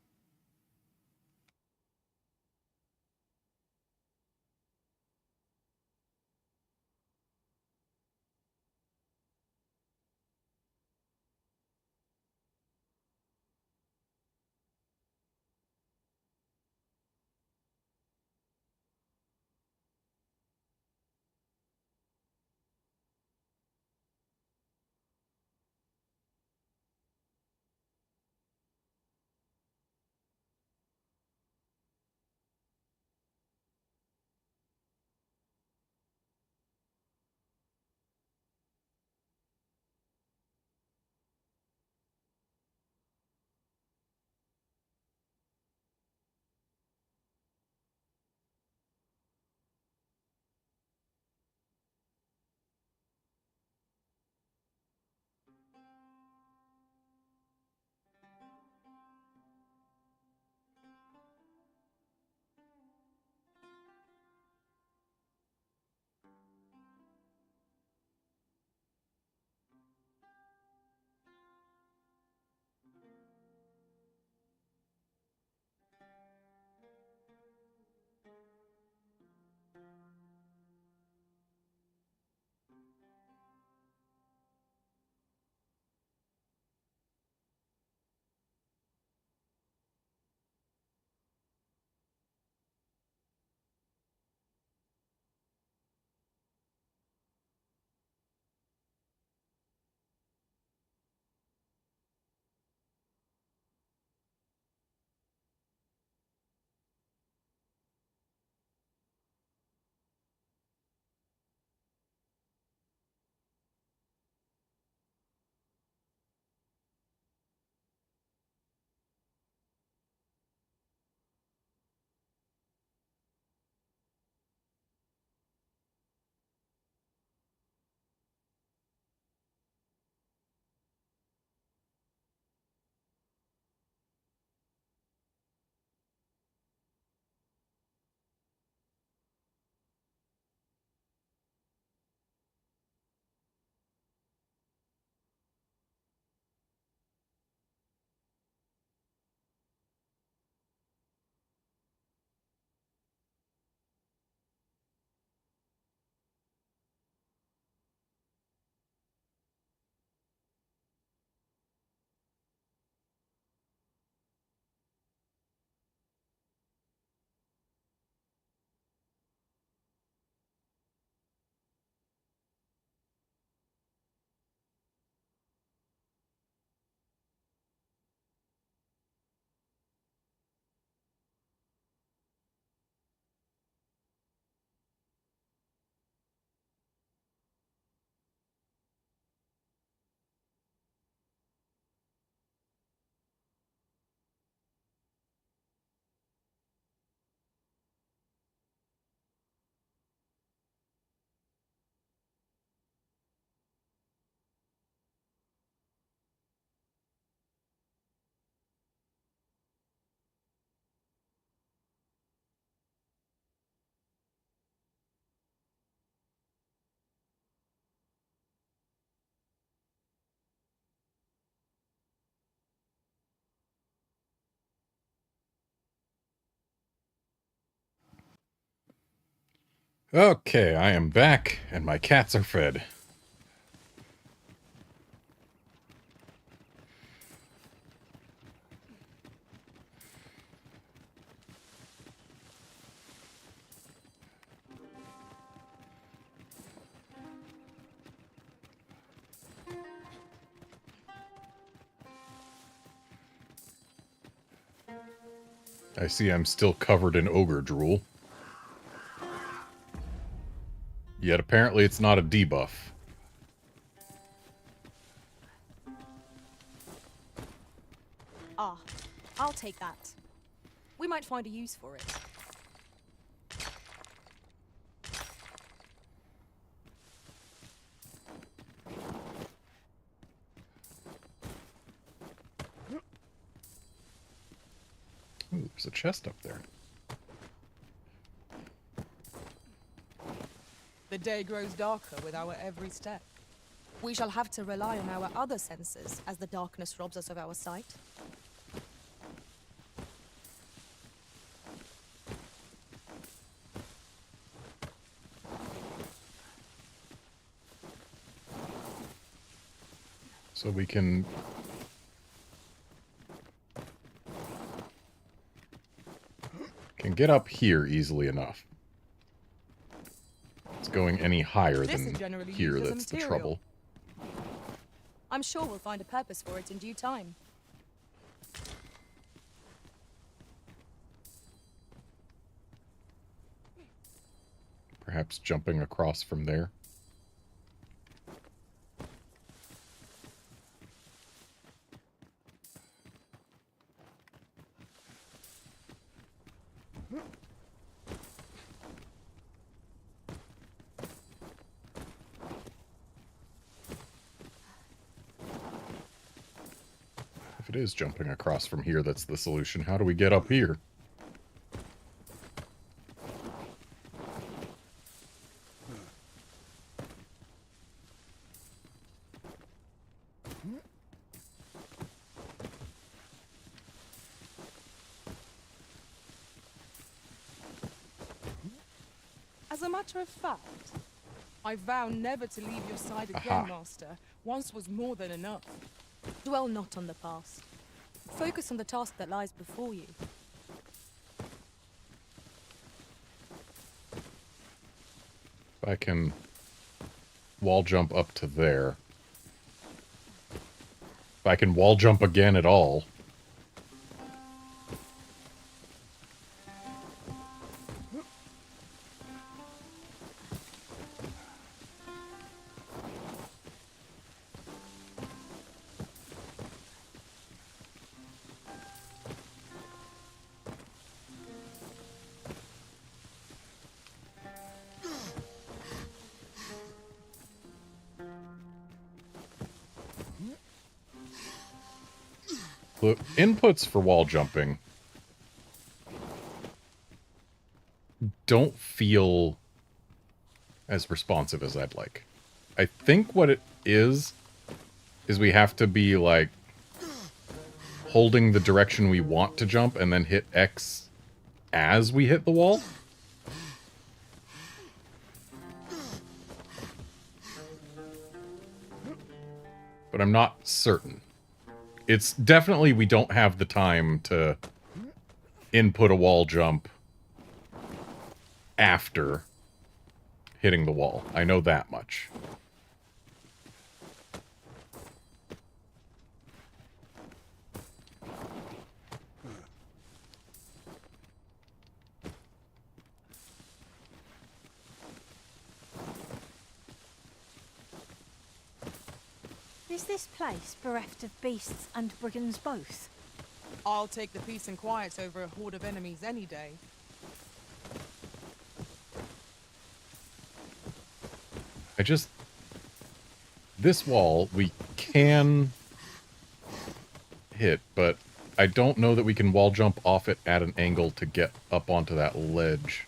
Okay, I am back, and my cats are fed. I see I'm still covered in ogre drool. Yet apparently it's not a debuff. Ah, I'll take that. We might find a use for it. Ooh, there's a chest up there. The day grows darker with our every step. We shall have to rely on our other senses as the darkness robs us of our sight. So we can... get up here easily enough. It's going any higher than here that's the trouble. I'm sure we'll find a purpose for it in due time. Perhaps jumping across from there. If it is jumping across from here that's the solution, how do we get up here? As a matter of fact, I vow never to leave your side again, Aha. Master. Once was more than enough. Dwell not on the past. Focus on the task that lies before you. If I can wall jump up to there. If I can wall jump again at all. The inputs for wall jumping don't feel as responsive as I'd like. I think what it is we have to be, like, holding the direction we want to jump and then hit X as we hit the wall. But I'm not certain. It's definitely we don't have the time to input a wall jump after hitting the wall. I know that much. Is this place bereft of beasts and brigands both? I'll take the peace and quiet over a horde of enemies any day. This wall we can hit, but I don't know that we can wall jump off it at an angle to get up onto that ledge.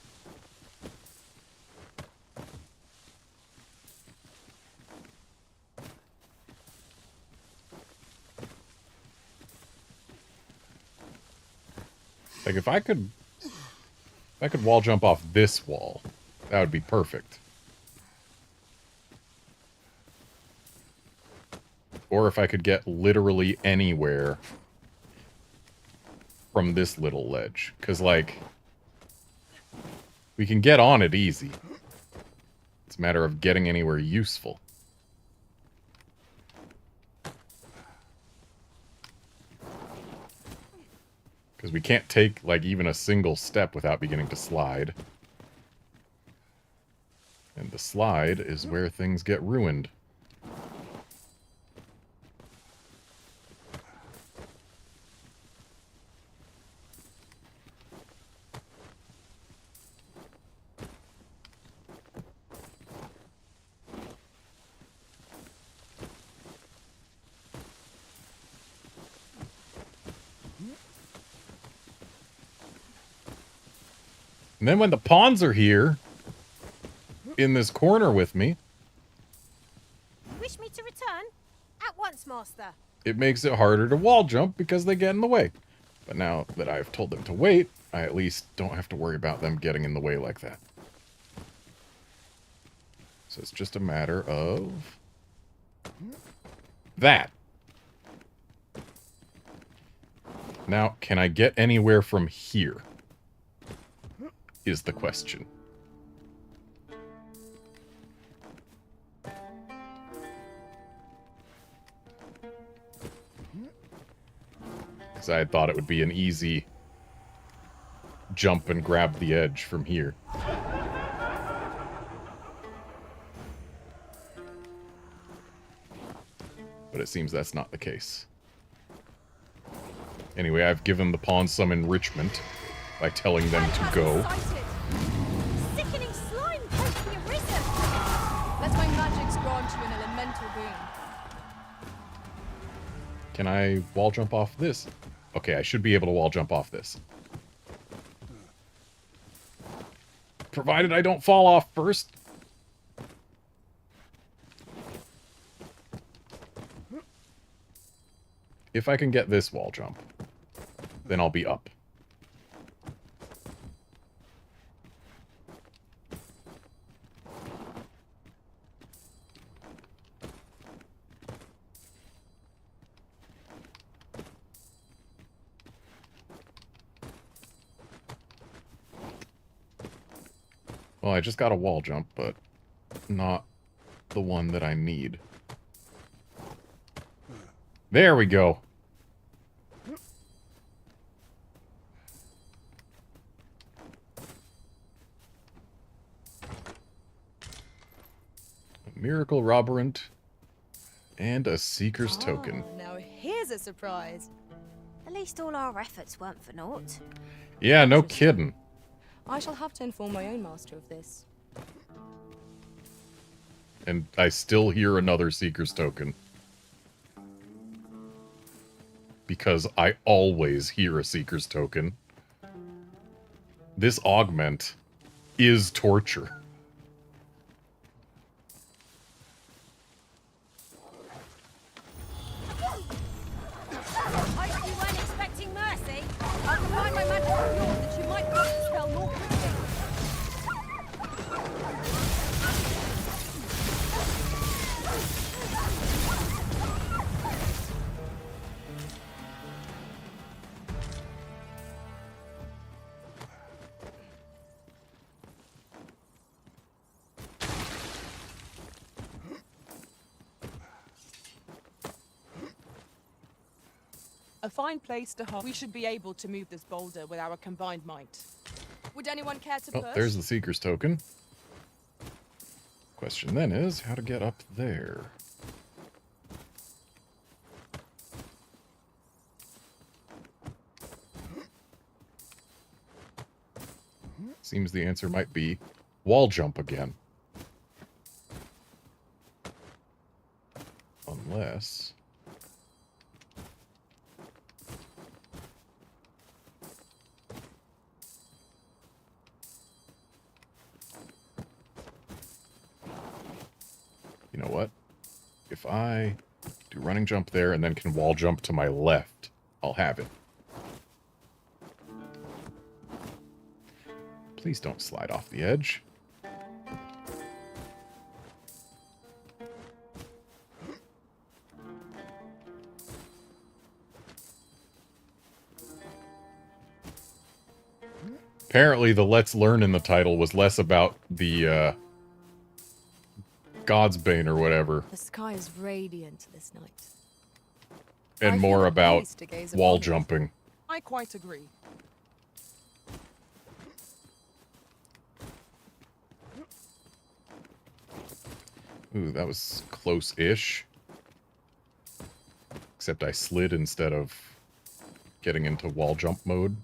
Like, if I could wall jump off this wall, that would be perfect. Or if I could get literally anywhere from this little ledge. Because, like, we can get on it easy. It's a matter of getting anywhere useful. Because we can't take, like, even a single step without beginning to slide. And the slide is where things get ruined. And then when the pawns are here, in this corner with me, You wish me to return? At once, Master. it makes it harder to wall jump because they get in the way. But now that I've told them to wait, I at least don't have to worry about them getting in the way like that. So it's just a matter of that. Now, can I get anywhere from here? Is the question. Because I had thought it would be an easy jump and grab the edge from here. But it seems that's not the case. Anyway, I've given the pawns some enrichment by telling them to go. Sickening slime post the arisen. Let my magics grant you an elemental boon. Can I wall jump off this? Okay, I should be able to wall jump off this. Provided I don't fall off first. If I can get this wall jump, then I'll be up. Well, I just got a wall jump, but not the one that I need. There we go. A miracle Roborant and a Seeker's Token. Now here's a surprise. At least all our efforts weren't for naught. Yeah, no kidding. I shall have to inform my own master of this. And I still hear another Seeker's Token. Because I always hear a Seeker's Token. This augment is torture. I hope you weren't expecting mercy. I'll combine my magic with yours that you might cast the spell more quickly. A fine place to hold. We should be able to move this boulder with our combined might. Would anyone care to push? Oh, there's the Seeker's Token. Question then is how to get up there. Seems the answer might be wall jump again. Unless... You know what? If I do running jump there and then can wall jump to my left, I'll have it. Please don't slide off the edge. Apparently the Let's Learn in the title was less about the, God's Bane or whatever, The sky is radiant this night. and I more feel about pleased to gaze wall upon it. jumping. I quite agree. Ooh, that was close-ish. Except I slid instead of getting into wall jump mode.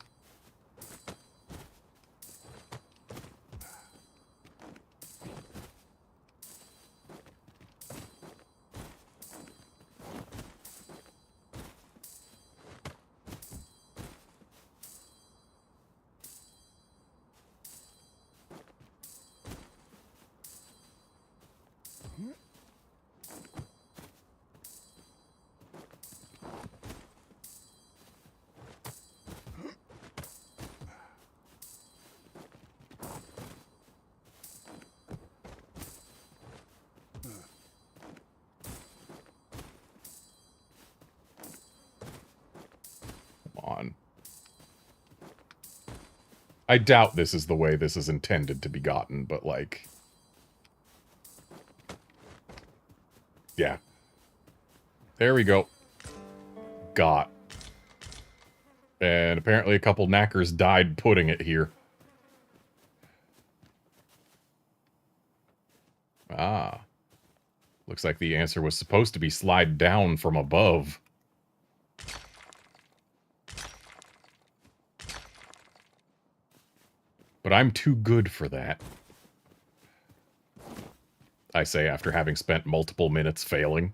I doubt this is the way this is intended to be gotten, but like... yeah. There we go. Got. And apparently a couple knackers died putting it here. Ah. Looks like the answer was supposed to be slide down from above. But I'm too good for that. I say after having spent multiple minutes failing.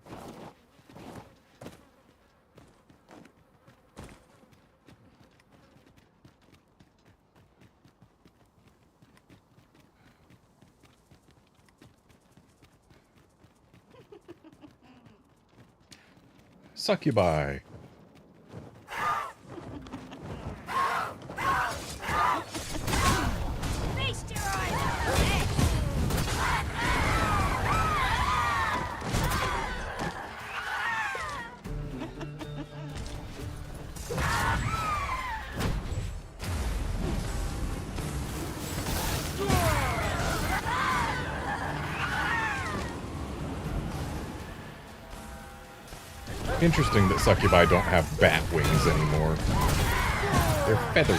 Succubi. Interesting that succubi don't have bat wings anymore. They're feathery.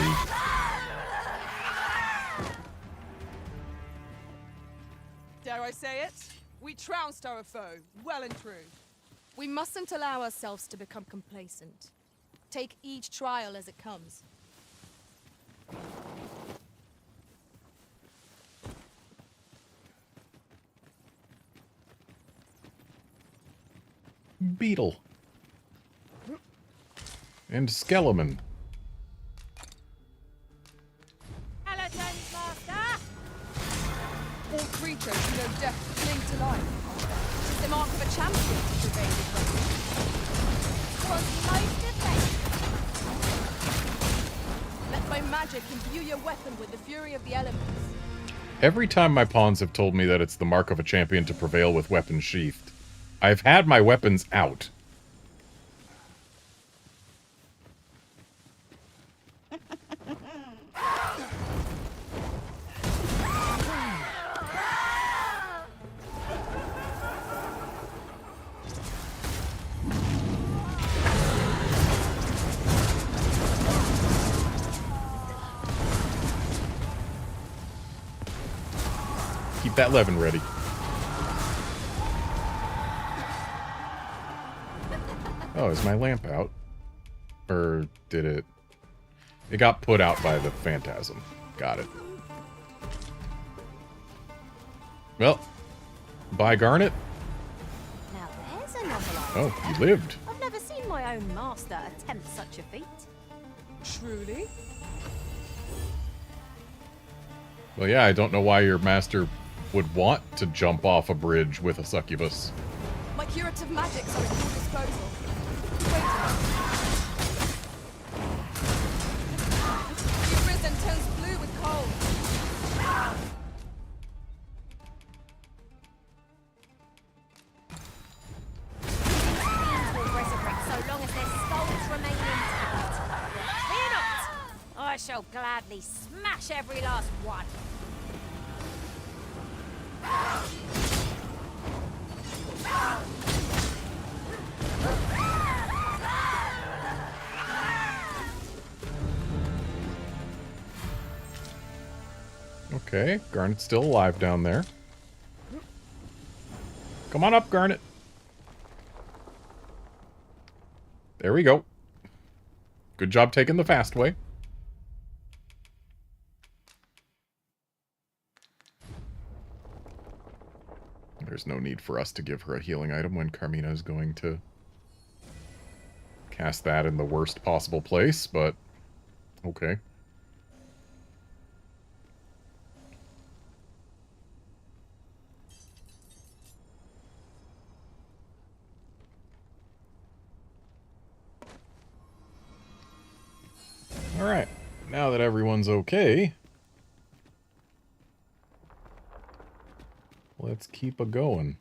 Dare I say it? We trounced our foe, well and true. We mustn't allow ourselves to become complacent. Take each trial as it comes. Beetle. And Skeleton. Skeletons, Master! All creatures who know death cling to life. It's the mark of a champion to prevail with weapons. Let my magic imbue your weapon with the fury of the elements. Every time my pawns have told me that it's the mark of a champion to prevail with weapons sheathed, I've had my weapons out. Keep that leaven ready. Oh, is my lamp out? Or did it... It got put out by the phantasm. Got it. Well, bye Garnet. Now there's a novel idea. Oh, you lived. I've never seen my own master attempt such a feat. Truly? Well, yeah, I don't know why your master would want to jump off a bridge with a succubus. My curative magics are at your disposal. Wait a moment. The risen turns blue with cold. These will resurrect so long as their skulls remain intact. Fear not! I shall gladly smash every last one. Okay, Garnet's still alive down there. Come on up, Garnet. There we go. Good job taking the fast way. There's no need for us to give her a healing item when Carmina is going to cast that in the worst possible place, but okay. Alright, now that everyone's okay, let's keep a-going.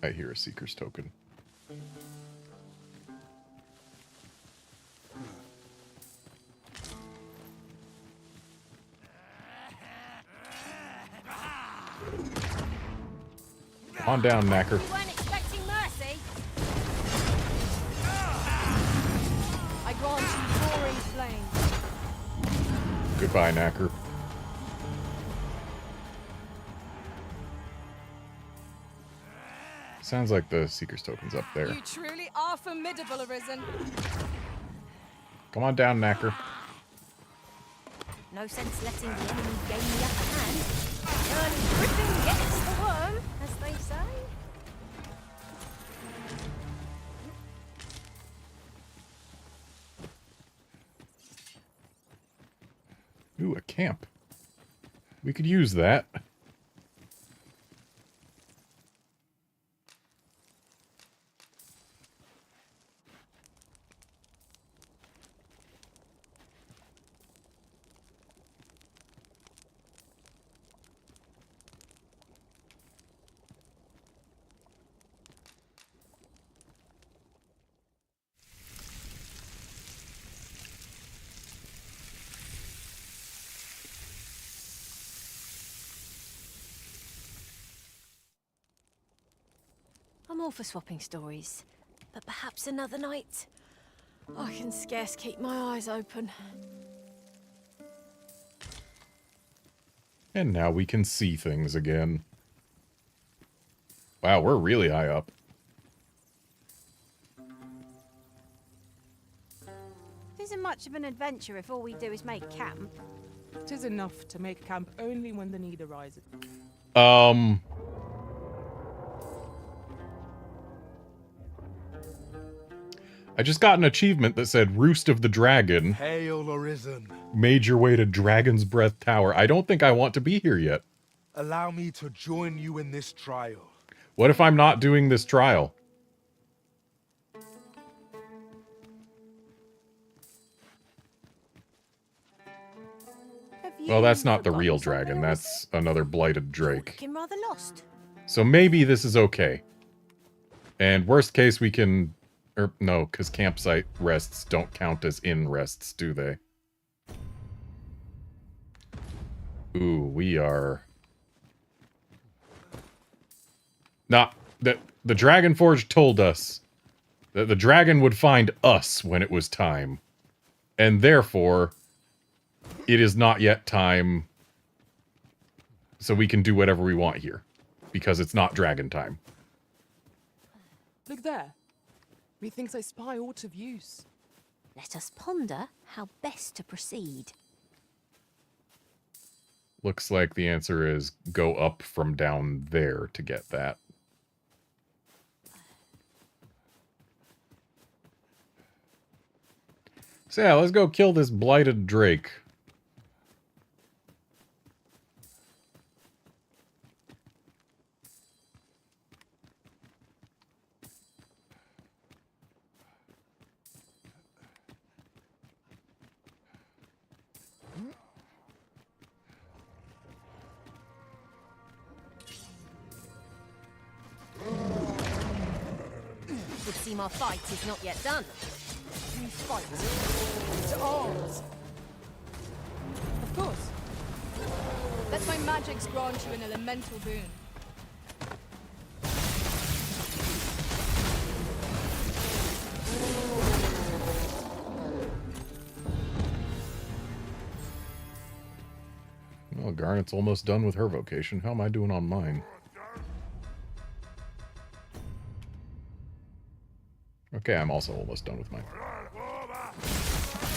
I hear a Seeker's Token. On down, Knacker. You weren't expecting mercy. I grant you roaring flame. Goodbye, Knacker. Sounds like the Seeker's Token's up there. You truly are formidable, Arisen. Come on down, Knacker. No sense letting the enemy gain the upper hand. Early griffin gets the worm, as they say. Ooh, a camp. We could use that. I'm all for swapping stories, but perhaps another night. I can scarce keep my eyes open. And now we can see things again. Wow, we're really high up. It isn't much of an adventure if all we do is make camp. It is enough to make camp only when the need arises. I just got an achievement that said Roost of the Dragon. Hail Arisen. Made your way to Dragon's Breath Tower. I don't think I want to be here yet. Allow me to join you in this trial. What if I'm not doing this trial? Well, that's not the real dragon. That's another blighted drake. Looking rather lost. So maybe this is okay. And worst case, we can... Or, no, because campsite rests don't count as inn rests, do they? Ooh, we are... Nah, the Dragon Forge told us that the dragon would find us when it was time. And therefore, it is not yet time, so we can do whatever we want here. Because it's not dragon time. Look there. Methinks I spy aught of use. Let us ponder how best to proceed. Looks like the answer is go up from down there to get that. So yeah, let's go kill this blighted drake. Would seem our fight is not yet done. We fight. To arms. Of course. Let my magics grant you an elemental boon. Garnet's almost done with her vocation. How am I doing on mine? Okay, I'm also almost done with mine.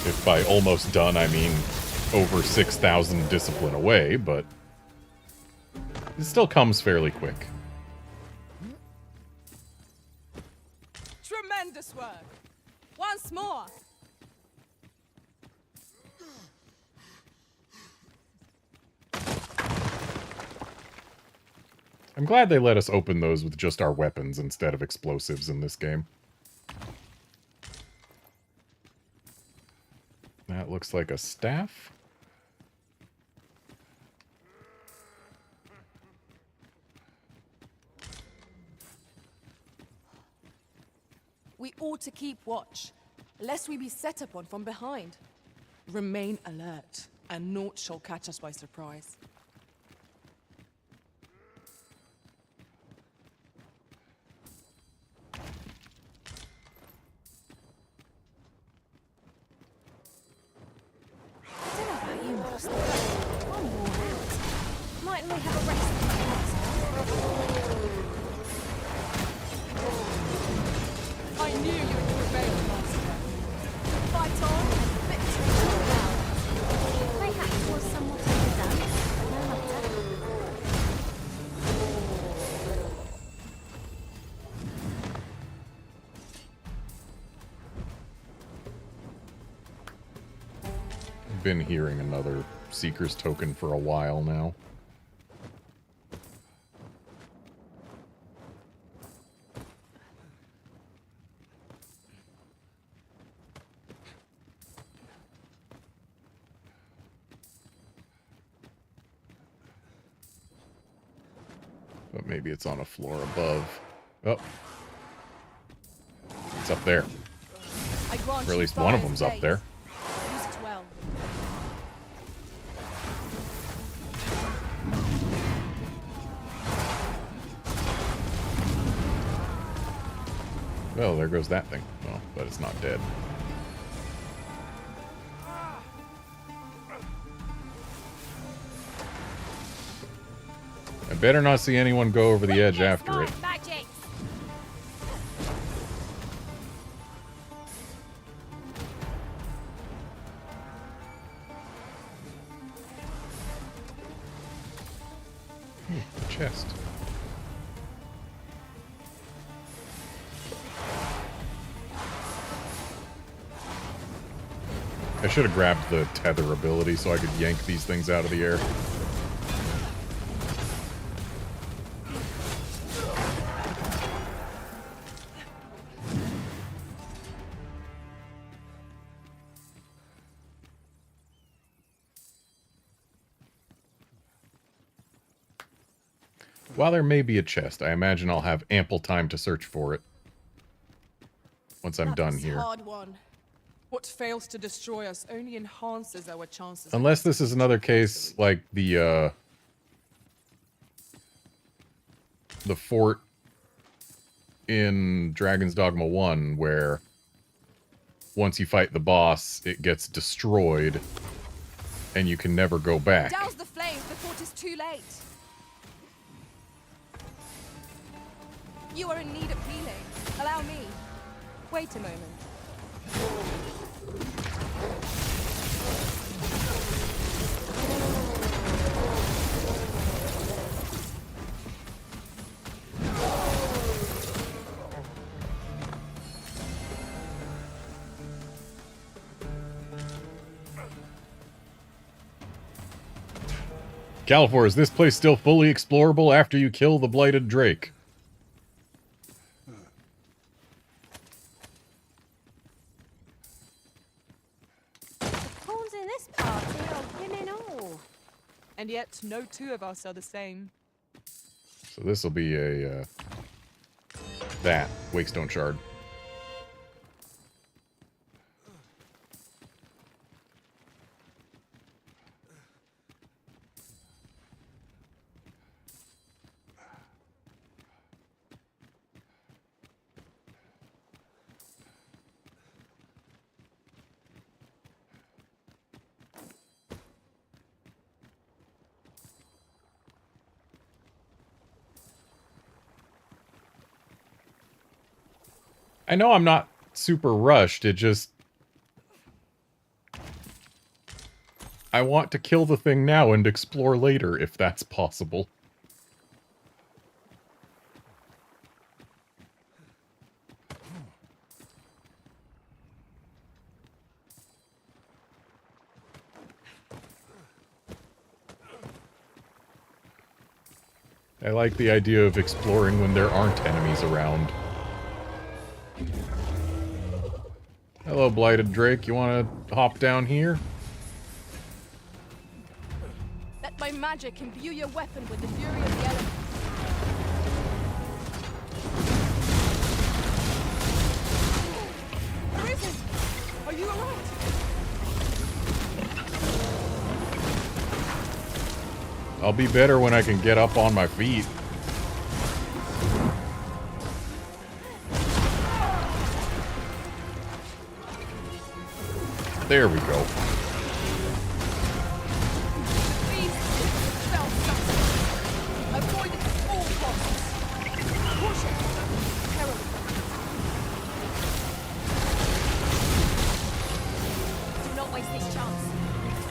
If by almost done, I mean over 6,000 discipline away, but it still comes fairly quick. Tremendous work. Once more. I'm glad they let us open those with just our weapons instead of explosives in this game. That looks like a staff. We ought to keep watch, lest we be set upon from behind. Remain alert, and naught shall catch us by surprise. Mightn't we have a rest? I knew you would prevail, Master. Fight on, victory all round. Mayhaps was somewhat overdone. No matter. I've been hearing another Seeker's token for a while now. But maybe it's on a floor above. Oh. It's up there. Or at least one of them's up there. Use it well. Well, there goes that thing. Well, but it's not dead. I better not see anyone go over the edge after it. Magic. Chest. I should have grabbed the tether ability so I could yank these things out of the air. While there may be a chest, I imagine I'll have ample time to search for it once I'm done here. Hard one. What fails to destroy us only enhances our chances. Unless this is another case like the fort in Dragon's Dogma 1, where once you fight the boss, it gets destroyed and you can never go back. Douse the flames before it is too late. You are in need of healing. Allow me. Wait a moment. Califor, is this place still fully explorable after you kill the Blighted Drake? Pawns in this party are women all. And yet, no two of us are the same. So this will be a, that, Wakestone Shard. I know I'm not super rushed, it just... I want to kill the thing now and explore later, if that's possible. I like the idea of exploring when there aren't enemies around. Hello, Blighted Drake. You want to hop down here? Let my magic imbue your weapon with the fury of the elements. Arisen! Are you alright? I'll be better when I can get up on my feet. There we go. Avoid it at all costs. Push it. Herald. Do not waste this chance.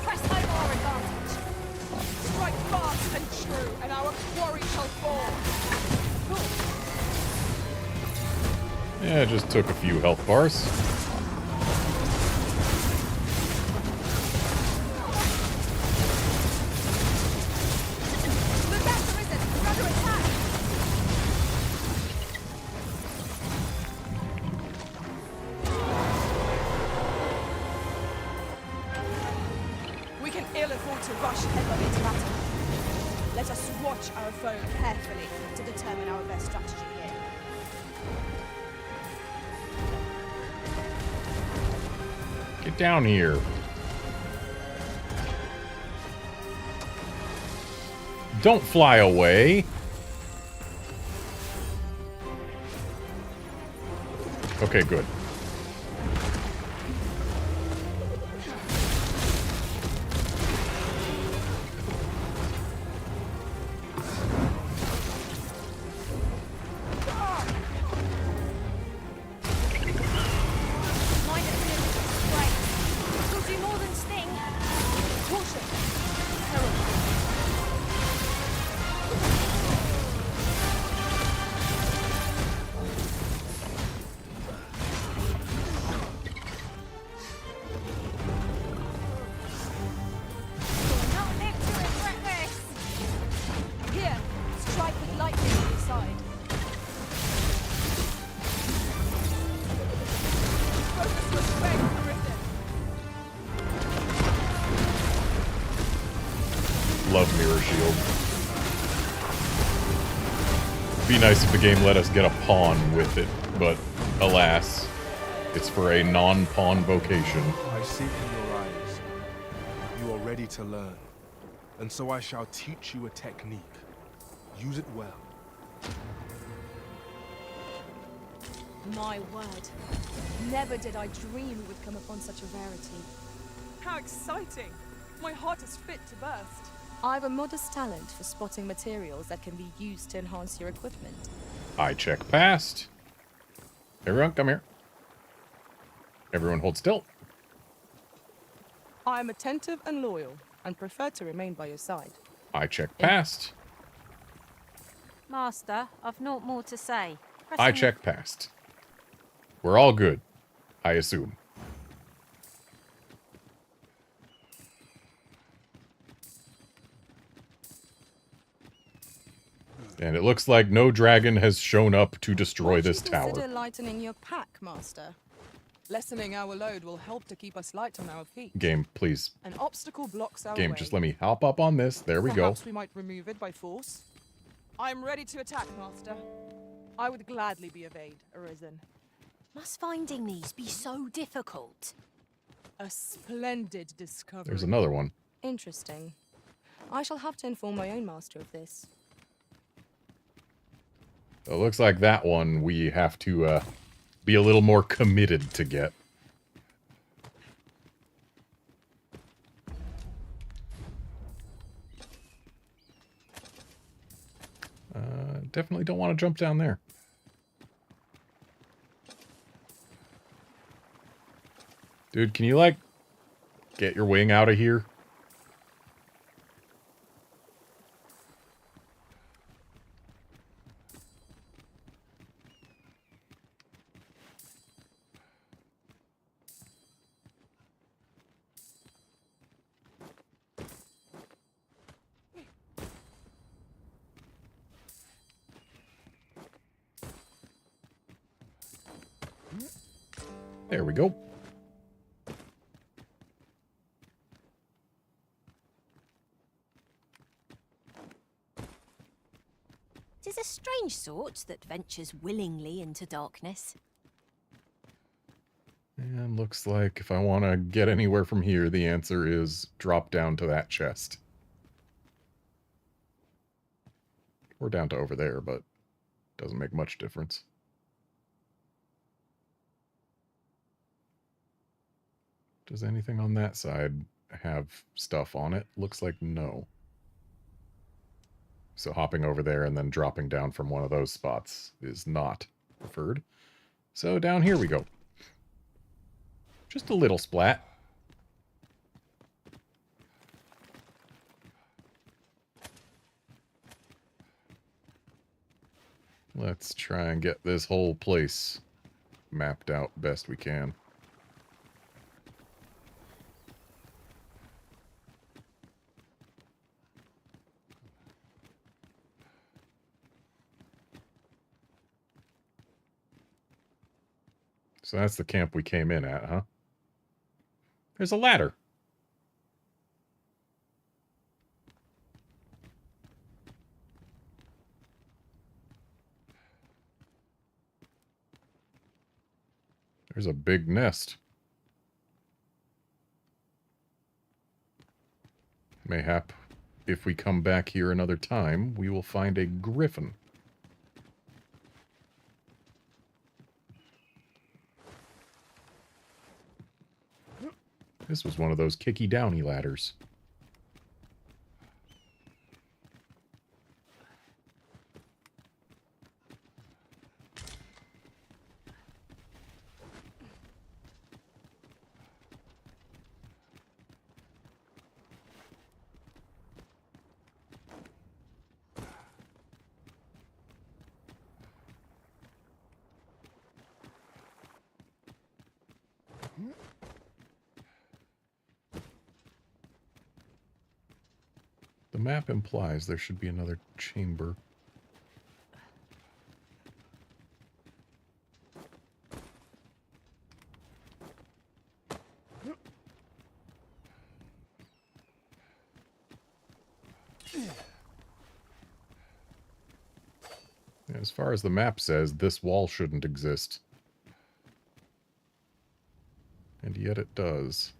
Press home our advantage. Strike fast and true, and our quarry shall fall. Yeah, just took a few health bars. We can ill afford to rush headlong into battle. Let us watch our foe carefully to determine our best strategy here. Get down here. Don't fly away. Okay, good. Love Mirror Shield. Be nice if the game let us get a pawn with it, but alas, it's for a non-pawn vocation. I see in your eyes. You are ready to learn. And so I shall teach you a technique. Use it well. My word. Never did I dream we would come upon such a rarity. How exciting! My heart is fit to burst. I've a modest talent for spotting materials that can be used to enhance your equipment. I check past. Everyone, come here. Everyone hold still. I am attentive and loyal, and prefer to remain by your side. I check past. Master, I've naught more to say. I check past. We're all good, I assume. And it looks like no dragon has shown up to destroy this tower. Consider lightening your pack, Master. Lessening our load will help to keep us light on our feet. Game, please. An obstacle blocks our Game, way. just let me hop up on this. There we go. Perhaps we might remove it by force. I'm ready to attack, Master. I would gladly be of aid, Arisen. Must finding these be so difficult? A splendid discovery. There's another one. Interesting. I shall have to inform my own master of this. It looks like that one we have to be a little more committed to get. Definitely don't want to jump down there. Dude, can you, like, get your wing out of here? There we go. Tis a strange sort that ventures willingly into darkness. And looks like if I want to get anywhere from here, the answer is drop down to that chest. Or down to over there, but doesn't make much difference. Does anything on that side have stuff on it? Looks like no. So hopping over there and then dropping down from one of those spots is not preferred. So down here we go. Just a little splat. Let's try and get this whole place mapped out best we can. So that's the camp we came in at, huh? There's a ladder. There's a big nest. Mayhap, if we come back here another time, we will find a griffin. This was one of those kicky-downy ladders. The map implies there should be another chamber. As far as the map says, this wall shouldn't exist. And yet it does.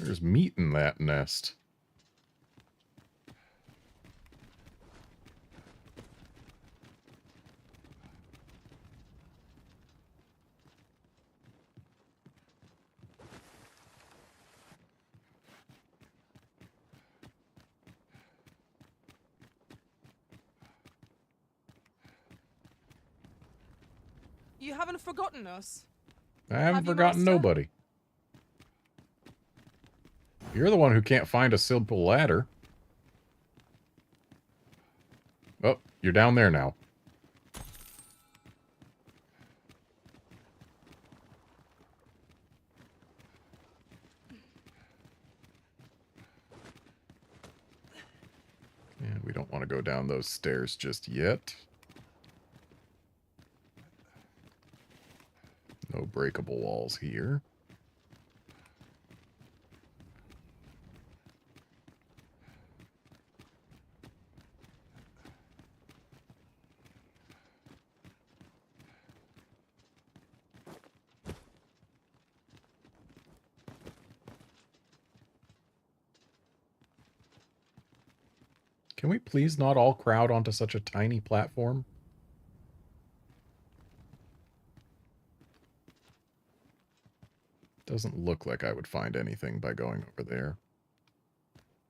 There's meat in that nest. You haven't forgotten us. I haven't Have you, forgotten Master? nobody. You're the one who can't find a simple ladder. Oh, you're down there now. And we don't want to go down those stairs just yet. No breakable walls here. Can we please not all crowd onto such a tiny platform? Doesn't look like I would find anything by going over there.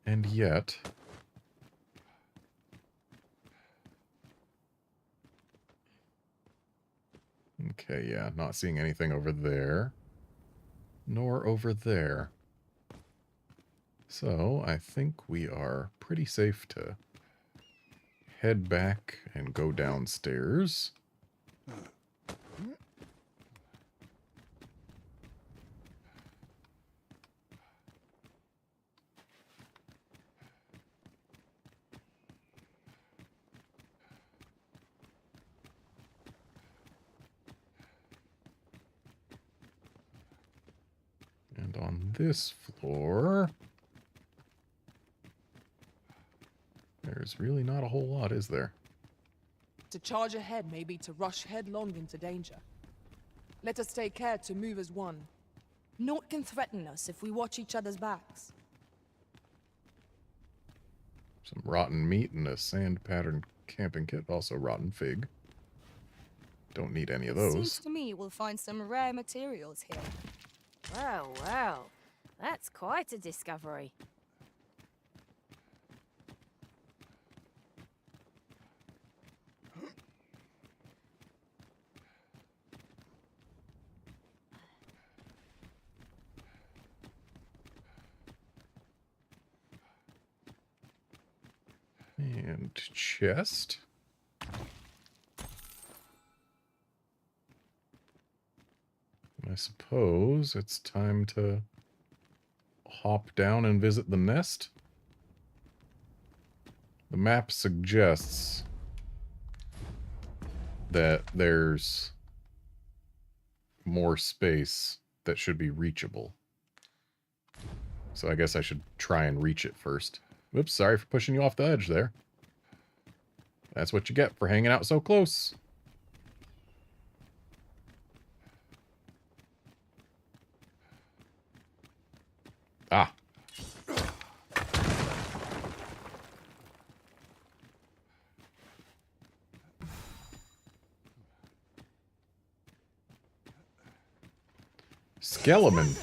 And yet... Okay, yeah, not seeing anything over there. Nor over there. So, I think we are pretty safe to head back and go downstairs. And on this floor, there's really not a whole lot, is there? To charge ahead may be to rush headlong into danger. Let us take care to move as one. Naught can threaten us if we watch each other's backs. Some rotten meat and a sand pattern camping kit, also rotten fig. Don't need any of those. Seems to me we'll find some rare materials here. Well, well, that's quite a discovery. And chest. I suppose it's time to hop down and visit the nest. The map suggests that there's more space that should be reachable. So I guess I should try and reach it first. Whoops, sorry for pushing you off the edge there. That's what you get for hanging out so close. Ah. Skeleton.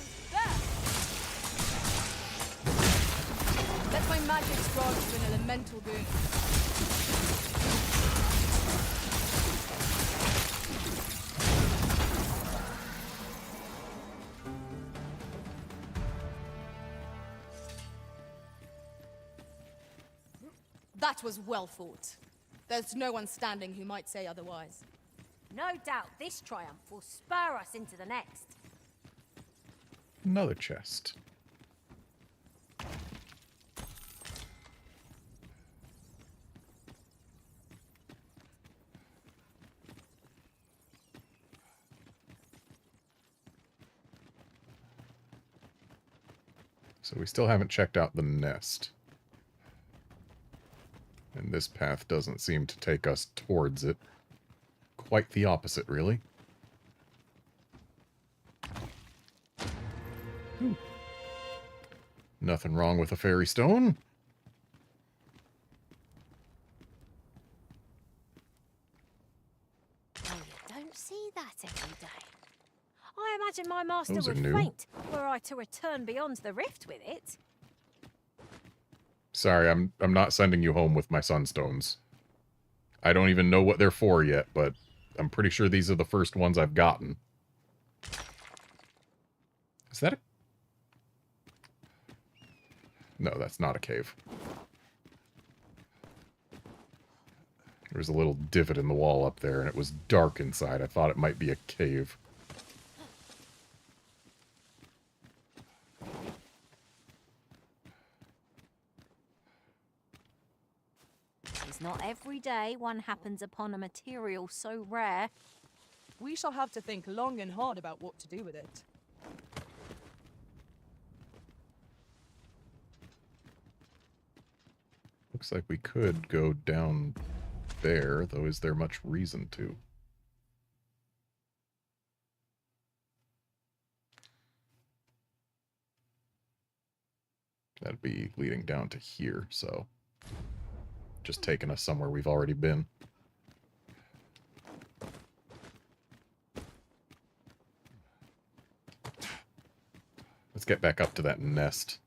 Let my magic strong to an elemental boon. That was well fought. There's no one standing who might say otherwise. No doubt this triumph will spur us into the next. Another chest. So we still haven't checked out the nest. And this path doesn't seem to take us towards it. Quite the opposite, really. Ooh. Nothing wrong with a fairy stone. Oh, you don't see that every day. I imagine my master Those are would new. faint were I to return beyond the rift with it. Sorry, I'm not sending you home with my sunstones. I don't even know what they're for yet, but I'm pretty sure these are the first ones I've gotten. Is that a... No, that's not a cave. There was a little divot in the wall up there, and it was dark inside. I thought it might be a cave. It's not every day one happens upon a material so rare. We shall have to think long and hard about what to do with it. Looks like we could go down there, though is there much reason to? That'd be leading down to here, so... just taking us somewhere we've already been. Let's get back up to that nest.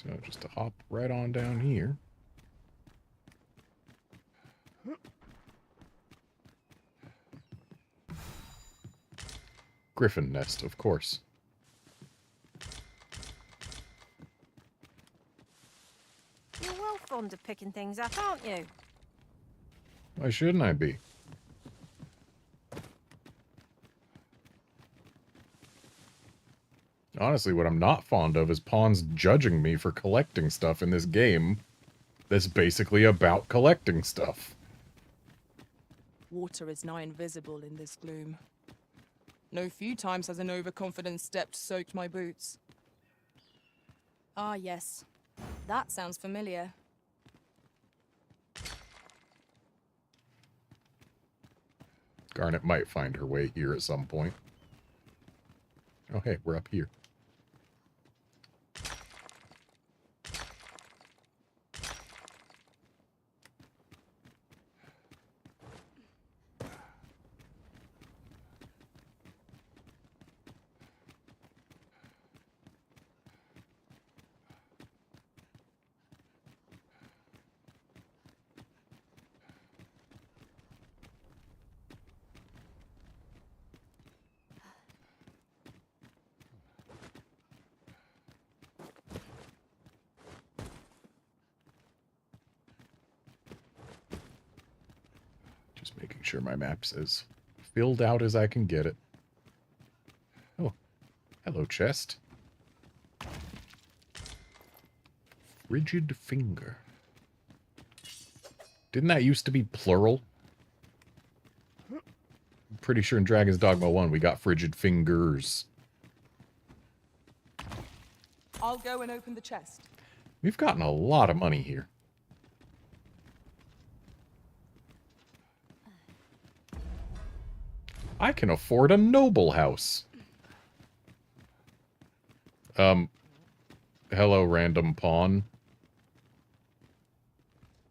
So just to hop right on down here. Griffin nest, of course. You're well fond of picking things up, aren't you? Why shouldn't I be? Honestly, what I'm not fond of is pawns judging me for collecting stuff in this game that's basically about collecting stuff. Water is nigh invisible in this gloom. No few times has an overconfident step soaked my boots. Ah, yes. That sounds familiar. Garnet might find her way here at some point. Oh, hey, we're up here. Just making sure my map's as filled out as I can get it. Oh, hello, chest. Frigid finger. Didn't that used to be plural? I'm pretty sure in Dragon's Dogma 1 we got frigid fingers. I'll go and open the chest. We've gotten a lot of money here. I can afford a noble house. Hello, random pawn.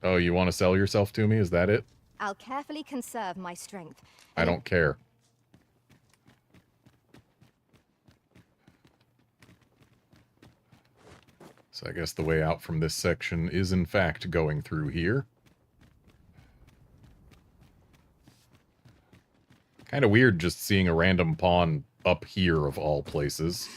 Oh, you want to sell yourself to me? Is that it? I'll carefully conserve my strength. I don't care. So I guess the way out from this section is in fact going through here. Kind of weird just seeing a random pawn up here of all places.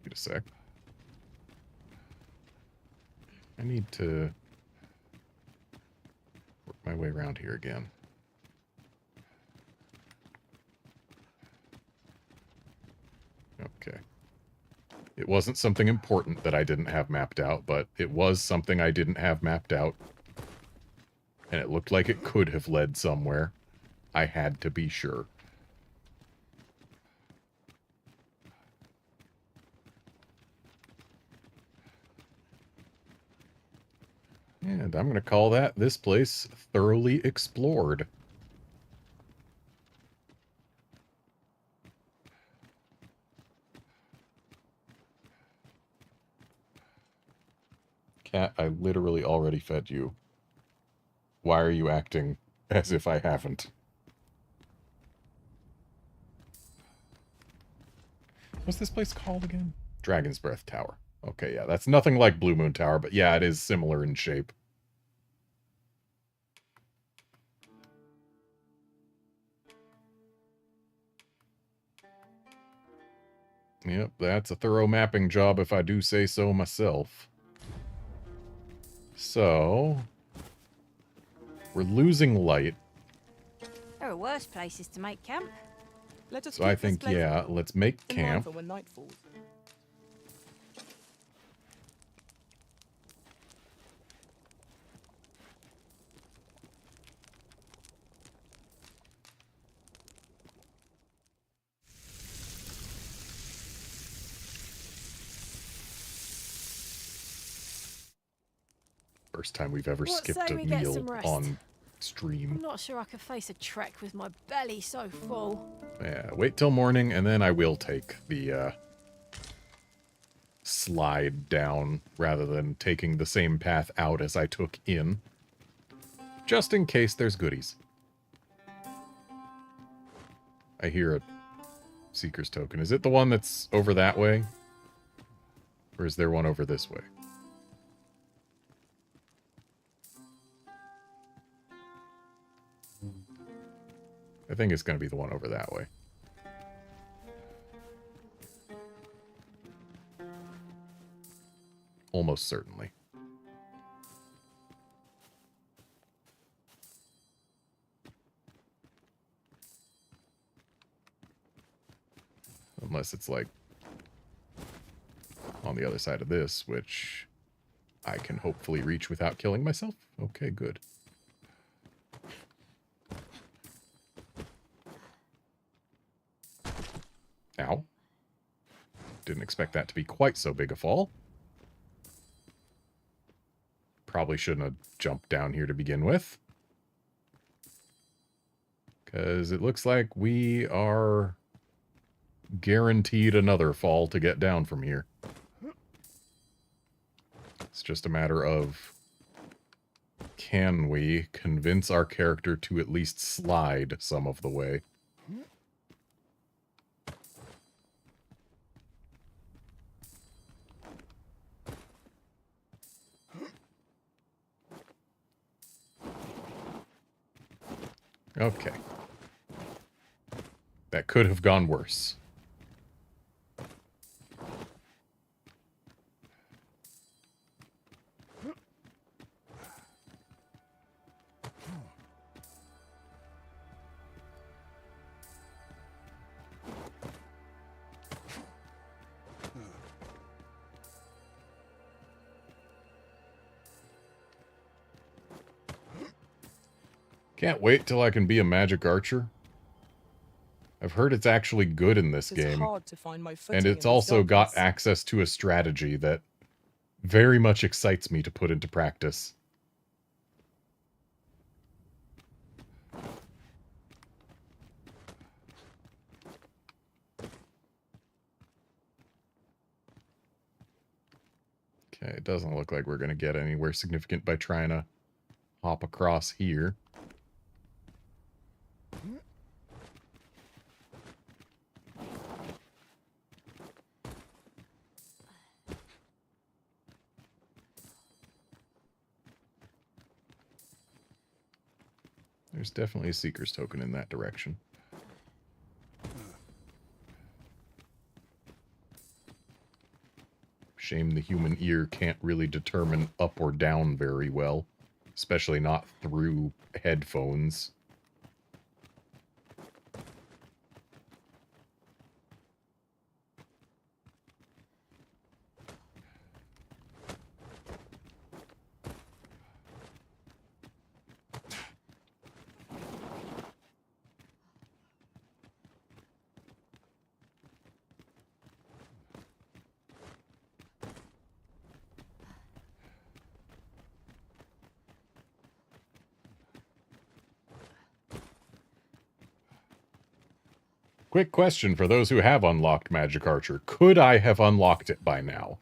Wait a sec. I need to work my way around here again. Okay. It wasn't something important that I didn't have mapped out, but it was something I didn't have mapped out. And it looked like it could have led somewhere. I had to be sure. And I'm going to call this place thoroughly explored. Cat, I literally already fed you. Why are you acting as if I haven't? What's this place called again? Dragon's Breath Tower. Okay, yeah, that's nothing like Blue Moon Tower, but yeah, it is similar in shape. Yep, that's a thorough mapping job if I do say so myself. So, we're losing light. There are worse places to make camp. Let us So I think, yeah, let's make camp. For when night falls. First time we've ever What skipped say a we get meal some rest? on stream. I'm not sure I could face a trek with my belly so full. Yeah, wait till morning, and then I will take the slide down rather than taking the same path out as I took in. Just in case there's goodies. I hear a Seeker's Token. Is it the one that's over that way? Or is there one over this way? I think it's going to be the one over that way. Almost certainly. Unless it's like on the other side of this, which I can hopefully reach without killing myself. Okay, good. Ow. Didn't expect that to be quite so big a fall. Probably shouldn't have jumped down here to begin with. Because it looks like we are guaranteed another fall to get down from here. It's just a matter of, can we convince our character to at least slide some of the way? Okay. That could have gone worse. Can't wait till I can be a magic archer. I've heard it's actually good in this game. Hard to find my footing And it's in this also got darkness. access to a strategy that very much excites me to put into practice. Okay, it doesn't look like we're going to get anywhere significant by trying to hop across here. There's definitely a Seeker's Token in that direction. Shame the human ear can't really determine up or down very well, especially not through headphones. Quick question for those who have unlocked Magic Archer. Could I have unlocked it by now?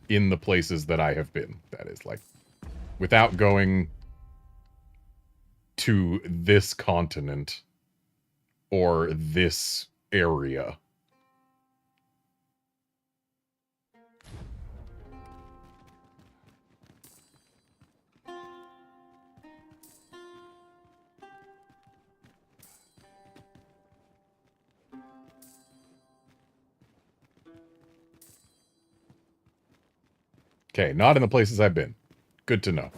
In the places that I have been, that is, like, without going to this continent or this area. Okay, not in the places I've been. Good to know.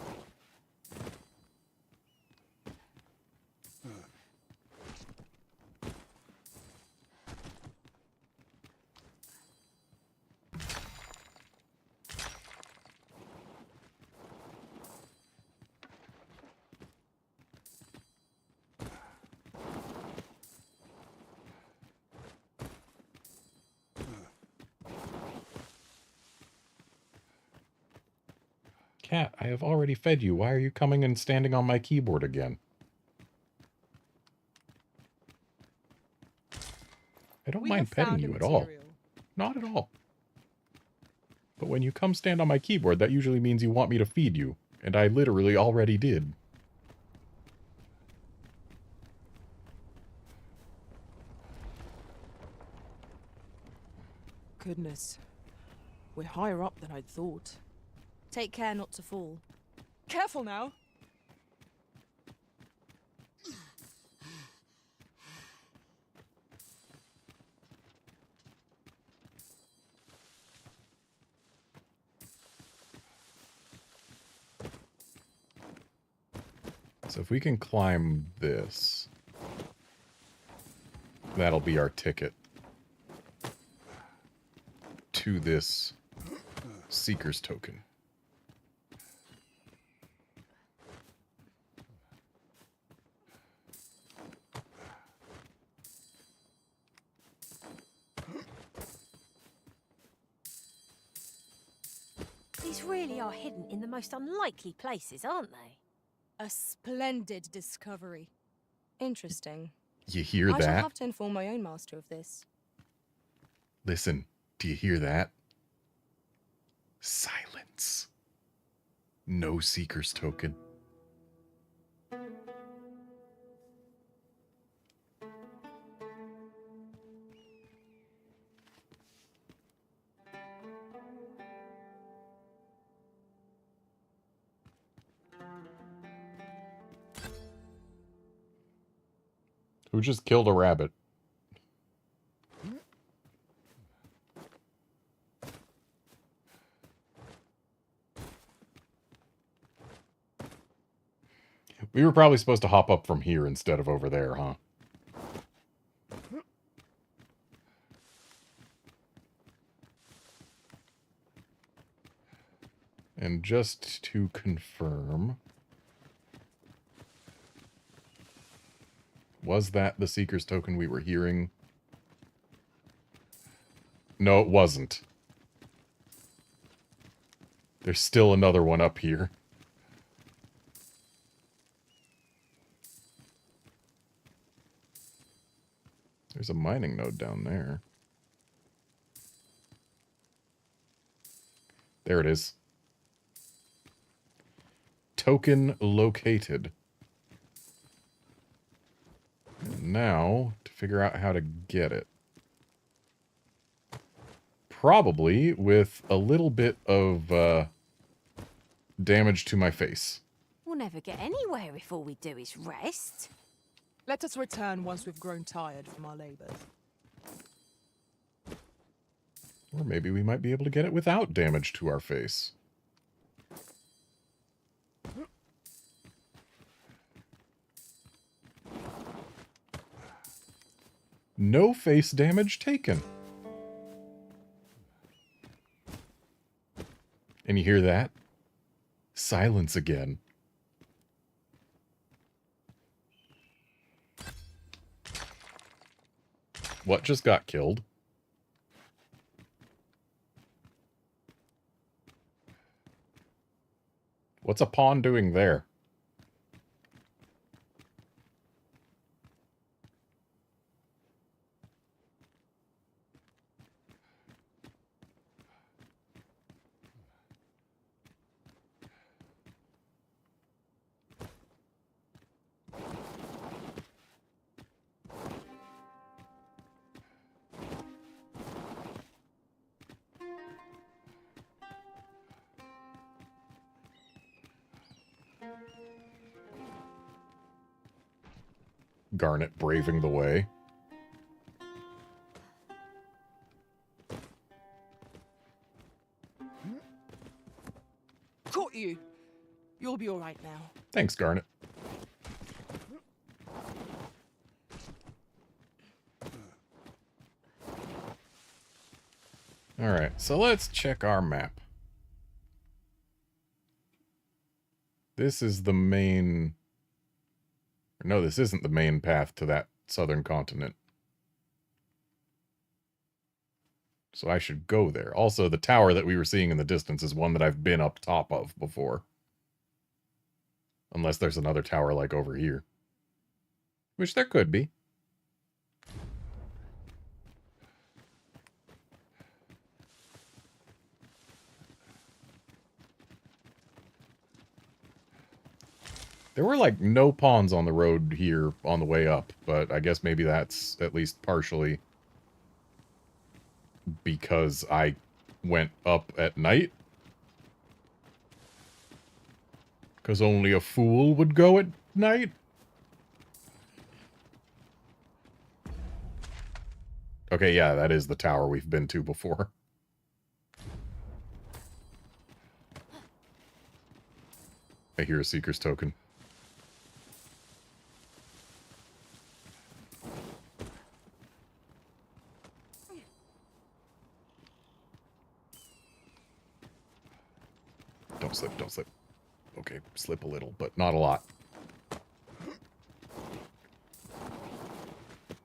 Cat, I have already fed you. Why are you coming and standing on my keyboard again? I don't mind petting you at all. Not at all. But when you come stand on my keyboard, that usually means you want me to feed you. And I literally already did. Goodness. We're higher up than I'd thought. Take care not to fall. Careful now! So if we can climb this, that'll be our ticket to this Seeker's token. These really are hidden in the most unlikely places, aren't they? A splendid discovery. Interesting. You hear I shall that? have to inform my own master of this. Listen, do you hear that? Silence. No Seeker's token. Who just killed a rabbit? We were probably supposed to hop up from here instead of over there, huh? And just to confirm, was that the Seeker's token we were hearing? No, it wasn't. There's still another one up here. There's a mining node down there. There it is. Token located. And now, to figure out how to get it. Probably with a little bit of damage to my face. We'll never get anywhere if all we do is rest. Let us return once we've grown tired from our labors. Or maybe we might be able to get it without damage to our face. No face damage taken. And you hear that? Silence again. What just got killed? What's a pawn doing there? Garnet braving the way. caught you. You'll be all right now. Thanks, Garnet. Alright, so let's check our map. This is the main... No, this isn't the main path to that southern continent. So I should go there. Also, the tower that we were seeing in the distance is one that I've been up top of before. Unless there's another tower like over here. Which there could be. There were, like, no pawns on the road here on the way up, but I guess maybe that's at least partially because I went up at night. Because only a fool would go at night? Okay, yeah, that is the tower we've been to before. I hear a Seeker's Token. Don't slip, don't slip. Okay, slip a little, but not a lot.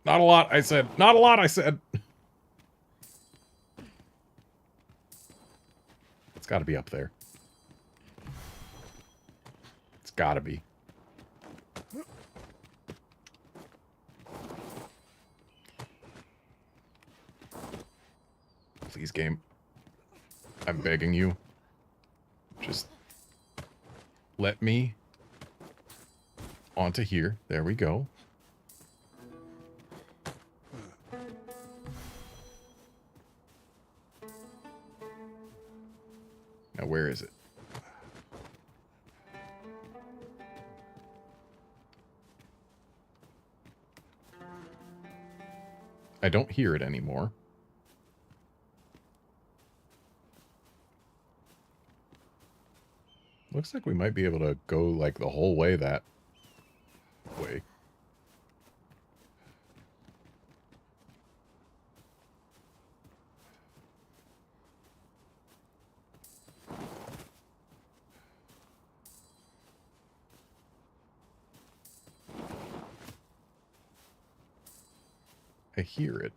Not a lot, I said. Not a lot, I said. It's gotta be up there. It's gotta be. Please, game. I'm begging you. Just let me onto here. There we go. Now, where is it? I don't hear it anymore. Looks like we might be able to go, like, the whole way that way. I hear it.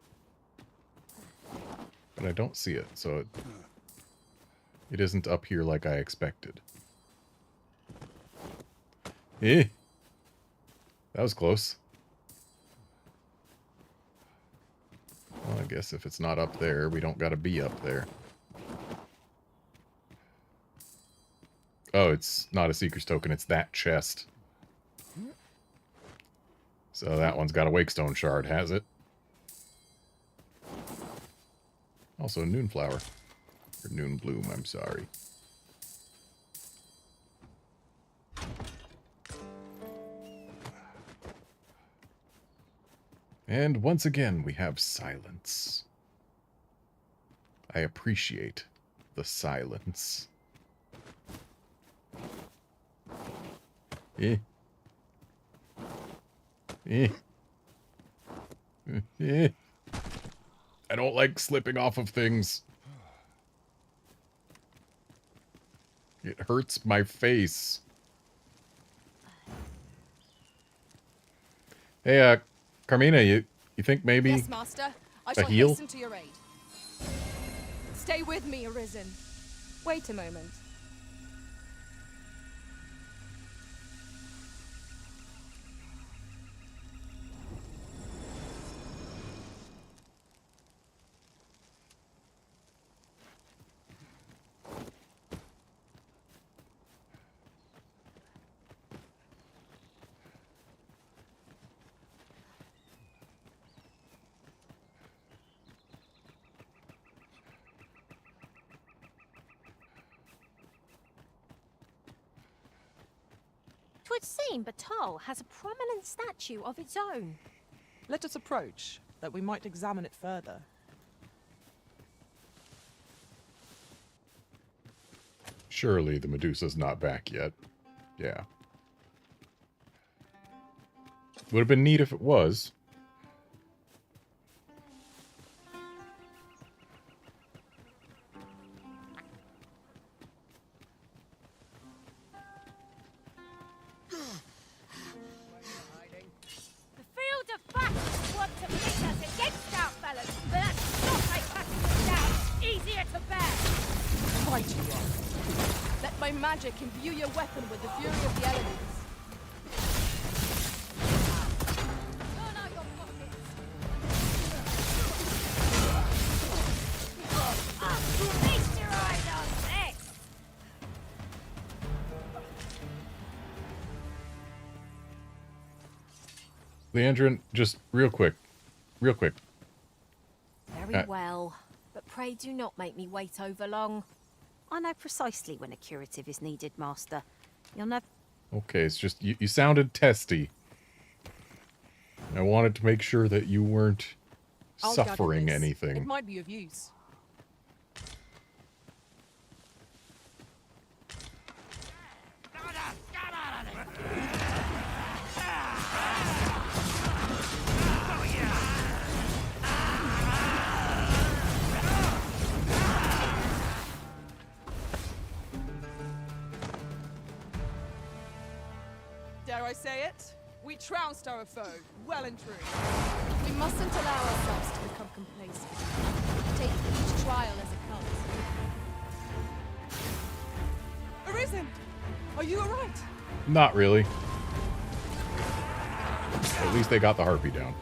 But I don't see it, so it isn't up here like I expected. Eh. That was close. Well, I guess if it's not up there, we don't gotta be up there. Oh, it's not a Seeker's Token, it's that chest. So that one's got a Wakestone Shard, has it? Also a Noonflower. Or Noonbloom, I'm sorry. And once again, we have silence. I appreciate the silence. Eh. Eh. Eh. I don't like slipping off of things. It hurts my face. Hey, Carmina, you think maybe Yes, Master. I shall heal? hasten to your aid. Stay with me, Arisen. Wait a moment. Twould seem Batal has a prominent statue of its own. Let us approach, that we might examine it further. Surely the Medusa's not back yet. Yeah. Would have been neat if it was. The field of battle want to pit us against our fellows, but that's not make cutting them down easier to bear. Right you are. Let my magic imbue your weapon with the fury of the elements. Turn out your pockets. Feast your eyes on this. Leandrin, just real quick. Real quick. Very well, but pray do not make me wait over long. I know precisely when a curative is needed, Master. You'll never... Okay, it's just, you sounded testy. I wanted to make sure that you weren't I'll gather suffering this. anything. It might be of use. Dare I say it? We trounced our foe, well and true. We mustn't allow ourselves to become complacent. Take each trial as it comes. Arisen! Are you alright? Not really. At least they got the harpy down.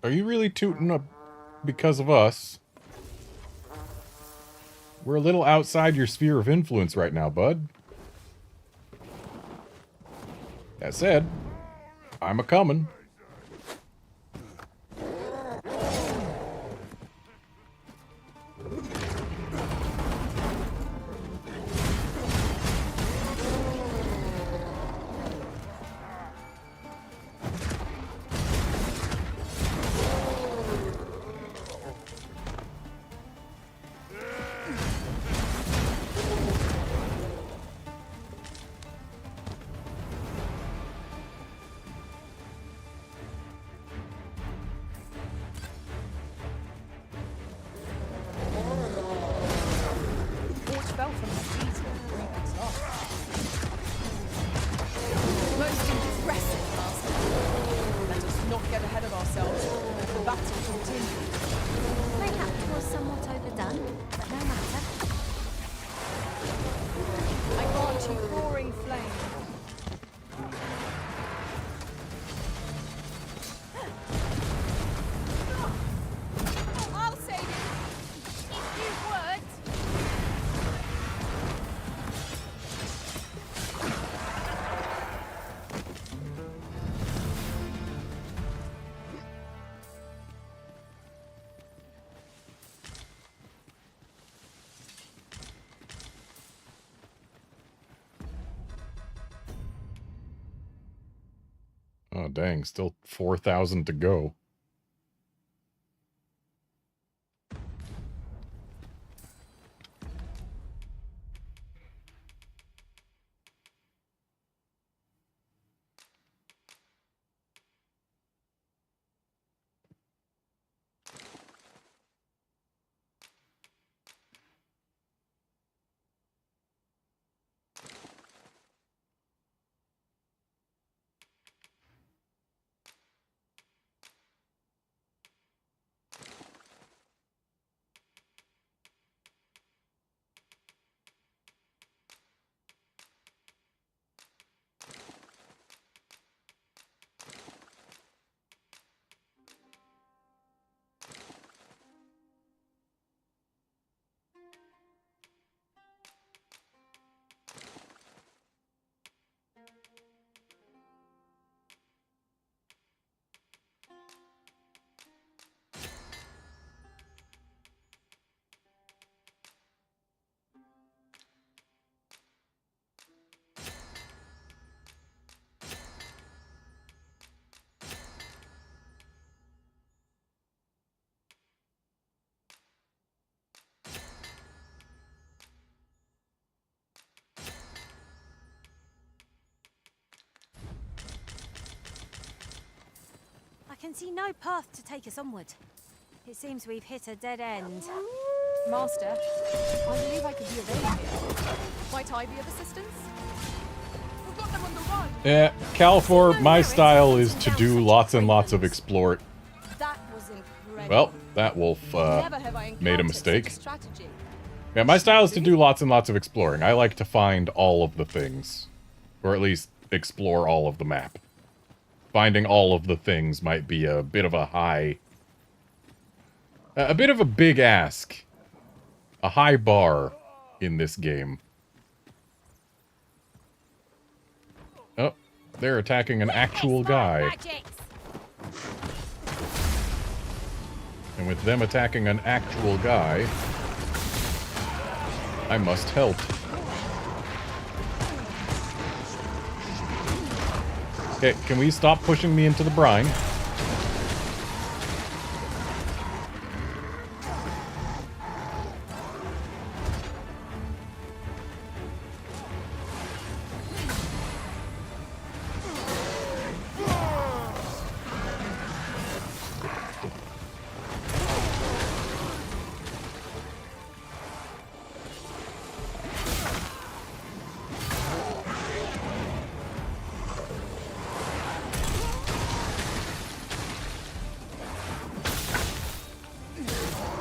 Are you really tooting up because of us? We're a little outside your sphere of influence right now, bud. That said, I'm a-comin'. Fell from the seas when the brink was off. Most impressive, Master. Let us not get ahead of ourselves. The battle continues. Mayhap it was somewhat overdone, but no matter. I grant you roaring flame. I'll save you, if you would. Oh, dang. Still 4,000 to go. can see no path to take us onward. It seems we've hit a dead end. Master, I believe I could be of aid here. Might I be of assistance? We've got them on the run. Yeah, Califor, my style is to do lots and lots of explore. That was incredible. Well, that wolf Never have I made a encountered mistake. such a strategy. Yeah, my style is to do lots and lots of exploring. I like to find all of the things. Or at least explore all of the map. Finding all of the things might be a bit of a high... a bit of a big ask. A high bar in this game. Oh, they're attacking an actual guy. And with them attacking an actual guy, I must help. Okay, can we stop pushing me into the brine?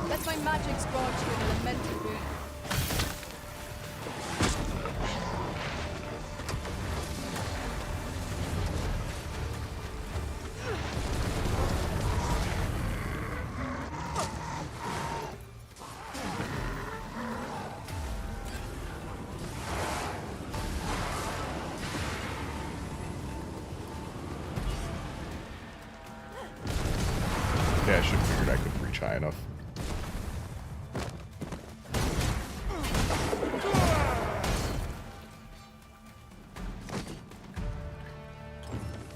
Let my magics grant you an elemental boon. Yeah, I should have figured I could reach high enough.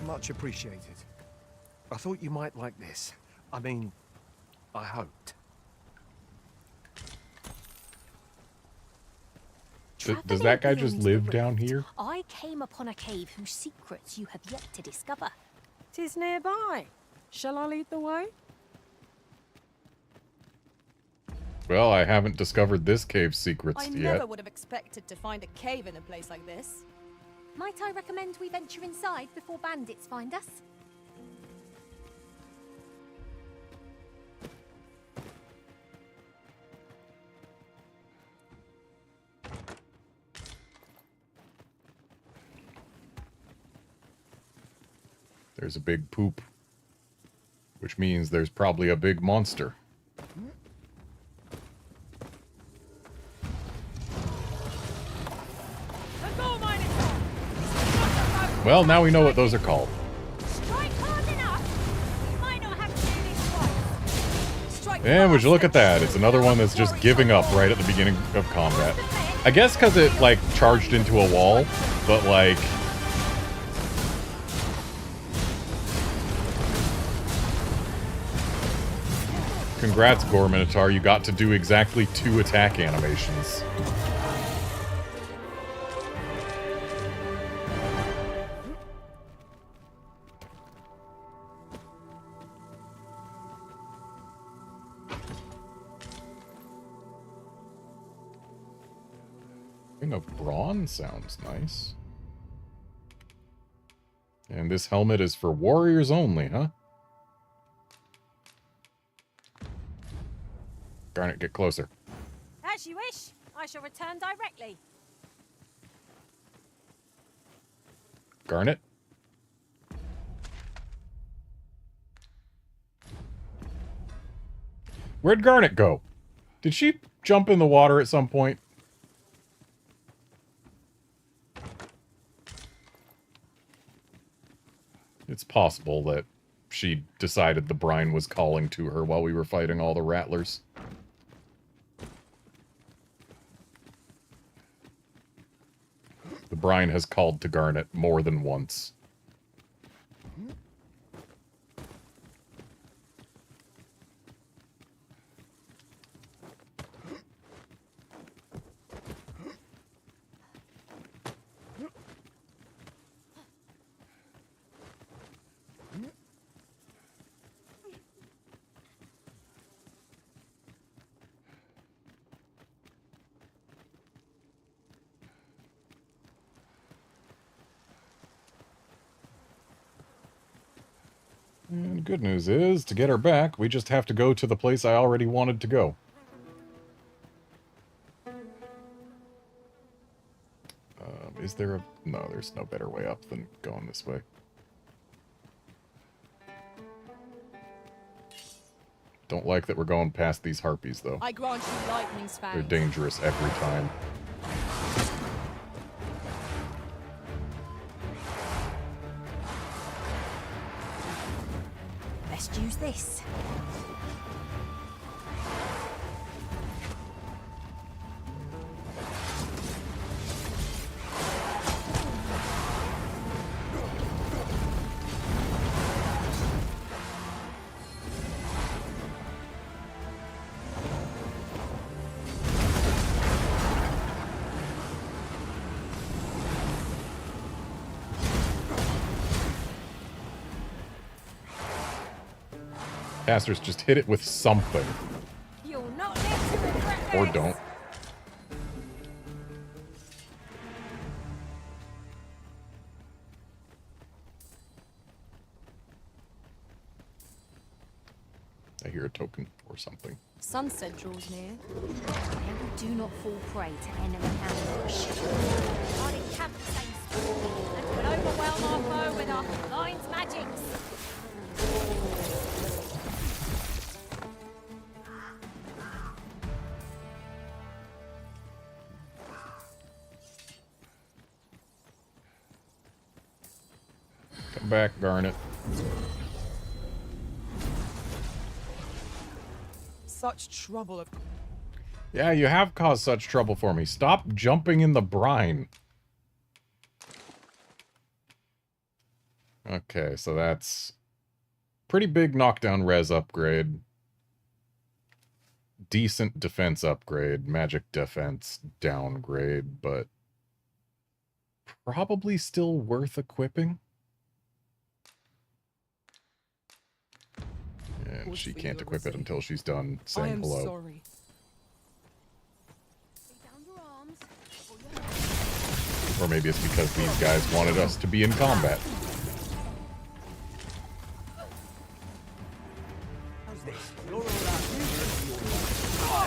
Much appreciated. I thought you might like this. I mean, I hoped. Does that guy just live down here? I came upon a cave whose secrets you have yet to discover. 'Tis nearby. Shall I lead the way? Well, I haven't discovered this cave's secrets I yet. never would have expected to find a cave in a place like this. Might I recommend we venture inside before bandits find us? There's a big poop. Which means there's probably a big monster. Well, now we know what those are called. And would you look at that? It's another one that's just giving up right at the beginning of combat. I guess because it, like, charged into a wall, but, like... Congrats, Gore Minotaur, you got to do exactly 2 attack animations. Ring of Brawn sounds nice. And this helmet is for warriors only, huh? Garnet, get closer. As you wish. I shall return directly. Garnet? Where'd Garnet go? Did she jump in the water at some point? It's possible that she decided the brine was calling to her while we were fighting all the rattlers. The brine has called to Garnet more than once. And good news is, to get her back, we just have to go to the place I already wanted to go. Is there a... No, there's no better way up than going this way. Don't like that we're going past these harpies, though. I grant you lightning's fangs. They're dangerous every time. Best use this. Casters, just hit it with something. You'll not live to regret this. Or don't. I hear a token or something. Sunset draws near. And do not fall prey to enemy ambush. I'll encamp the same spot and will overwhelm our foe with our lion's magics. Come back, Garnet. Such trouble. Yeah, you have caused such trouble for me. Stop jumping in the brine. Okay, so that's pretty big knockdown res upgrade. Decent defense upgrade. Magic defense downgrade, but probably still worth equipping. And she can't equip it until she's done saying hello. Sorry. Or maybe it's because these guys wanted us to be in combat. How's this? You're all out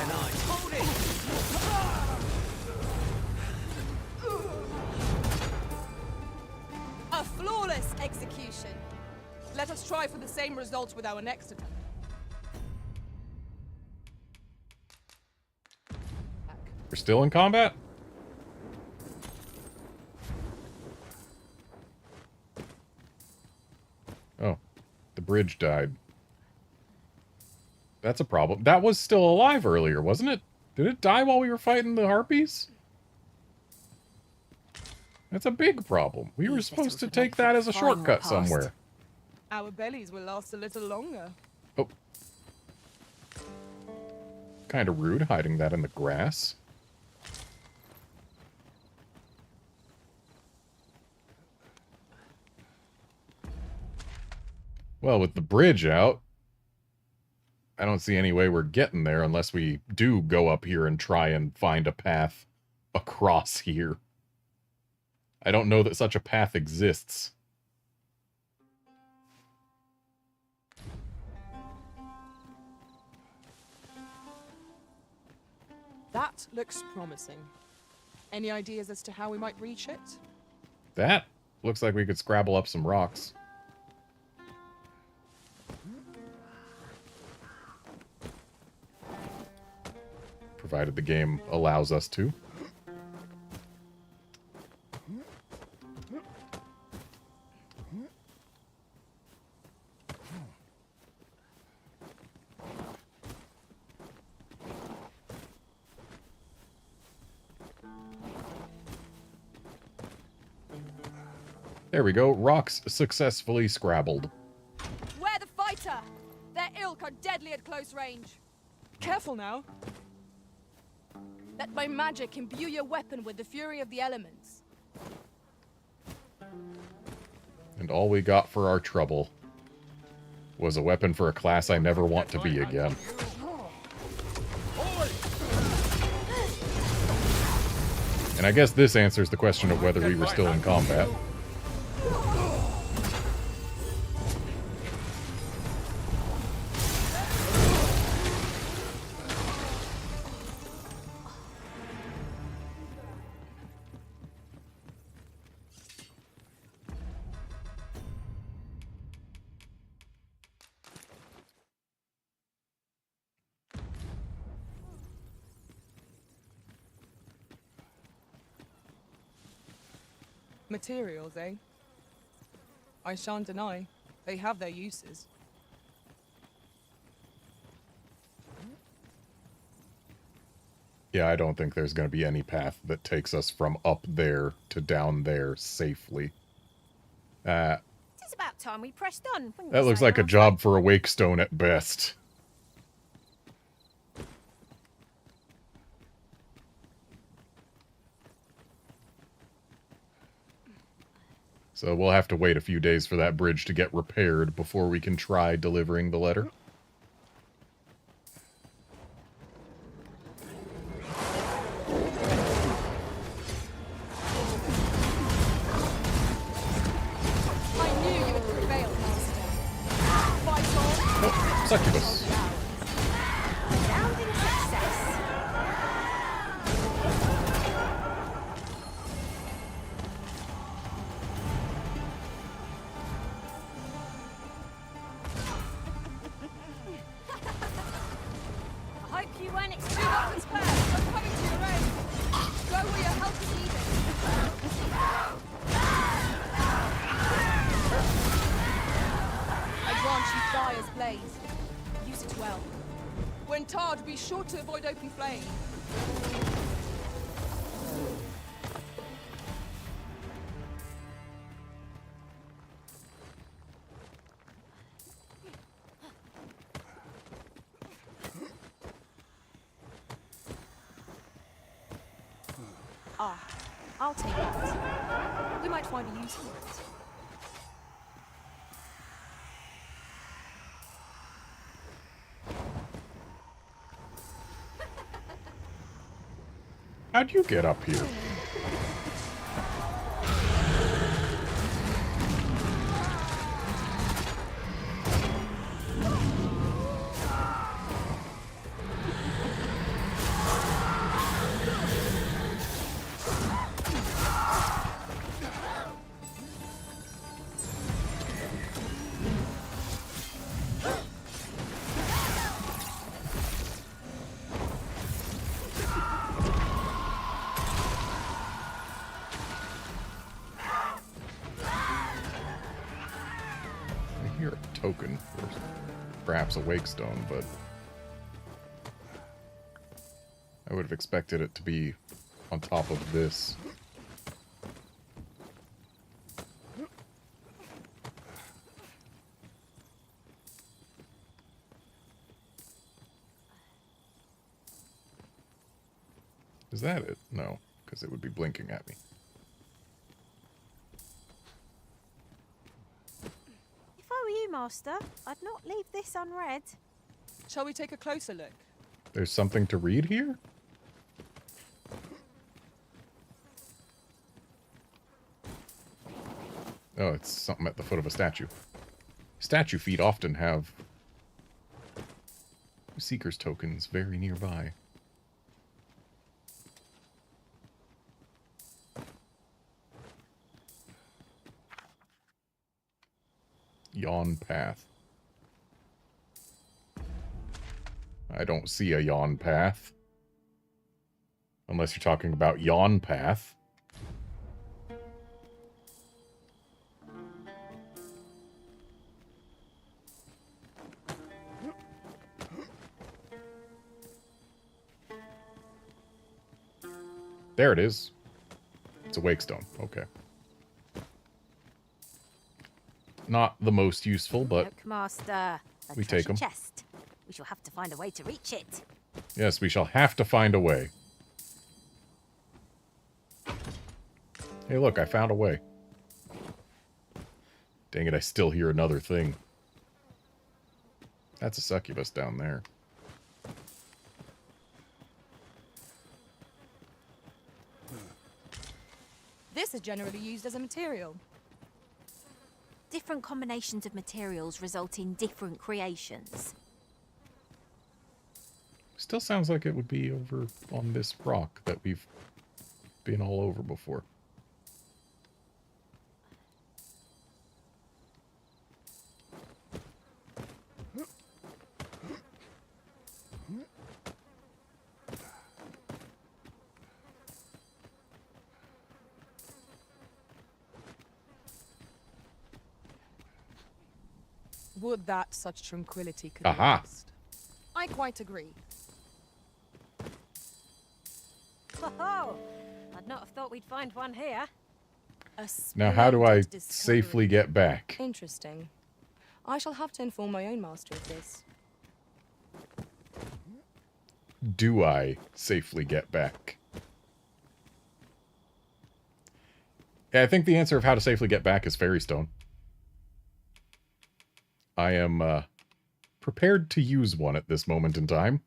and I hold it. A flawless execution. Let us try for the same result with our next attack. We're still in combat? Oh, the bridge died. That's a problem. That was still alive earlier, wasn't it? Did it die while we were fighting the harpies? That's a big problem. We were supposed to take that as a shortcut somewhere. Our bellies will last a little longer. Oh. Kind of rude, hiding that in the grass. Well, with the bridge out, I don't see any way we're getting there unless we do go up here and try and find a path across here. I don't know that such a path exists. That looks promising. Any ideas as to how we might reach it? That looks like we could scrabble up some rocks. Provided the game allows us to. There we go. Rocks successfully scrabbled. Where the fighter? Their ilk are deadly at close range. Careful now. Let my magic imbue your weapon with the fury of the elements. And all we got for our trouble was a weapon for a class I never want to be again. And I guess this answers the question of whether we were still in combat. Materials, eh? I shan't deny. They have their uses. Yeah, I don't think there's going to be any path that takes us from up there to down there safely. It's about time we pressed on. wouldn't That you looks say, like a Master? job for a Wakestone at best. So we'll have to wait a few days for that bridge to get repaired before we can try delivering the letter. I knew you would prevail, Master. Fight on. Oh, succubus. Resounding success. I hope you weren't expecting Weapons first. I'm coming to your aid. Go where your help is needed. I grant you fire's blaze. Use it well. When tarred, be sure to avoid open flame. Ah, I'll take that. We might find a use for it. How'd you get up here? I hear a token, or perhaps a Wakestone, but I would have expected it to be on top of this. Is that it? No, because it would be blinking at me. If I were you, Master, I'd not leave this unread. Shall we take a closer look? There's something to read here? Oh, it's something at the foot of a statue. Statue feet often have Seeker's tokens very nearby. Yawn path. I don't see a yawn path. Unless you're talking about yawn path. There it is. It's a Wakestone. Okay. Not the most useful, but Look, Master. A we take treasure 'em. chest. We shall have to find a way to reach it. yes, we shall have to find a way. Hey, look, I found a way. Dang it, I still hear another thing. That's a succubus down there. This is generally used as a material. Different combinations of materials result in different creations. Still sounds like it would be over on this rock that we've been all over before. Would that such tranquility could Aha. last. I quite agree. Oh, I'd not have thought we'd find one here. Now, how do I Splendid discovery. safely get back? Interesting. I shall have to inform my own master of this. Do I safely get back? Yeah, I think the answer of how to safely get back is Fairy Stone. I am prepared to use one at this moment in time.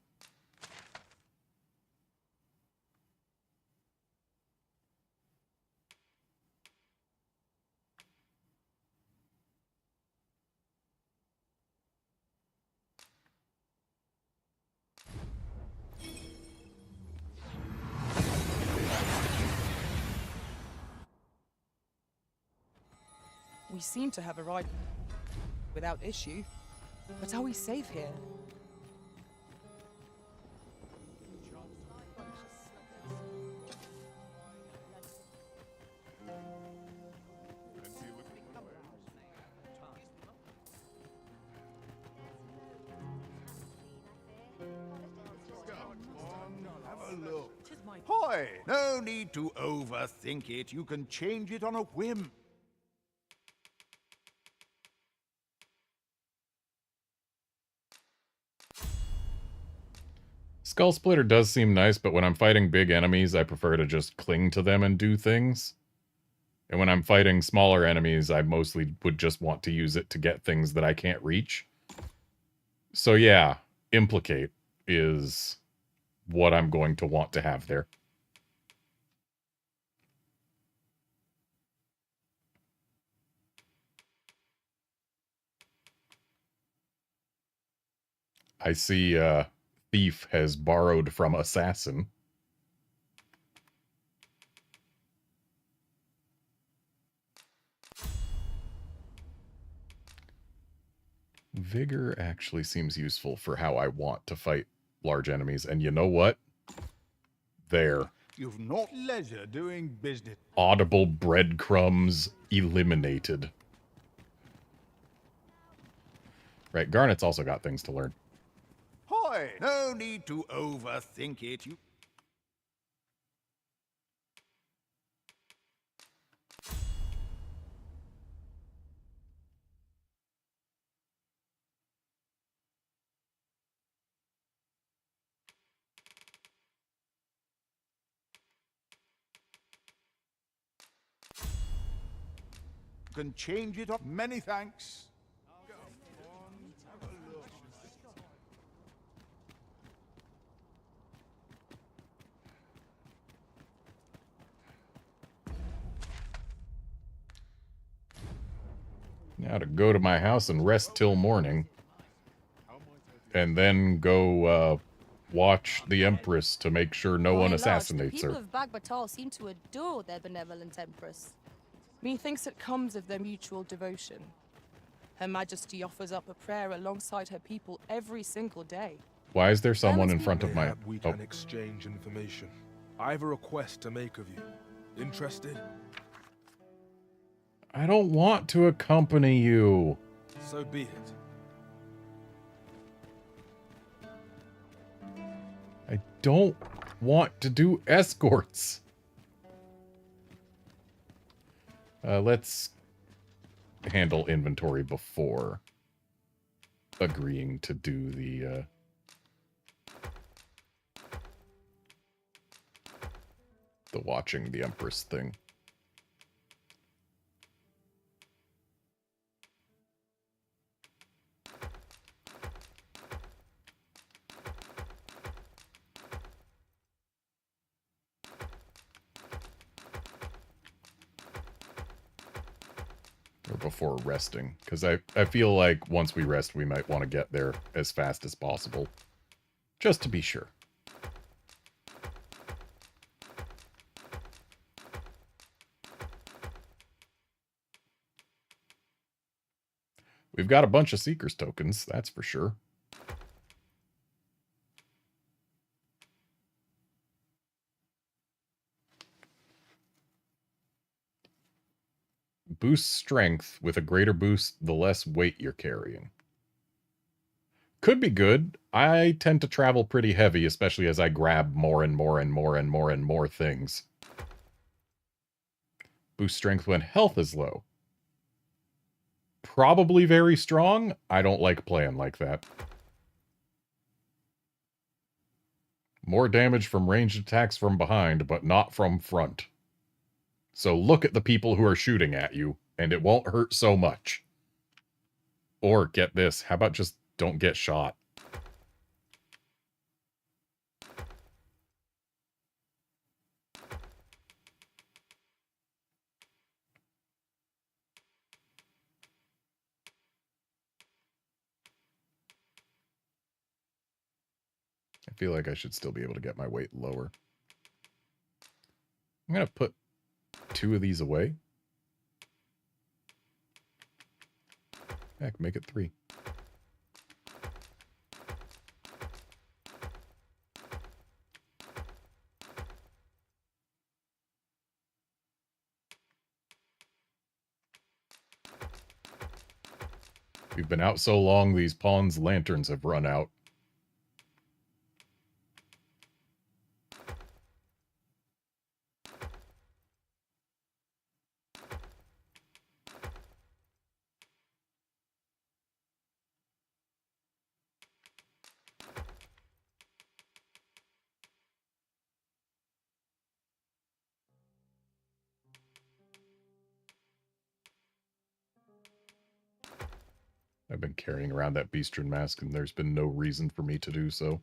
We seem to have arrived without issue. But are we safe here? Have a look. Hoy! No need to overthink it. You can change it on a whim. Skull Splitter does seem nice, but when I'm fighting big enemies, I prefer to just cling to them and do things. And when I'm fighting smaller enemies, I mostly would just want to use it to get things that I can't reach. So yeah, Implicate is what I'm going to want to have there. I see Thief has borrowed from Assassin. Vigor actually seems useful for how I want to fight large enemies. And you know what? There. You've not leisure doing business. Audible breadcrumbs eliminated. Right, Garnet's also got things to learn. Hoy! No need to overthink it. You can change it up. Many thanks. Now to go to my house and rest till morning. And then go watch the Empress to make sure no one assassinates the her. people of Bagbatal seem to adore their benevolent empress. Methinks it comes of their mutual devotion. Her Majesty offers up a prayer alongside her people every single day. Why is there someone in front of my... Perhaps we can exchange information. I have a request to make of you. Interested? I don't want to accompany you. So be it. I don't want to do escorts. Let's handle inventory before agreeing to do the watching the Empress thing. Or before resting, because I feel like once we rest, we might want to get there as fast as possible, just to be sure. We've got a bunch of Seeker's tokens, that's for sure. Boost strength with a greater boost the less weight you're carrying. could be good. I tend to travel pretty heavy, especially as I grab more and more and more and more and more things. Boost strength when health is low. Probably very strong. I don't like playing like that. More damage from ranged attacks from behind, but not from front. So look at the people who are shooting at you, and it won't hurt so much. Or, get this, how about just don't get shot? I feel like I should still be able to get my weight lower. I'm going to put 2 of these away. Heck, make it 3. We've been out so long, these pawns' lanterns have run out. I've been carrying around that Beastren mask, and there's been no reason for me to do so.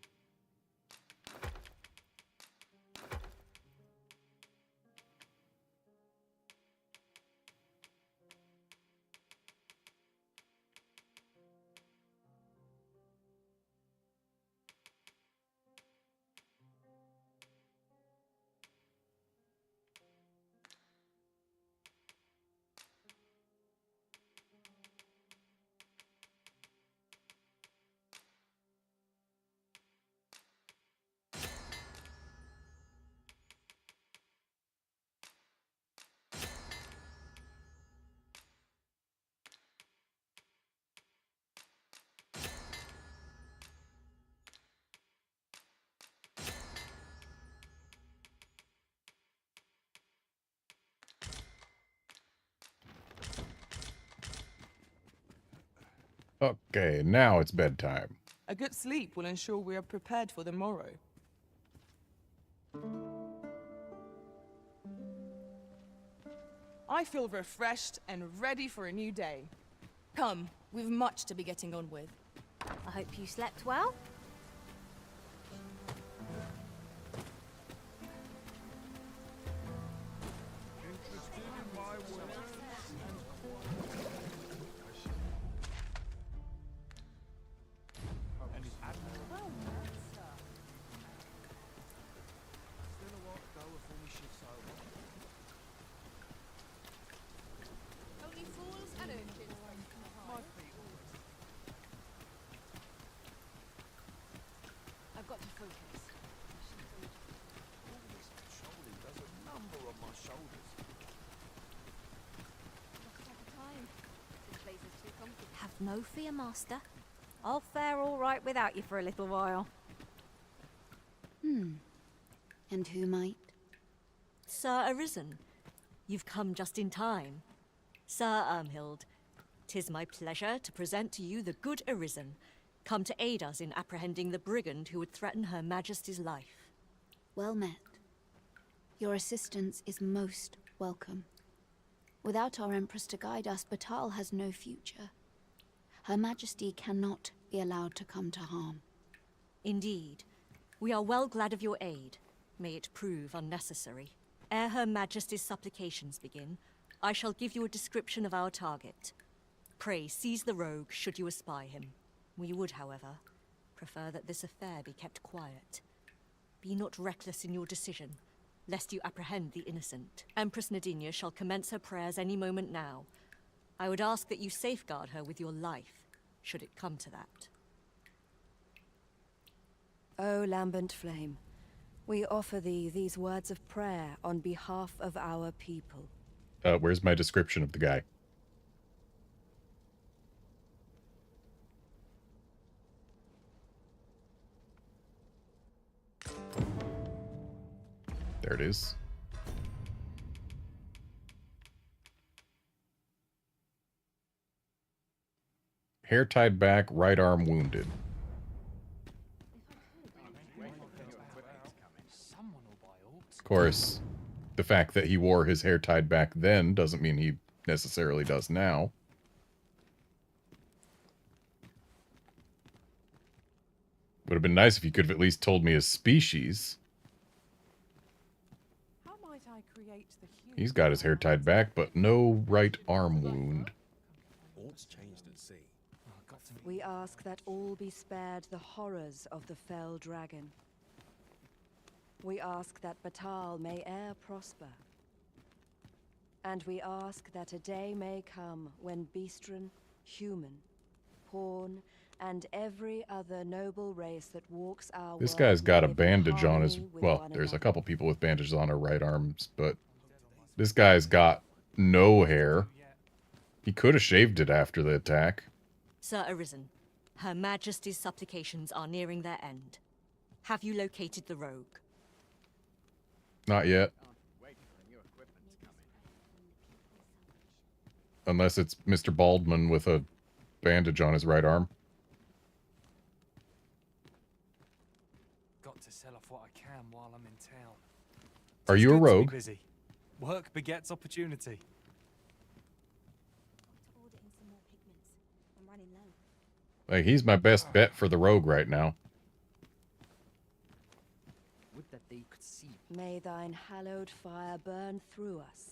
Okay, now it's bedtime. A good sleep will ensure we are prepared for the morrow. I feel refreshed and ready for a new day. Come, we've much to be getting on with. I hope you slept well. I've got to focus. There's a number on my shoulders. Have no fear, Master. I'll fare all right without you for a little while. And who might? Sir Arisen, you've come just in time. Sir Ermhild, 'tis my pleasure to present to you the good Arisen, come to aid us in apprehending the brigand who would threaten Her Majesty's life. Well met. Your assistance is most welcome. Without our Empress to guide us, Batal has no future. Her Majesty cannot be allowed to come to harm. Indeed. We are well glad of your aid. May it prove unnecessary. Ere Her Majesty's supplications begin, I shall give you a description of our target. Pray seize the rogue should you espy him. We would, however, prefer that this affair be kept quiet. Be not reckless in your decision, lest you apprehend the innocent. Empress Nadinia shall commence her prayers any moment now. I would ask that you safeguard her with your life, should it come to that. O lambent flame, we offer thee these words of prayer on behalf of our people. Where's my description of the guy? There it is. Hair tied back, right arm wounded. Of course, the fact that he wore his hair tied back then doesn't mean he necessarily does now. Would have been nice if you could have at least told me his species. How might I create the He's got his hair tied back, but no right arm wound. All's changed at sea. We ask that all be spared the horrors of the fell dragon. We ask that Batal may e'er prosper. And we ask that a day may come when Beastren, human, pawn, and every other noble race that walks our This world guy's got a live in bandage on his... harmony with Well, one there's a another. couple people with bandages on their right arms, but this guy's got no hair. He could have shaved it after the attack. Sir Arisen, Her Majesty's supplications are nearing their end. Have you located the rogue? Not yet. Unless it's Mr. Baldwin with a bandage on his right arm. Got to sell off what I can while I'm in town. Are you a It's good to be rogue? busy. Work begets opportunity. Like, he's my best bet for the rogue right now. Would that they could see. May thine hallowed fire burn through us,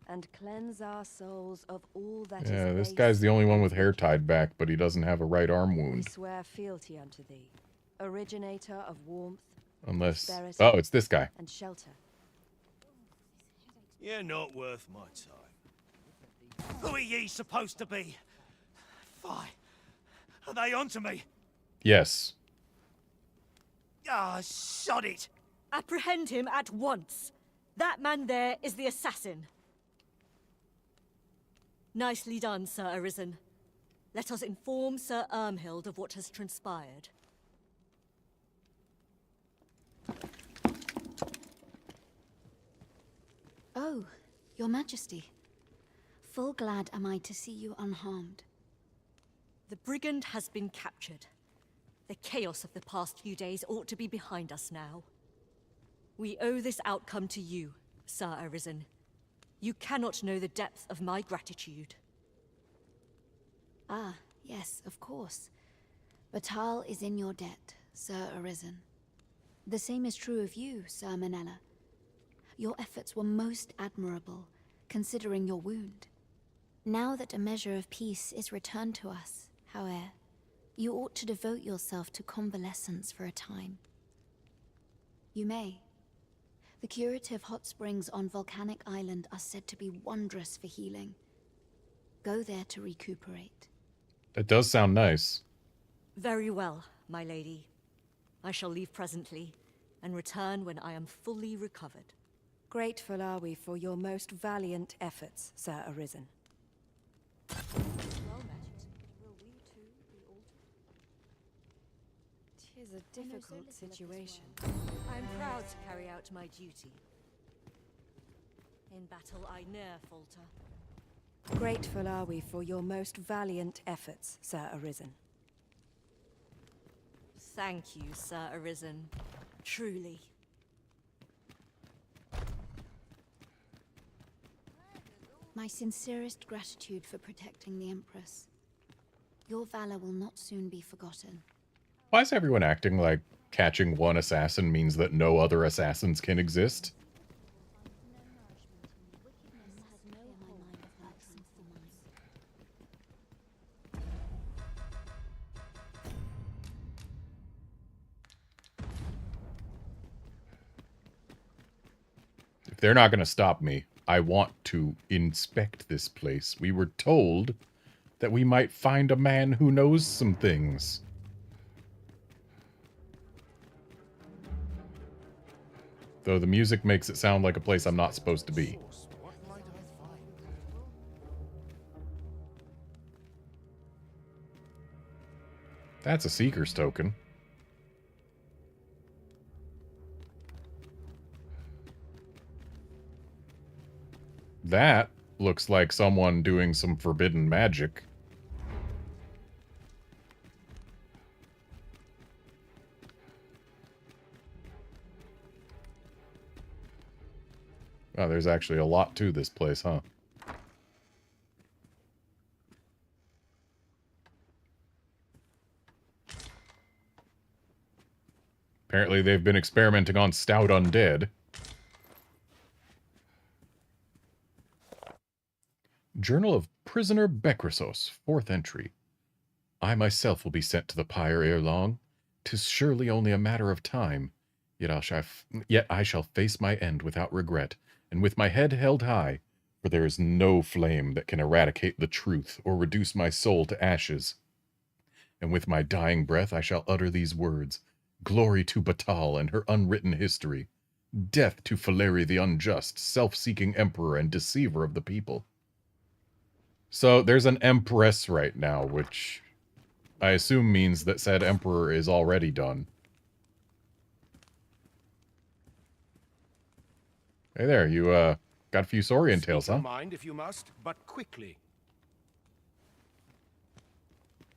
and cleanse our souls of all that is Yeah, this base guy's the only one and with hair wicked. tied back, but he doesn't have a right arm We wound. swear fealty unto thee, originator of warmth, Unless... prosperity, Oh, it's this guy. and shelter. You're not worth my time. Who are ye supposed to be? Fie. Are they onto me? Yes. Ah, sod it! Apprehend him at once. That man there is the assassin. Nicely done, Sir Arisen. Let us inform Sir Ermhild of what has transpired. Oh, Your Majesty. Full glad am I to see you unharmed. The brigand has been captured. The chaos of the past few days ought to be behind us now. We owe this outcome to you, Sir Arisen. You cannot know the depth of my gratitude. Ah, yes, of course. Batal is in your debt, Sir Arisen. The same is true of you, Sir Manella. Your efforts were most admirable, considering your wound. Now that a measure of peace is returned to us, however, you ought to devote yourself to convalescence for a time. You may. The curative hot springs on Volcanic Island are said to be wondrous for healing. Go there to recuperate. That does sound nice. Very well, my lady. I shall leave presently, and return when I am fully recovered. Grateful are we for your most valiant efforts, Sir Arisen. Tis a difficult situation. I am proud to carry out my duty. In battle, I ne'er falter. Grateful are we for your most valiant efforts, Sir Arisen. Thank you, Sir Arisen. Truly. My sincerest gratitude for protecting the Empress. Your valor will not soon be forgotten. Why is everyone acting like catching one assassin means that no other assassins can exist? If they're not going to stop me, I want to inspect this place. We were told that we might find a man who knows some things. Though the music makes it sound like a place I'm not supposed to be. That's a Seeker's token. That looks like someone doing some forbidden magic. Oh, there's actually a lot to this place, huh? Apparently they've been experimenting on stout undead. Journal of Prisoner Bekrisos, 4th entry. I myself will be sent to the pyre ere long. 'Tis surely only a matter of time. Yet I shall face my end without regret, and with my head held high, for there is no flame that can eradicate the truth or reduce my soul to ashes. And with my dying breath I shall utter these words: Glory to Batal and her unwritten history. Death to Faleri the unjust, self-seeking emperor and deceiver of the people. So there's an empress right now, which I assume means that said emperor is already done. Hey there, you got a few Saurian tales, huh? Mind if you must, but quickly.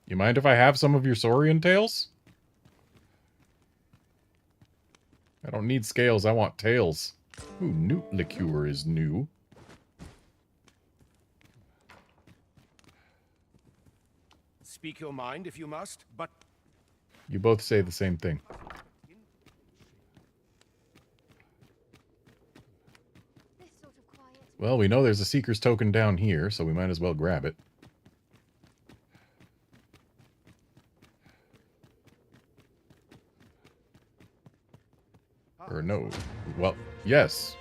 You mind if I have some of your Saurian tales? I don't need scales, I want tails. Ooh, newt liqueur is new. Speak your mind if you must, but... You both say the same thing. Well, we know there's a Seeker's Token down here, so we might as well grab it. Or no. Well, yes.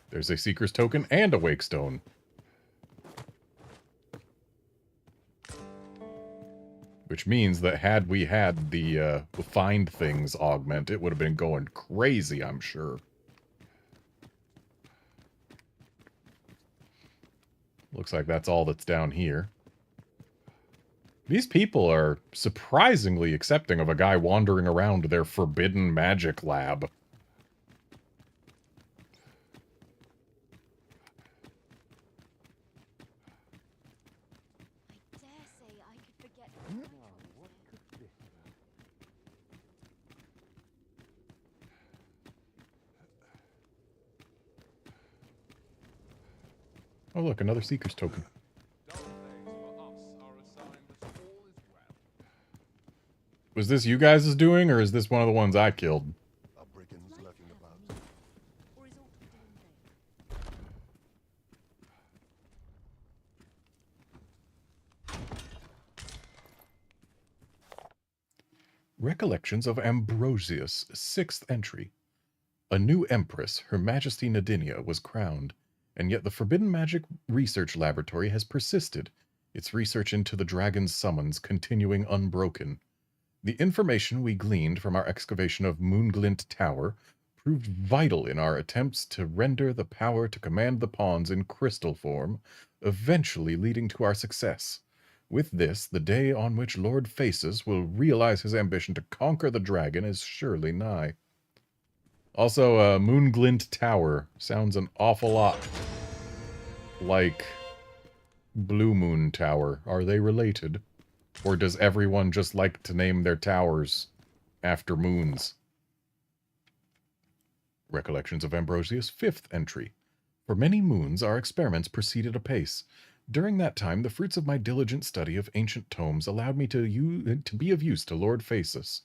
There's a Seeker's Token and a Wake Stone. Which means that had we had the find things augment, it would have been going crazy, I'm sure. Looks like that's all that's down here. These people are surprisingly accepting of a guy wandering around their forbidden magic lab. Oh look, another Seeker's Token. Was this you guys' doing, or is this one of the ones I killed? Recollections of Ambrosius, 6th entry. A new empress, Her Majesty Nadinia, was crowned, and yet the Forbidden Magic Research Laboratory has persisted, its research into the dragon's summons continuing unbroken. The information we gleaned from our excavation of Moonglint Tower proved vital in our attempts to render the power to command the pawns in crystal form, eventually leading to our success. With this, the day on which Lord Faces will realize his ambition to conquer the dragon is surely nigh. Also, Moonglint Tower sounds an awful lot like Blue Moon Tower. Are they related? Or does everyone just like to name their towers after moons? Recollections of Ambrosius, 5th entry. For many moons our experiments proceeded apace. During that time, the fruits of my diligent study of ancient tomes allowed me to be of use to Lord Faces.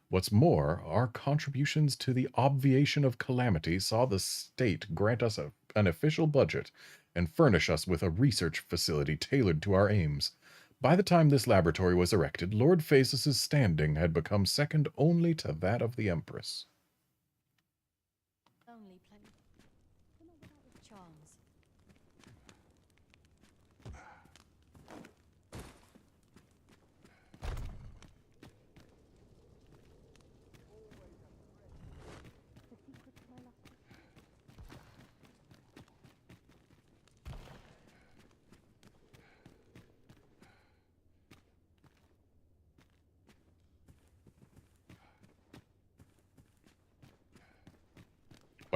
What's more, our contributions to the obviation of calamity saw the state grant us an official budget and furnish us with a research facility tailored to our aims. By the time this laboratory was erected, Lord Faces' standing had become second only to that of the Empress. Only plenty. But not without its charms.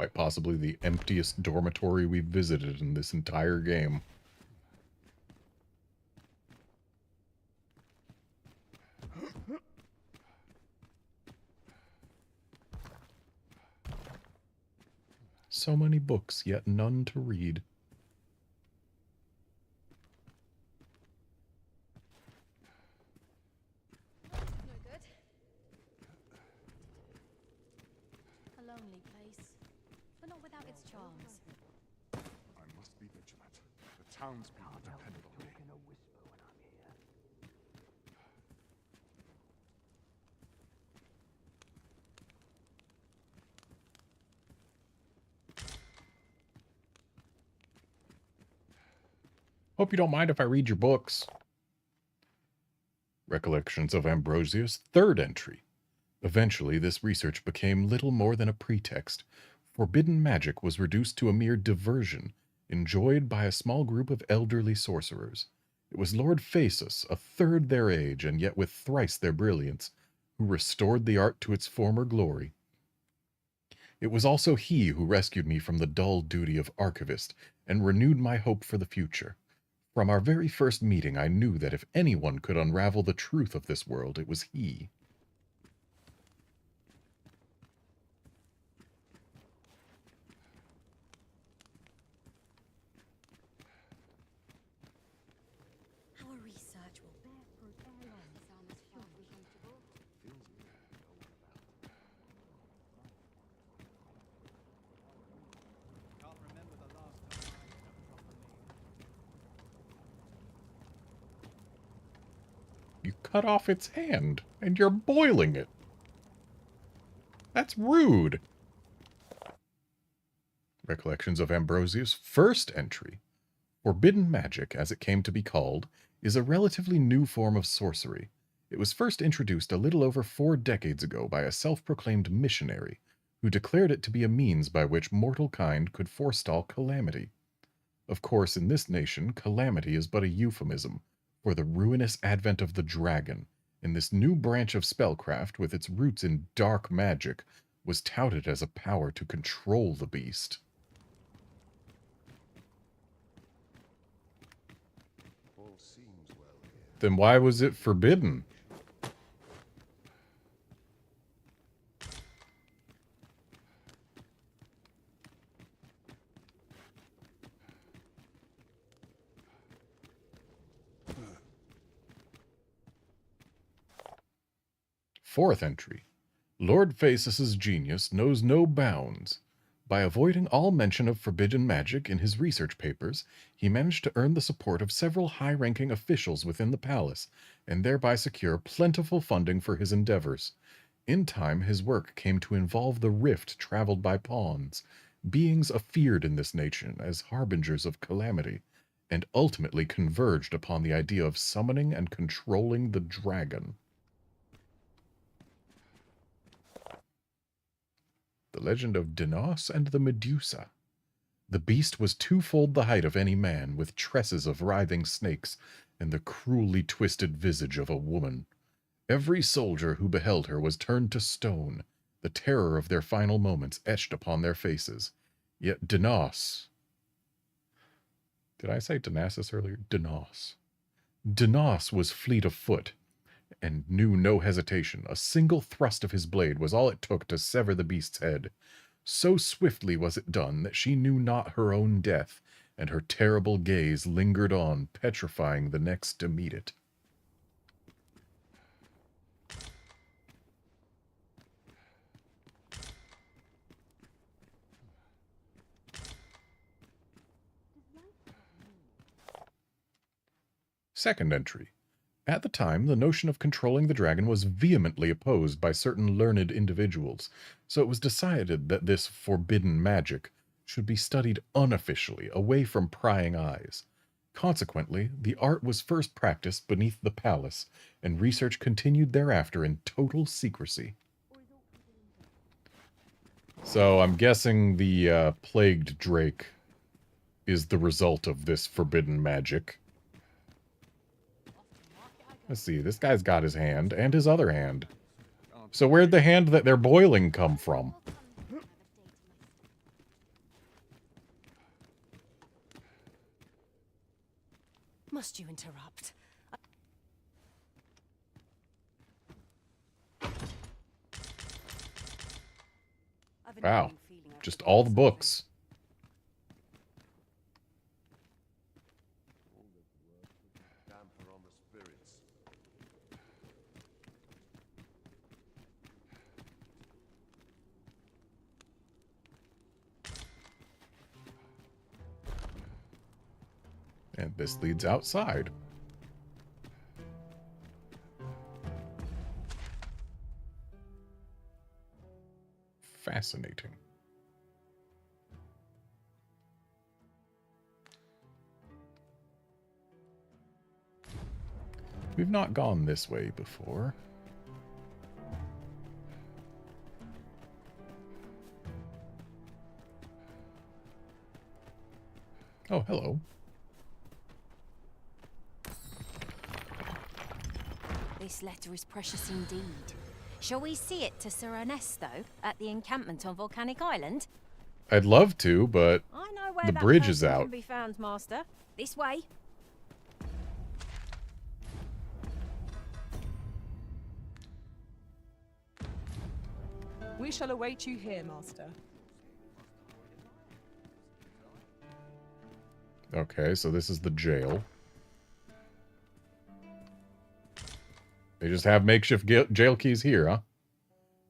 Quite possibly the emptiest dormitory we've visited in this entire game. So many books, yet none to read. No good. A lonely place, but not without its charms. I must be vigilant. The townspeople depend on me. Hope you don't mind if I read your books. Recollections of Ambrosius, third entry. Eventually, this research became little more than a pretext. Forbidden magic was reduced to a mere diversion, enjoyed by a small group of elderly sorcerers. It was Lord Phaesus, a third their age, and yet with thrice their brilliance, who restored the art to its former glory. It was also he who rescued me from the dull duty of archivist, and renewed my hope for the future. From our very first meeting, I knew that if anyone could unravel the truth of this world, it was he. Our research will bear fruit ere long, as our misfortune be comfortable. Can't remember the last time I had a proper meal. You cut off its hand, and you're boiling it. That's rude. Recollections of Ambrosius, first entry. Forbidden magic, as it came to be called, is a relatively new form of sorcery. It was first introduced a little over 4 decades ago by a self-proclaimed missionary, who declared it to be a means by which mortal kind could forestall calamity. Of course, in this nation, calamity is but a euphemism for the ruinous advent of the dragon, and this new branch of spellcraft, with its roots in dark magic, was touted as a power to control the beast. All seems well here. Then why was it forbidden? Fourth entry. Lord Phaesus's genius knows no bounds. By avoiding all mention of forbidden magic in his research papers, he managed to earn the support of several high-ranking officials within the palace, and thereby secure plentiful funding for his endeavors. In time, his work came to involve the rift traveled by pawns, beings afeared in this nation as harbingers of calamity, and ultimately converged upon the idea of summoning and controlling the dragon. The legend of Dinos and the Medusa. The beast was twofold the height of any man, with tresses of writhing snakes, and the cruelly twisted visage of a woman. Every soldier who beheld her was turned to stone, the terror of their final moments etched upon their faces. Yet Dinos... Did I say Dionysus earlier? Dinos. Dinos was fleet of foot, and knew no hesitation. A single thrust of his blade was all it took to sever the beast's head. So swiftly was it done that she knew not her own death, and her terrible gaze lingered on, petrifying the next to meet it. Second entry. At the time, the notion of controlling the dragon was vehemently opposed by certain learned individuals, so it was decided that this forbidden magic should be studied unofficially, away from prying eyes. Consequently, the art was first practiced beneath the palace, and research continued thereafter in total secrecy. So I'm guessing the plagued drake is the result of this forbidden magic. Let's see, this guy's got his hand, and his other hand. So where'd the hand that they're boiling come from? Must you interrupt? Wow. Just all the books. And this leads outside. Fascinating. We've not gone this way before. Oh, hello. This letter is precious indeed. Shall we see it to Sir Ernesto at the encampment on Volcanic Island? I'd love to, but I know where the that bridge is person out. can be found, Master. This way. We shall await you here, Master. Okay, so this is the jail. They just have makeshift jail keys here, huh?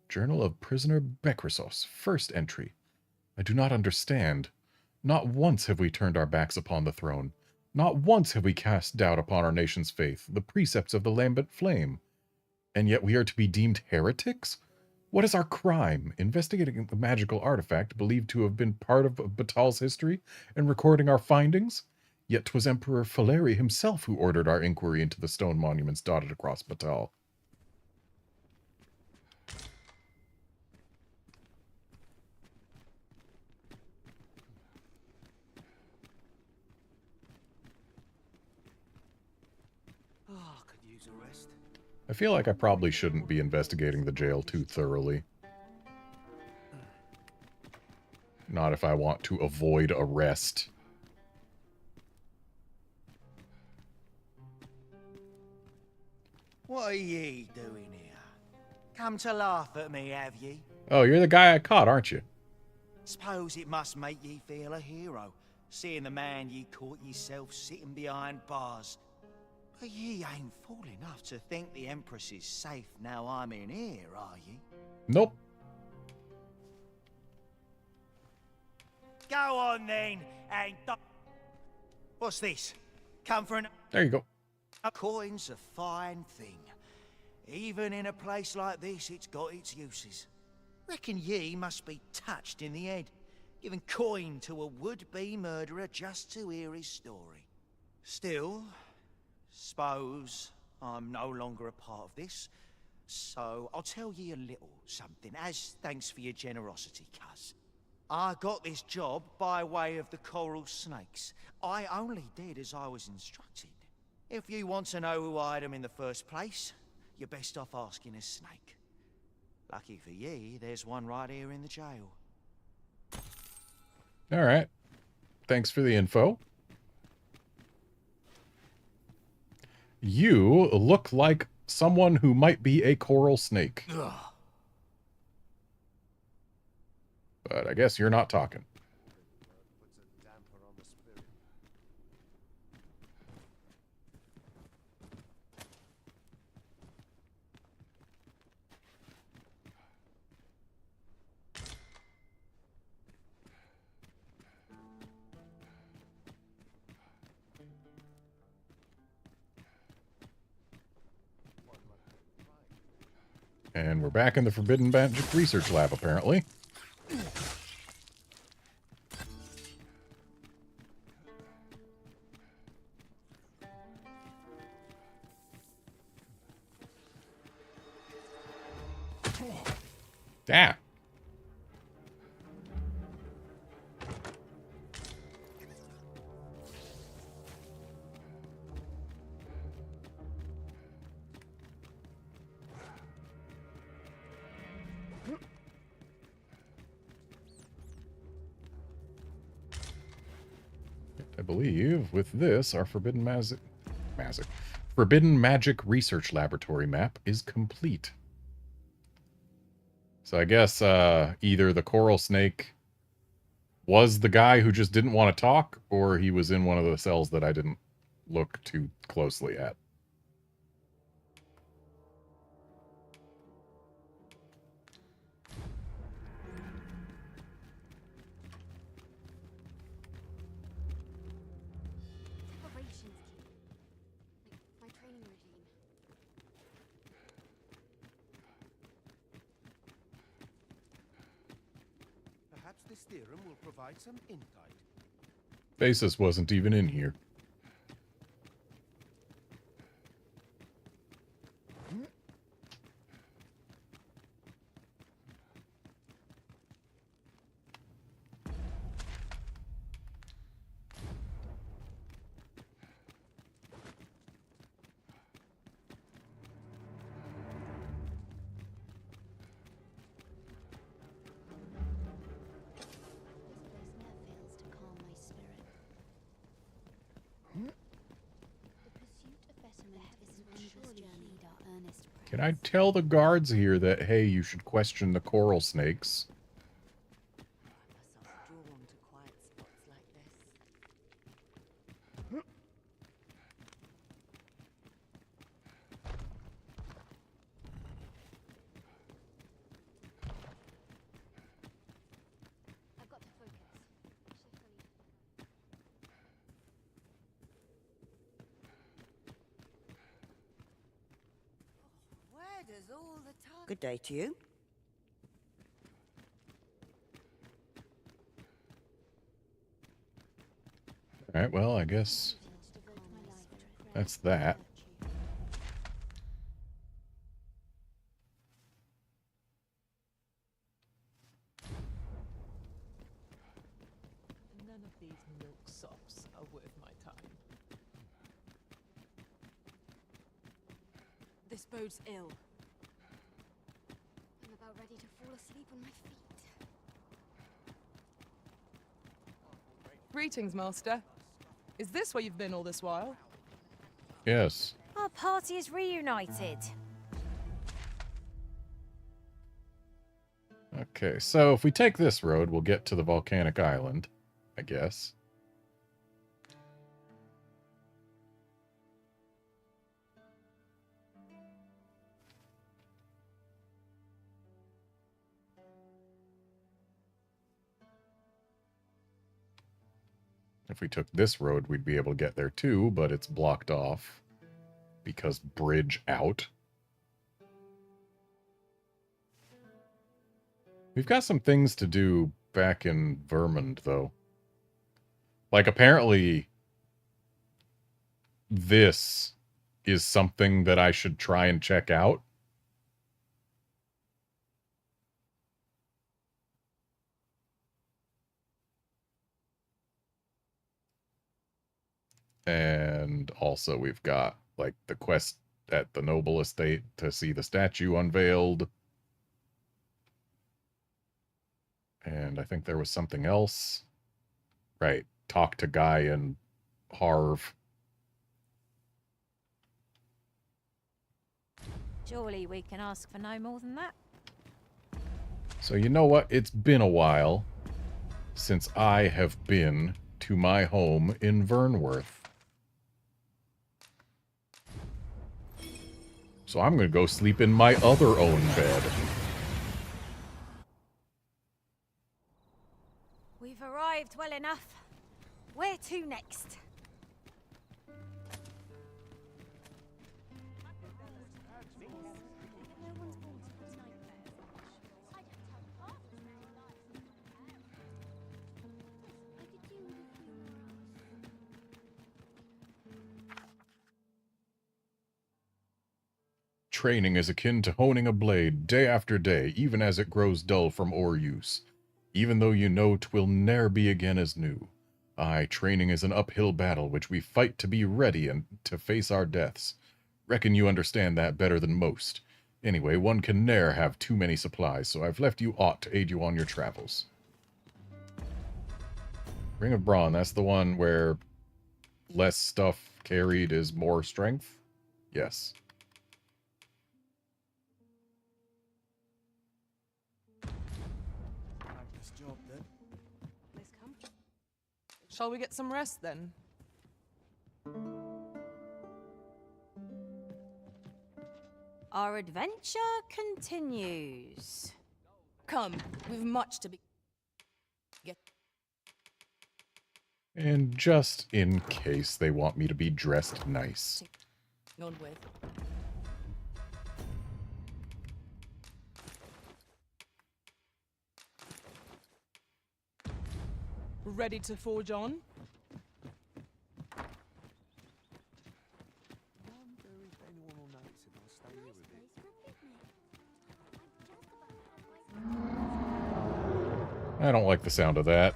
Journal of Prisoner Bekrisos. First entry. I do not understand. Not once have we turned our backs upon the throne. Not once have we cast doubt upon our nation's faith, the precepts of the lambent flame. And yet we are to be deemed heretics? What is our crime? Investigating the magical artifact believed to have been part of Batal's history and recording our findings? Yet 'twas Emperor Faleri himself who ordered our inquiry into the stone monuments dotted across Batal. Oh, could use a rest. I feel like I probably shouldn't be investigating the jail too thoroughly. Not if I want to avoid arrest. What are ye doing here? Come to laugh at me, have ye? Oh, you're the guy I caught, aren't you? Suppose it must make ye feel a hero, seeing the man ye caught yourself sitting behind bars. But ye ain't fool enough to think the Empress is safe now I'm in here, are ye? Nope. Go on then, and what's this? Come for an... There you go. A coin's a fine thing. Even in a place like this, it's got its uses. Reckon ye must be touched in the head, giving coin to a would-be murderer just to hear his story. Still, suppose I'm no longer a part of this, so I'll tell ye a little something, as thanks for your generosity, cuz. I got this job by way of the coral snakes. I only did as I was instructed. If you want to know who hired them in the first place, you're best off asking a snake. Lucky for ye, there's one right here in the jail. All right. Thanks for the info. You look like someone who might be a coral snake. Ugh. But I guess you're not talking. And we're back in the Forbidden Magic Research Lab, apparently. Yeah. I believe with this, our Forbidden Magic Forbidden Magic Research Laboratory map is complete. So I guess either the coral snake was the guy who just didn't want to talk, or he was in one of the cells that I didn't look too closely at. Perhaps this theorem will provide some insight. Basis wasn't even in here. Can I tell the guards here that, hey, you should question the coral snakes? Good day to you. Alright, well, I guess that's that. None of these milksops are worth my time. This bodes ill. I'm about ready to fall asleep on my feet. Greetings, Master. Is this where you've been all this while? Yes. Our party is reunited. Okay, so if we take this road, we'll get to the volcanic island, I guess. If we took this road, we'd be able to get there too, but it's blocked off because bridge out. We've got some things to do back in Vermond, though. Like, apparently, this is something that I should try and check out. And also we've got, like, the quest at the Noble Estate to see the statue unveiled. And I think there was something else. Right. Talk to Guy and Harv. Surely we can ask for no more than that. So you know what? It's been a while since I have been to my home in Vernworth. So I'm going to go sleep in my other own bed. We've arrived well enough. Where to next? Training is akin to honing a blade day after day, even as it grows dull from o'eruse. Even though you know 'twill ne'er be again as new. Aye, training is an uphill battle which we fight to be ready and to face our deaths. Reckon you understand that better than most. Anyway, one can ne'er have too many supplies, so I've left you aught to aid you on your travels. Ring of Brawn, that's the one where less stuff carried is more strength? Yes. This job then. Please come. Shall we get some rest then? Our adventure continues. Come, we've much to be. And just in case they want me to be dressed nice. On with. Ready to forge on? I don't like the sound of that.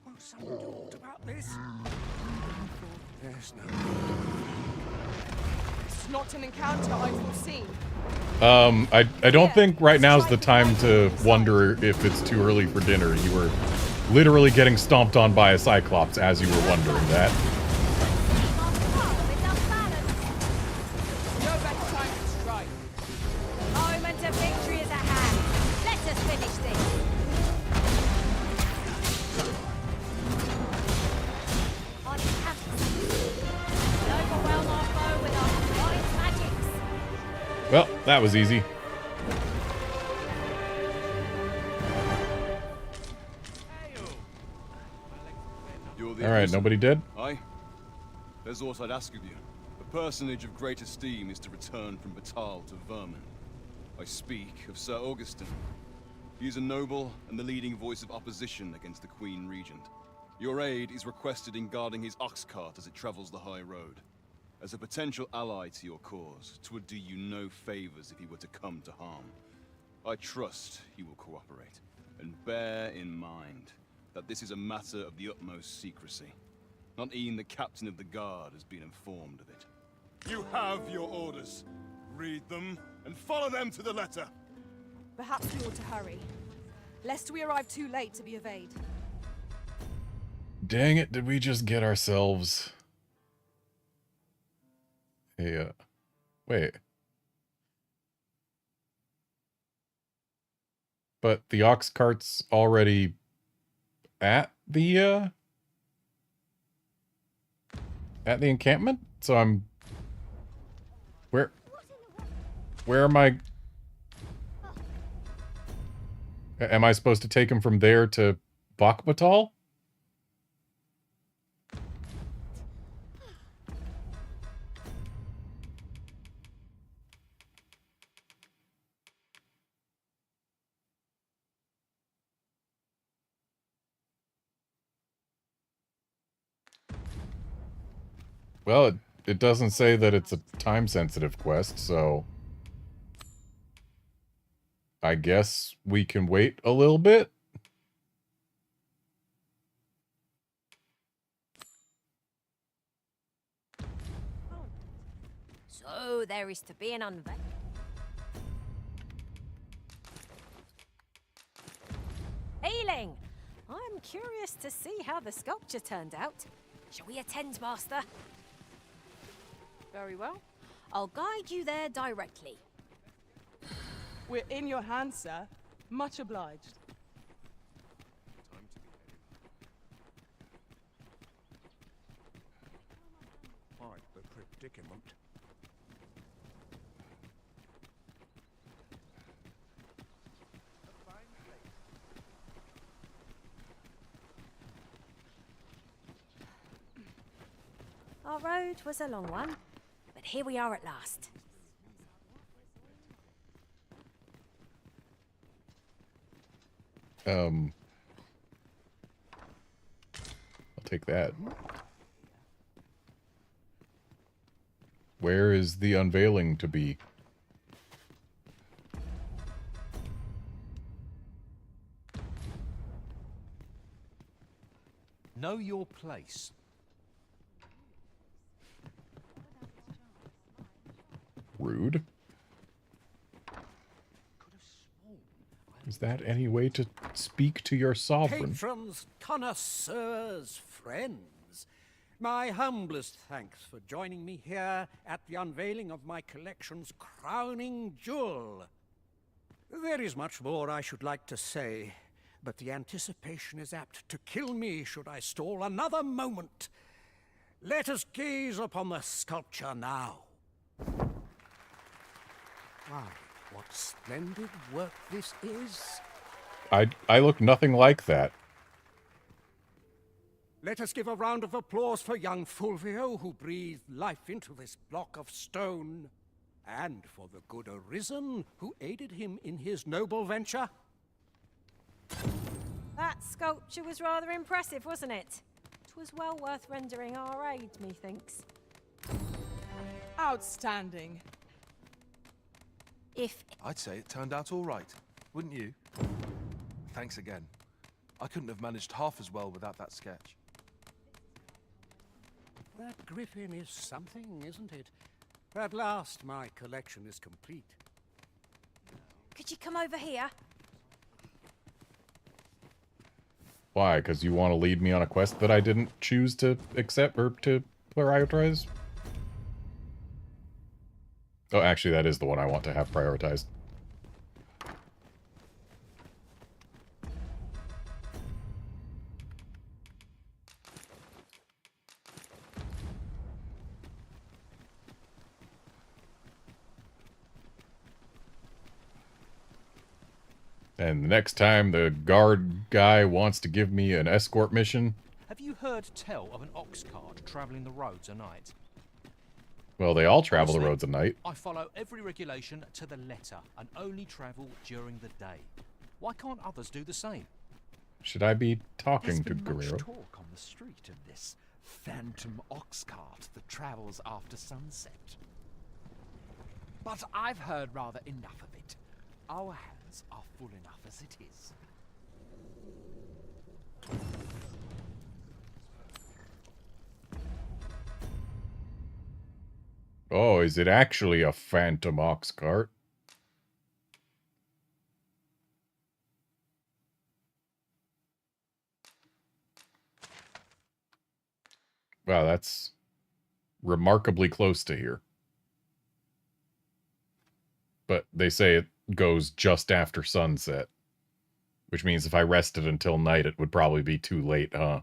Won't someone talk about this? Yes, no. It's not an encounter I foresee. I don't think right now's the time to wonder if it's too early for dinner. You were literally getting stomped on by a Cyclops as you were wondering that. No better time to strike. Moment of victory is at hand. Let us finish this. On its absence, we overwhelm our foe with our divine magics. Well, that was easy. Alright, nobody dead? Aye. There's aught I'd ask of you. A personage of great esteem is to return from Batal to Vermin. I speak of Sir Augustin. He is a noble and the leading voice of opposition against the Queen Regent. Your aid is requested in guarding his ox cart as it travels the high road. As a potential ally to your cause, 'twould do you no favors if he were to come to harm. I trust he will cooperate, and bear in mind that this is a matter of the utmost secrecy. Not even the captain of the guard has been informed of it. You have your orders. Read them and follow them to the letter. Perhaps we ought to hurry, lest we arrive too late to be obeyed. Dang it, did we just get ourselves... Hey, wait. But the ox cart's already at the encampment? So I'm... Where am I... Am I supposed to take him from there to Bakbatal? Well, it doesn't say that it's a time-sensitive quest, so... I guess we can wait a little bit? So there is to be an unveil. Healing! I'm curious to see how the sculpture turned out. Shall we attend, Master? Very well. I'll guide you there directly. We're in your hands, sir. Much obliged. Quite the predicament. Our road was a long one, but here we are at last. I'll take that. Where is the unveiling to be? Know your place. Rude. that any way to speak to your sovereign? Patrons, connoisseurs, friends, my humblest thanks for joining me here at the unveiling of my collection's crowning jewel. There is much more I should like to say, but the anticipation is apt to kill me should I stall another moment. Let us gaze upon the sculpture now. Wow, what splendid work this is. I look nothing like that. Let us give a round of applause for young Fulvio, who breathed life into this block of stone, and for the good Arisen, who aided him in his noble venture. That sculpture was rather impressive, wasn't it? 'Twas well worth rendering our aid, methinks. Outstanding. I'd say it turned out all right, wouldn't you? Thanks again. I couldn't have managed half as well without that sketch. That griffin is something, isn't it? At last, my collection is complete. Could you come over here? Why? Because you want to lead me on a quest that I didn't choose to accept or to prioritize? Oh, actually, that is the one I want to have prioritized. And the next time the guard guy wants to give me an escort mission... Have you heard tell of an ox cart travelling the roads at night? Well, they all travel the Honestly, roads at night. I follow every regulation to the letter and only travel during the day. Why can't others do the same? Should I be talking to There's been much Guerrero? talk on the street of this phantom ox cart that travels after sunset. But I've heard rather enough of it. Our hands are full enough as it is. Oh, is it actually a phantom ox cart? Wow, that's remarkably close to here. But they say it goes just after sunset. Which means if I rested until night, it would probably be too late, huh?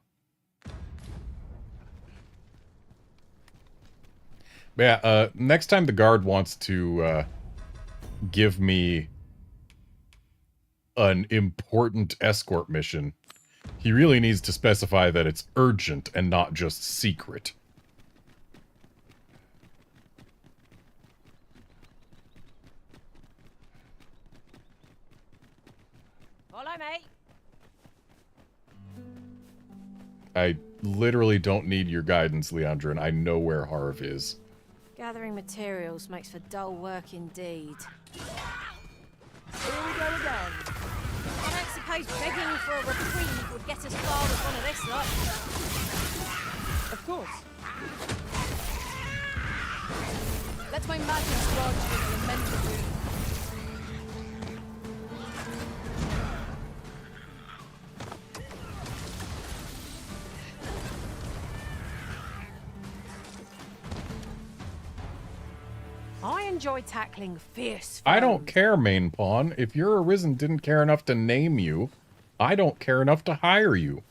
But yeah, next time the guard wants to give me an important escort mission, he really needs to specify that it's urgent and not just secret. Follow me. I literally don't need your guidance, Leandra, and I know where Harv is. Gathering materials makes for dull work indeed. Here we go again. I don't suppose begging for a reprieve would get us far with one of this lot. Of course. Let my madness grant you an elemental boon. I enjoy tackling fierce foes. I don't care, main pawn. If your Arisen didn't care enough to name you, I don't care enough to hire you.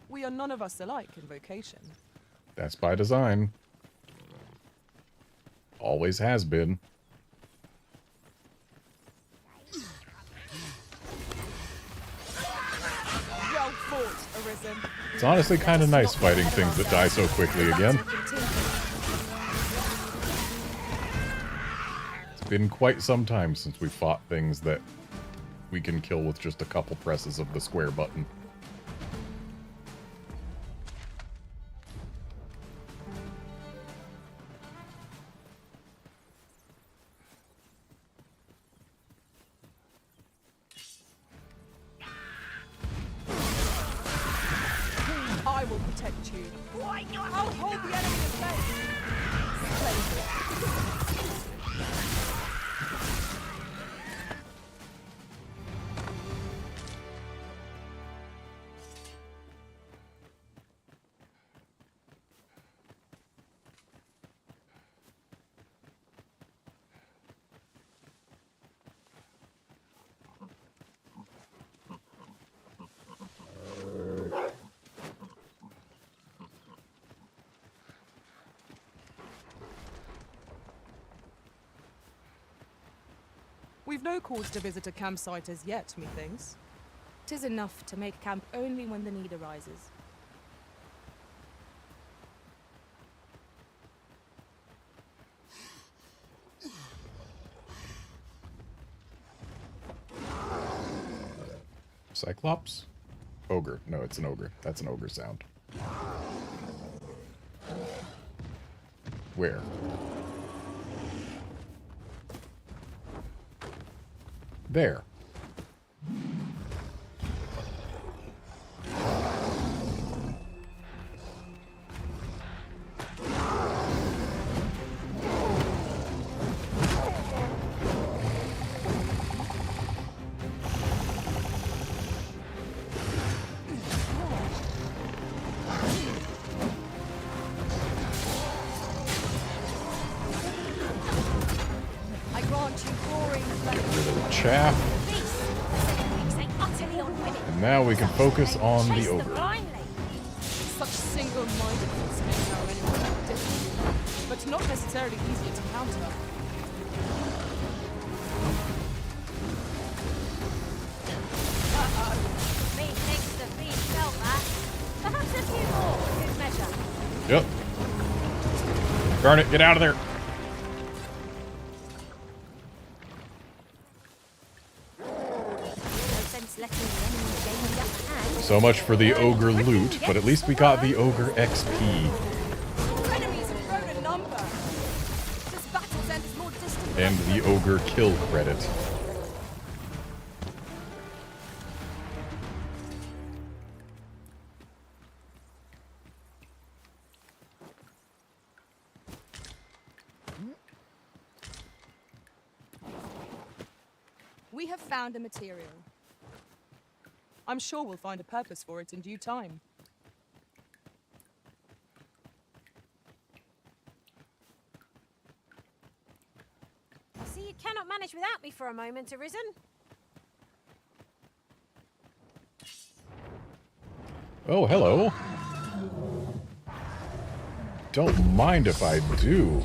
We are none of us alike in vocation. That's by design. Always has been. Well fought, Arisen. It's honestly kind of nice fighting things that die so quickly again. It's been quite some time since we fought things that we can kill with just a couple presses of the square button. protect you. I'll hold the enemy at bay. Splendid. We've no cause to visit a campsite as yet, methinks. 'Tis enough to make camp only when the need arises. Cyclops? Ogre. No, it's an ogre. That's an ogre sound. Where? There. I grant you glory, Chaff. And now we can focus on the ogre. Such single-mindedness makes our enemies difficult, but not necessarily easier to counter. Methinks the fiend felt that. Perhaps a few more for good measure. Yep. Darn it, get out of there. So much for the ogre loot, but at least we got the ogre XP. Enemies have grown in number. This battle's end is more distant. And the ogre kill credit. We have found a material. I'm sure we'll find a purpose for it in due time. I see you cannot manage without me for a moment, Arisen. Oh, hello. Don't mind if I do.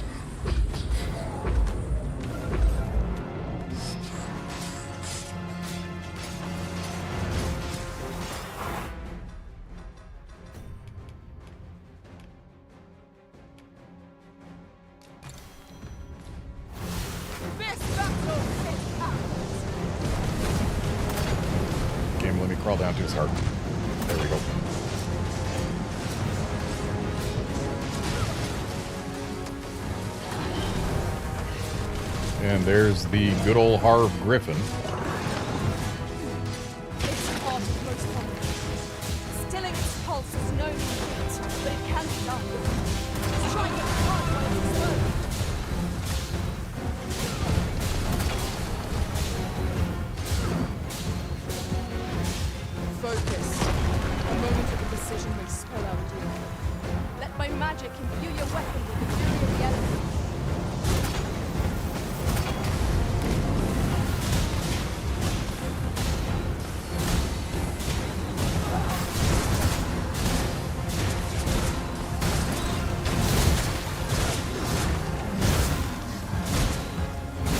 Game, let me crawl down to his heart. There we go. And there's the good old Harv Griffin. It's part of most hunters. Stilling its pulse is no mean feat, but it can be done. Strike it hard while it's exposed. Focus. A moment of indecision may spell out doom. Let my magic imbue your weapon with the fury of the elements.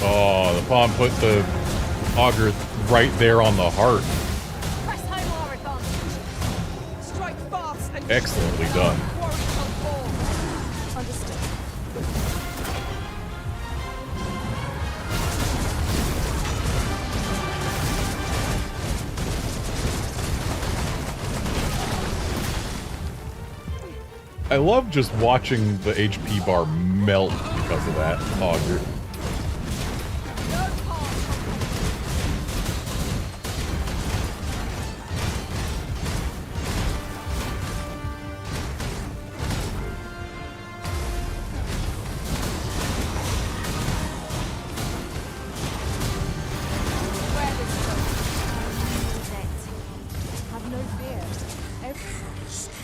Oh, the pawn put the auger right there on the heart. Press home our advantage. Strike fast and Excellently done. Understood. I love just watching the HP bar melt because of that auger.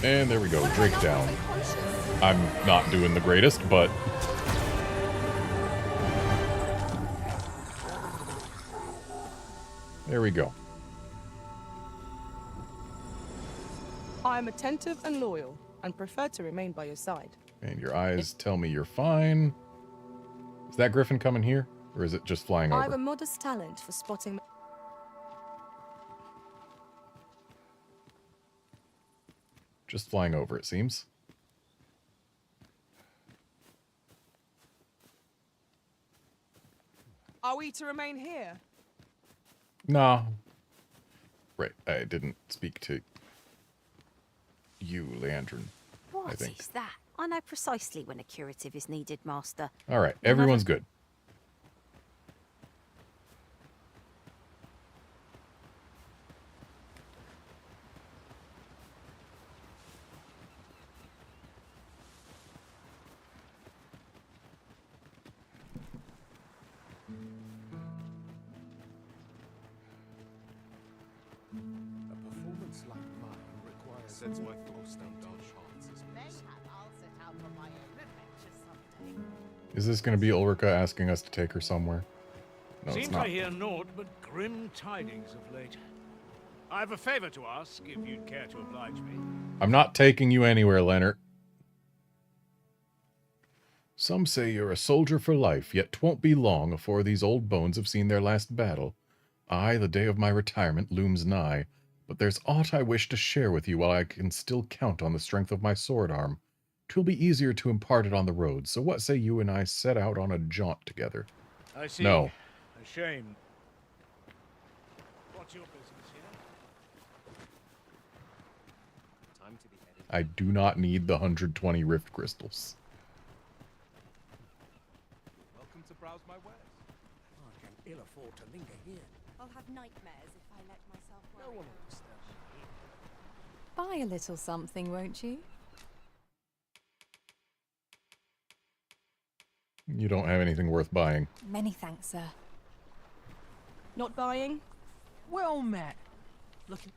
And there we go, Drake down. I'm not doing the greatest, but... There we go. I am attentive and loyal, and prefer to remain by your side. And your eyes tell me you're fine. Is that griffin coming here? Or is it just flying over? I have a modest talent for spotting... Just flying over, it seems. Are we to remain here? Nah. Right, I didn't speak to you, Leandrin. I What think. is that? I know precisely when a curative is needed, Master. Alright, everyone's good. A performance like mine requires Sets my thoughts down dark paths. Is this going to be Ulrika asking us to take her somewhere? No, it's Seems not. I hear naught but grim tidings of late. I have a favor to ask, if you'd care to oblige me. I'm not taking you anywhere, Leonard. Some say you're a soldier for life, yet 'twon't be long afore these old bones have seen their last battle. Aye, the day of my retirement looms nigh, but there's aught I wish to share with you while I can still count on the strength of my sword arm. 'Twill be easier to impart it on the road, so what say you and I set out on a jaunt together? I see. No. A shame. What's your business here? Time to be heading. I do not need the 120 rift crystals. Welcome to browse my wares. I can ill afford to linger here. I'll have nightmares if I let myself worry. No one will disturb me. Buy a little something, won't you? You don't have anything worth buying. Many thanks, sir. Not buying? Well met. Looking.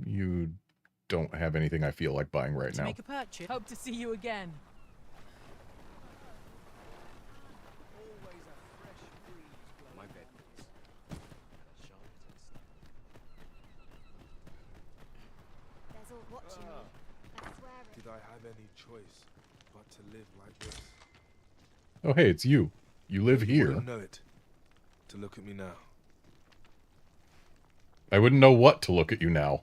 You don't have anything I feel like buying right To now. make a purchase. Hope to see you again. My bed please. There's all watching me. I swear it. Did I have any choice but to live like this? Oh, hey, it's you. You live You here. wouldn't know it. To look at me now. I wouldn't know what to look at you now.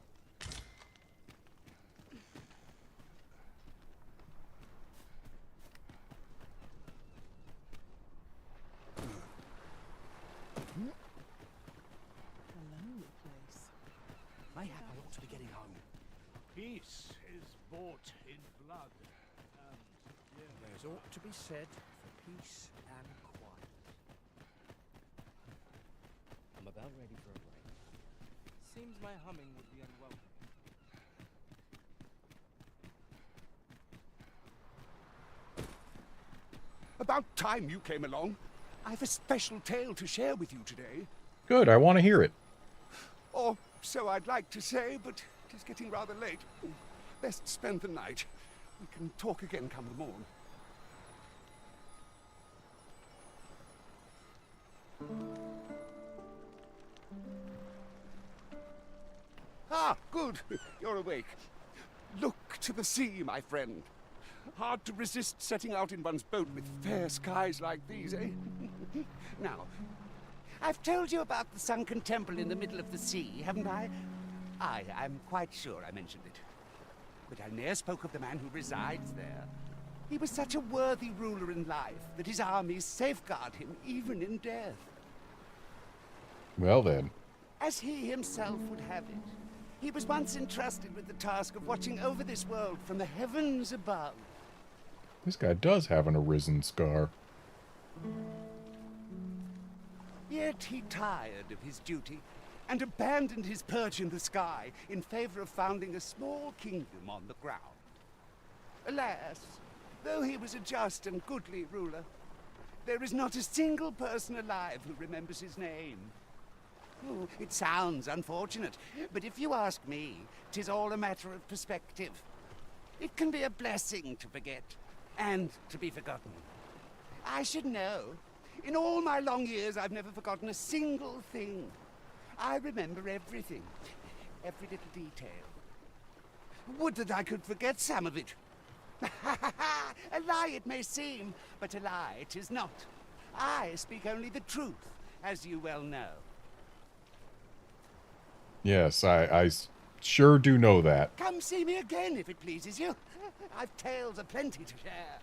Mayhap I ought to be getting home. Peace is bought in blood. There's ought to be said for peace and quiet. I'm about ready for a break. Seems my humming would be unwelcome. About time you came along. I've a special tale to share with you today. Good, I want to hear it. Or so I'd like to say, but it is getting rather late. Best spend the night. We can talk again come the morn. Ah, good. You're awake. Look to the sea, my friend. Hard to resist setting out in one's boat with fair skies like these, eh? Now, I've told you about the sunken temple in the middle of the sea, haven't I? Aye, I'm quite sure I mentioned it. But I ne'er spoke of the man who resides there. He was such a worthy ruler in life that his armies safeguard him even in death. Well then. As he himself would have it, he was once entrusted with the task of watching over this world from the heavens above. This guy does have an arisen scar. Yet he tired of his duty and abandoned his perch in the sky in favor of founding a small kingdom on the ground. Alas, though he was a just and goodly ruler, there is not a single person alive who remembers his name. Oh, it sounds unfortunate, but if you ask me, 'tis all a matter of perspective. It can be a blessing to forget, and to be forgotten. I should know. In all my long years, I've never forgotten a single thing. I remember everything, every little detail. Would that I could forget some of it. A lie it may seem, but a lie it is not. I speak only the truth, as you well know. Yes, I sure do know that. Come see me again if it pleases you. I've tales aplenty to share.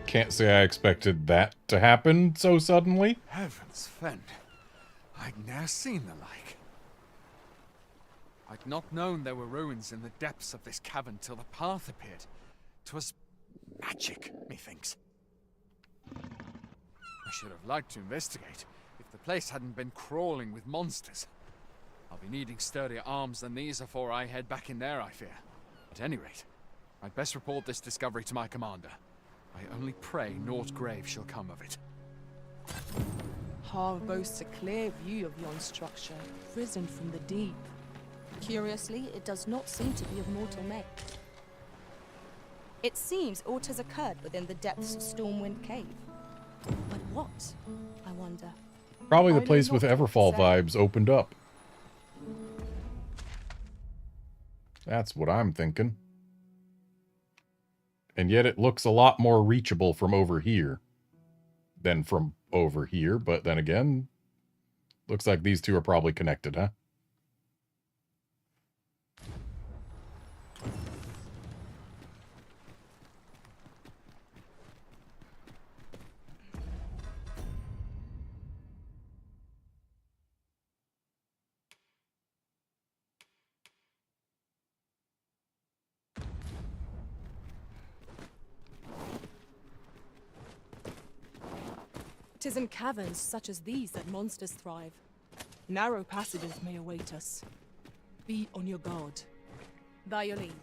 Can't say I expected that to happen so suddenly. Heavens fend, I'd ne'er seen the like. I'd not known there were ruins in the depths of this cavern till the path appeared. 'Twas magic, methinks. I should have liked to investigate if the place hadn't been crawling with monsters. I'll be needing sturdier arms than these afore I head back in there, I fear. At any rate, I'd best report this discovery to my commander. I only pray naught grave shall come of it. Har boasts a clear view of yon structure, risen from the deep. Curiously, it does not seem to be of mortal make. It seems aught has occurred within the depths of Stormwind Cave. But what, I wonder? Probably the I know place with not what to Everfall say. vibes opened up. That's what I'm thinking. And yet it looks a lot more reachable from over here than from over here. But then again, looks like these two are probably connected, huh? Tis in caverns such as these that monsters thrive. Narrow passages may await us. Be on your guard. By your leave.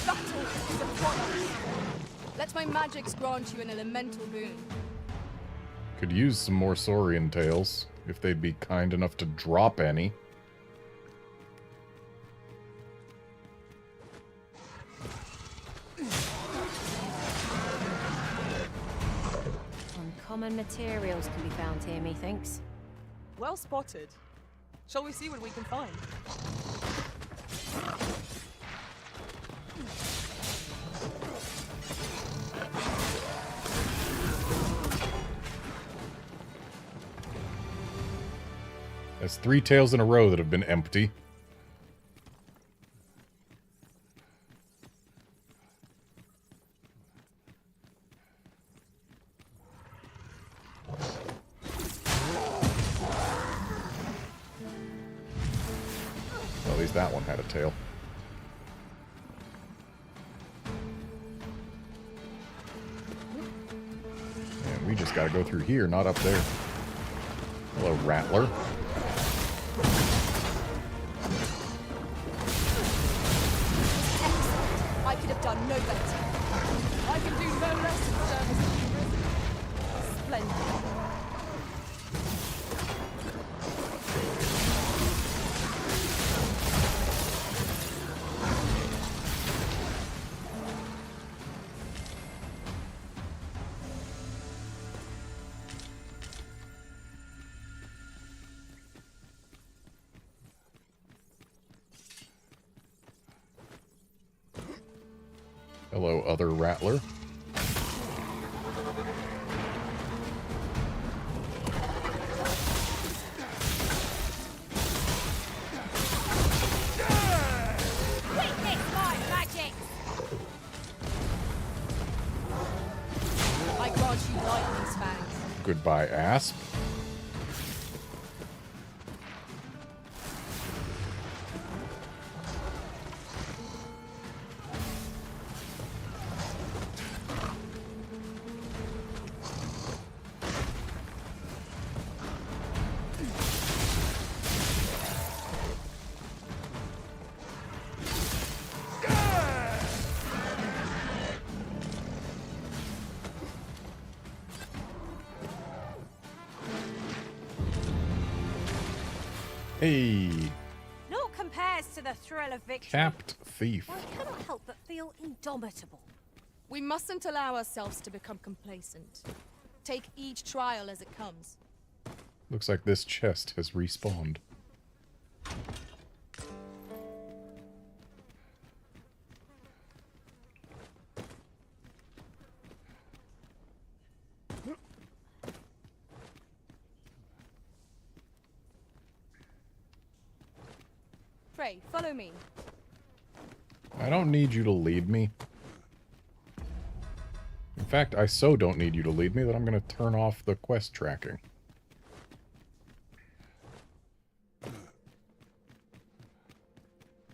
Battle is upon us. Let my magics grant you an elemental boon. Could use some more Saurian tails, if they'd be kind enough to drop any. Uncommon materials can be found here, methinks. Well spotted. Shall we see what we can find? That's 3 tails in a row that have been empty. Well, at least that one had a tail. And we just gotta go through here, not up there. Hello, Rattler. I could have done no better. I can do no less in service of the risen. Splendid. Hello, other Rattler. Witness my magic! I grant you lightning's fangs. Goodbye, Asp. Hey, Naught compares to the thrill of victory. capped thief. I cannot help but feel indomitable. We mustn't allow ourselves to become complacent. Take each trial as it comes. Looks like this chest has respawned. Pray, follow me. I don't need you to lead me. In fact, I so don't need you to lead me that I'm going to turn off the quest tracking.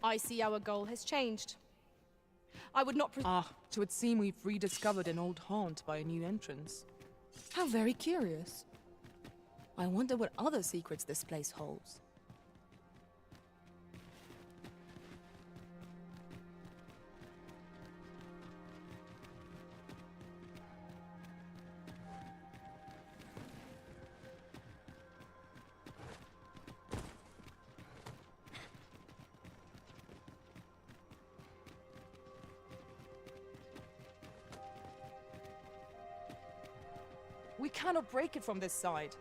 I see our goal has changed. I would not So it seems we've rediscovered an old haunt by a new entrance. How very curious. I wonder what other secrets this place holds. We cannot break it from this side.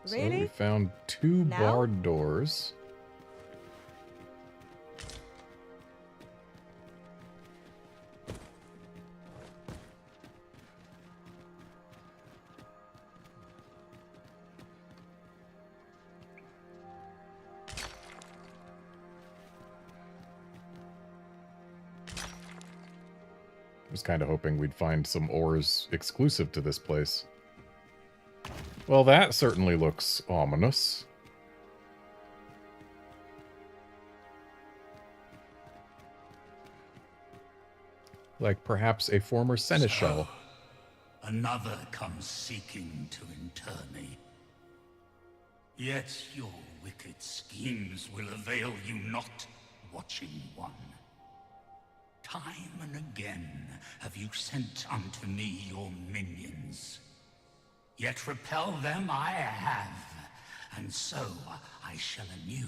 So we found two Now? barred doors. I was kind of hoping we'd find some ores exclusive to this place. Well, that certainly looks ominous. Like perhaps a former seneschal. So, another comes seeking to inter me. Yet your wicked schemes will avail you not, Watching One. Time and again have you sent unto me your minions. Yet repel them I have, and so I shall anew,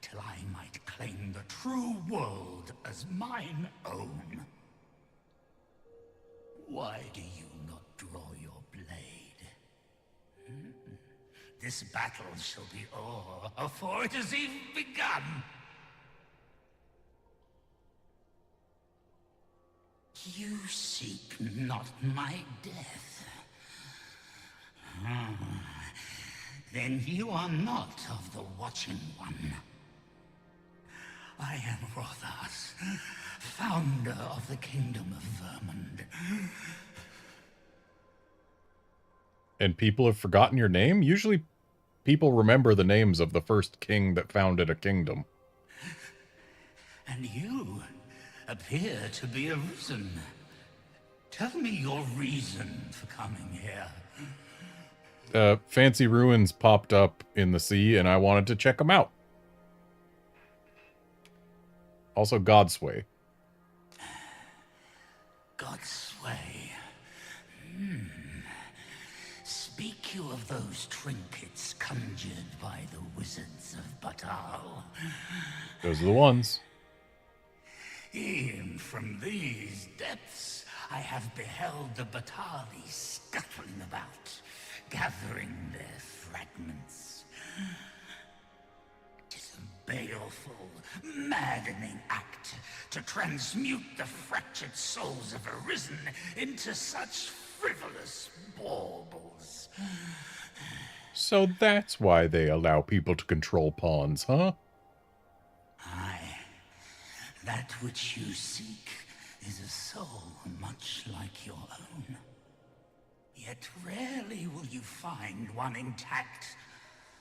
till I might claim the true world as mine own. Why do you not draw your blade? This battle shall be o'er afore it has even begun. You seek not my death. Then you are not of the Watching One. I am Rothas, founder of the Kingdom of Vermond. And people have forgotten your name? Usually people remember the names of the first king that founded a kingdom. And you appear to be arisen. Tell me your reason for coming here. Fancy ruins popped up in the sea, and I wanted to check them out. Also, Godsway. Godsway. Speak you of those trinkets conjured by the wizards of Batal? Those are the ones. E'en from these depths, I have beheld the Batali scuttling about, gathering their fragments. 'Tis a baleful, maddening act to transmute the fractured souls of Arisen into such frivolous baubles. So that's why they allow people to control pawns, huh? Aye. That which you seek is a soul much like your own. Yet rarely will you find one intact,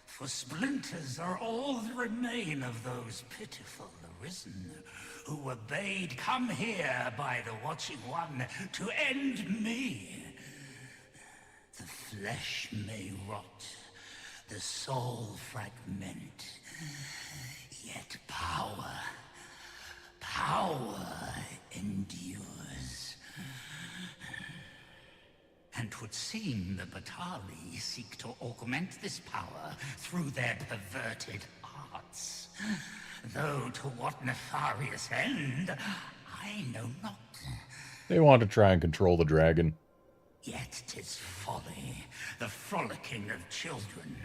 for splinters are all that remain of those pitiful Arisen, who were bade come here by the Watching One to end me. The flesh may rot, the soul fragment, yet power endures. And 'twould seem the Batali seek to augment this power through their perverted hearts. Though to what nefarious end, I know not. They want to try and control the dragon. Yet 'tis folly, the frolicking of children.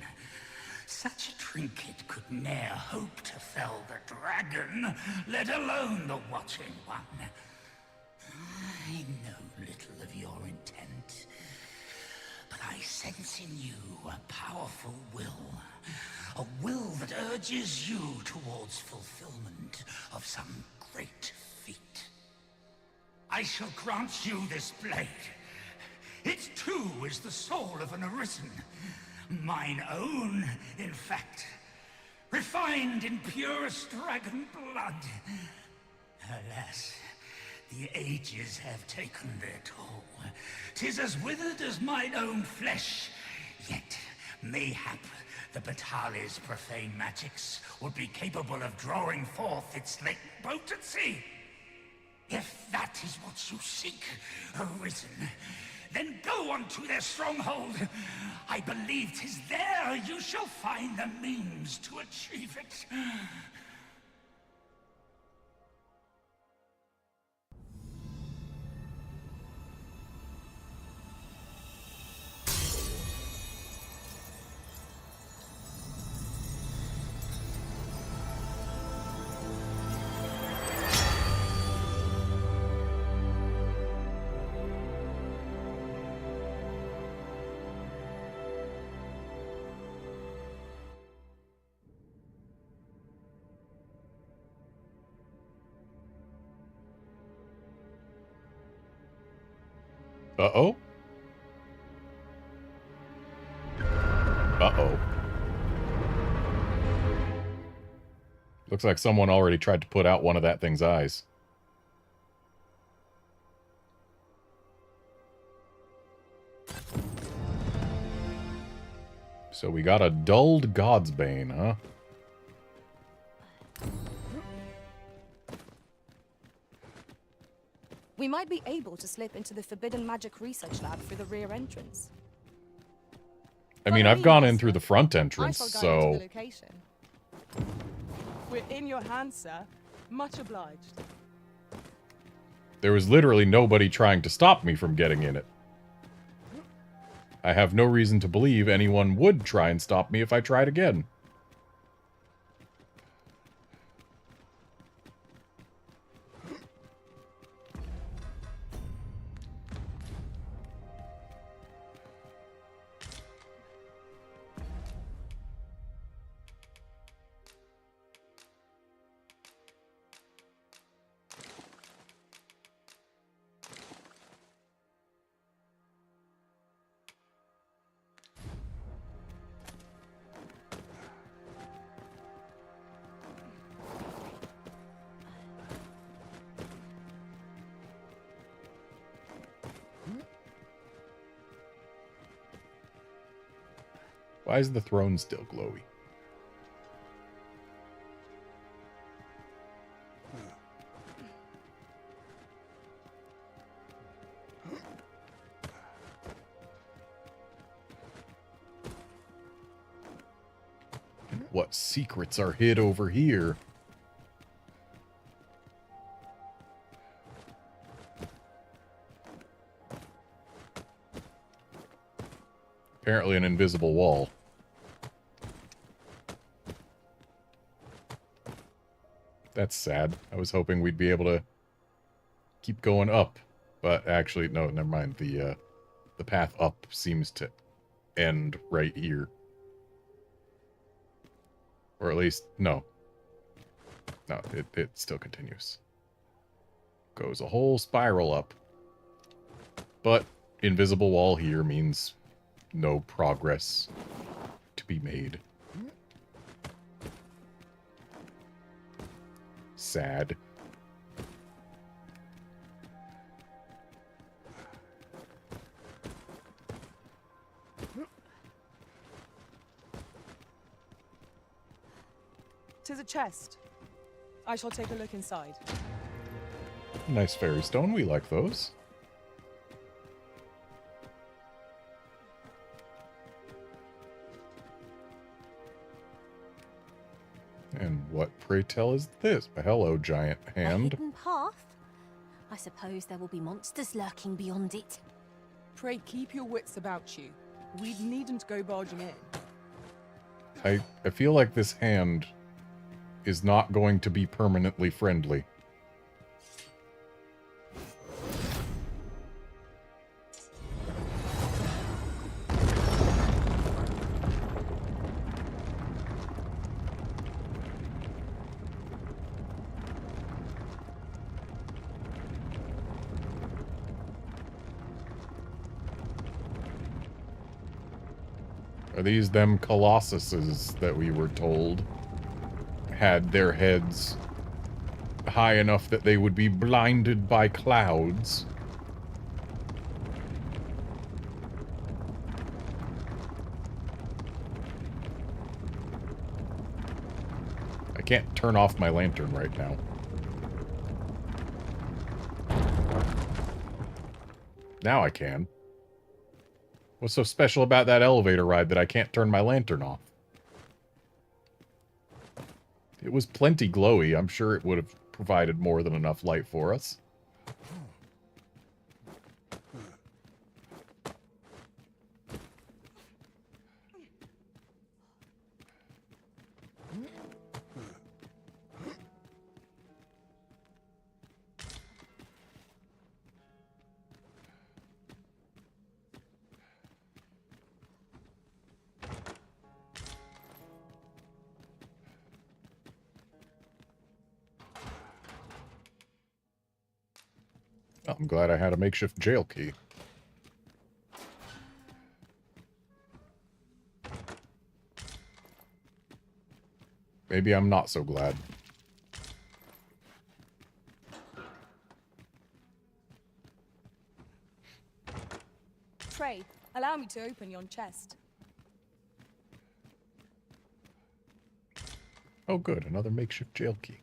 Such a trinket could ne'er hope to fell the dragon, let alone the watching one. I know little of your intent, but I sense in you a powerful will. A will that urges you towards fulfillment of some great feat. I shall grant you this blade. It too is the soul of an Arisen. Mine own, in fact. Refined in purest dragon blood. Alas, the ages have taken their toll. 'Tis as withered as mine own flesh. Yet, mayhap, the Batali's profane magics would be capable of drawing forth its latent potency. If that is what you seek, Arisen, then go unto their stronghold. I believe 'tis there you shall find the means to achieve it. Uh-oh. Uh-oh. Looks like someone already tried to put out one of that thing's eyes. So we got a dulled God's Bane, huh? We might be able to slip into the Forbidden Magic Research Lab through the rear entrance. I mean, I've gone in through the front entrance, I shall guide you to so... the location. We're in your hands, sir. Much obliged. There was literally nobody trying to stop me from getting in it. I have no reason to believe anyone would try and stop me if I tried again. Why is the throne still glowy? And what secrets are hid over here? Apparently an invisible wall. That's sad. I was hoping we'd be able to keep going up. But actually, no, never mind. The path up seems to end right here. Or at least, no. No, it still continues. Goes a whole spiral up. But invisible wall here means no progress to be made. Sad. Tis a chest. I shall take a look inside. Nice fairy stone. We like those. And what, pray tell, is this? A hello, giant A hand. hidden path? I suppose there will be monsters lurking beyond it. Pray keep your wits about you. We needn't go barging in. I feel like this hand is not going to be permanently friendly. Are these them colossuses that we were told had their heads high enough that they would be blinded by clouds? I can't turn off my lantern right now. Now I can. What's so special about that elevator ride that I can't turn my lantern off? It was plenty glowy. I'm sure it would have provided more than enough light for us. I'm glad I had a makeshift jail key. Maybe I'm not so glad. Pray, allow me to open yon chest. Oh good, another makeshift jail key.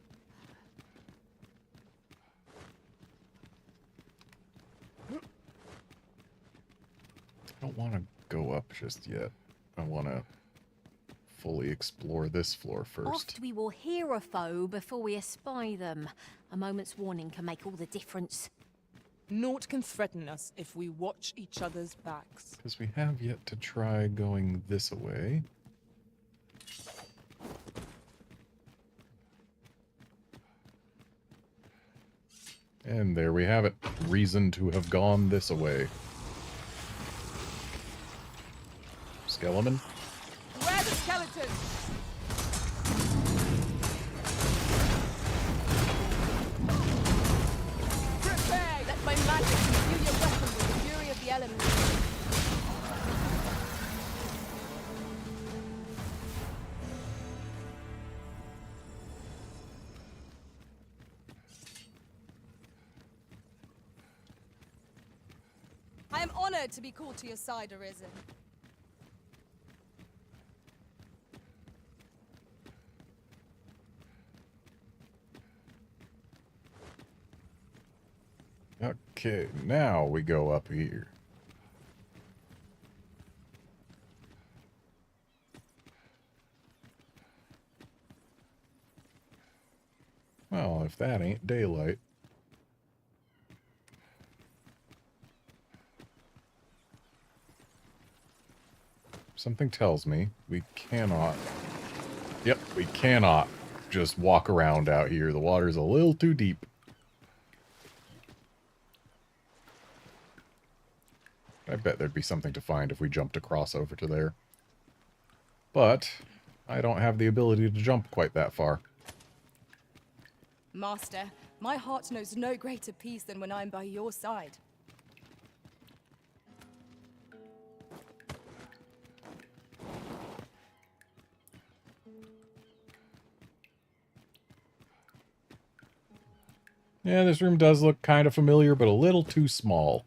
I don't want to go up just yet. I want to fully explore this floor first. Oft we will hear a foe before we espy them. A moment's warning can make all the difference. Naught can threaten us if we watch each other's backs. Because we have yet to try going this way. And there we have it. Reason to have gone this way. Skeleton? Where the skeleton? Prepare! Let my magic imbue your weapon with the fury of the elements. I am honored to be called to your side, Arisen. Okay, now we go up here. Well, if that ain't daylight. Something tells me we cannot... Yep, we cannot just walk around out here. The water's a little too deep. I bet there'd be something to find if we jumped across over to there. But I don't have the ability to jump quite that far. Master, my heart knows no greater peace than when I'm by your side. Yeah, this room does look kind of familiar, but a little too small.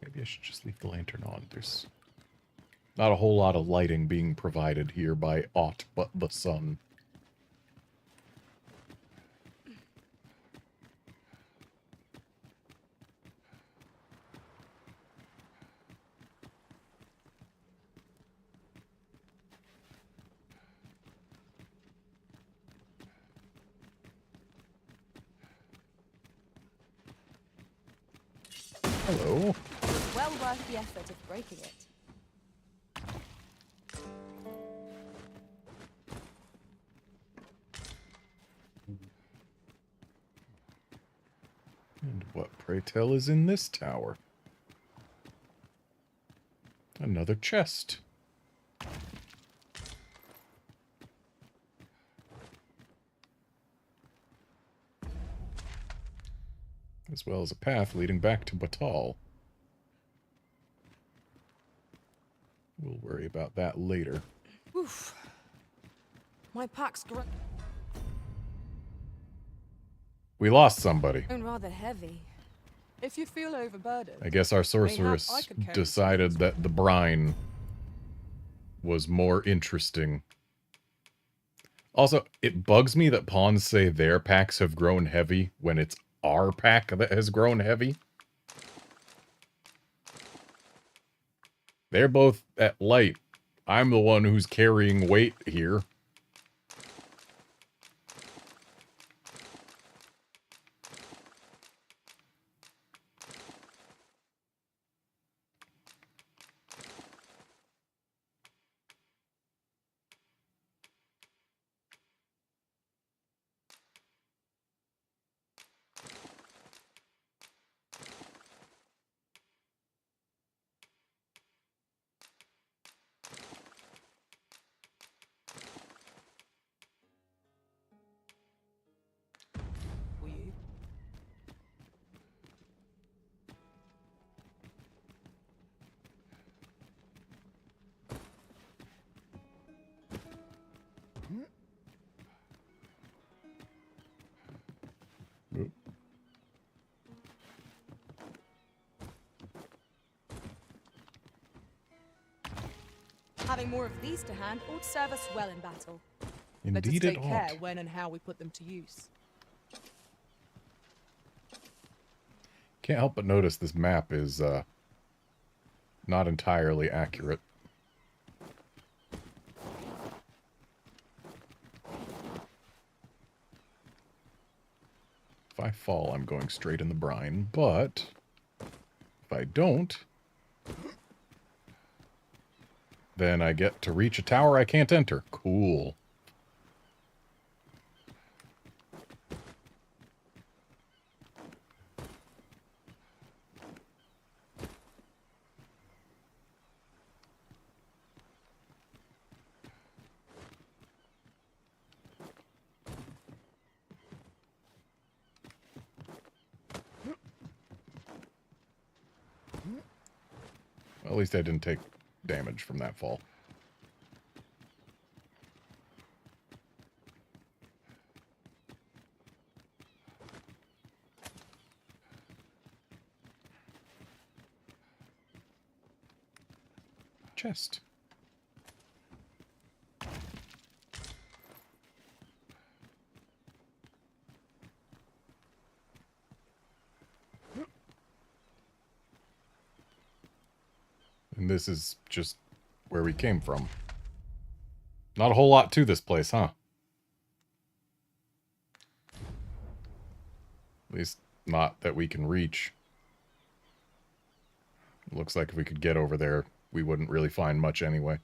Maybe I should just leave the lantern on. There's not a whole lot of lighting being provided here by aught but the sun. Hello. It was well worth the effort of breaking it. And what, pray tell, is in this tower? Another chest. As well as a path leading back to Batal. We'll worry about that later. Oof. My pack's grown We lost somebody. rather heavy. If you feel overburdened, I guess our mayhap sorceress I could carry decided that the brine was more interesting. Also, it bugs me that pawns say their packs have grown heavy when it's our pack that has grown heavy. They're both at light. I'm the one who's carrying weight here. Will you? Oop. Having more of these to hand ought to serve us well in battle. Indeed Let us it take care ought. when and how we put them to use. Can't help but notice this map is not entirely accurate. If I fall, I'm going straight in the brine, but if I don't, then I get to reach a tower I can't enter. Cool. Well, at least I didn't take damage from that fall. Chest. And this is just where we came from. Not a whole lot to this place, huh? At least not that we can reach. It looks like if we could get over there, we wouldn't really find much anyway.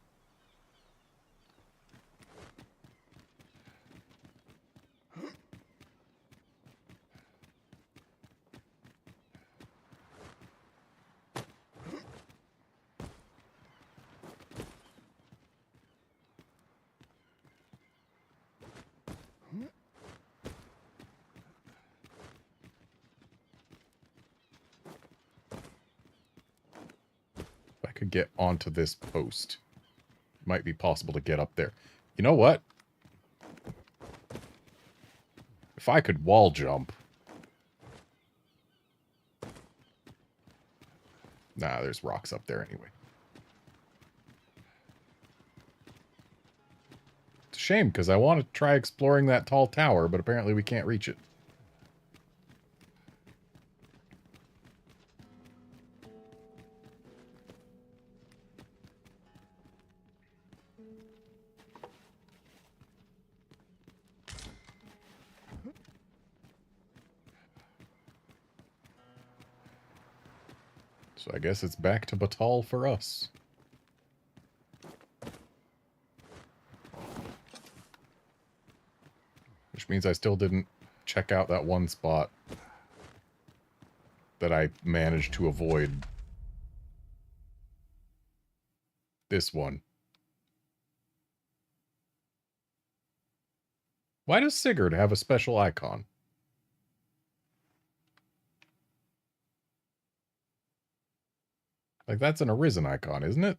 If I could get onto this post, it might be possible to get up there. You know what? If I could wall jump. Nah, there's rocks up there anyway. It's a shame, because I want to try exploring that tall tower, but apparently we can't reach it. So I guess it's back to Batal for us. Which means I still didn't check out that one spot that I managed to avoid. This one. Why does Sigurd have a special icon? Like, that's an Arisen icon, isn't it?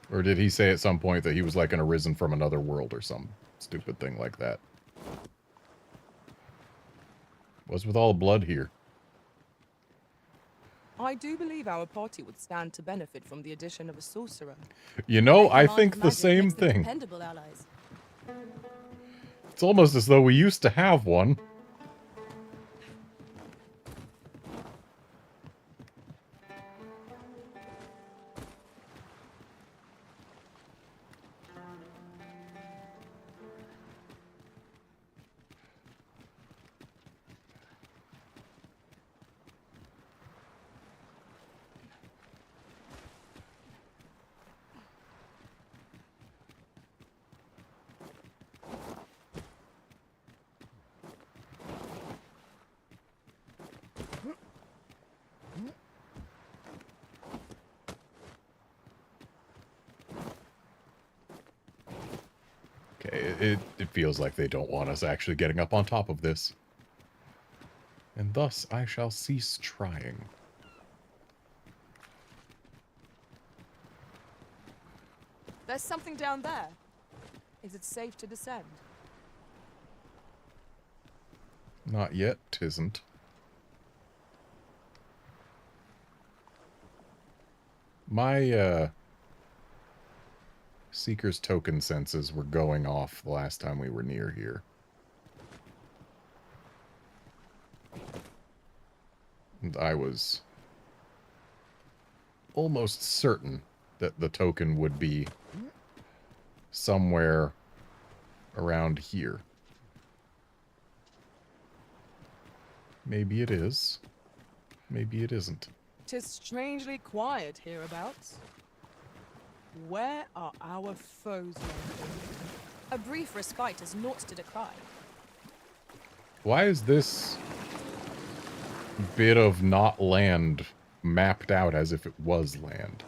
Or did he say at some point that he was like an Arisen from another world or some stupid thing like that? What's with all the blood here? I do believe our party would stand to benefit from the addition of a sorcerer. You know, I Command think the magic same makes them thing. Dependable allies. It's almost as though we used to have one. Okay, it feels like they don't want us actually getting up on top of this. And thus I shall cease trying. There's something down there. Is it safe to descend? Not yet, 'tisn't. My, Seeker's token senses were going off the last time we were near here. And I was almost certain that the token would be somewhere around here. Maybe it is. Maybe it isn't. 'Tis strangely quiet hereabouts. Where are our foes located? A brief respite is naught to decry. Why is this bit of not land mapped out as if it was land?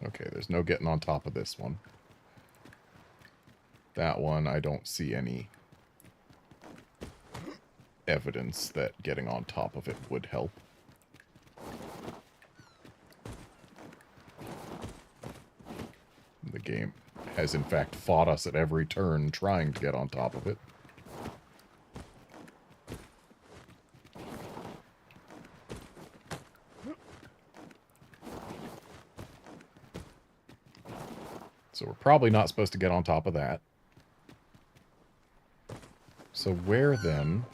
Okay, there's no getting on top of this one. That one, I don't see any evidence that getting on top of it would help. The game has in fact fought us at every turn trying to get on top of it. So we're probably not supposed to get on top of that. So where then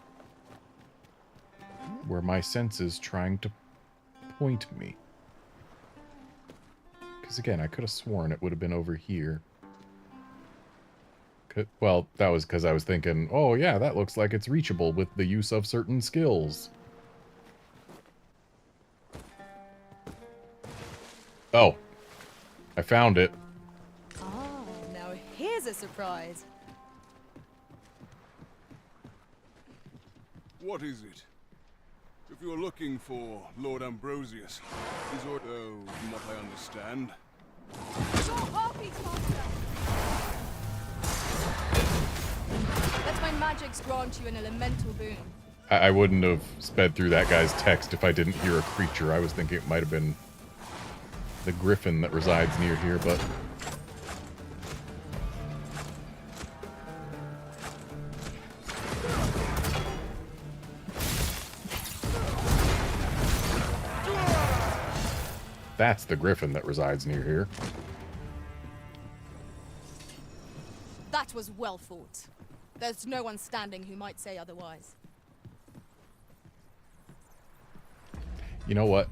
were my senses trying to point me? Because again, I could have sworn it would have been over here. Well, that was because I was thinking, oh yeah, that looks like it's reachable with the use of certain skills. Oh, I found it. Here's a surprise. What is it? If you're looking for Lord Ambrosius, he's or from what I understand. Sure, harpies, master! Let my magics grant you an elemental boon. I wouldn't have sped through that guy's text if I didn't hear a creature. I was thinking it might have been the griffin that resides near here, but... That's the griffin that resides near here. That was well fought. There's no one standing who might say otherwise. You know what?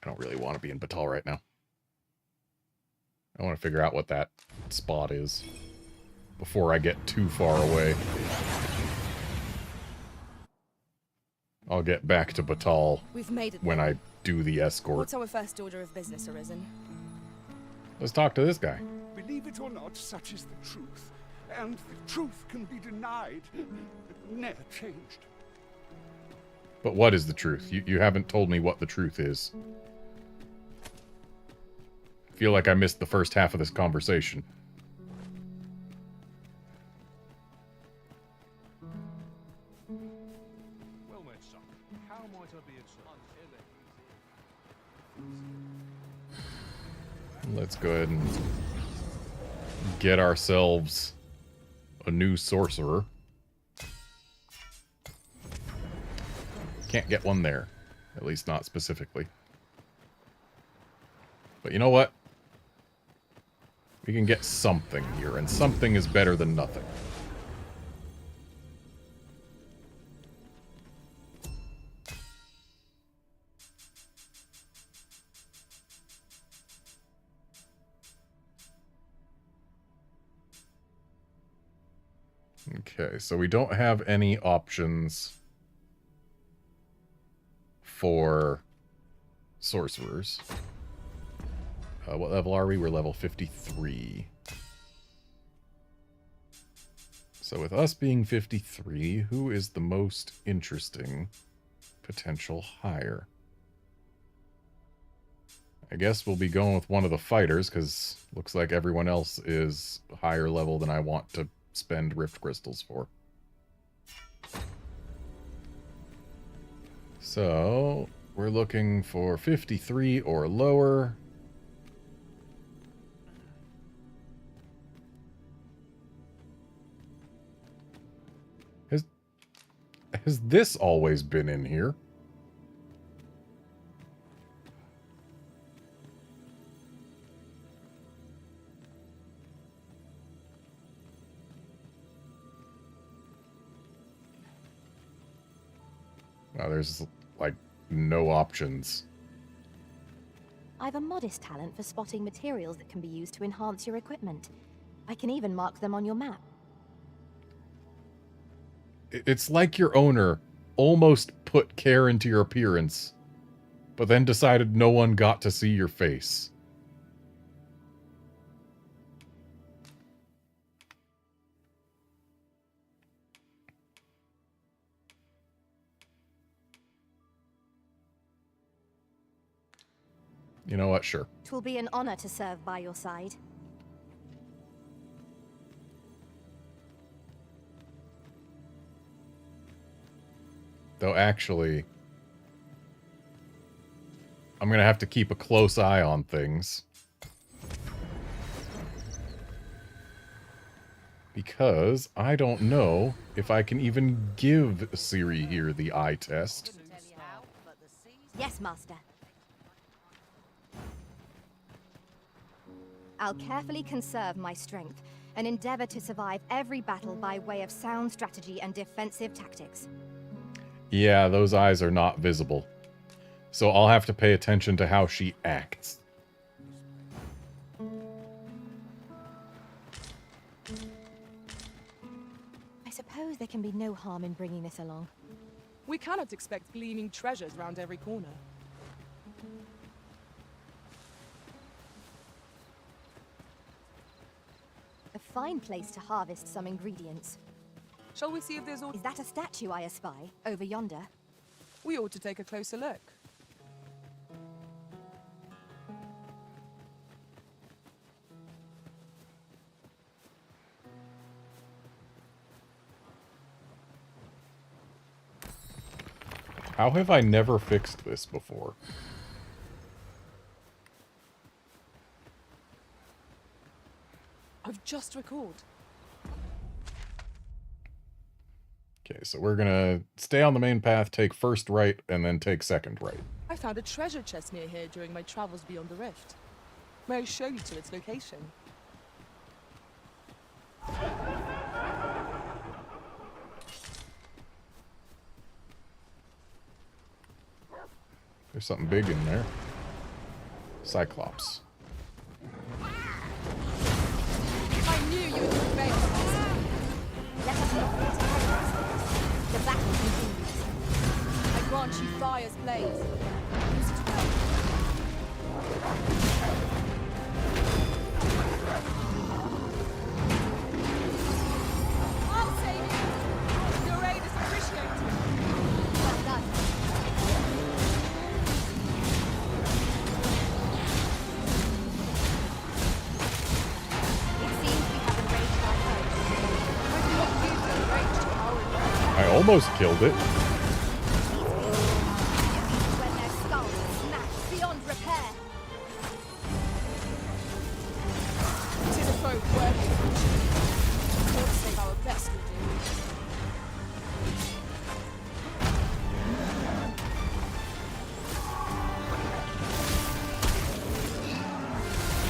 I don't really want to be in Batal right now. I want to figure out what that spot is before I get too far away. I'll get back to Batal We've made it when I do the escort. What's our first order of business, Arisen? Let's talk to this guy. Believe it or not, such is the truth. And the truth can be denied. Ne'er changed. But what is the truth? You haven't told me what the truth is. I feel like I missed the first half of this conversation. Well met, son. How might I be of service? Let's go ahead and get ourselves a new sorcerer. Can't get one there. At least not specifically. But you know what? We can get something here, and something is better than nothing. Okay, so we don't have any options for sorcerers. What level are we? We're level 53. So with us being 53, who is the most interesting potential hire? I guess we'll be going with one of the fighters, because looks like everyone else is higher level than I want to spend Rift Crystals for. So, we're looking for 53 or lower. Has this always been in here? Wow, there's, like, no options. I've a modest talent for spotting materials that can be used to enhance your equipment. I can even mark them on your map. It's like your owner almost put care into your appearance, but then decided no one got to see your face. You know what? Sure. It will be an honor to serve by your side. Though actually, I'm going to have to keep a close eye on things. Because I don't know if I can even give Ciri here the eye test. Yes, Master. I'll carefully conserve my strength and endeavor to survive every battle by way of sound strategy and defensive tactics. Yeah, those eyes are not visible. So I'll have to pay attention to how she acts. I suppose there can be no harm in bringing this along. We cannot expect gleaming treasures round every corner. A fine place to harvest some ingredients. Shall we see if there's... Is that a statue I espy, over yonder? We ought to take a closer look. How have I never fixed this before? I've just recalled. Okay, so we're gonna stay on the main path, take first right, and then take second right. I found a treasure chest near here during my travels beyond the rift. May I show you to its location? There's something big in there. Cyclops. I knew you would prevail. Let us not get ahead. The battle continues. I grant you fire's blaze. Use it well. I'll save you. Your aid is appreciated. Well done. It seems we have enraged our foes. I almost killed it. When their skulls are smashed beyond repair. It is a foe worthy of retreat. We'll save our best will do.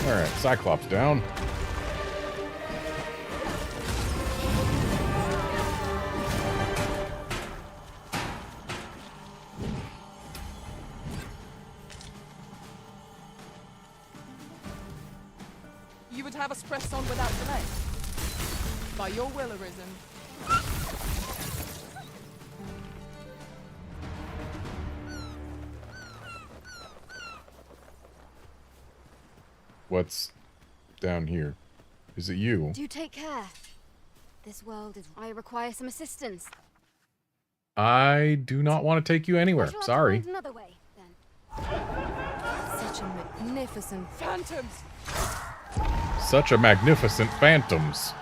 Alright, Cyclops down. You would have us press on without delay. By your will, Arisen. What's down here? Is it you? Do take care. This world is... I require some assistance. I do not want to take you anywhere. I shall have to Sorry. find another way, then. Such a magnificent phantoms. Such a magnificent phantoms.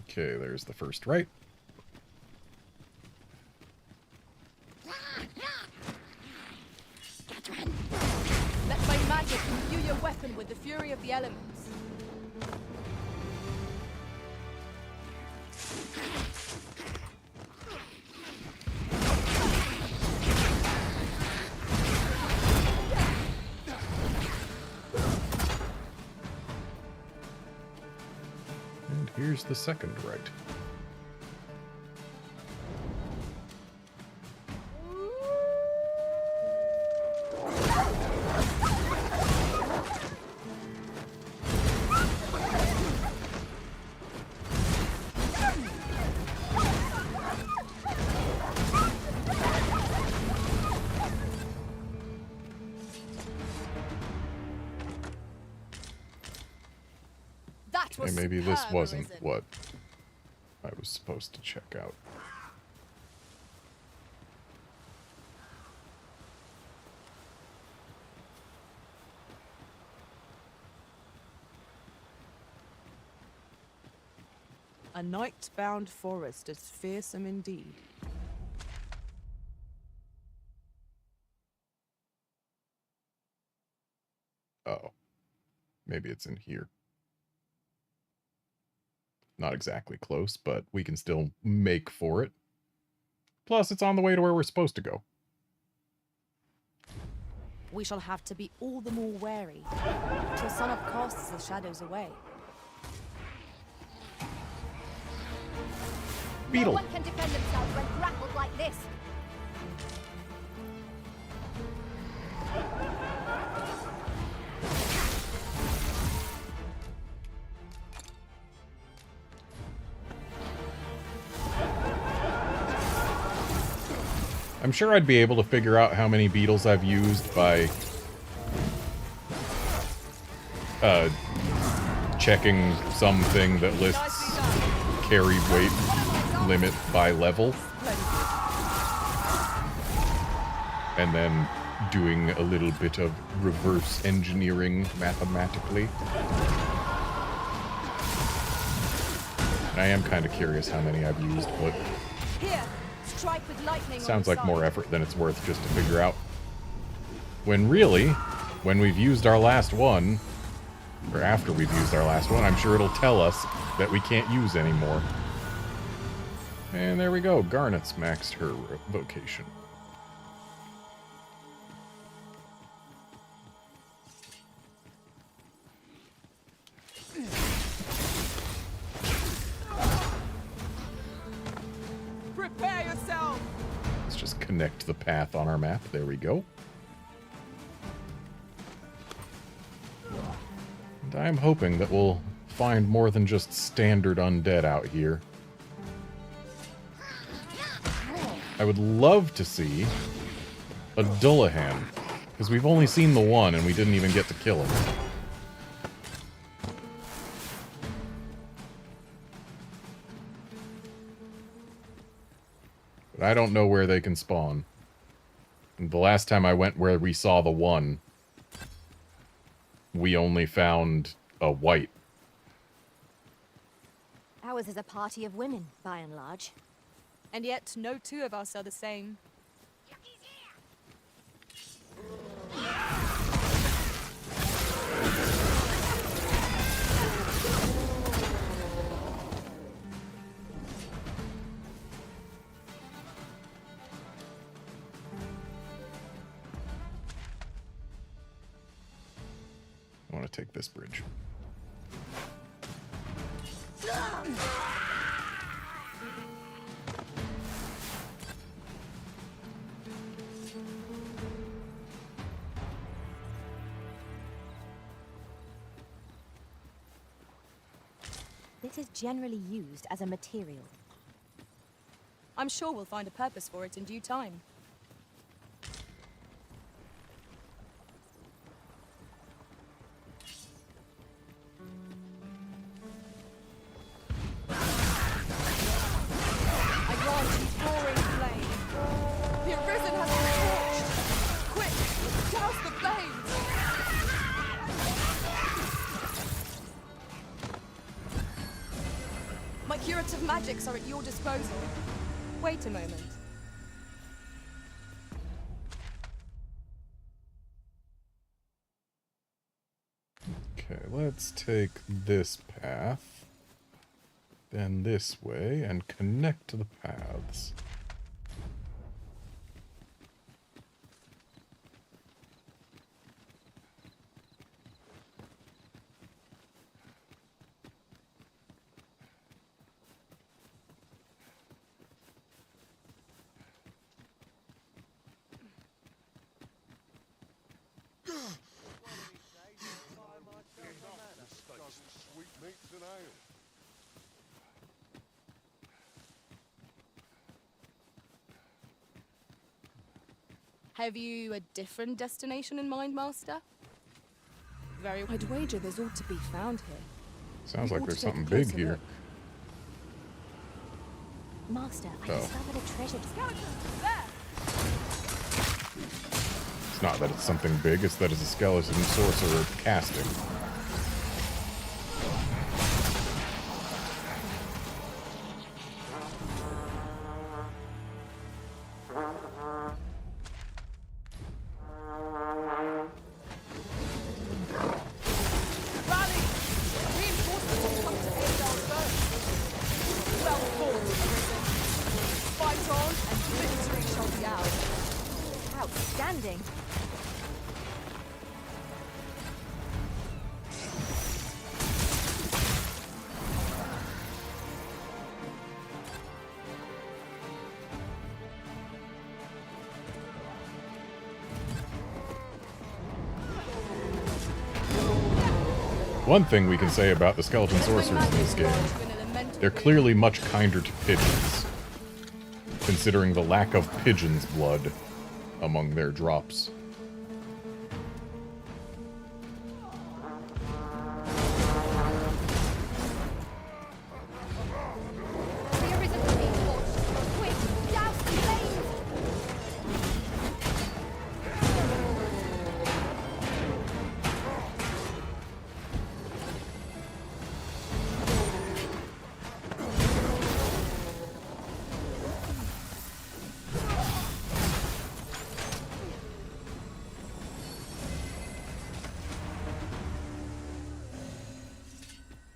Okay, there's the first right. Let my magic imbue your weapon with the fury of the elements. And here's the second right. That was Maybe this superb, wasn't Arisen. what I was supposed to check out. A night-bound forest is fearsome indeed. Oh. Maybe it's in here. Not exactly close, but we can still make for it. Plus, it's on the way to where we're supposed to go. We shall have to be all the more wary till sunup casts the shadows away. Beetle. No one can defend themselves when grappled like this. I'm sure I'd be able to figure out how many beetles I've used by checking something that lists carry weight limit by level. And then doing a little bit of reverse engineering mathematically. And I am kind of curious how many I've used, but Here, strike with lightning. Sounds like more effort than it's worth just to figure out. When really, when we've used our last one, or after we've used our last one, I'm sure it'll tell us that we can't use anymore. And there we go. Garnet's maxed her vocation. Prepare yourself! Let's just connect the path on our map. There we go. And I'm hoping that we'll find more than just standard undead out here. I would love to see a Dullahan, because we've only seen the one and we didn't even get to kill him. But I don't know where they can spawn. And the last time I went where we saw the one, we only found a white. Ours is a party of women, by and large. And yet, no two of us are the same. I want to take this bridge. This is generally used as a material. I'm sure we'll find a purpose for it in due time. I grant you roaring flame. The Arisen has been torched. Quick, douse the flames! My curative magics are at your disposal. Wait a moment. Okay, let's take this path, then this way, and connect the paths. Have you a different destination in mind, Master? Very. I'd wager there's ought to be found here. Sounds We like ought there's to take a something big closer here. look. Master, I Oh. discovered a treasure. It's not that it's something big, it's that it's a skeleton sorcerer casting. Rally! Reinforcements will come to aid our foe. Well fought, Arisen. Fight on, and victory shall be ours. Outstanding. One thing we can say about the skeleton sorcerers in this game, they're clearly much kinder to pigeons, considering the lack of pigeon's blood among their drops. The Arisen are being torched. Quick, douse the flames!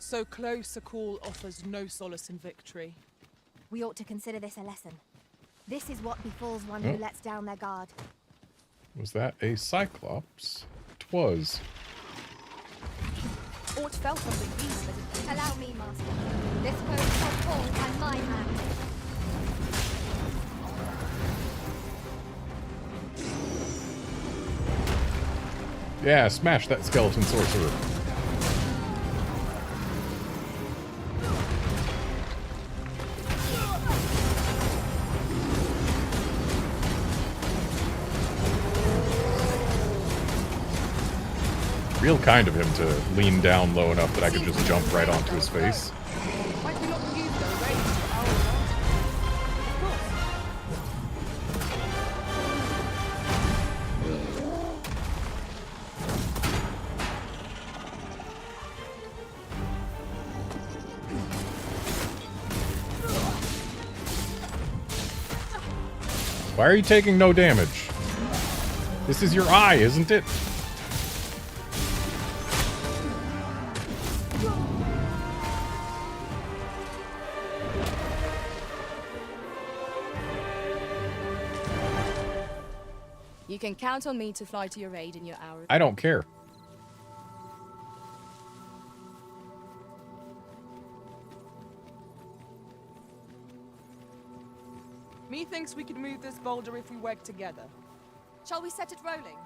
So close a call offers no solace in victory. We ought to consider this a lesson. This is what befalls one Oh. who lets down their guard. Was that a Cyclops? 'Twas. Aught fell from the beast that it Allow me, Master. This post shall fall by my hand. Yeah, smash that skeleton sorcerer. Real kind of him to lean down low enough that I could just jump right onto his face. Might we not use their range to our advantage? Of course. Why are you taking no damage? This is your eye, isn't it? You can count on me to fly to your aid in your hour. I don't care. Methinks we could move this boulder if we work together. Shall we set it rolling?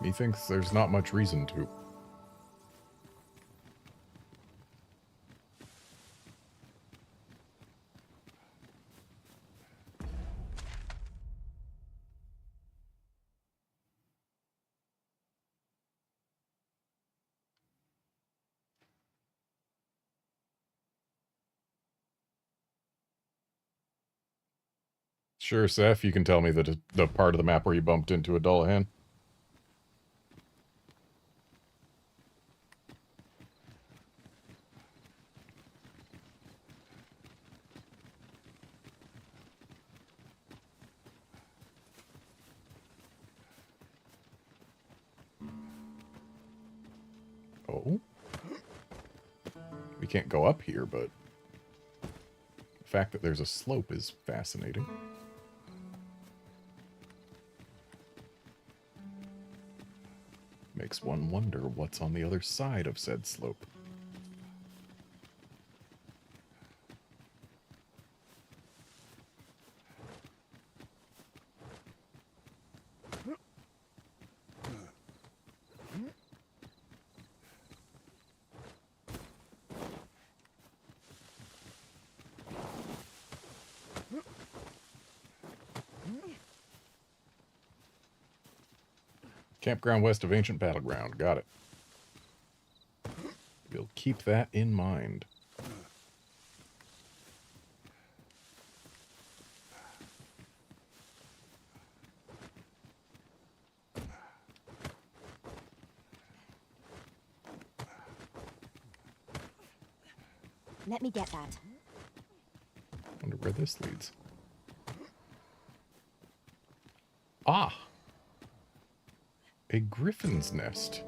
Methinks there's not much reason to. Sure, Seth, you can tell me the part of the map where you bumped into a Dullahan. Oh. We can't go up here, but the fact that there's a slope is fascinating. Makes one wonder what's on the other side of said slope. Campground west of Ancient Battleground. Got it. We'll keep that in mind. Let me get that. Wonder where this leads. Ah! A griffin's nest.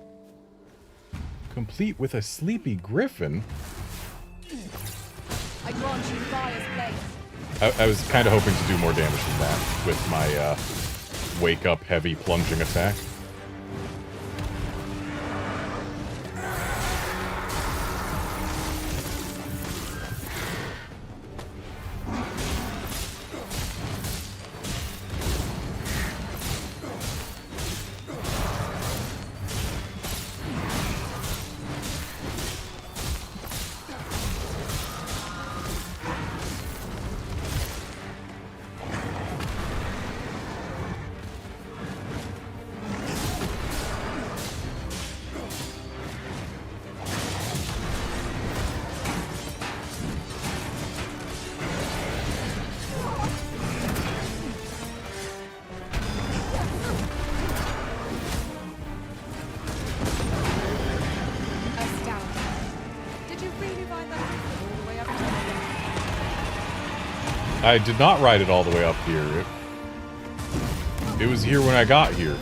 Complete with a sleepy griffin? I grant you fire's place. I was kind of hoping to do more damage than that with my wake up heavy plunging attack. I did not ride it all the way up here. It was here when I got here.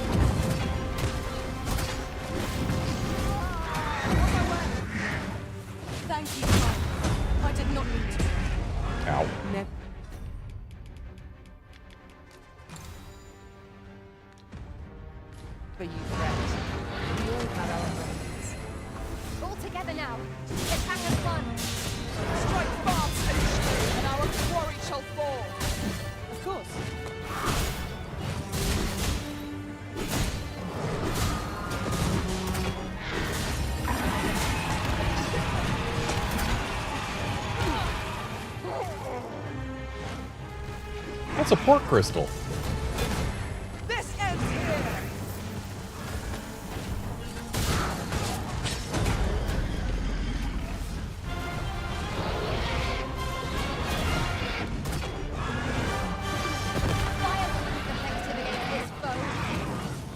for you, friend. We all have our moments. All together now. The attack as one. Strike fast and true, and our quarry shall fall. Of course. That's a port crystal. This ends here.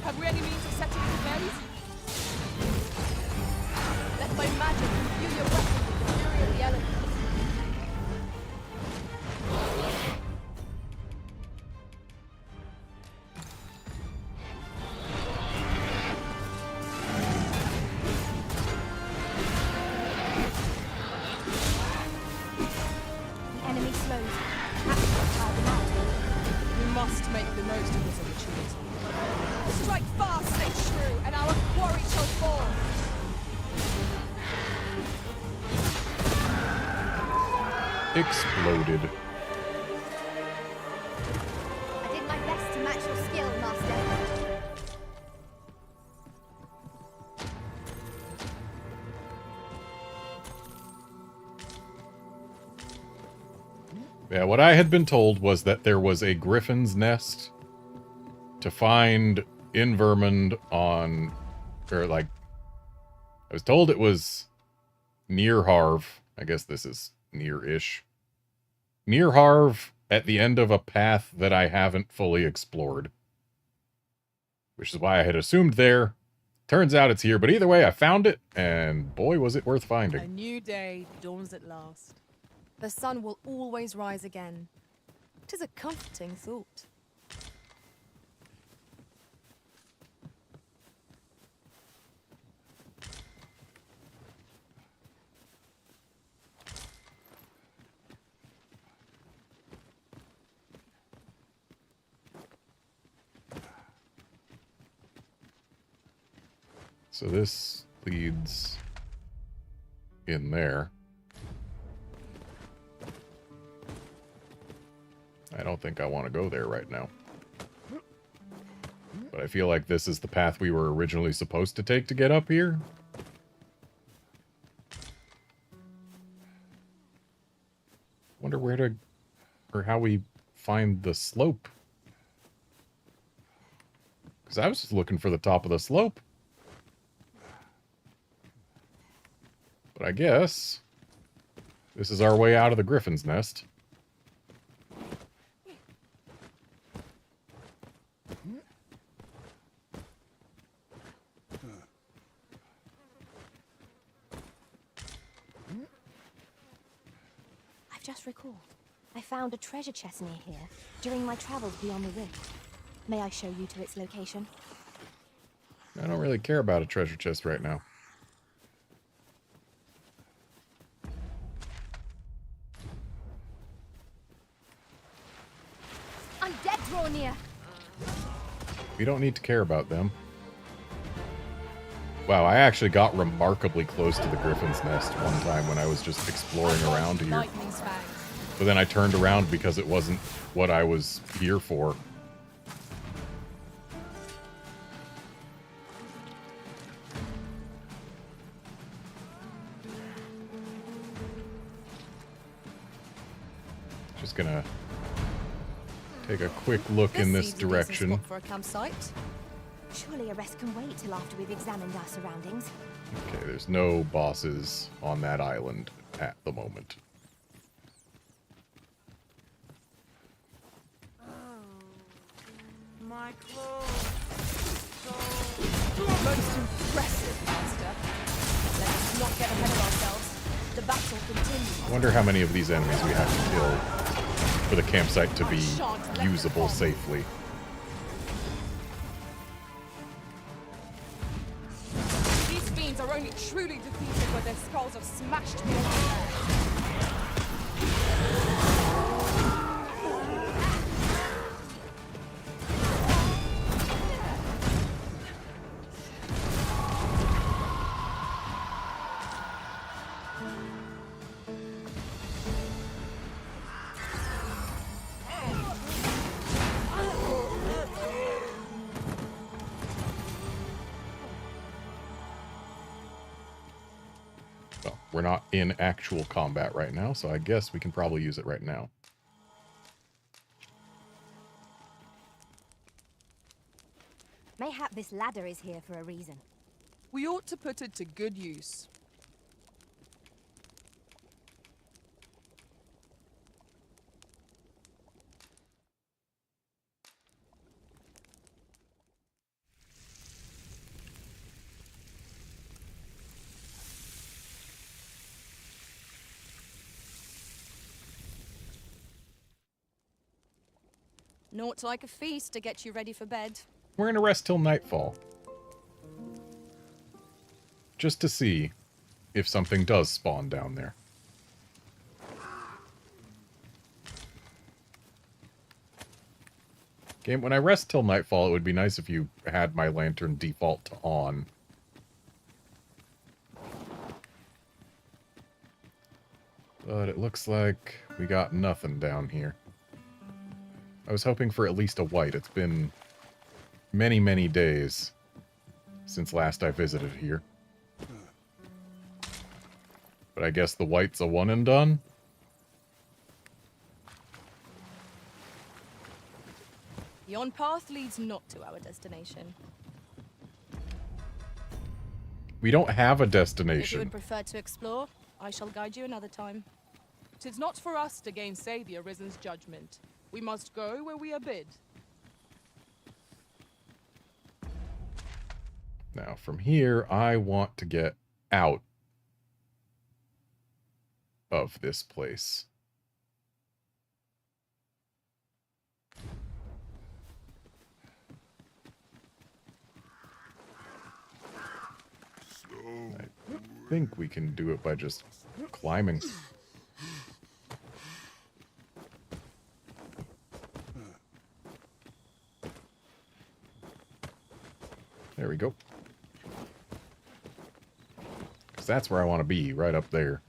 Have we any means of setting it ablaze? Let my magic imbue your weapon with the fury of the elements. The enemy slows. Perhaps we'll tire them out. We must make the most of this opportunity. Strike fast and true, and our quarry shall fall. Exploded. I did my best to match your skill, Master. Yeah, what I had been told was that there was a griffin's nest to find in Vermond on, or like, I was told it was near Harv. I guess this is near-ish. Near Harv at the end of a path that I haven't fully explored. Which is why I had assumed there. Turns out it's here, but either way, I found it, and boy, was it worth A finding. new day dawns at last. The sun will always rise again. 'Tis a comforting thought. So this leads in there. I don't think I want to go there right now. But I feel like this is the path we were originally supposed to take to get up here. Wonder where to, or how we find the slope. Because I was just looking for the top of the slope. But I guess this is our way out of the Griffin's Nest. I've just recalled. I found a treasure chest near here during my travels beyond the rift. May I show you to its location? I don't really care about a treasure chest right now. Undead draw near. We don't need to care about them. Wow, I actually got remarkably close to the Griffin's Nest one time when I was just exploring around here. But then I turned around because it wasn't what I was here for. Just gonna take a quick look in this direction. For a campsite. Surely a rest can wait till after we've examined our surroundings. Okay, there's no bosses on that island at the moment. My clothes. Most impressive, Master. Let us not get ahead of ourselves. The battle continues. I wonder how many of these enemies we have to kill for the campsite to be usable safely. These fiends are only truly defeated when their skulls have smashed beyond repair. we're not in actual combat right now, so I guess we can probably use it right now. Mayhap this ladder is here for a reason. We ought to put it to good use. Naught like a feast to get you ready for bed. We're gonna rest till nightfall. Just to see if something does spawn down there. Game, when I rest till nightfall, it would be nice if you had my lantern default to on. But it looks like we got nothing down here. I was hoping for at least a white. It's been many, many days since last I visited here. But I guess the white's a one and done? Yon path leads not to our destination. We don't have a If you destination. would prefer to explore, I shall guide you another time. 'Tis not for us to gainsay the Arisen's judgment. We must go where we are bid. Now, from here, I want to get out of this place. I think we can do it by just climbing. There we go. Because that's where I want to be, right up there.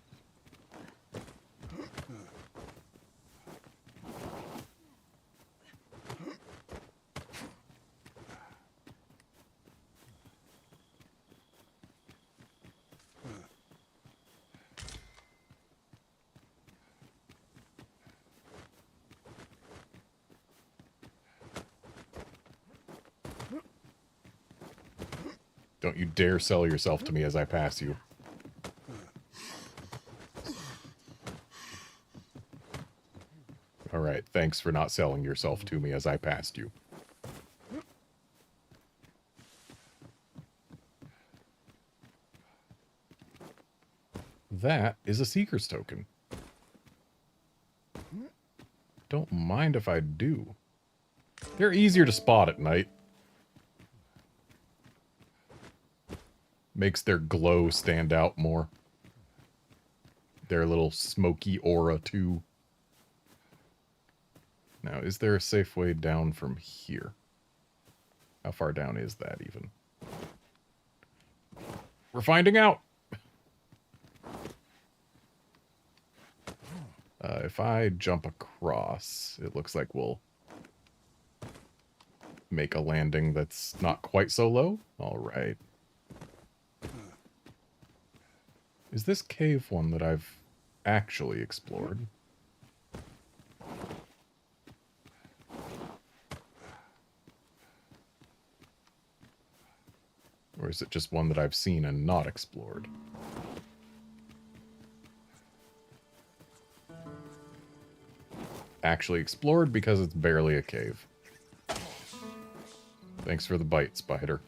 Don't you dare sell yourself to me as I pass you. Alright, thanks for not selling yourself to me as I passed you. That is a Seeker's token. Don't mind if I do. They're easier to spot at night. Makes their glow stand out more. Their little smoky aura, too. Now, is there a safe way down from here? How far down is that, even? We're finding out! If I jump across, it looks like we'll make a landing that's not quite so low. Alright. Is this cave one that I've actually explored? Or is it just one that I've seen and not explored? Actually explored because it's barely a cave. Thanks for the bite, spider.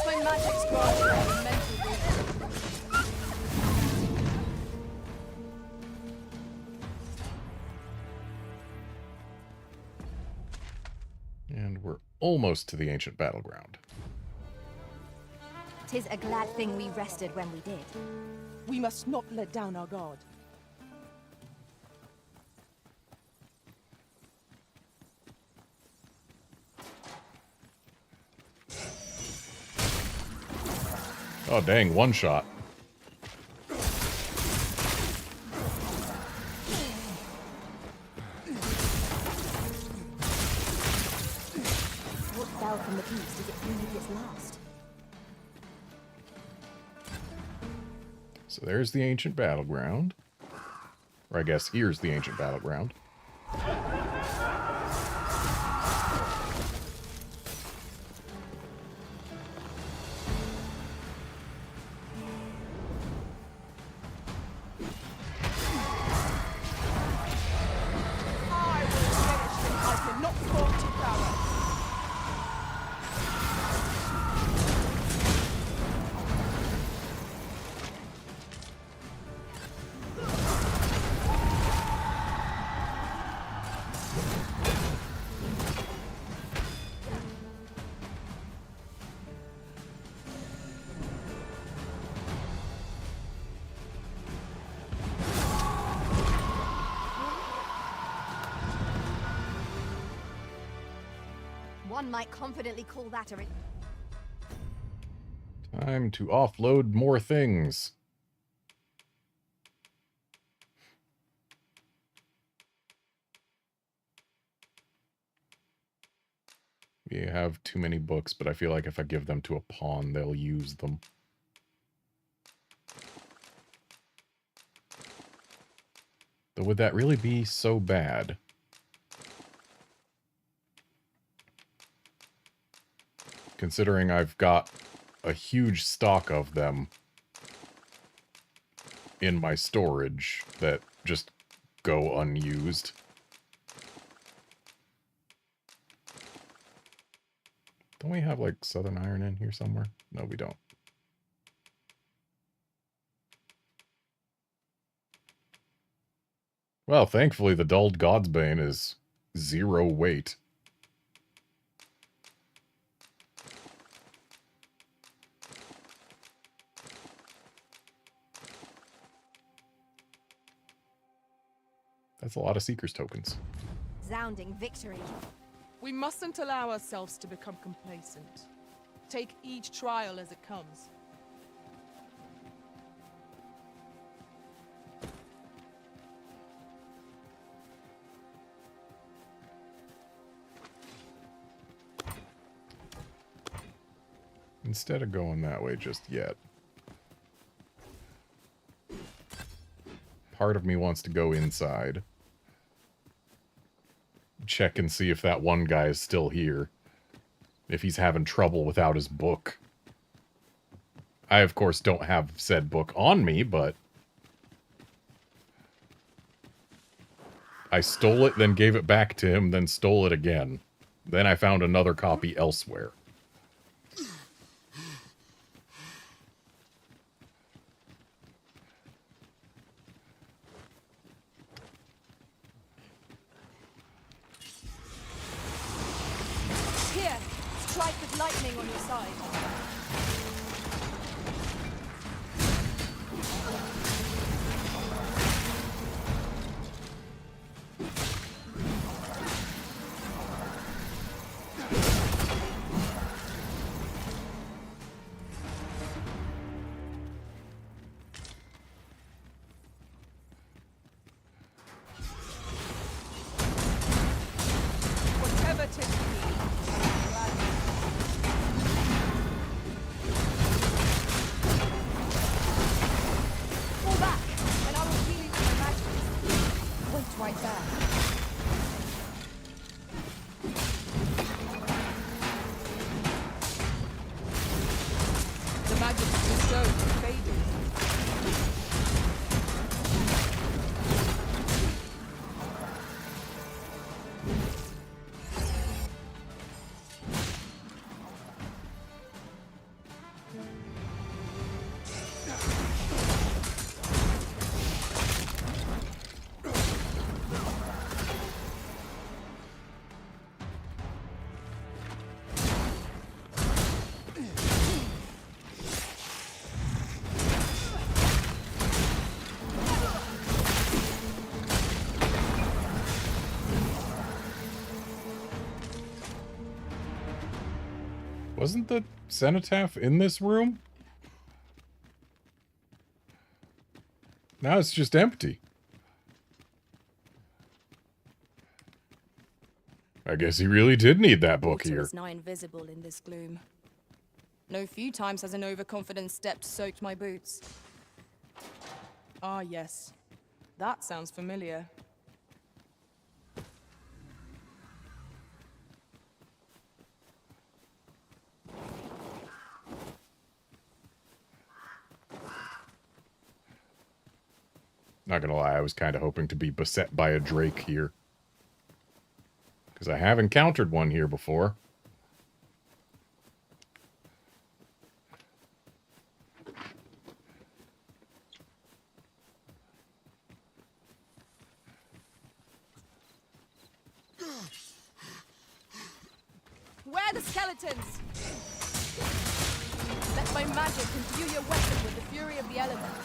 My magic's granted a mental boost. And we're almost to the ancient battleground. 'Tis a glad thing we rested when we did. We must not let down our guard. Oh, dang, one shot. What fell from the beast as it breathed its last? So there's the ancient battleground. Or I guess here's the ancient battleground. One might confidently call that a... Time to offload more things. We have too many books, but I feel like if I give them to a pawn, they'll use them. Though would that really be so bad? Considering I've got a huge stock of them in my storage that just go unused. Don't we have, like, Southern Iron in here somewhere? No, we don't. Well, thankfully, the dulled Godsbane is 0 weight. That's a lot of Seeker's tokens. Sounding victory. We mustn't allow ourselves to become complacent. Take each trial as it comes. Instead of going that way just yet. Part of me wants to go inside. Check and see if that one guy is still here. If he's having trouble without his book. I, of course, don't have said book on me, but... I stole it, then gave it back to him, then stole it again. Then I found another copy elsewhere. Here, strike with lightning on your side. Whatever takes you need, I'm glad. Fall back, and I will heal you with my magic. Wait right there. The magic bestowed faded. Wasn't the cenotaph in this room? Now it's just empty. I guess he really did need that book Water here. is nigh invisible in this gloom. No few times has an overconfident step soaked my boots. Ah, yes. That sounds familiar. Not gonna lie, I was kind of hoping to be beset by a drake here. Because I have encountered one here before. Where are the skeletons? Let my magic imbue your weapon with the fury of the elements.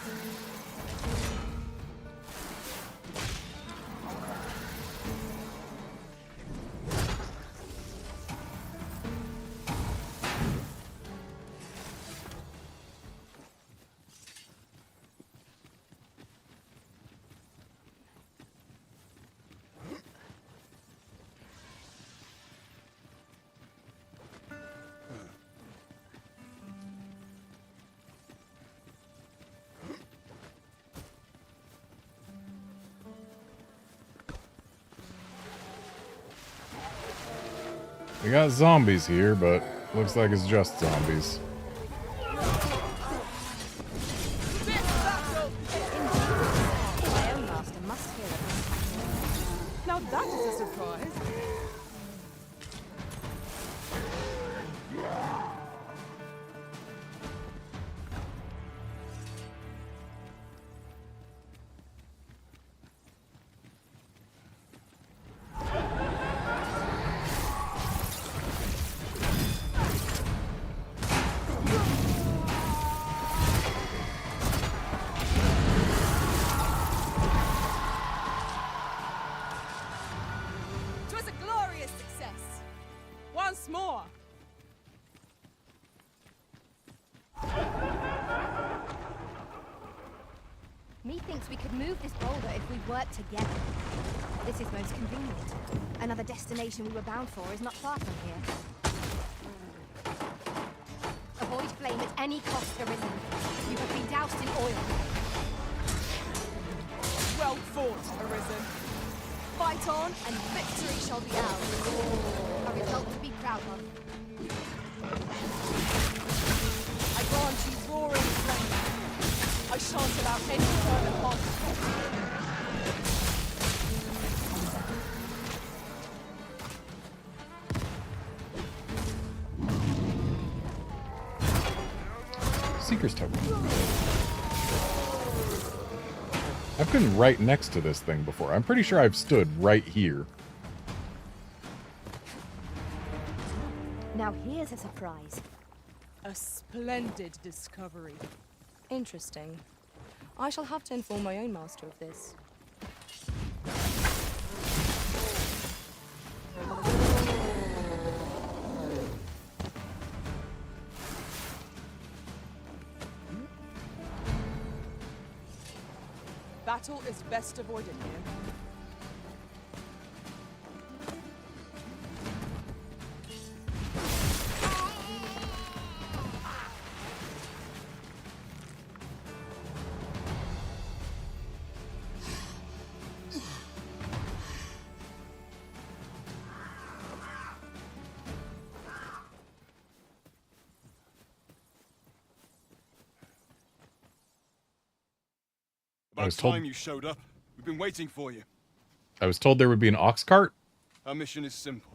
We got zombies here, but looks like it's just zombies. My own master must hear it. Now that is a surprise. Once more! Methinks we could move this boulder if we work together. This is most convenient. Another destination we were bound for is not far from here. Avoid flame at any cost, Arisen. You have been doused in oil. Well fought, Arisen. Fight on, and victory shall be ours. A result to be proud of. I grant you roaring flame. I shan't allow any further harm. Seeker's Token. I've been right next to this thing before. I'm pretty sure I've stood right here. Now here's a surprise. A splendid discovery. Interesting. I shall have to inform my own master of this. Battle is best avoided here. I was told Time you showed up. We've been waiting for you. I was told there would be an ox cart. Our mission is simple.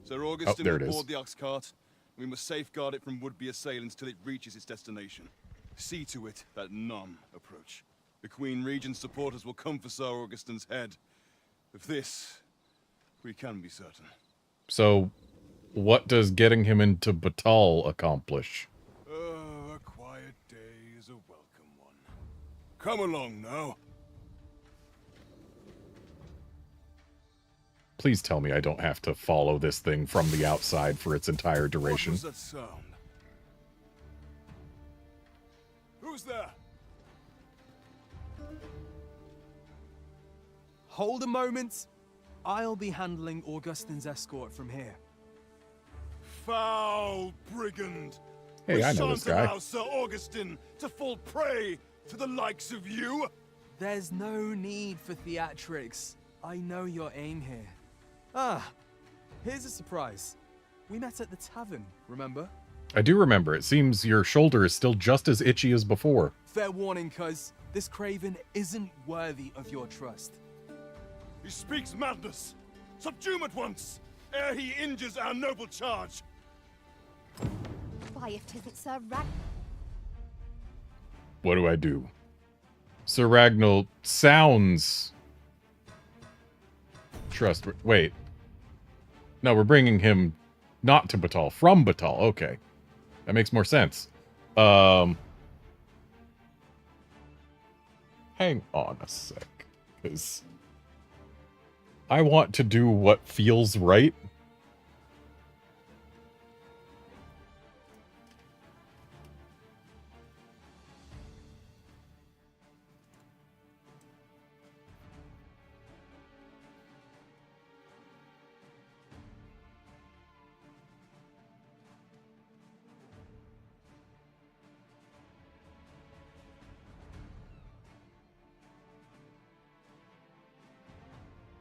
Sir Augustin there will it is. board the ox cart. We must safeguard it from would-be assailants till it reaches its destination. See to it that none approach. The Queen Regent's supporters will come for Sir Augustin's head. Of this, we can be certain. So, what does getting him into Batal accomplish? Oh, a quiet day is a welcome one. Come along now. Please tell me I don't have to follow this thing from the outside for its entire duration. What was that sound? Who's there? hold a moment. I'll be handling Augustine's escort from here. Foul brigand! Hey, we I know shan't this guy. allow Sir Augustine to fall prey to the likes of you! There's no need for theatrics. I know your aim here. Ah, here's a surprise. We met at the tavern, remember? I do remember. It seems your shoulder is still just as itchy as before. Fair warning, cuz. This craven isn't worthy of your trust. He speaks madness! Subdue him at once, ere he injures our noble charge! Why, if 'tisn't Sir Rag... What do I do? Sir Ragnall sounds... Wait. No, we're bringing him not to Batal, from Batal. Okay. That makes more sense. Hang on a sec. Because I want to do what feels right.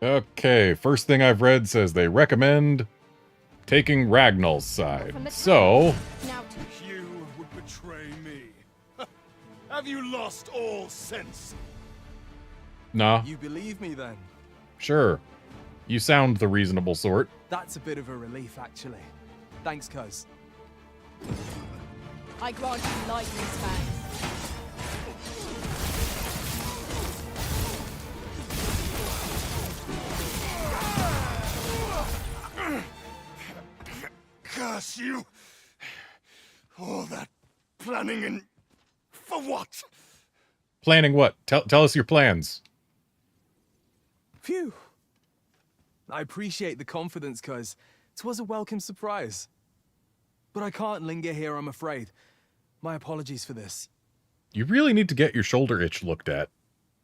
Okay, first thing I've read says they recommend taking Ragnall's side. So, You would betray me. Have you lost all sense? nah, You believe me then? sure. You sound the reasonable sort. That's a bit of a relief, actually. Thanks, cuz. I grant you lightning fangs. Curse you! All that planning and... for what? Planning what? Tell us your plans. Phew. I appreciate the confidence, cuz 'twas a welcome surprise. But I can't linger here, I'm afraid. My apologies for this. You really need to get your shoulder itch looked at.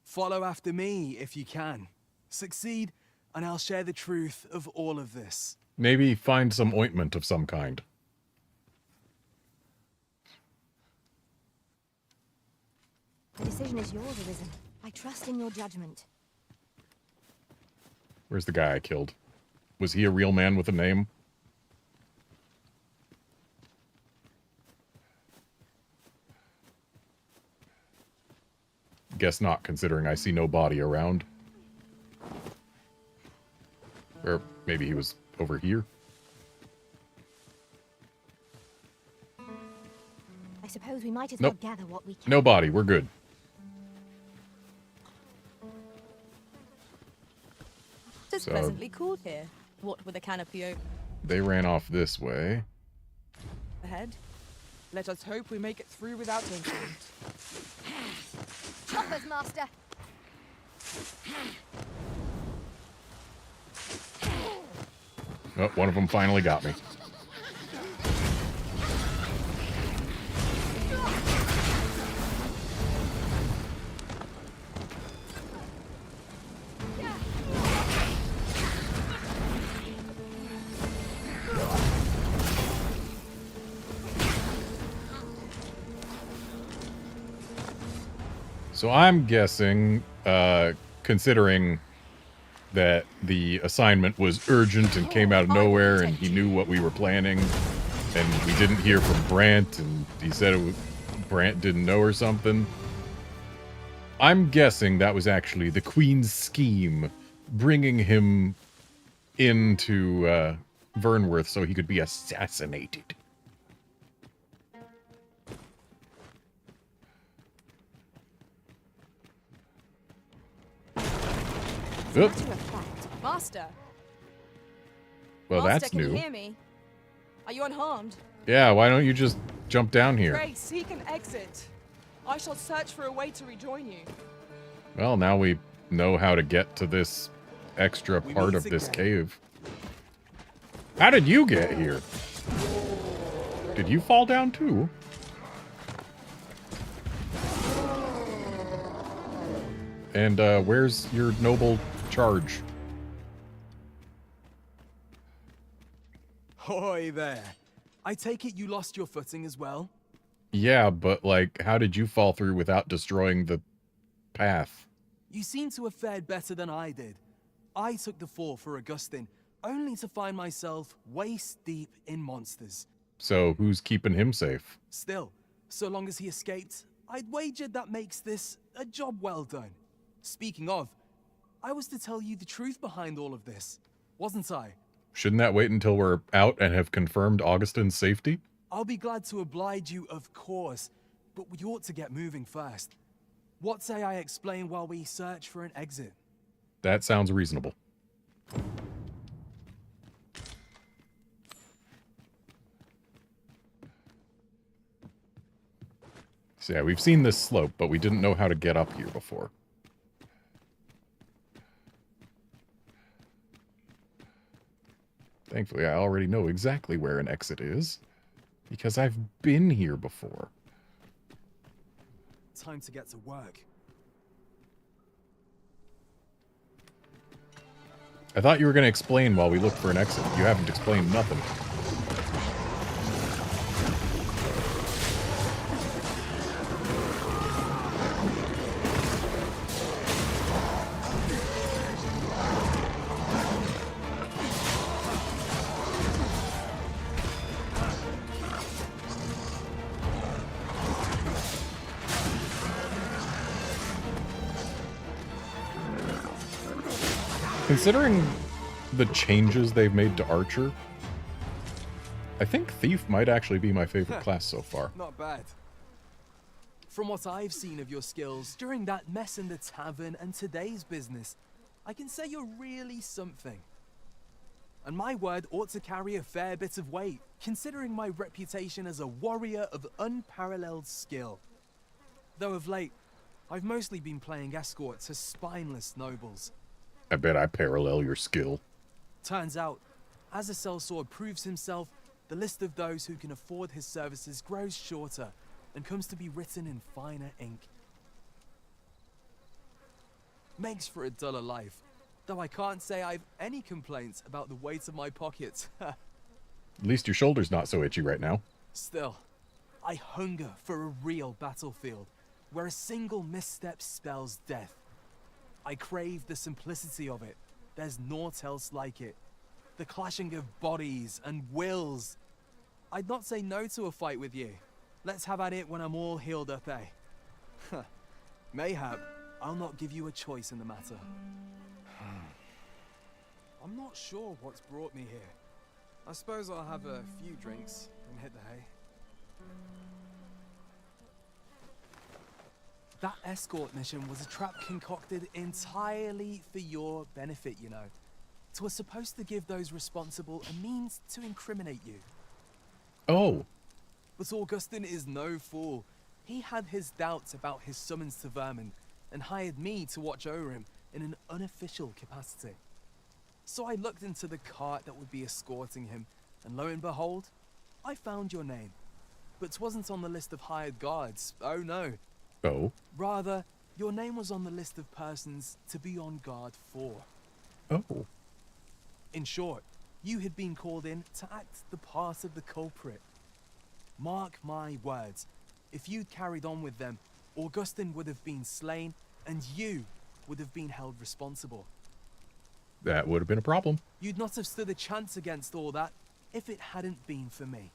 Follow after me if you can. Succeed, and I'll share the truth of all of this. Maybe find some ointment of some kind. The decision is yours, Arisen. I trust in your judgment. Where's the guy I killed? Was he a real man with a name? Guess not, considering I see no body around. Or maybe he was over here. I suppose we might as Nope. well gather what we can. No body, we're good. Just So- pleasantly cool here. What with a canopy They ran off this way. Ahead. Let us hope we make it through without incident. Choppers, Master! Oh, one of them finally got me. So I'm guessing, considering that the assignment was urgent and came out of nowhere and he knew what we were planning, and we didn't hear from Brant, and he said Brant didn't know or something. I'm guessing that was actually the Queen's scheme, bringing him into Vernworth so he could be assassinated. Oop. Matter of fact, Master. Well, Master, that's can you new. hear me? Are you unharmed? Yeah, why don't you just jump down here? Pray, seek an exit. I shall search for a way to rejoin you. Well, now we know how to get to this extra part of this cave. How did you get here? Did you fall down too? And where's your noble charge. Hoy there. I take it you lost your footing as well? Yeah, but, like, how did you fall through without destroying the path? You seem to have fared better than I did. I took the fall for Augustin, only to find myself waist deep in monsters. So who's keeping him safe? Still, so long as he escaped, I'd wagered that makes this a job well done. Speaking of, I was to tell you the truth behind all of this, wasn't I? Shouldn't that wait until we're out and have confirmed Augustin's safety? I'll be glad to oblige you, of course, but we ought to get moving first. What say I explain while we search for an exit? That sounds reasonable. So yeah, we've seen this slope, but we didn't know how to get up here before. Thankfully, I already know exactly where an exit is, because I've been here before. Time to get to work. I thought you were going to explain while we look for an exit. You haven't explained nothing. Considering the changes they've made to Archer, I think Thief might actually be my favorite class so far. Not bad. From what I've seen of your skills during that mess in the tavern and today's business, I can say you're really something. And my word ought to carry a fair bit of weight, considering my reputation as a warrior of unparalleled skill. Though of late, I've mostly been playing escort to spineless nobles. I bet I parallel your skill. Turns out, as a sellsword proves himself, the list of those who can afford his services grows shorter and comes to be written in finer ink. Makes for a duller life, though I can't say I've any complaints about the weight of my pockets. At least your shoulder's not so itchy right now. Still, I hunger for a real battlefield, where a single misstep spells death. I crave the simplicity of it. There's naught else like it. The clashing of bodies and wills. I'd not say no to a fight with you. Let's have at it when I'm all healed up, eh? Mayhap, I'll not give you a choice in the matter. I'm not sure what's brought me here. I suppose I'll have a few drinks and hit the hay. That escort mission was a trap concocted entirely for your benefit, you know. It was supposed to give those responsible a means to incriminate you. Oh. But Augustin is no fool. He had his doubts about his summons to Vermin and hired me to watch over him in an unofficial capacity. So I looked into the cart that would be escorting him, and lo and behold, I found your name. But 'twasn't on the list of hired guards, oh no. Oh? Rather, your name was on the list of persons to be on guard for. Oh. In short, you had been called in to act the part of the culprit. Mark my words, if you'd carried on with them, Augustin would have been slain, and you would have been held responsible. That would have been a problem. You'd not have stood a chance against all that if it hadn't been for me.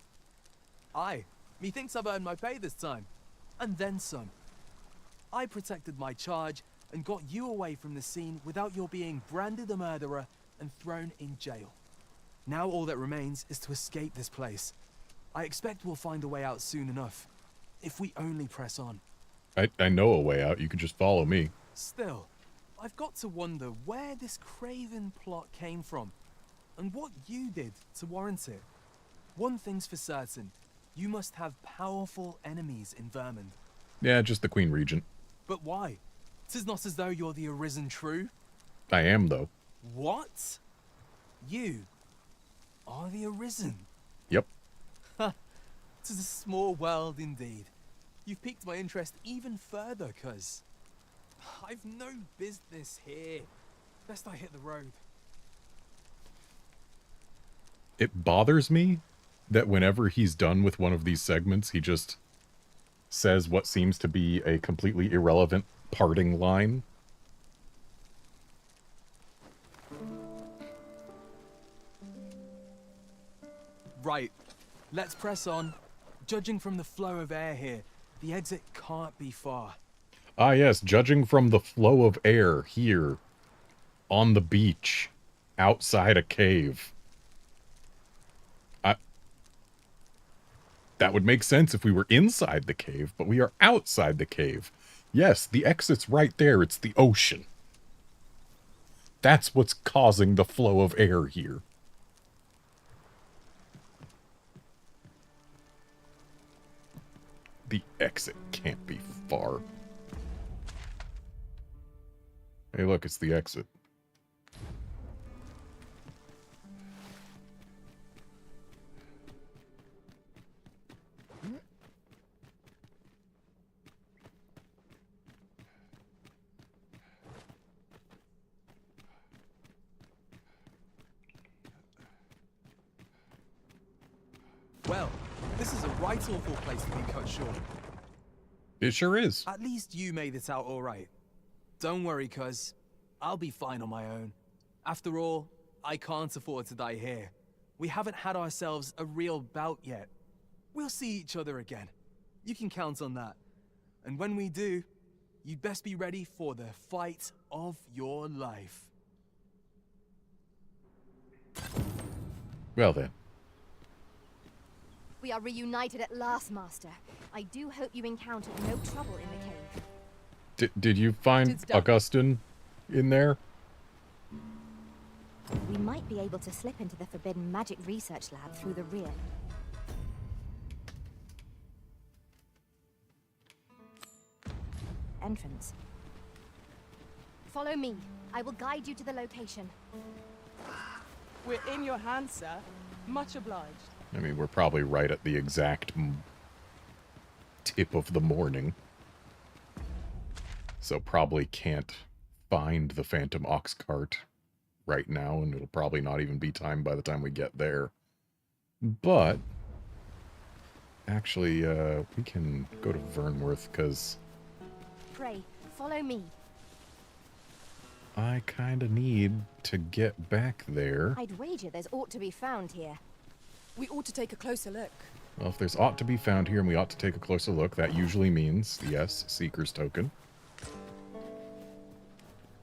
Aye, methinks I've earned my pay this time, and then some. I protected my charge and got you away from the scene without your being branded a murderer and thrown in jail. Now all that remains is to escape this place. I expect we'll find a way out soon enough, if we only press on. I know a way out. You can just follow me. Still, I've got to wonder where this craven plot came from, and what you did to warrant it. One thing's for certain, you must have powerful enemies in Vermin. Yeah, just the Queen Regent. But why? 'Tis not as though you're the Arisen True. I am, though. What? You are the Arisen? Yep. Ha! 'Tis a small world indeed. You've piqued my interest even further, cuz I've no business here. Best I hit the road. It bothers me that whenever he's done with one of these segments, he just says what seems to be a completely irrelevant parting line. Right. Let's press on. Judging from the flow of air here, the exit can't be far. Ah yes, judging from the flow of air here, on the beach, outside a cave. That would make sense if we were inside the cave, but we are outside the cave. Yes, the exit's right there. It's the ocean. That's what's causing the flow of air here. The exit can't be far. Hey, look, it's the exit. Well, this is a right awful place to be cut short. It sure is. At least you made it out all right. Don't worry, cuz. I'll be fine on my own. After all, I can't afford to die here. We haven't had ourselves a real bout yet. We'll see each other again. You can count on that. And when we do, you'd best be ready for the fight of your life. Well then. We are reunited at last, Master. I do hope you encountered no trouble in the cave. Did you find Augustine in there? We might be able to slip into the forbidden magic research lab through the rear. Entrance. Follow me. I will guide you to the location. We're in your hands, sir. Much obliged. I mean, we're probably right at the exact tip of the morning. So probably can't find the Phantom Ox Cart right now, and it'll probably not even be time by the time we get there. But actually, we can go to Vernworth, because Pray, follow me. I kind of need to get back there. I'd wager there's ought to be found here. We ought to take a closer look. Well, if there's ought to be found here and we ought to take a closer look, that usually means, yes, Seeker's Token.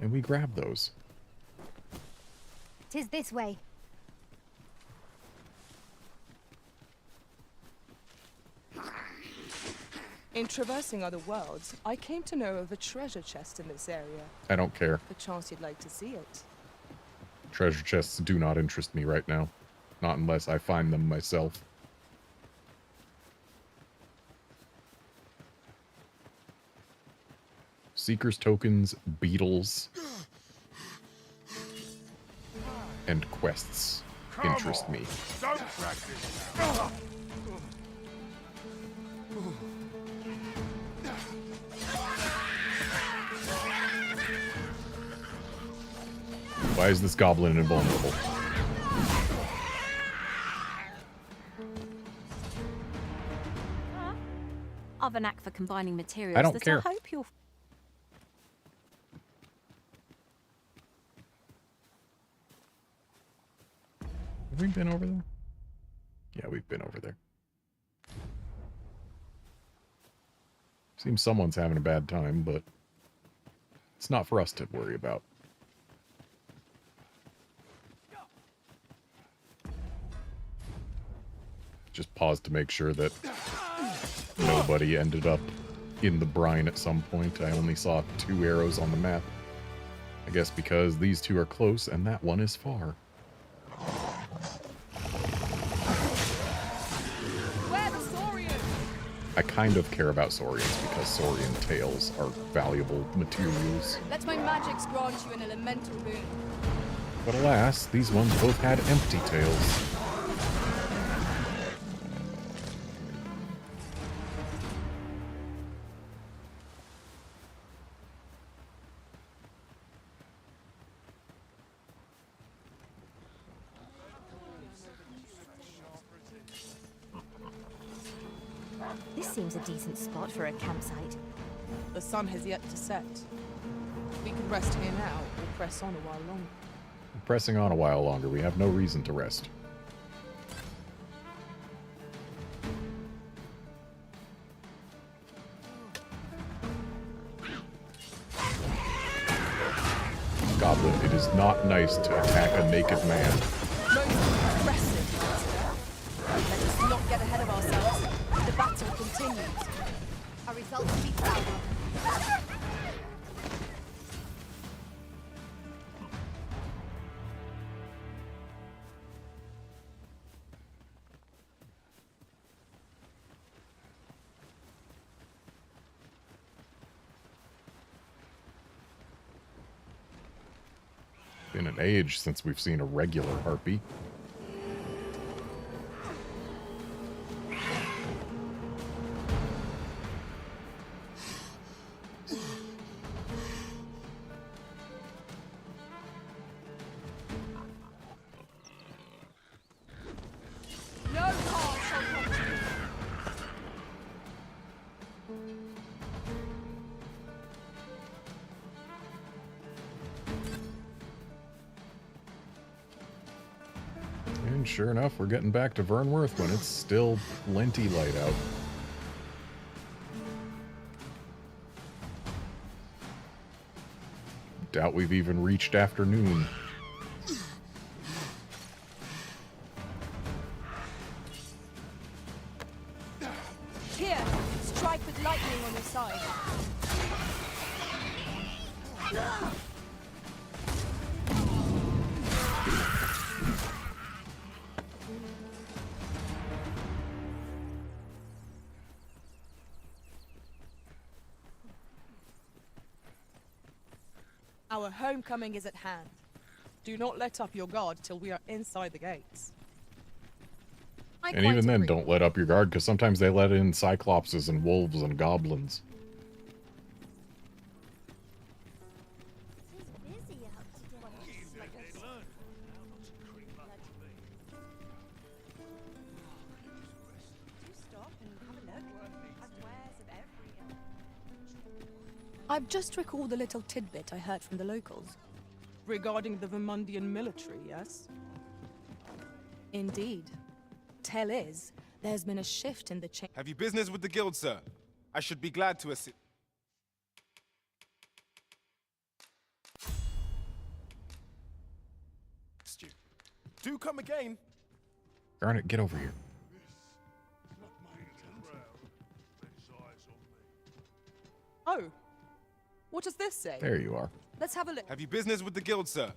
And we grab those. 'Tis this way. In traversing other worlds, I came to know of a treasure chest in this area. I don't care. Perchance you'd like to see it. Treasure chests do not interest me right now. Not unless I find them myself. Seeker's Tokens, beetles, and quests interest me. Don't practice. Why is this goblin invulnerable? I've a knack for combining materials. I don't that care. I hope you'll. Have we been over there? Yeah, we've been over there. Seems someone's having a bad time, but it's not for us to worry about. Just pause to make sure that nobody ended up in the brine at some point. I only saw 2 arrows on the map. I guess because these 2 are close and that one is far. Where the Saurian? I kind of care about Saurians because Saurian tails are valuable materials. Let my magics grant you an elemental boon. But alas, these ones both had empty tails. seems a decent spot for a campsite. The sun has yet to set. We could rest here now, or press on a while longer. Pressing on a while longer. We have no reason to rest. Goblin, it is not nice to attack a naked man. Most impressive, Master. Let us not get ahead of ourselves. The battle continues. A result to be proud of. Been an age since we've seen a regular harpy. No harm shall come to you. And sure enough, we're getting back to Vernworth when it's still plenty light out. Doubt we've even reached afternoon. Here, strike with lightning on your side. Our homecoming is at hand. Do not let up your guard till we are inside the gates. And even then, don't let up your guard, because sometimes they let in cyclopses and wolves and goblins. I've just recalled a little tidbit I heard from the locals. Regarding the Vermundian military, yes? Indeed. Tell is, there's been a shift in the chain. Have you business with the guild, sir? I should be glad to assist. You. Do come again. Garnet, get over here. Oh. What does this say? There you are. Let's have a look. Have you business with the guild, sir?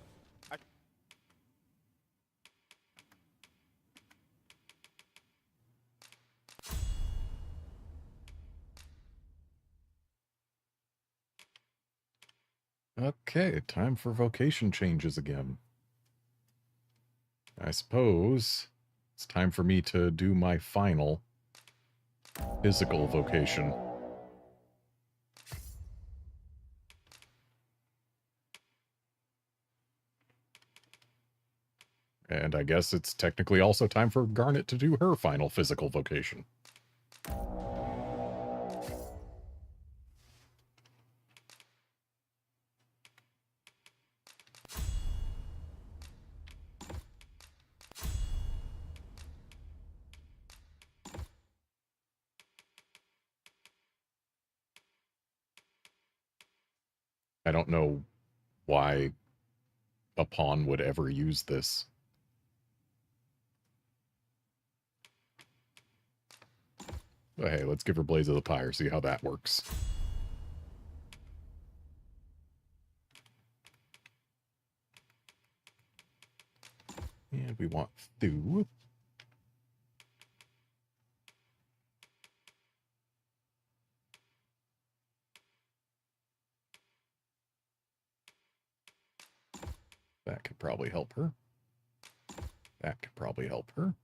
Okay, time for vocation changes again. I suppose it's time for me to do my final physical vocation. And I guess it's technically also time for Garnet to do her final physical vocation. I don't know why a pawn would ever use this. But hey, let's give her Blaze of the Pyre, see how that works. And we want Thu. That could probably help her. That could probably help her.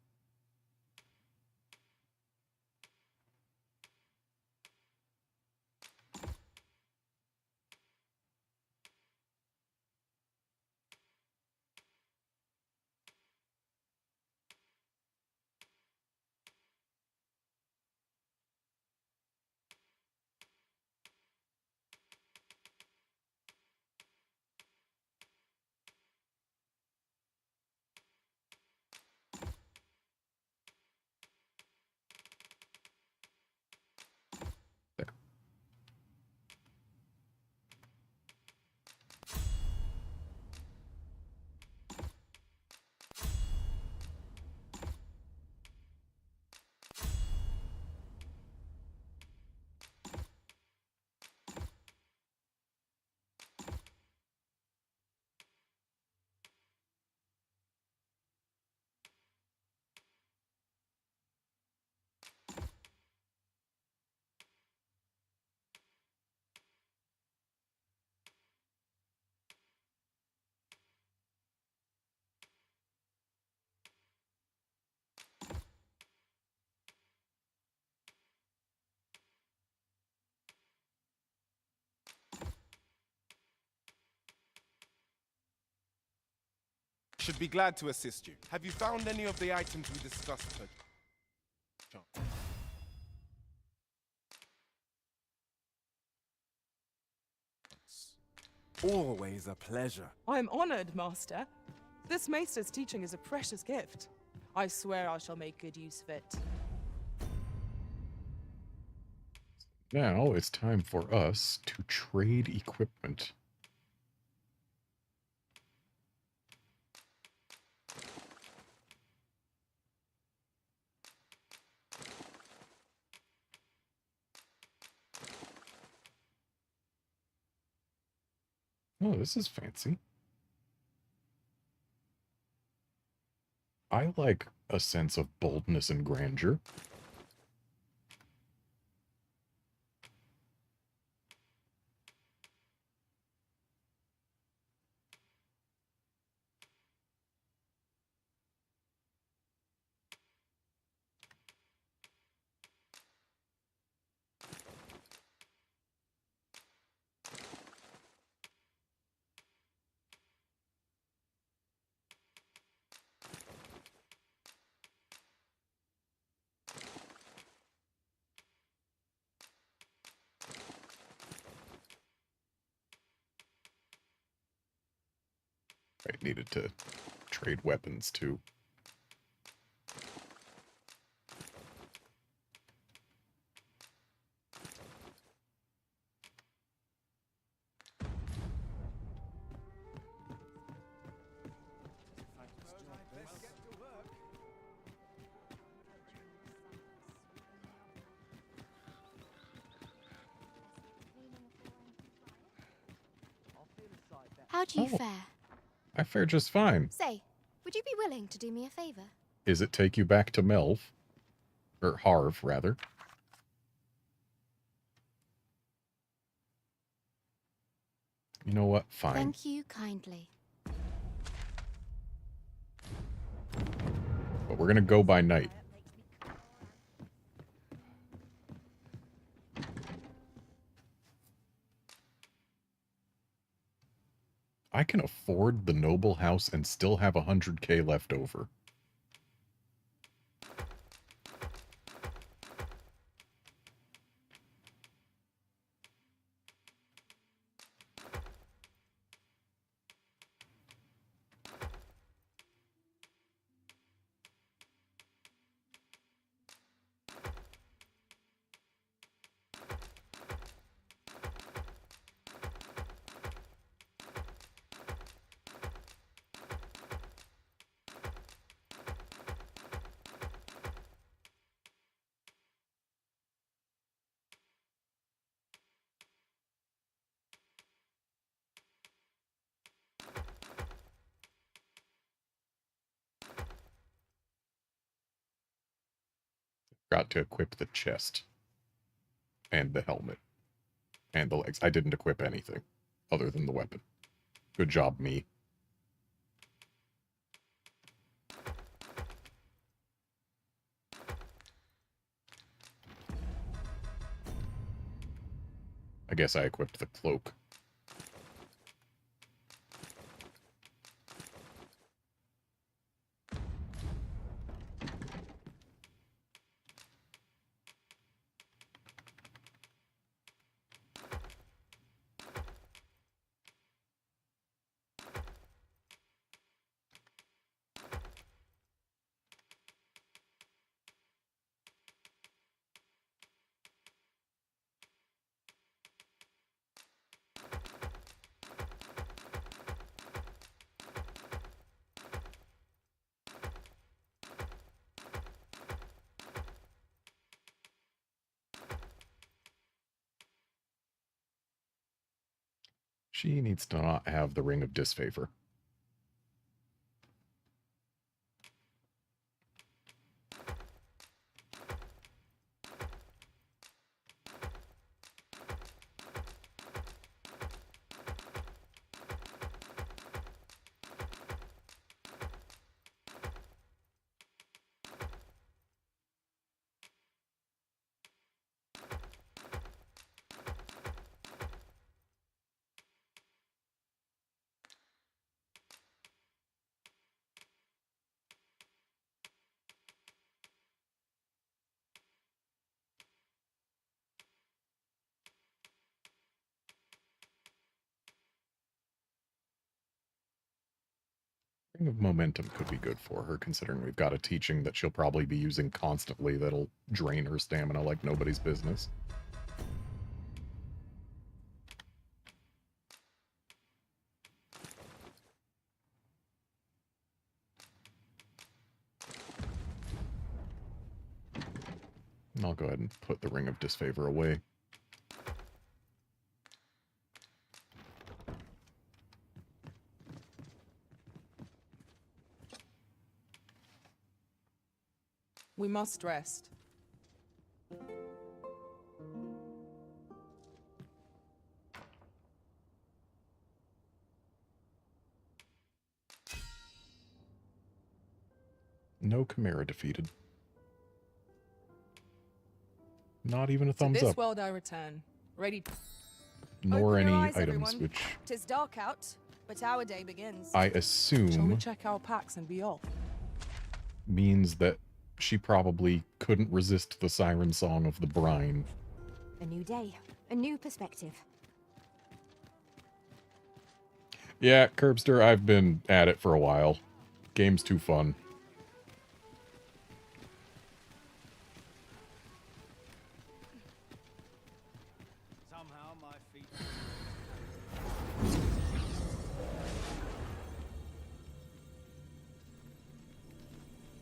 should be glad to assist you. Have you found any of the items we discussed? Always a pleasure. I am honored, Master. This maester's teaching is a precious gift. I swear I shall make good use of it. Now it's time for us to trade equipment. Oh, this is fancy. I like a sense of boldness and grandeur. I needed to trade weapons too. How do you Oh. fare? I fare just fine. Say, would you be willing to do me a favor? Is it take you back to Melv? Or Harv, rather. You know what? Fine. Thank you kindly. But we're gonna go by night. I can afford the noble house and still have 100K left over. Got to equip the chest. And the helmet. And the legs. I didn't equip anything. Other than the weapon. Good job, me. I guess I equipped the cloak. She needs to not have the Ring of Disfavor. Ring of Momentum could be good for her, considering we've got a teaching that she'll probably be using constantly that'll drain her stamina like nobody's business. And I'll go ahead and put the Ring of Disfavor away. We must rest. No Chimera defeated. Not even a thumbs To this up. world I return, ready. Nor Open your any eyes, items, everyone. which 'Tis dark out, but our day begins. I Shall we assume check our packs and be off? means that she probably couldn't resist the siren song of the brine. A new day, a new perspective. Yeah, Curbster, I've been at it for a while. Game's too fun. Somehow my feet...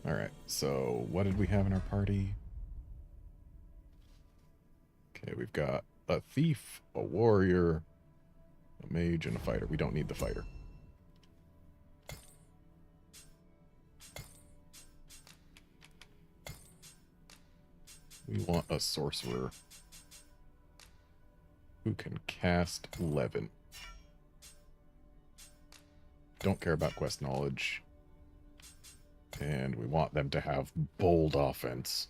Alright, so what did we have in our party? Okay, we've got a thief, a warrior, a mage, and a fighter. We don't need the fighter. We want a sorcerer who can cast Levin. Don't care about quest knowledge. And we want them to have bold offense.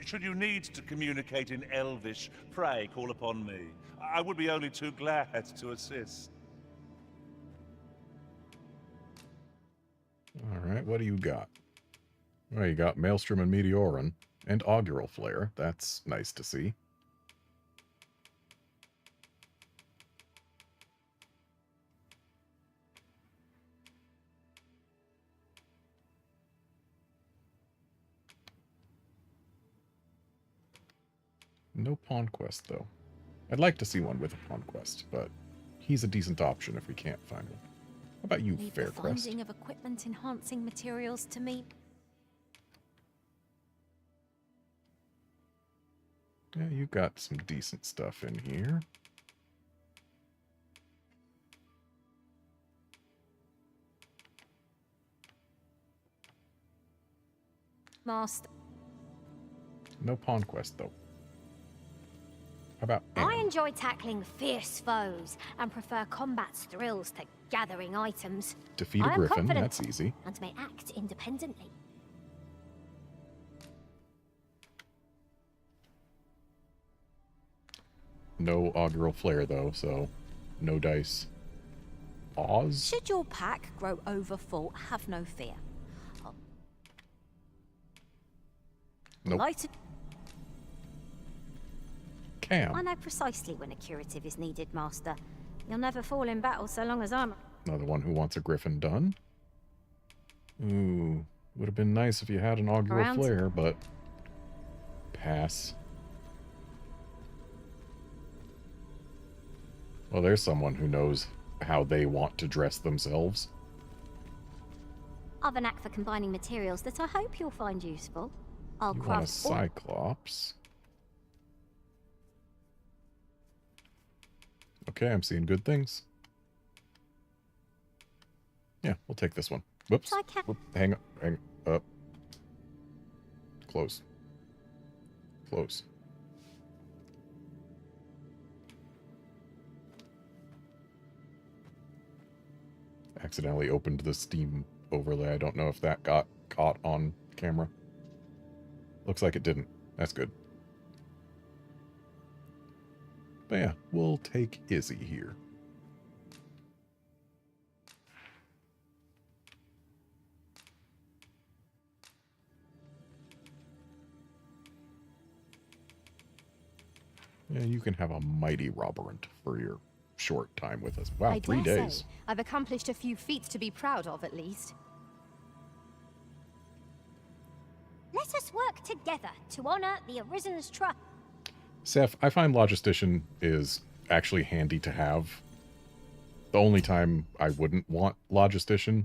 Should you need to communicate in Elvish, pray call upon me. I would be only too glad to assist. Alright, what do you got? Well, you got Maelstrom and Meteorin, and Augural Flare. That's nice to see. No pawn quest, though. I'd like to see one with a pawn quest, but he's a decent option if we can't find one. How about you, Need the Faircrest? finding of equipment enhancing materials to meet. Yeah, you've got some decent stuff in here. Master. No pawn quest, though. How about I enjoy tackling fierce foes and prefer combat's thrills to gathering items. defeat a I am griffin? confident That's easy. and may act independently. No Augural Flare, though, so no dice. Oz? Should your pack grow overfull, have no fear. Nope. Lighted. Cam. I know precisely when a curative is needed, Master. You'll never fall in battle so long as I'm... Another one who wants a griffin done. Ooh, would have been nice if you had an Augural Around. Flare, but... pass. Well, there's someone who knows how they want to dress themselves. I've a knack for combining materials that I hope you'll find useful. I'll You want a craft all... Cyclops. Okay, I'm seeing good things. Yeah, we'll take this one. Whoops. Whoop, hang up. Close. Close. Accidentally opened the Steam overlay. I don't know if that got caught on camera. Looks like it didn't. That's good. But yeah, we'll take Izzy here. Yeah, you can have a mighty Roberant for your short time with us. Wow, I 3 dare days. say, I've accomplished a few feats to be proud of, at least. Let us work together to honor the Arisen's trust. Seth, I find Logistician is actually handy to have. The only time I wouldn't want Logistician